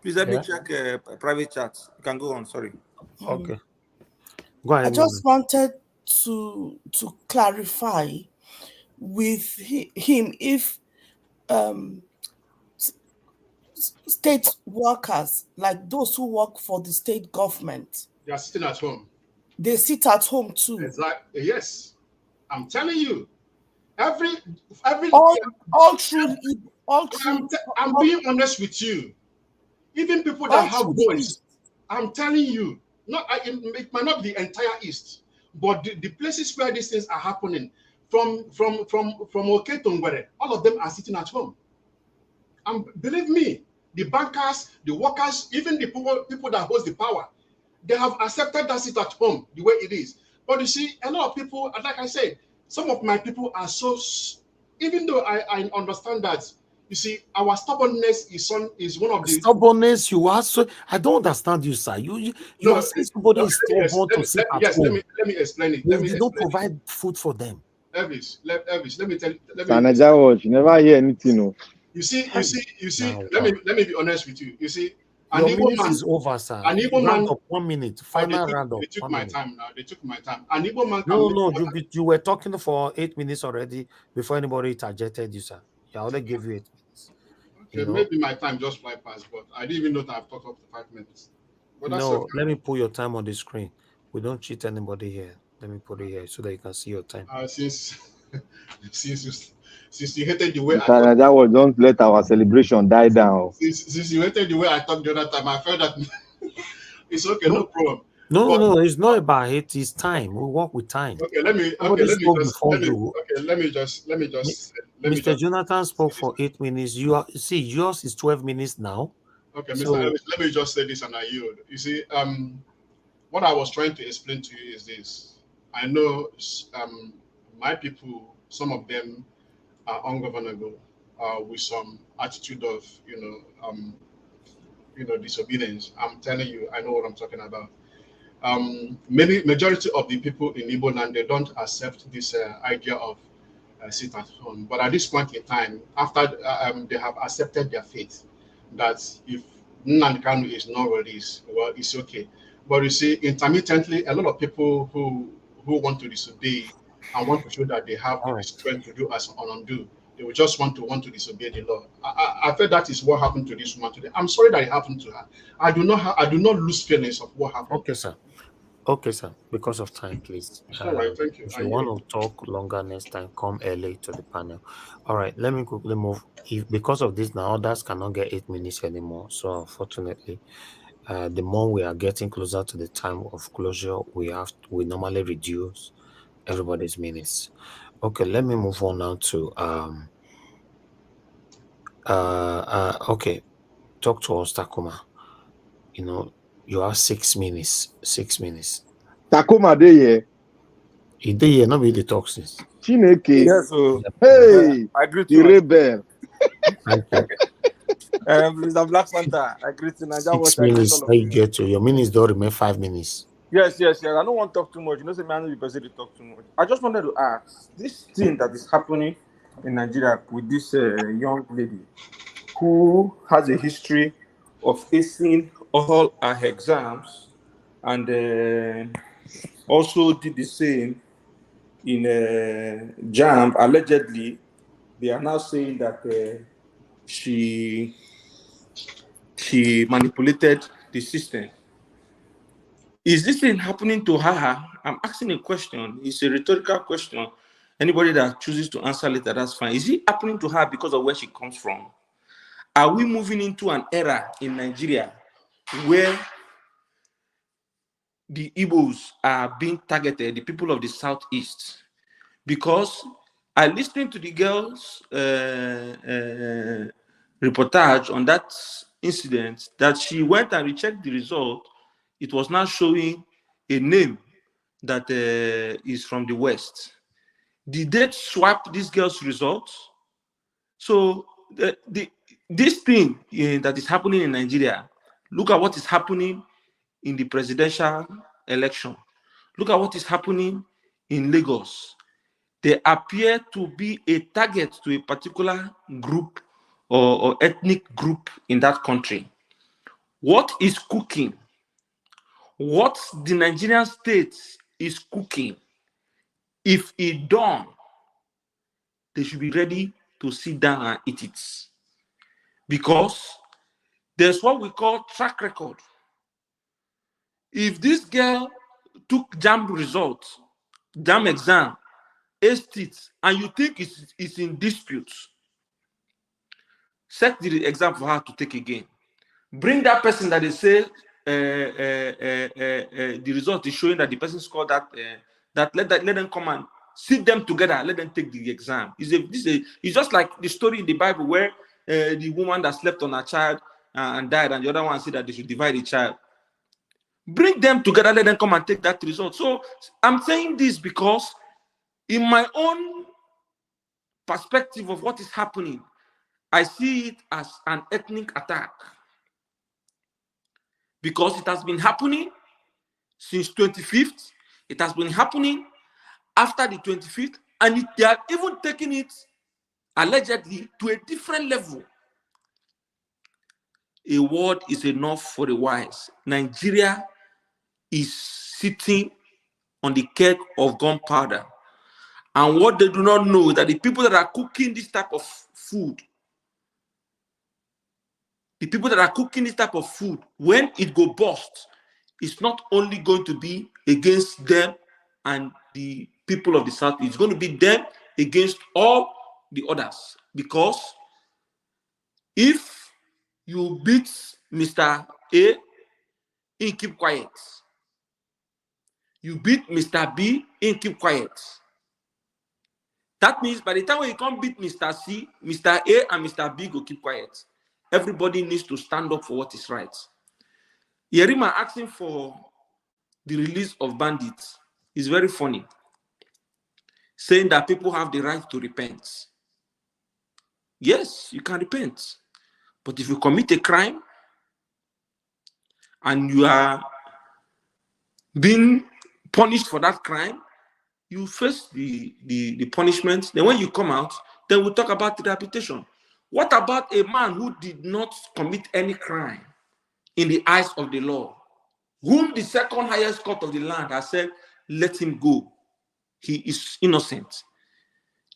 please let me check private chat. You can go on. Sorry. Okay. Go ahead. I just wanted to clarify with him if state workers, like those who work for the state government, they are sitting at home. They sit at home too. Exactly. Yes, I'm telling you. All through. I'm being honest with you. Even people that have voice, I'm telling you. It might not be the entire East, but the places where these things are happening, from Oke to Ngwere, all of them are sitting at home. And believe me, the bankers, the workers, even the people that hold the power, they have accepted that sit at home the way it is. But you see, a lot of people, like I said, some of my people are so, even though I understand that, you see, our stubbornness is one of the stubbornness. You are so. I don't understand you, sir. You are saying somebody is stubborn to sit at home. Let me explain it. You don't provide food for them. Elvis, let me tell you. You never hear anything, no. You see. Let me be honest with you. You see, your minute is over, sir. An Igbo man. 1 minute. Final round up. They took my time now. They took my time. An Igbo man. No. You were talking for 8 minutes already before anybody interjected you, sir. I already gave you 8 minutes. Okay, maybe my time just fly past, but I didn't even know that I've talked up to 5 minutes. But that's no, okay. Let me put your time on the screen. We don't cheat anybody here. Let me put it here so that you can see your time. Since you hated the way don't let our celebration die down. Since you hated the way I talked the other time, I felt that it's okay, no problem. No, it's not about hate. It's time. We work with time. Okay, let me just. Mr. Jonathan spoke for 8 minutes. Yours is 12 minutes now. Okay, Mr. Elvis, let me just say this and I yield. You see, what I was trying to explain to you is this. I know my people, some of them are ungovernable with some attitude of, disobedience. I'm telling you, I know what I'm talking about. Majority of the people in Igbo land, they don't accept this idea of sit at home. But at this point in time, after they have accepted their fate, that if Nnamdi Kanu is not released, well, it's okay. But you see, intermittently, a lot of people who want to disobey and want to show that they have the strength to do as an undo, they will just want to disobey the law. I feel that is what happened to this woman today. I'm sorry that it happened to her. I do not lose feelings of what happened. Okay, sir. Because of time, please. All right, thank you. If you want to talk longer next time, come early to the panel. All right, let me quickly move. Because of this, now others cannot get 8 minutes anymore. So unfortunately, the more we are getting closer to the time of closure, we normally reduce everybody's minutes. Okay, let me move on now to okay, talk to us, Takuma. You have 6 minutes. 6 minutes. Takuma dey here. He dey here, not be the toxins. Chineke. Yes, so hey, I greet the you. rebel. Thank you. Mr. Black Panther, I greet you. 6 minutes. How you get to your minutes don't remain 5 minutes. Yes. I don't want to talk too much. You know, say man, the person to talk too much. I just wanted to ask this thing that is happening in Nigeria with this young lady who has a history of acing all her exams and also did the same in JAMB. Allegedly, they are now saying that she manipulated the system. Is this thing happening to her? I'm asking a question. It's a rhetorical question. Anybody that chooses to answer later, that's fine. Is it happening to her because of where she comes from? Are we moving into an era in Nigeria where the Igbos are being targeted, the people of the Southeast? Because I listened to the girl's reportage on that incident that she went and rechecked the result. It was now showing a name that is from the West. Did they swap this girl's results? So this thing that is happening in Nigeria, look at what is happening in the presidential election. Look at what is happening in Lagos. They appear to be a target to a particular group or ethnic group in that country. What is cooking? What the Nigerian state is cooking, if it done, they should be ready to sit down and eat it. Because there's what we call track record. If this girl took JAMB results, JAMB exam, aced it, and you think it's in dispute, set the exam for her to take again. Bring that person that they say the result is showing that the person scored that, let them come and sit them together, let them take the exam. It's just like the story in the Bible where the woman that slept on her child and died, and the other one said that they should divide the child. Bring them together, let them come and take that result. So I'm saying this because in my own perspective of what is happening, I see it as an ethnic attack. Because it has been happening since 25th, it has been happening after the 25th, and they are even taking it allegedly to a different level. A word is enough for the wise. Nigeria is sitting on the keg of gunpowder. And what they do not know is that the people that are cooking this type of food, when it go bust, it's not only going to be against them and the people of the South, it's going to be them against all the others. Because if you beat Mr. A, he keep quiet. You beat Mr. B, he keep quiet. That means by the time when you come beat Mr. C, Mr. A and Mr. B go keep quiet. Everybody needs to stand up for what is right. Yerima asking for the release of bandits is very funny, saying that people have the right to repent. Yes, you can repent. But if you commit a crime and you are being punished for that crime, you face the punishment. Then when you come out, then we'll talk about the rehabilitation. What about a man who did not commit any crime in the eyes of the law, whom the second highest court of the land has said, let him go? He is innocent.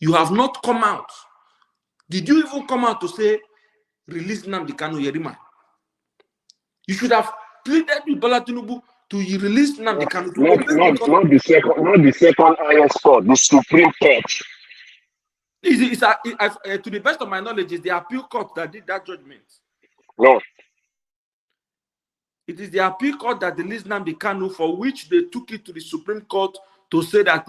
You have not come out. Did you even come out to say, release Nnamdi Kanu, Yerima? You should have pleaded with Bola Tinubu to release Nnamdi Kanu. Not the second highest court, the Supreme Court. To the best of my knowledge, it's the appeal court that did that judgment. No. It is the appeal court that released Nnamdi Kanu, for which they took it to the Supreme Court to say that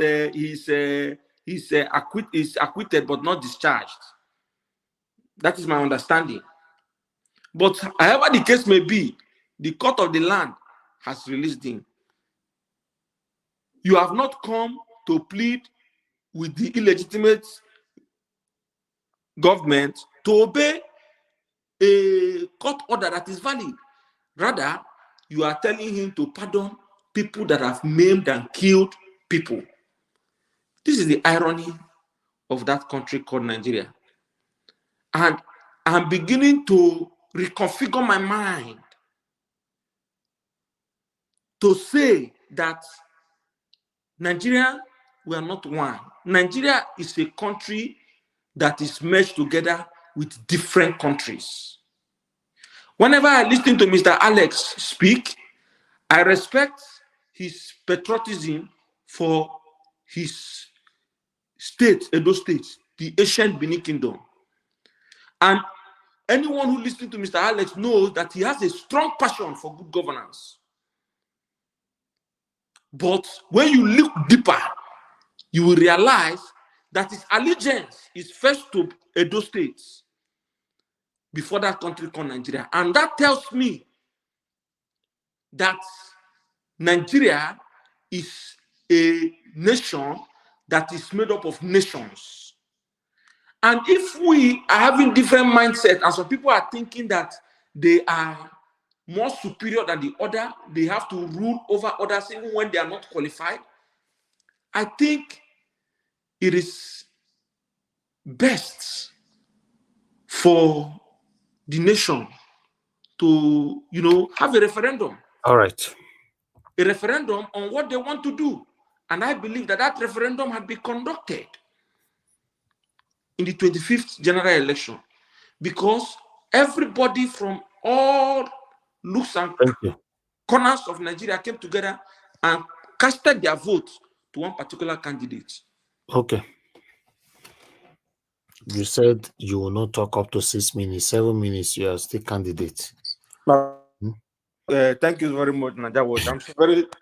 he's acquitted but not discharged. That is my understanding. But however the case may be, the court of the land has released him. You have not come to plead with the illegitimate government to obey a court order that is valid. Rather, you are telling him to pardon people that have maimed and killed people. This is the irony of that country called Nigeria. And I'm beginning to reconfigure my mind to say that Nigeria, we are not one. Nigeria is a country that is merged together with different countries. Whenever I listen to Mr. Alex speak, I respect his patriotism for his state, Edo State, the ancient Benin Kingdom. And anyone who listens to Mr. Alex knows that he has a strong passion for good governance. But when you look deeper, you will realize that his allegiance is first to Edo State before that country called Nigeria. And that tells me that Nigeria is a nation that is made up of nations. And if we are having different mindset, and some people are thinking that they are more superior than the other, they have to rule over others even when they are not qualified, I think it is best for the nation to, have a referendum. All right. A referendum on what they want to do. And I believe that that referendum had been conducted in the 25th general election, because everybody from all looks and corners of Nigeria came together and casted their vote to one particular candidate. Okay. You said you will not talk up to 6 minutes, 7 minutes. You are still candidate. Thank you very much, Najawosh.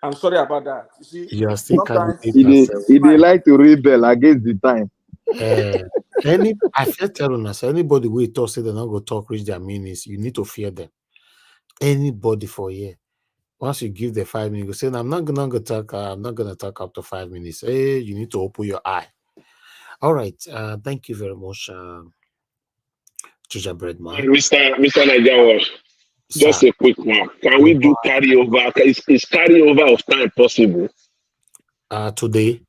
I'm sorry about that. You see, you are still candidate. He they like to rebel against the time. I feel telling us anybody will talk, say they're not going to talk, reach their minutes. You need to fear them. Anybody for a year. Once you give the 5 minutes, you say, I'm not gonna talk. I'm not gonna talk up to 5 minutes. Hey, you need to open your eye. All right. Thank you very much, Breadman. Mr. Najawash, just a quick one. Can we do carryover? Is carryover of time possible? Today.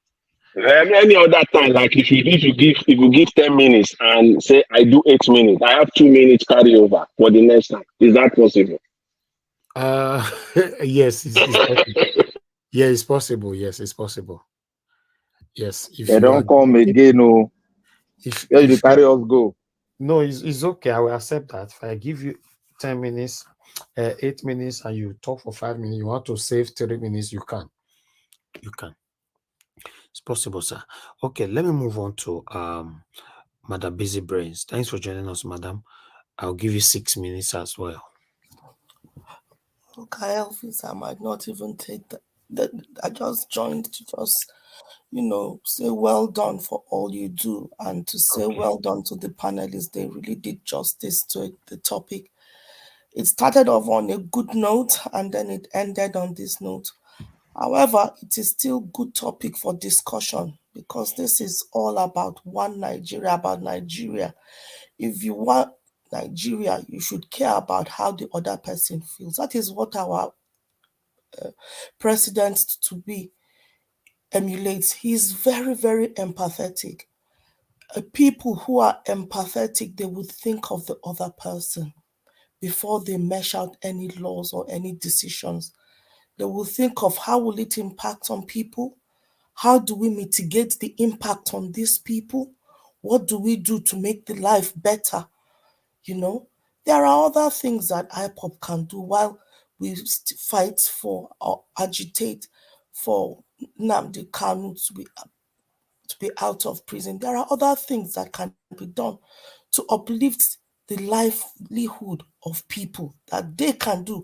Any other time, like if you give 10 minutes and say I do 8 minutes, I have 2 minutes carryover for the next time. Is that possible? Yes, it's possible. Yeah, it's possible. Yes, it's possible. Yes. If they don't come again, no. If you carry us go. No, it's okay. I will accept that. If I give you 10 minutes, 8 minutes, and you talk for 5 minutes, you want to save 3 minutes, you can. You can. It's possible, sir. Okay, let me move on to Madam Busy Brains. Thanks for joining us, Madam. I'll give you 6 minutes as well. Okay, Elvis, I might not even take that. I just joined to just, say well done for all you do, and to say well done to the panelists. They really did justice to the topic. It started off on a good note, and then it ended on this note. However, it is still a good topic for discussion, because this is all about one Nigeria, about Nigeria. If you want Nigeria, you should care about how the other person feels. That is what our president to be emulates. He's very, very empathetic. People who are empathetic, they would think of the other person before they mesh out any laws or any decisions. They will think of how will it impact on people? How do we mitigate the impact on these people? What do we do to make the life better? There are other things that IPOP can do while we fight for or agitate for Nnamdi Kanu to be out of prison. There are other things that can be done to uplift the livelihood of people that they can do.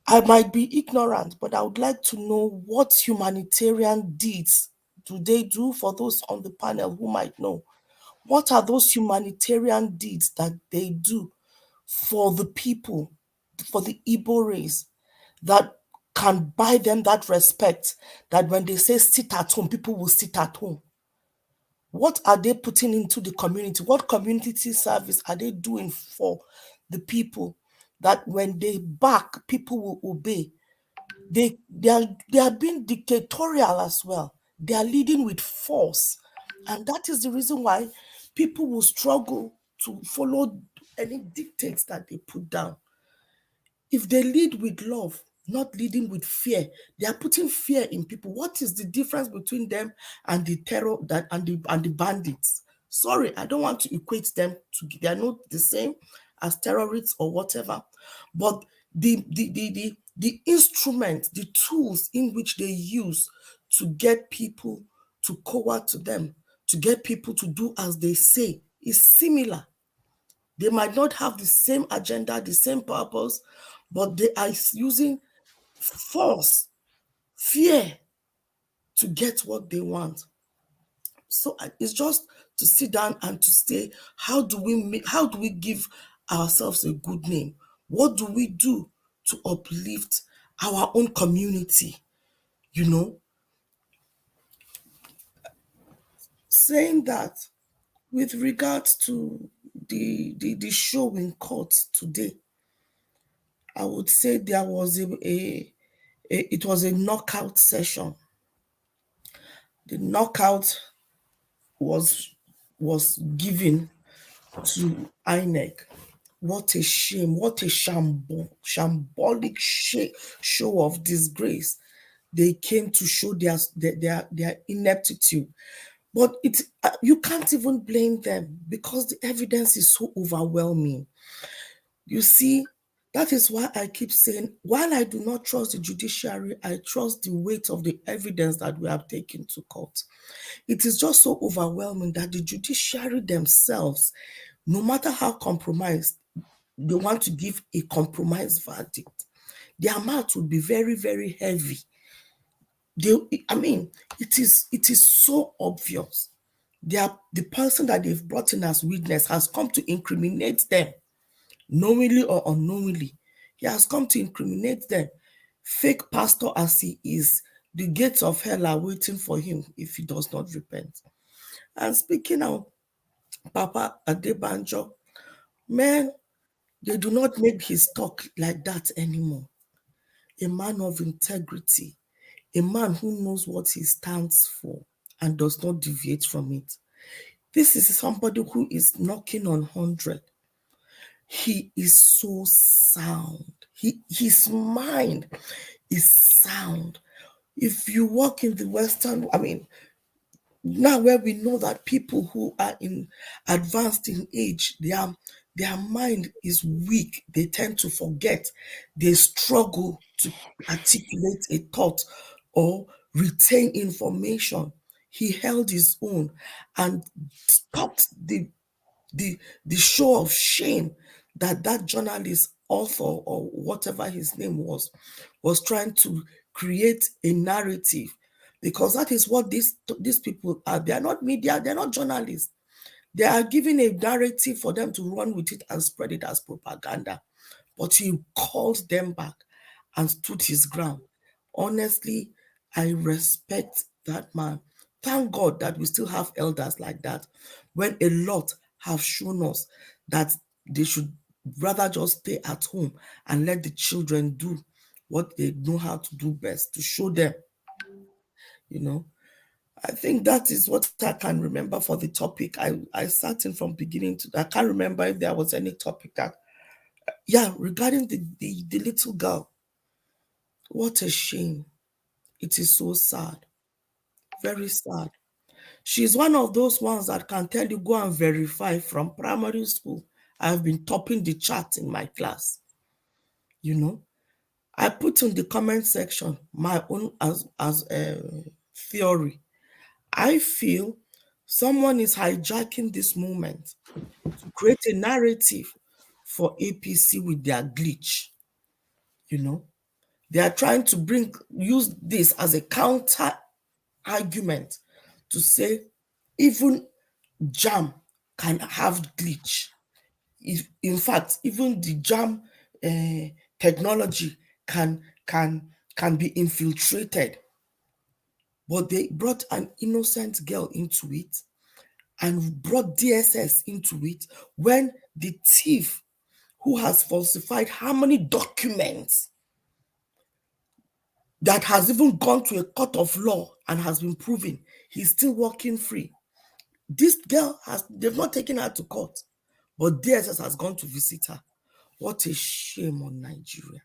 I might be ignorant, but I would like to know what humanitarian deeds do they do for those on the panel who might know. What are those humanitarian deeds that they do for the people, for the Igbo race, that can buy them that respect, that when they say sit at home, people will sit at home? What are they putting into the community? What community service are they doing for the people, that when they back, people will obey? They are being dictatorial as well. They are leading with force. And that is the reason why people will struggle to follow any dictates that they put down. If they lead with love, not leading with fear, they are putting fear in people. What is the difference between them and the terror and the bandits? Sorry, I don't want to equate them to. They are not the same as terrorists or whatever, but the instrument, the tools in which they use to get people to cower to them, to get people to do as they say, is similar. They might not have the same agenda, the same purpose, but they are using force, fear to get what they want. So it's just to sit down and to say, how do we give ourselves a good name? What do we do to uplift our own community? Saying that, with regards to the show in court today, I would say there was it was a knockout session. The knockout was given to INEC. What a shame! What a shambolic show of disgrace. They came to show their ineptitude. But you can't even blame them because the evidence is so overwhelming. You see, that is why I keep saying, while I do not trust the judiciary, I trust the weight of the evidence that we have taken to court. It is just so overwhelming that the judiciary themselves, no matter how compromised, they want to give a compromised verdict. Their mouth will be very, very heavy. It is so obvious. The person that they've brought in as witness has come to incriminate them, knowingly or unknowingly. He has come to incriminate them. Fake pastor as he is, the gates of hell are waiting for him if he does not repent. And speaking of Papa Adebanjo, man, they do not make his talk like that anymore. A man of integrity, a man who knows what he stands for and does not deviate from it. This is somebody who is knocking on 100. He is so sound. His mind is sound. If you walk in the Western, now where we know that people who are advanced in age, their mind is weak. They tend to forget. They struggle to articulate a thought or retain information. He held his own and stopped the show of shame that journalist, author, or whatever his name was trying to create a narrative, because that is what these people are. They are not media, they're not journalists. They are giving a narrative for them to run with it and spread it as propaganda. But he called them back and stood his ground. Honestly, I respect that man. Thank God that we still have elders like that, when a lot have shown us that they should rather just stay at home and let the children do what they know how to do best, to show them. I think that is what I can remember for the topic. I sat in from beginning to, I can't remember if there was any topic that, regarding the little girl. What a shame. It is so sad. Very sad. She's one of those ones that can tell you, go and verify from primary school. I've been topping the chart in my class. I put in the comment section my own as a theory. I feel someone is hijacking this moment to create a narrative for APC with their glitch. They are trying to use this as a counter argument to say even JAMB can have glitch. In fact, even the JAMB technology can be infiltrated. But they brought an innocent girl into it and brought DSS into it when the thief who has falsified how many documents that has even gone to a court of law and has been proven, he's still walking free. This girl they've not taken her to court, but DSS has gone to visit her. What a shame on Nigeria.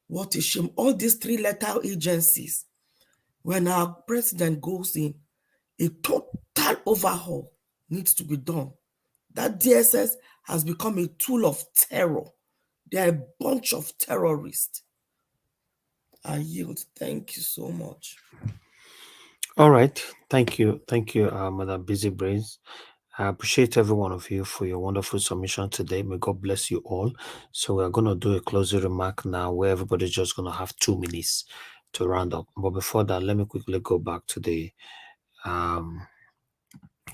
What a shame. All these three-letter agencies, when our president goes in, a total overhaul needs to be done. That DSS has become a tool of terror. They're a bunch of terrorists. I yield. Thank you so much. All right. Thank you. Thank you, Madam Busy Brains. I appreciate every one of you for your wonderful submission today. May God bless you all. So we're going to do a closing remark now where everybody's just going to have 2 minutes to round up. But before that, let me quickly go back to the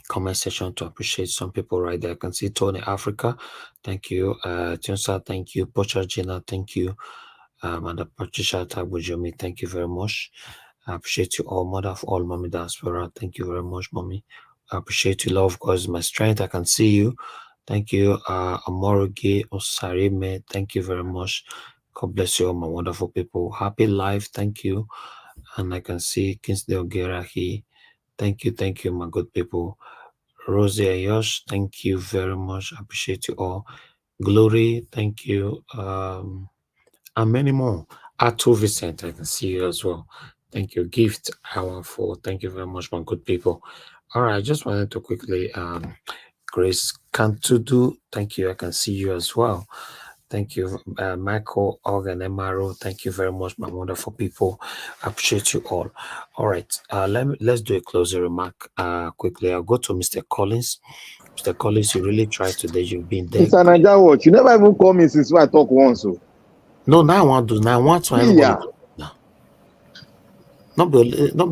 comment section to appreciate some people right there. I can see Tony Africa. Thank you. Tunsa, thank you. Pocha Gina, thank you. And Patricia Tabujomi, thank you very much. I appreciate you all. Mother of all, Mommy Diaspora, thank you very much, Mommy. I appreciate you, love. God is my strength. I can see you. Thank you. Amoroge Osarime, thank you very much. God bless you all, my wonderful people. Happy life, thank you. And I can see Kinsdale Gerahi. Thank you, my good people. Rosie Ayosh, thank you very much. I appreciate you all. Glory, thank you. And many more. Arthur Vicent, I can see you as well. Thank you. Gift Hour 4. Thank you very much, my good people. All right, I just wanted to quickly, Grace Cantudu, thank you. I can see you as well. Thank you, Michael, Organ, Emaro. Thank you very much, my wonderful people. I appreciate you all. All right, let's do a closing remark quickly. I'll go to Mr. Collins. Mr. Collins, you really tried today. You've been there. Mr. Naija Watch, you never even call me since I talk once. So. No, now I want to. Now I want to everybody. Now. Not be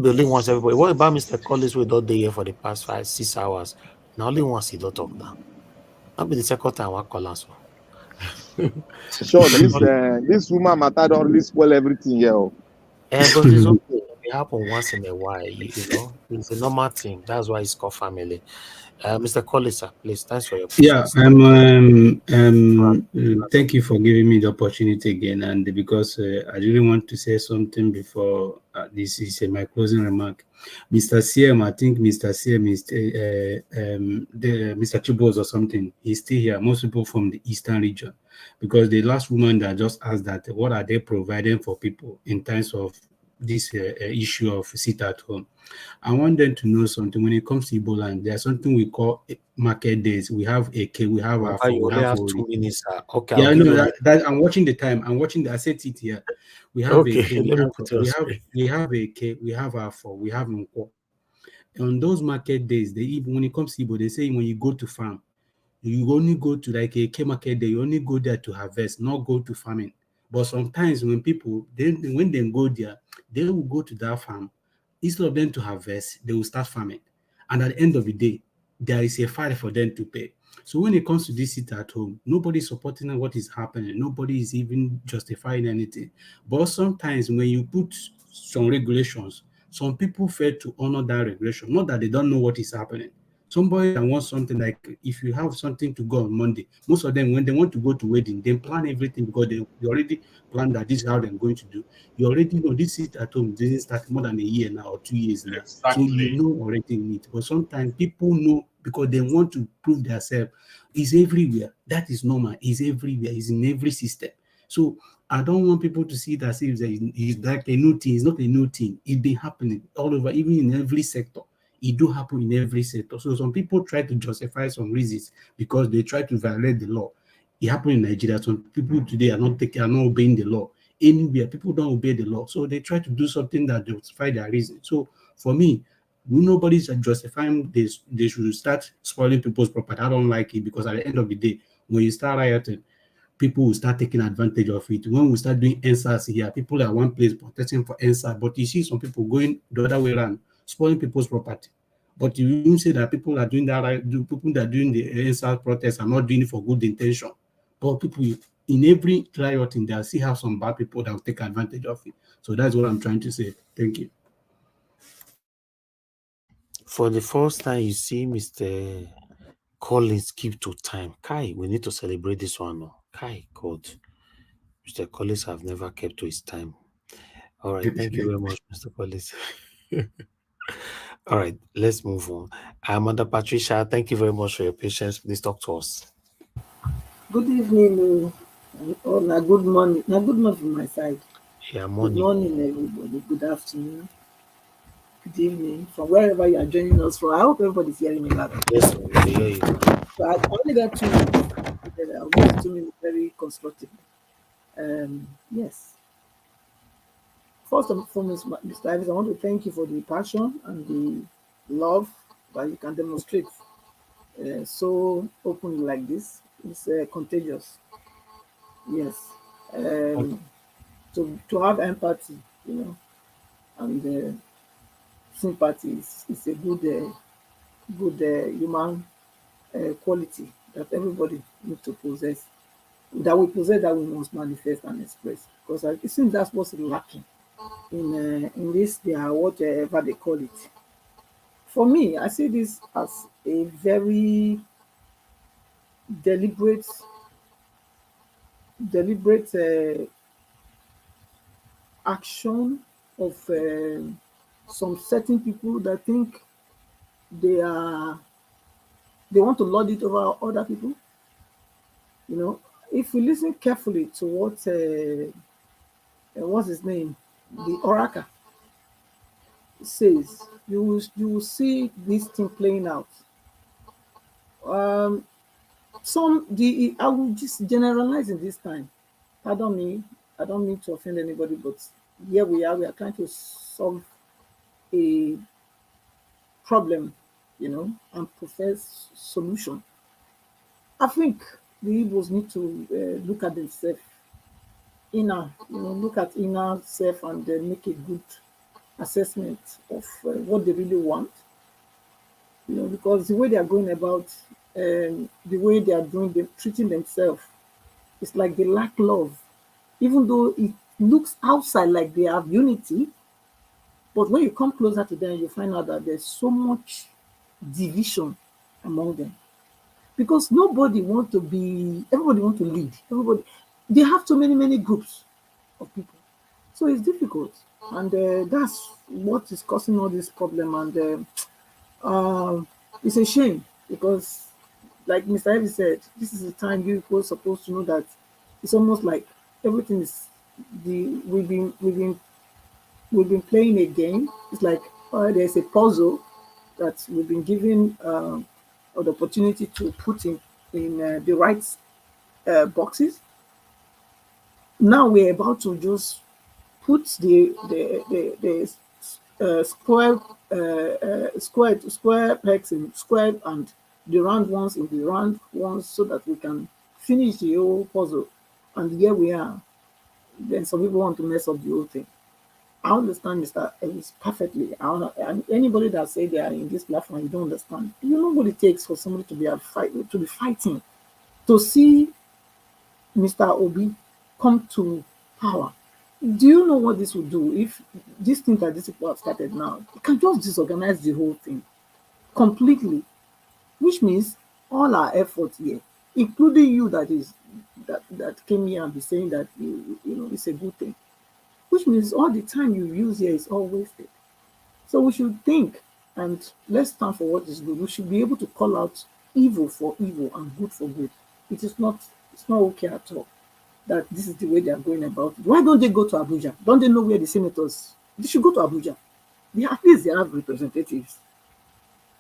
only once everybody. What about Mr. Collins? We don't here for the past 5-6 hours. Now only once he don't talk now. Not be the second time I call us. Sure, this woman matter don't really spoil everything here. But it's okay. It happens once in a while. You know, it's a normal thing. That's why it's called family. Mr. Collins, sir, please, thanks for your patience. Thank you for giving me the opportunity again, and because I really want to say something before this is my closing remark. Mr. CM, I think Mr. CM is Mr. Chibos or something. He's still here. Most people from the Eastern region, because the last woman that just asked that, what are they providing for people in terms of this issue of sit at home? I want them to know something. When it comes to Ebola, and there's something we call market days. We have AK, we have our you only have 2 minutes. Okay, yeah, I know that I'm watching the time. I'm watching the. I said it here. We have AK, we have AK, we have our 4, we have Nkwo. On those market days, when it comes to Igbo, they say when you go to farm, you only go to like a K market day. You only go there to harvest, not go to farming. But sometimes when people when they go there, they will go to that farm. Instead of them to harvest, they will start farming. And at the end of the day, there is a fine for them to pay. So when it comes to this sit at home, nobody is supporting what is happening. Nobody is even justifying anything. But sometimes when you put some regulations, some people fail to honor that regulation. Not that they don't know what is happening. Somebody that wants something, like if you have something to go on Monday, most of them, when they want to go to wedding, they plan everything because they already plan that this is how they're going to do. You already know this sit at home didn't start more than a year now or 2 years now. Exactly. So you know already in it. But sometimes people know because they want to prove themselves. It's everywhere. That is normal. It's everywhere. It's in every system. So I don't want people to see that it's like a new thing. It's not a new thing. It's been happening all over, even in every sector. It do happen in every sector. So some people try to justify some reasons because they try to violate the law. It happened in Nigeria. Some people today are not obeying the law. Anywhere, people don't obey the law. So they try to do something that justify their reason. So for me, nobody's justifying this. They should start spoiling people's property. I don't like it because at the end of the day, when you start rioting, people will start taking advantage of it. When we start doing NSAS here, people are one place protesting for NSAS, but you see some people going the other way around, spoiling people's property. But you say that people are doing that, people that are doing the NSAS protests are not doing it for good intention. But people in every rioting, they still have some bad people that will take advantage of it. So that's what I'm trying to say. Thank you. For the first time, you see Mr. Collins keep to time. Kai, we need to celebrate this one. No? Kai, God. Mr. Collins have never kept to his time. All right. Thank you very much, Mr. Police. All right. Let's move on. Amanda Patricia, thank you very much for your patience. Please talk to us. Good evening, or na good morning. Na good morning from my side. Yeah, Good morning. morning, everybody. Good afternoon. Good evening from wherever you are joining us from. I hope everybody's hearing me loud. Yes, sir, we hear you. So I only got 2 minutes. I'll make the 2 minutes very constructive. Yes. First and foremost, Mr. Ives, I want to thank you for the passion and the love that you can demonstrate so openly like this. It's contagious. Yes. Um, to have empathy, and sympathy is a good human quality that everybody needs to possess. That we possess, that we must manifest and express. Because it seems that's what's lacking in this, whatever they call it. For me, I see this as a very deliberate action of some certain people that think they are they want to lord it over other people. If we listen carefully to what's his name, the oracle says, you will see this thing playing out. I will just generalize in this time. Pardon me, I don't mean to offend anybody, but here we are trying to solve a problem, and profess solution. I think the Igbos need to look at themselves look at inner self and make a good assessment of what they really want. Because the way they are going about, the way they are treating themselves, it's like they lack love. Even though it looks outside like they have unity, but when you come closer to them, you find out that there's so much division among them. Because everybody want to lead. They have so many groups of people. So it's difficult. And that's what is causing all this problem. And it's a shame because, like Mr. Evie said, this is the time you people are supposed to know that it's almost like everything is we've been playing a game. It's like there's a puzzle that we've been given the opportunity to put in the right boxes. Now we're about to just put the square pegs in square and the round ones in the round ones so that we can finish the whole puzzle. And here we are. Then some people want to mess up the whole thing. I understand Mr. Ellis perfectly. And anybody that say they are in this platform, you don't understand. You know what it takes for somebody to be fighting, to see Mr. Obi come to power. Do you know what this would do if this thing that these people have started now? It can just disorganize the whole thing completely, which means all our efforts here, including you that came here and be saying that it's a good thing, which means all the time you use here is all wasted. So we should think and let's stand for what is good. We should be able to call out evil for evil and good for good. It's not okay at all that this is the way they are going about it. Why don't they go to Abuja? Don't they know where the senators? They should go to Abuja. At least they have representatives.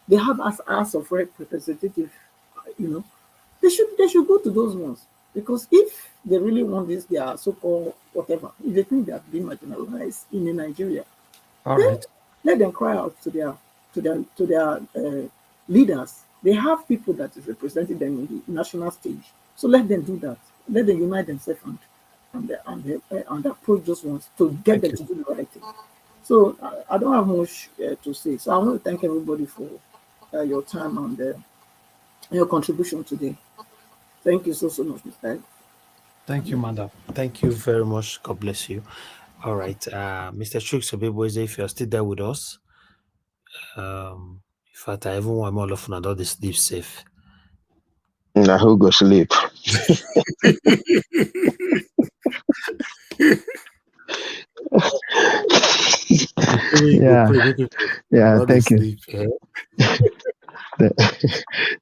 They have House of Representatives. They should go to those ones, because if they really want this, their so-called whatever, if they think they are being marginalized in Nigeria, then let them cry out to their leaders. They have people that is representing them in the national stage, so let them do that. Let them unite themselves and approach those ones to get them to do the right thing. So I don't have much to say. So I want to thank everybody for your time and your contribution today. Thank you so much, Mr. Thank you, madam. Thank you very much. God bless you. All right. Mr. Chuksobeboise, if you're still there with us, in fact, I even want more of another sleep safe. Now who go sleep? Yeah, yeah. Thank you.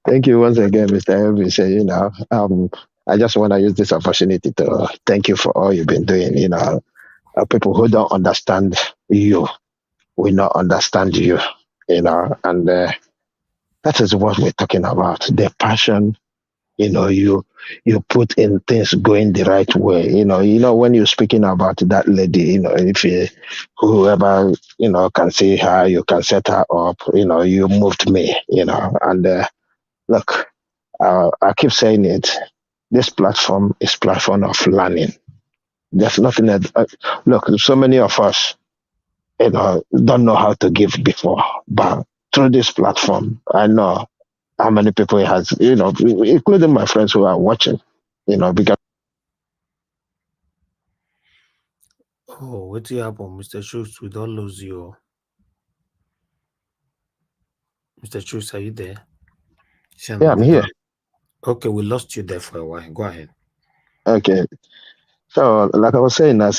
Thank you once again, Mr. Elvis. You know, I just want to use this opportunity to thank you for all you've been doing. You know, people who don't understand you will not understand you. You know, and that is what we're talking about. The passion, you know, you put in things going the right way. You know, when you're speaking about that lady, you know, if you, whoever, you know, can see her, you can set her up. You know, you moved me. You know, and look, I keep saying it. This platform is platform of learning. There's nothing that look. So many of us, you know, don't know how to give before, but through this platform, I know how many people it has, you know, including my friends who are watching, you know, because. Oh, what do you happen, Mr. Schultz? We don't lose you. Mr. Schultz, are you there? Yeah, I'm here. Okay, we lost you there for a while. Go ahead. Okay. So, like I was saying, I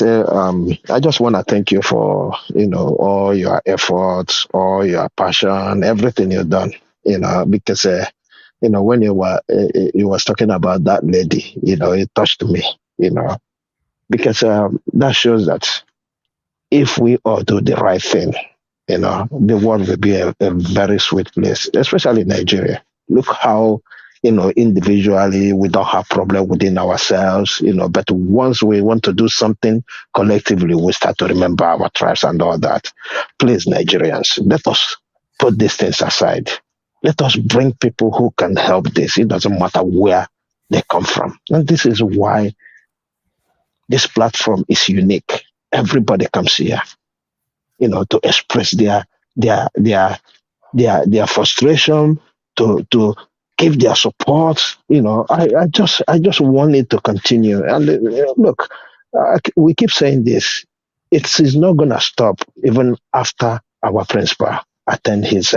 just want to thank you for, you know, all your efforts, all your passion, everything you've done, you know, because, you know, when you was talking about that lady, you know, it touched me, you know, because that shows that if we all do the right thing, you know, the world will be a very sweet place, especially Nigeria. Look how, you know, individually we don't have problem within ourselves, you know, but once we want to do something collectively, we start to remember our tribes and all that. Please, Nigerians, let us put these things aside. Let us bring people who can help this. It doesn't matter where they come from. And this is why this platform is unique. Everybody comes here, you know, to express their frustration, to give their support. You know, I just want it to continue. And look, we keep saying this. It is not going to stop even after our principal attend his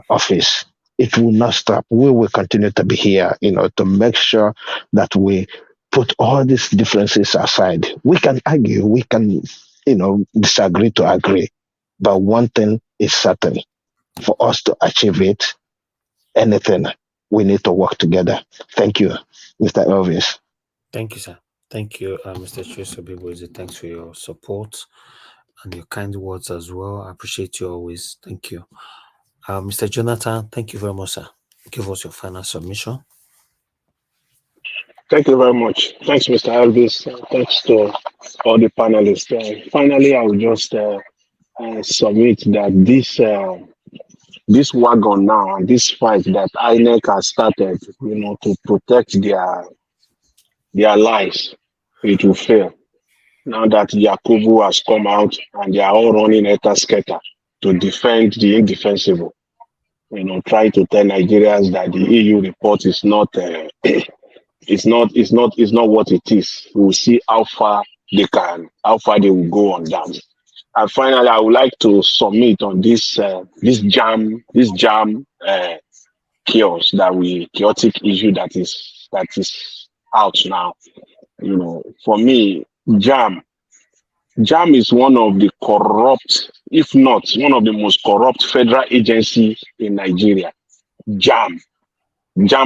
office. It will not stop. We will continue to be here, you know, to make sure that we put all these differences aside. We can argue, we can, you know, disagree to agree. But one thing is certain, for us to achieve it, anything, we need to work together. Thank you, Mr. Elvis. Thank you, sir. Thank you, Mr. Chisobibozi. Thanks for your support and your kind words as well. I appreciate you always. Thank you. Mr. Jonathan, thank you very much, sir. Give us your final submission. Thank you very much. Thanks, Mr. Elvis. Thanks to all the panelists. Finally, I will just submit that this wagon now, this fight that INEC has started, you know, to protect their lives, it will fail. Now that Yakubu has come out and they are all running etasketa to defend the indefensible, you know, try to tell Nigerians that the EU report is not, it's not what it is. We'll see how far they will go on that. And finally, I would like to submit on this JAMB chaotic issue that is out now. You know, for me, JAMB is one of the corrupt, if not one of the most corrupt federal agencies in Nigeria. JAMB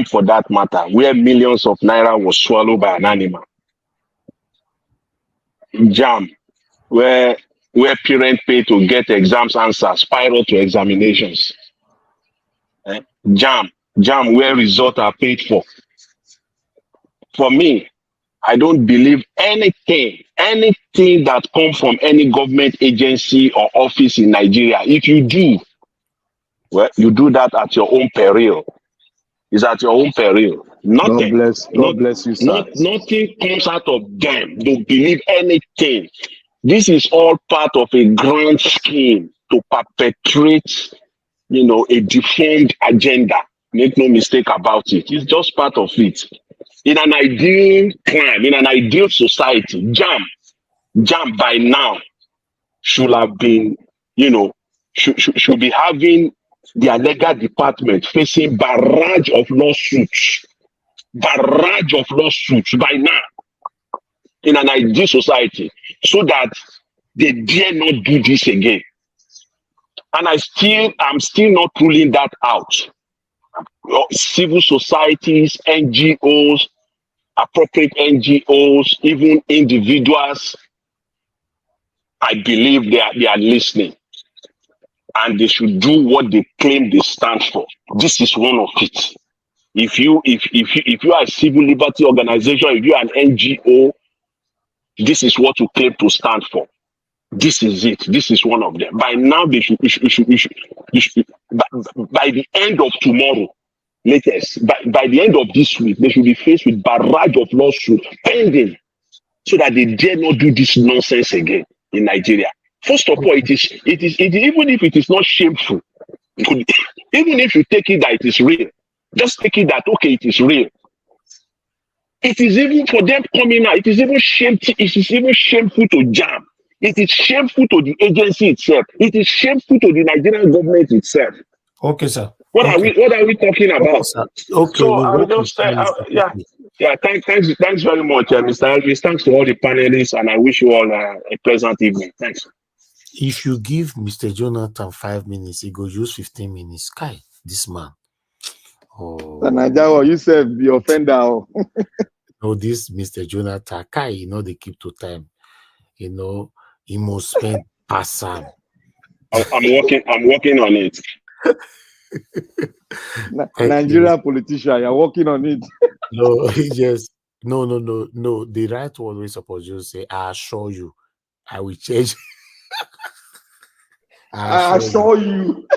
for that matter, where millions of naira was swallowed by an animal. JAMB, where parents pay to get exams answers, spiral to examinations. JAMB, where results are paid for. For me, I don't believe anything that comes from any government agency or office in Nigeria. If you do, well, you do that at your own peril. It's at your own peril. Nothing. God bless you, sir. Nothing comes out of them. Don't believe anything. This is all part of a grand scheme to perpetrate, you know, a deformed agenda. Make no mistake about it. It's just part of it. In an ideal crime, in an ideal society, JAMB by now should have been, you know, should be having their legal department facing barrage of lawsuits by now in an ideal society, so that they dare not do this again. And I'm still not ruling that out. Civil societies, NGOs, appropriate NGOs, even individuals, I believe they are listening, and they should do what they claim they stand for. This is one of it. If you are a civil liberty organization, if you are an NGO, this is what you claim to stand for. This is it. This is one of them. By now, they should by the end of tomorrow, latest, by the end of this week, they should be faced with barrage of lawsuits pending, so that they dare not do this nonsense again in Nigeria. First of all, it is even if it is not shameful, even if you take it that it is real, just take it that okay, it is real. It is even for them coming out. It is even shameful. It is even shameful to JAMB. It is shameful to the agency itself. It is shameful to the Nigerian government itself. Okay, sir. What are we talking about? Okay, So I will just say, thanks very much, Mr. Elvis. Thanks to all the panelists, and I wish you all a pleasant evening. Thanks. If you give Mr. Jonathan 5 minutes, he go use 15 minutes. Kai, this man. Oh, Najawa, you said the offender. no, this Mr. Jonathan, Kai, you know, they keep to time. You know, he must spend past time. I'm working on it. Nigerian politician, you're working on it. No, yes. No. The right word we supposed to say, I assure you, I will change. I assure you.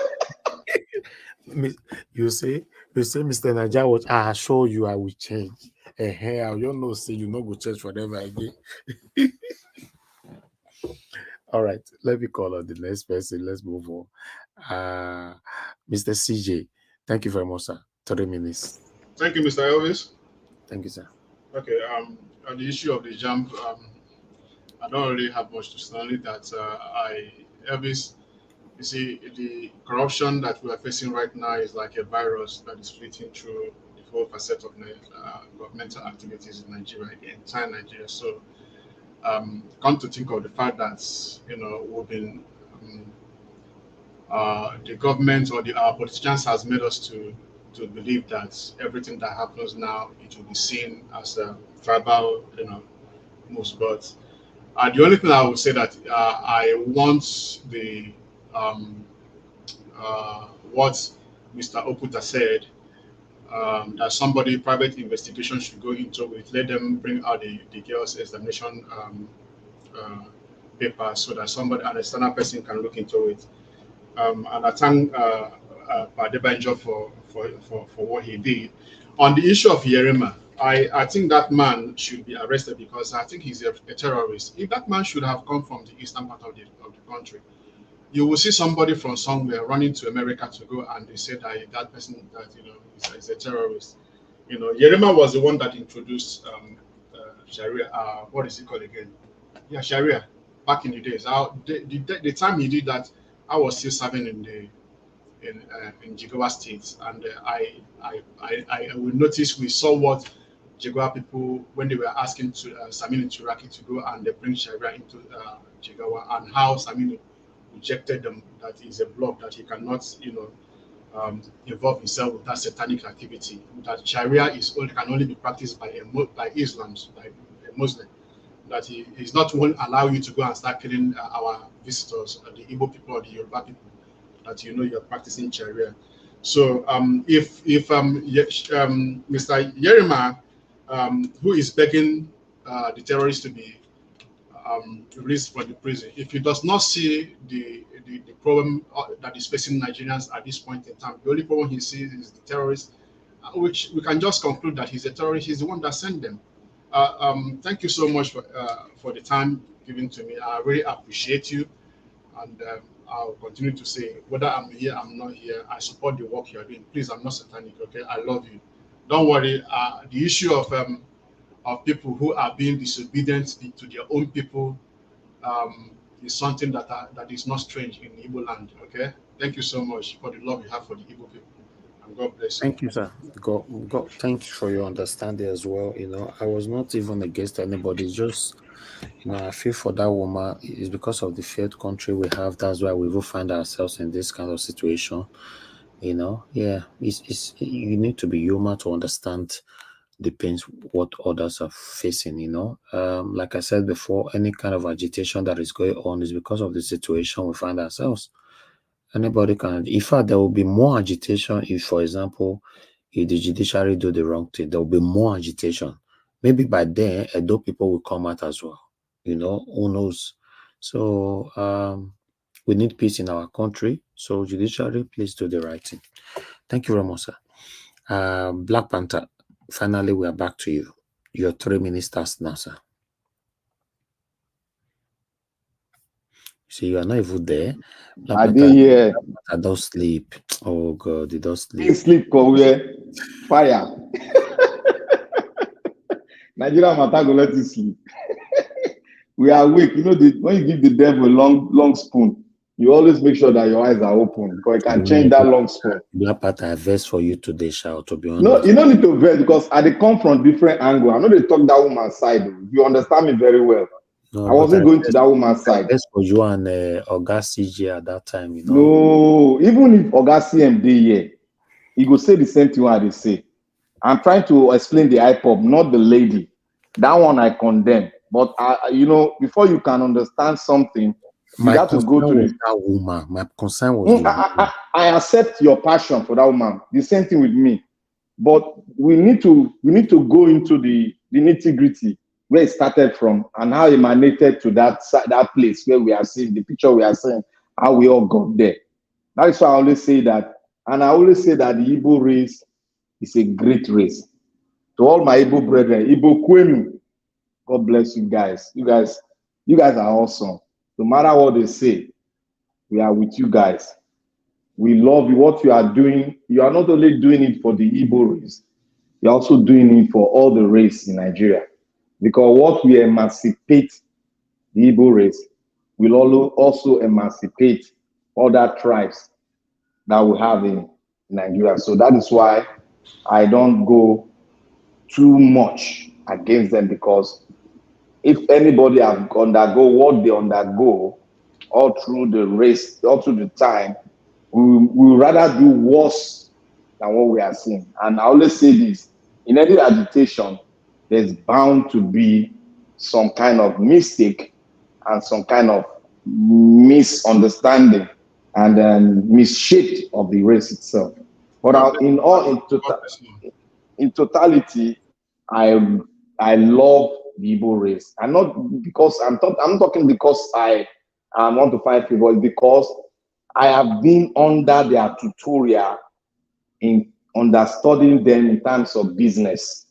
You say, Mr. Naja, I assure you, I will change. You know, say you not go change forever again. All right, let me call on the next person. Let's move on. Mr. CJ, thank you very much, sir. 3 minutes. Thank you, Mr. Elvis. Thank you, sir. Okay, on the issue of the JAMB, I don't really have much to say. Only that Elvis, you see, the corruption that we are facing right now is like a virus that is fleeting through the whole facet of governmental activities in Nigeria, the entire Nigeria. So, come to think of the fact that, you know, we've been the government or our politicians has made us to believe that everything that happens now, it will be seen as a tribal, you know, moves. But the only thing I would say that I want the what Mr. Okuta said, that somebody private investigation should go into it. Let them bring out the girls' examination paper so that somebody, an external person, can look into it. And I thank Adebanjo for what he did. On the issue of Yerima, I think that man should be arrested because I think he's a terrorist. If that man should have come from the eastern part of the country, you will see somebody from somewhere running to America to go, and they say that person that, you know, is a terrorist. You know, Yerima was the one that introduced Sharia. What is it called again? Yeah, Sharia. Back in the days, the time he did that, I was still serving in Jigawa State, and I will notice we saw what Jigawa people, when they were asking to Saminu Turaki to go and they bring Sharia into Jigawa, and how Saminu rejected them, that is a block that he cannot, you know, involve himself with that satanic activity. That Sharia can only be practiced by Islam, by a Muslim. That he is not going to allow you to go and start killing our visitors, the Igbo people or the Yoruba people, that you know you're practicing Sharia. So if Mr. Yerima, who is begging the terrorists to be released from the prison, if he does not see the problem that is facing Nigerians at this point in time, the only problem he sees is the terrorists, which we can just conclude that he's a terrorist. He's the one that sent them. Thank you so much for the time given to me. I really appreciate you, and I'll continue to say, whether I'm here, I'm not here, I support the work you're doing. Please, I'm not satanic, okay? I love you. Don't worry. The issue of people who are being disobedient to their own people is something that is not strange in Igbo land, okay? Thank you so much for the love you have for the Igbo people. And God bless you. Thank you, sir. God, thank you for your understanding as well. I was not even against anybody. It's just, I feel for that woman. It's because of the failed country we have. That's why we will find ourselves in this kind of situation. Yeah, it's you need to be human to understand the pains what others are facing. Like I said before, any kind of agitation that is going on is because of the situation we find ourselves. Anybody can. In fact, there will be more agitation if, for example, if the judiciary do the wrong thing. There will be more agitation. Maybe by then, Edo people will come out as well. Who knows? So we need peace in our country. So judiciary, please do the right thing. Thank you very much, sir. Black Panther. Finally, we are back to you. Your 3 ministers now, sir. See, you are not even there. I did hear. I don't sleep. Oh God, they don't sleep. Big sleep, fire. Nigeria matter go let you sleep. We are awake. When you give the devil a long spoon, you always make sure that your eyes are open because you can change that long spoon. Black part I verse for you today, shout to be honest. No, you don't need to verse because I come from different angle. I know they talk that woman's side. You understand me very well. No, I wasn't going to that woman's side. That's for you and Oga CJ at that time, No, even if Oga CM dey here, he go say the same thing what they say. I'm trying to explain the IPOB, not the lady. That one I condemn. But before you can understand something, you got to go to that woman. My concern was I accept your passion for that woman. The same thing with me. But we need to go into the nitty-gritty where it started from and how it emanated to that place where we are seeing the picture we are seeing, how we all got there. That is why I always say that, and I always say that the Igbo race is a great race. To all my Igbo brethren, Igbo Kwenu, God bless you guys. You guys are awesome. No matter what they say, we are with you guys. We love you. What you are doing, you are not only doing it for the Igbo race, you're also doing it for all the race in Nigeria. Because what we emancipate the Igbo race will also emancipate other tribes that we have in Nigeria. So that is why I don't go too much against them, because if anybody have undergo what they undergo all through the race, all through the time, we would rather do worse than what we are seeing. And I always say this, in any agitation, there's bound to be some kind of mistake and some kind of misunderstanding and misshape of the race itself. But in totality, I love the Igbo race. I'm not because I'm talking because I want to fight people, because I have been under their tutorial in understanding them in terms of business.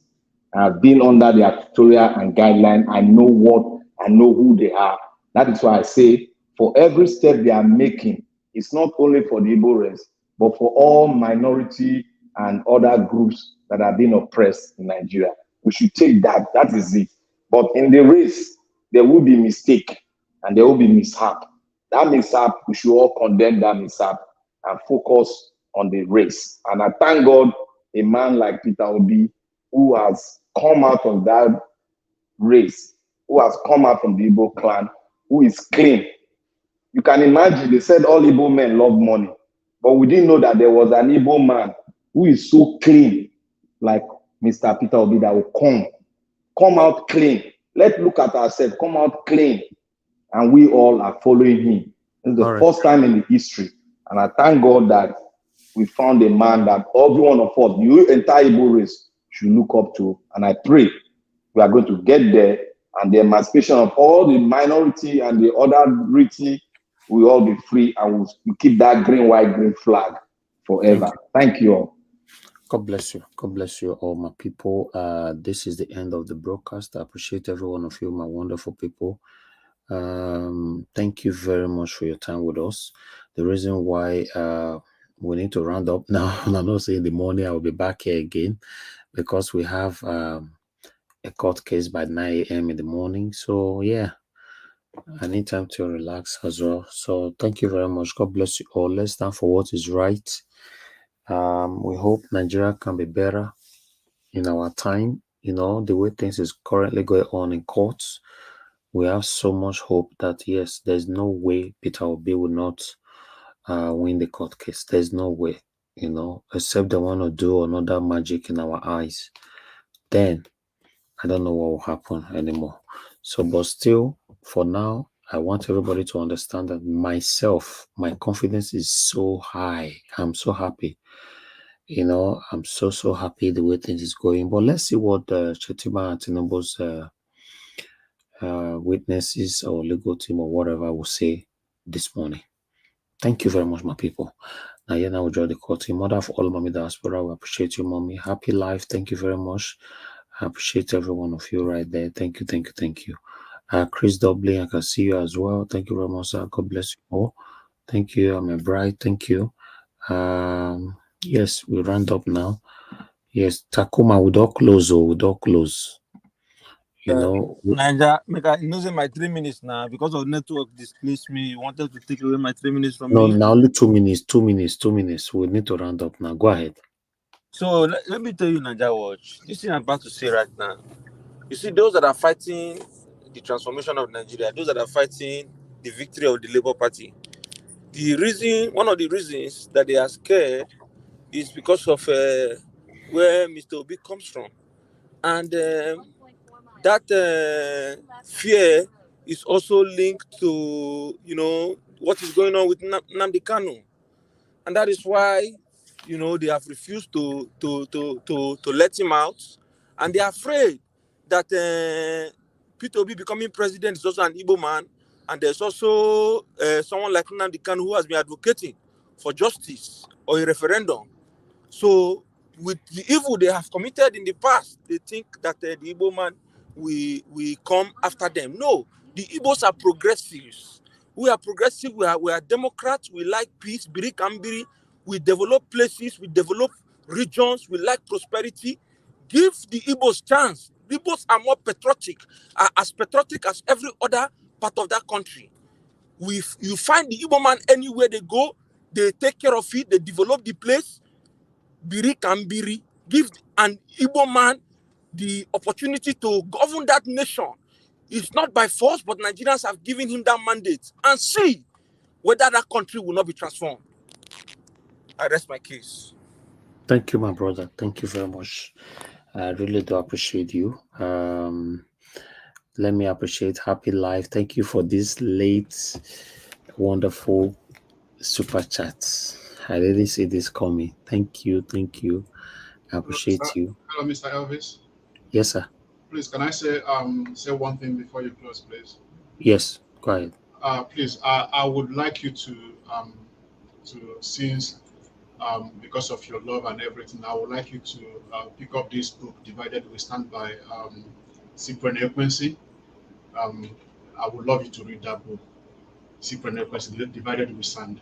I've been under their tutorial and guideline. I know who they are. That is why I say for every step they are making, it's not only for the Igbo race, but for all minority and other groups that are being oppressed in Nigeria. We should take that. That is it. But in the race, there will be mistake and there will be mishap. That mishap, we should all condemn that mishap and focus on the race. And I thank God, a man like Peter Obi, who has come out of that race, who has come out from the Igbo clan, who is clean. You can imagine, they said all Igbo men love money, but we didn't know that there was an Igbo man who is so clean, like Mr. Peter Obi, that will come out clean. Let's look at ourselves, come out clean, and we all are following him. It's the first time in the history, and I thank God that we found a man that every one of us, the entire Igbo race, should look up to, and I pray we are going to get there, and the emancipation of all the minority and the other richie will all be free, and we'll keep that green, white, green flag forever. Thank you all. God bless you. God bless you, all my people. This is the end of the broadcast. I appreciate every one of you, my wonderful people. Thank you very much for your time with us. The reason why we need to round up now, and I'm not saying in the morning I will be back here again, because we have a court case by 9 a.m. in the morning. So yeah, I need time to relax as well. So thank you very much. God bless you all. Let's stand for what is right We hope Nigeria can be better in our time. The way things is currently going on in courts, we have so much hope that yes, there's no way Peter Obi will not win the court case. There's no way, except they want to do another magic in our eyes. Then I don't know what will happen anymore. So, but still, for now, I want everybody to understand that my confidence is so high. I'm so happy. I'm so happy the way things is going. But let's see what Chetima and Tinubu's witnesses or legal team or whatever will say this morning. Thank you very much, my people. Now, we draw the court team. Mother of all Mommy Diaspora, we appreciate you, Mommy. Happy life. Thank you very much. I appreciate every one of you right there. Thank you. Chris Dublin, I can see you as well. Thank you very much, sir. God bless you all. Thank you. I'm a bride. Thank you. Yes, we round up now. Yes, Takuma, we don't close. Niger, my 3 minutes now because of network displaced me. You wanted to take away my 3 minutes from No, me. now only 2 minutes. 2 minutes. We need to round up now. Go ahead. So let me tell you, Niger Watch. This thing I'm about to say right now. You see, those that are fighting the transformation of Nigeria, those that are fighting the victory of the Labour Party, one of the reasons that they are scared is because of where Mr. Obi comes from. And that fear is also linked to, what is going on with Nnamdi Kanu. And that is why, they have refused to let him out. And they are afraid that Peter Obi becoming president is also an Igbo man. And there's also someone like Nnamdi Kanu who has been advocating for justice or a referendum. So with the evil they have committed in the past, they think that the Igbo man will come after them. No, the Igbos are progressives. We are progressive. We are Democrats. We like peace. Biri Kambiri. We develop places. We develop regions. We like prosperity. Give the Igbos chance. The Igbos are more patriotic, are as patriotic as every other part of that country. You find the Igbo man anywhere they go, they take care of it. They develop the place. Biri Kambiri, give an Igbo man the opportunity to govern that nation. It's not by force, but Nigerians have given him that mandate. And see whether that country will not be transformed. I rest my case. Thank you, my brother. Thank you very much. I really do appreciate you. Let me appreciate Happy Life. Thank you for this late, wonderful super chats. I didn't see this coming. Thank you. I appreciate you. Hello, Mr. Elvis. Yes, sir. Please, can I say one thing before you close, please? Yes, go ahead. Please, I would like you to since because of your love and everything, I would like you to pick up this book, Divided We Stand, by Cyprian Ekwensi. I would love you to read that book, Cyprian Ekwensi, Divided We Stand.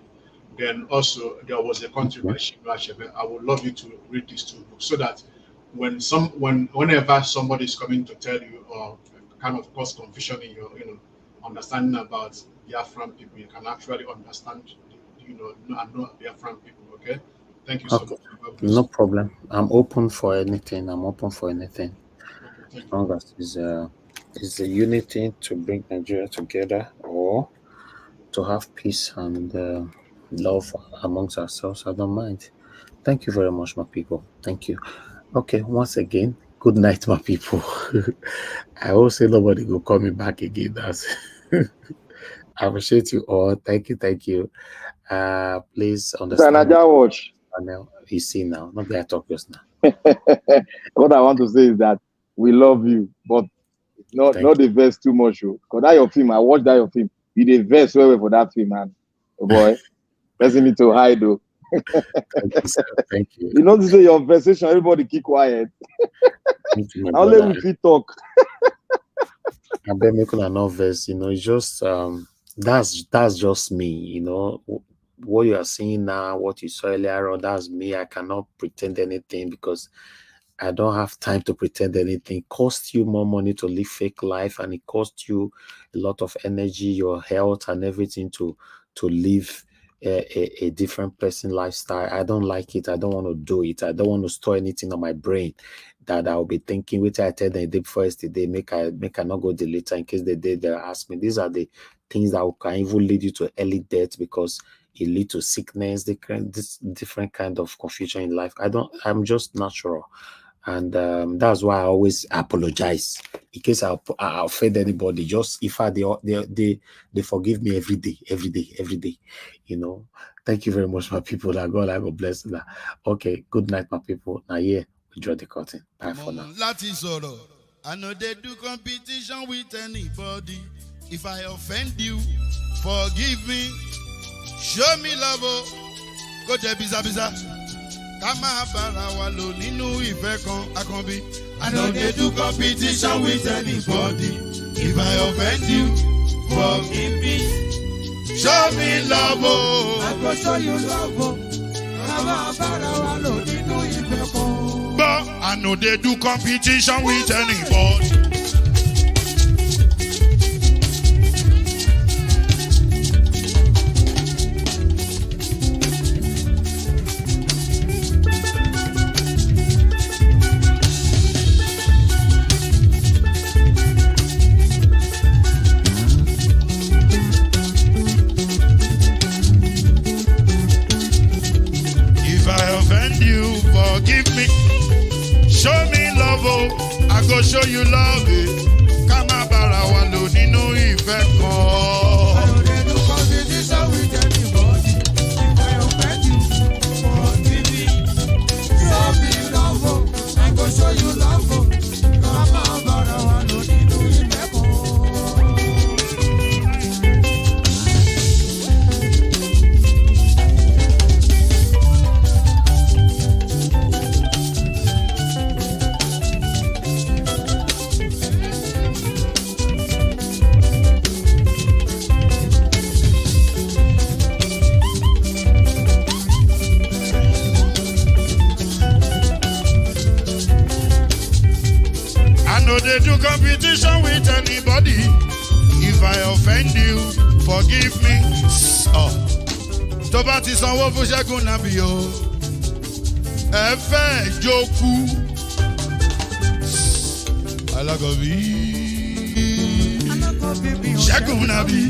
Then also there was a country by Shibra Achebe. I would love you to read these two books so that whenever somebody is coming to tell you or kind of cause confusion in your understanding about Biafran people, you can actually understand and know Biafran people. Okay, thank you so much. No problem. I'm open for anything. As long as it's a unity to bring Nigeria together or to have peace and love amongst ourselves, I don't mind. Thank you very much, my people. Thank you. Okay, once again, good night, my people. I hope say nobody will call me back again. That's I appreciate you all. Thank you. Please understand. Watch. You see now, not that I talk just now. What I want to say is that we love you, but not the verse too much. Because that your film, I watched that your film. You did verse well for that film, man. Oh boy, doesn't need to hide though. Thank you, sir. Thank you. You know, this is your conversation. Everybody keep quiet. I'll let you talk. I bet making an verse, it's just that's just me, what you are seeing now, what you saw earlier on, that's me. I cannot pretend anything because I don't have time to pretend anything. It costs you more money to live fake life, and it costs you a lot of energy, your health, and everything to live a different person lifestyle. I don't like it. I don't want to do it. I don't want to store anything on my brain that I'll be thinking, which I tell them the day before yesterday, make I not go the later in case they ask me. These are the things that can even lead you to early death because it lead to sickness, this different kind of confusion in life. I'm just natural. And that's why I always apologize in case I offend anybody. Just if they forgive me every day. You know. Thank you very much, my people. That God, I will bless that. Okay, good night, my people. Now, yeah, we draw the curtain. Bye for now. I know they do competition with anybody. If I offend you, forgive me. Show me love. Go there, biza. Kama bara wa lo nínú ìfẹ́ kan akanbi. I know they do competition with anybody. If I offend you, forgive me. Show me love. I go show you love. Kama bara wa lo nínú ìfẹ́ kan. But I know they do competition with anybody. Forgive me, show me love, I go show you love. Kama bara wa lo nínú ìfẹ́ kan. I know they do competition with anybody. If I offend you, forgive me. Show me love, I go show you love. Kama bara wa lo nínú ìfẹ́ kan. They do competition with anybody. If I offend you, forgive me. Tó bá ti sanwó fún Ṣẹ́gun nàbí o. Ẹ fẹ́ jókòó. Alákọ̀bí. Ṣẹ́gun nàbí.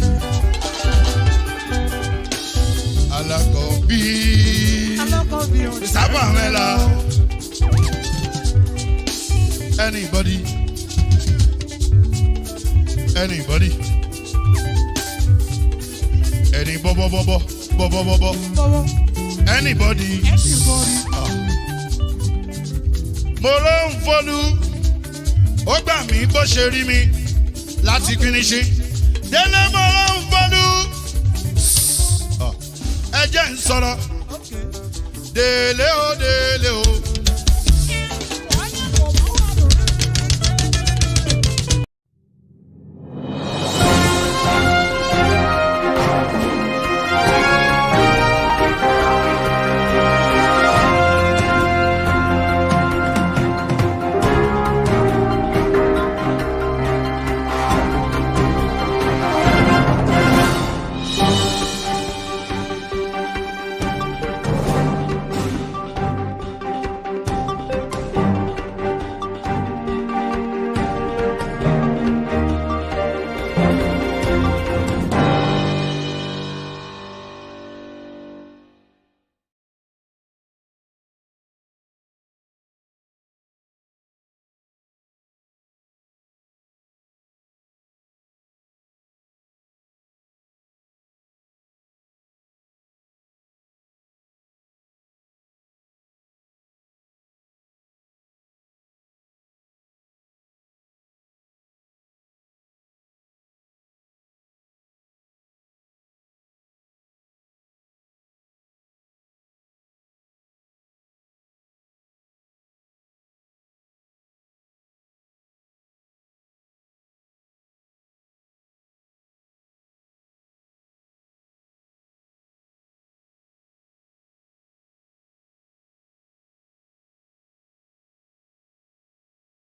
Alákọ̀bí. Sábà mẹ́la. Anybody. Any anybody. Mo ló ń fọlú ó gbà mí bó ṣe rí mi láti kíníṣí délé mo ló ń fọlú ẹ jẹ́ ń sọ̀rọ̀ délé òde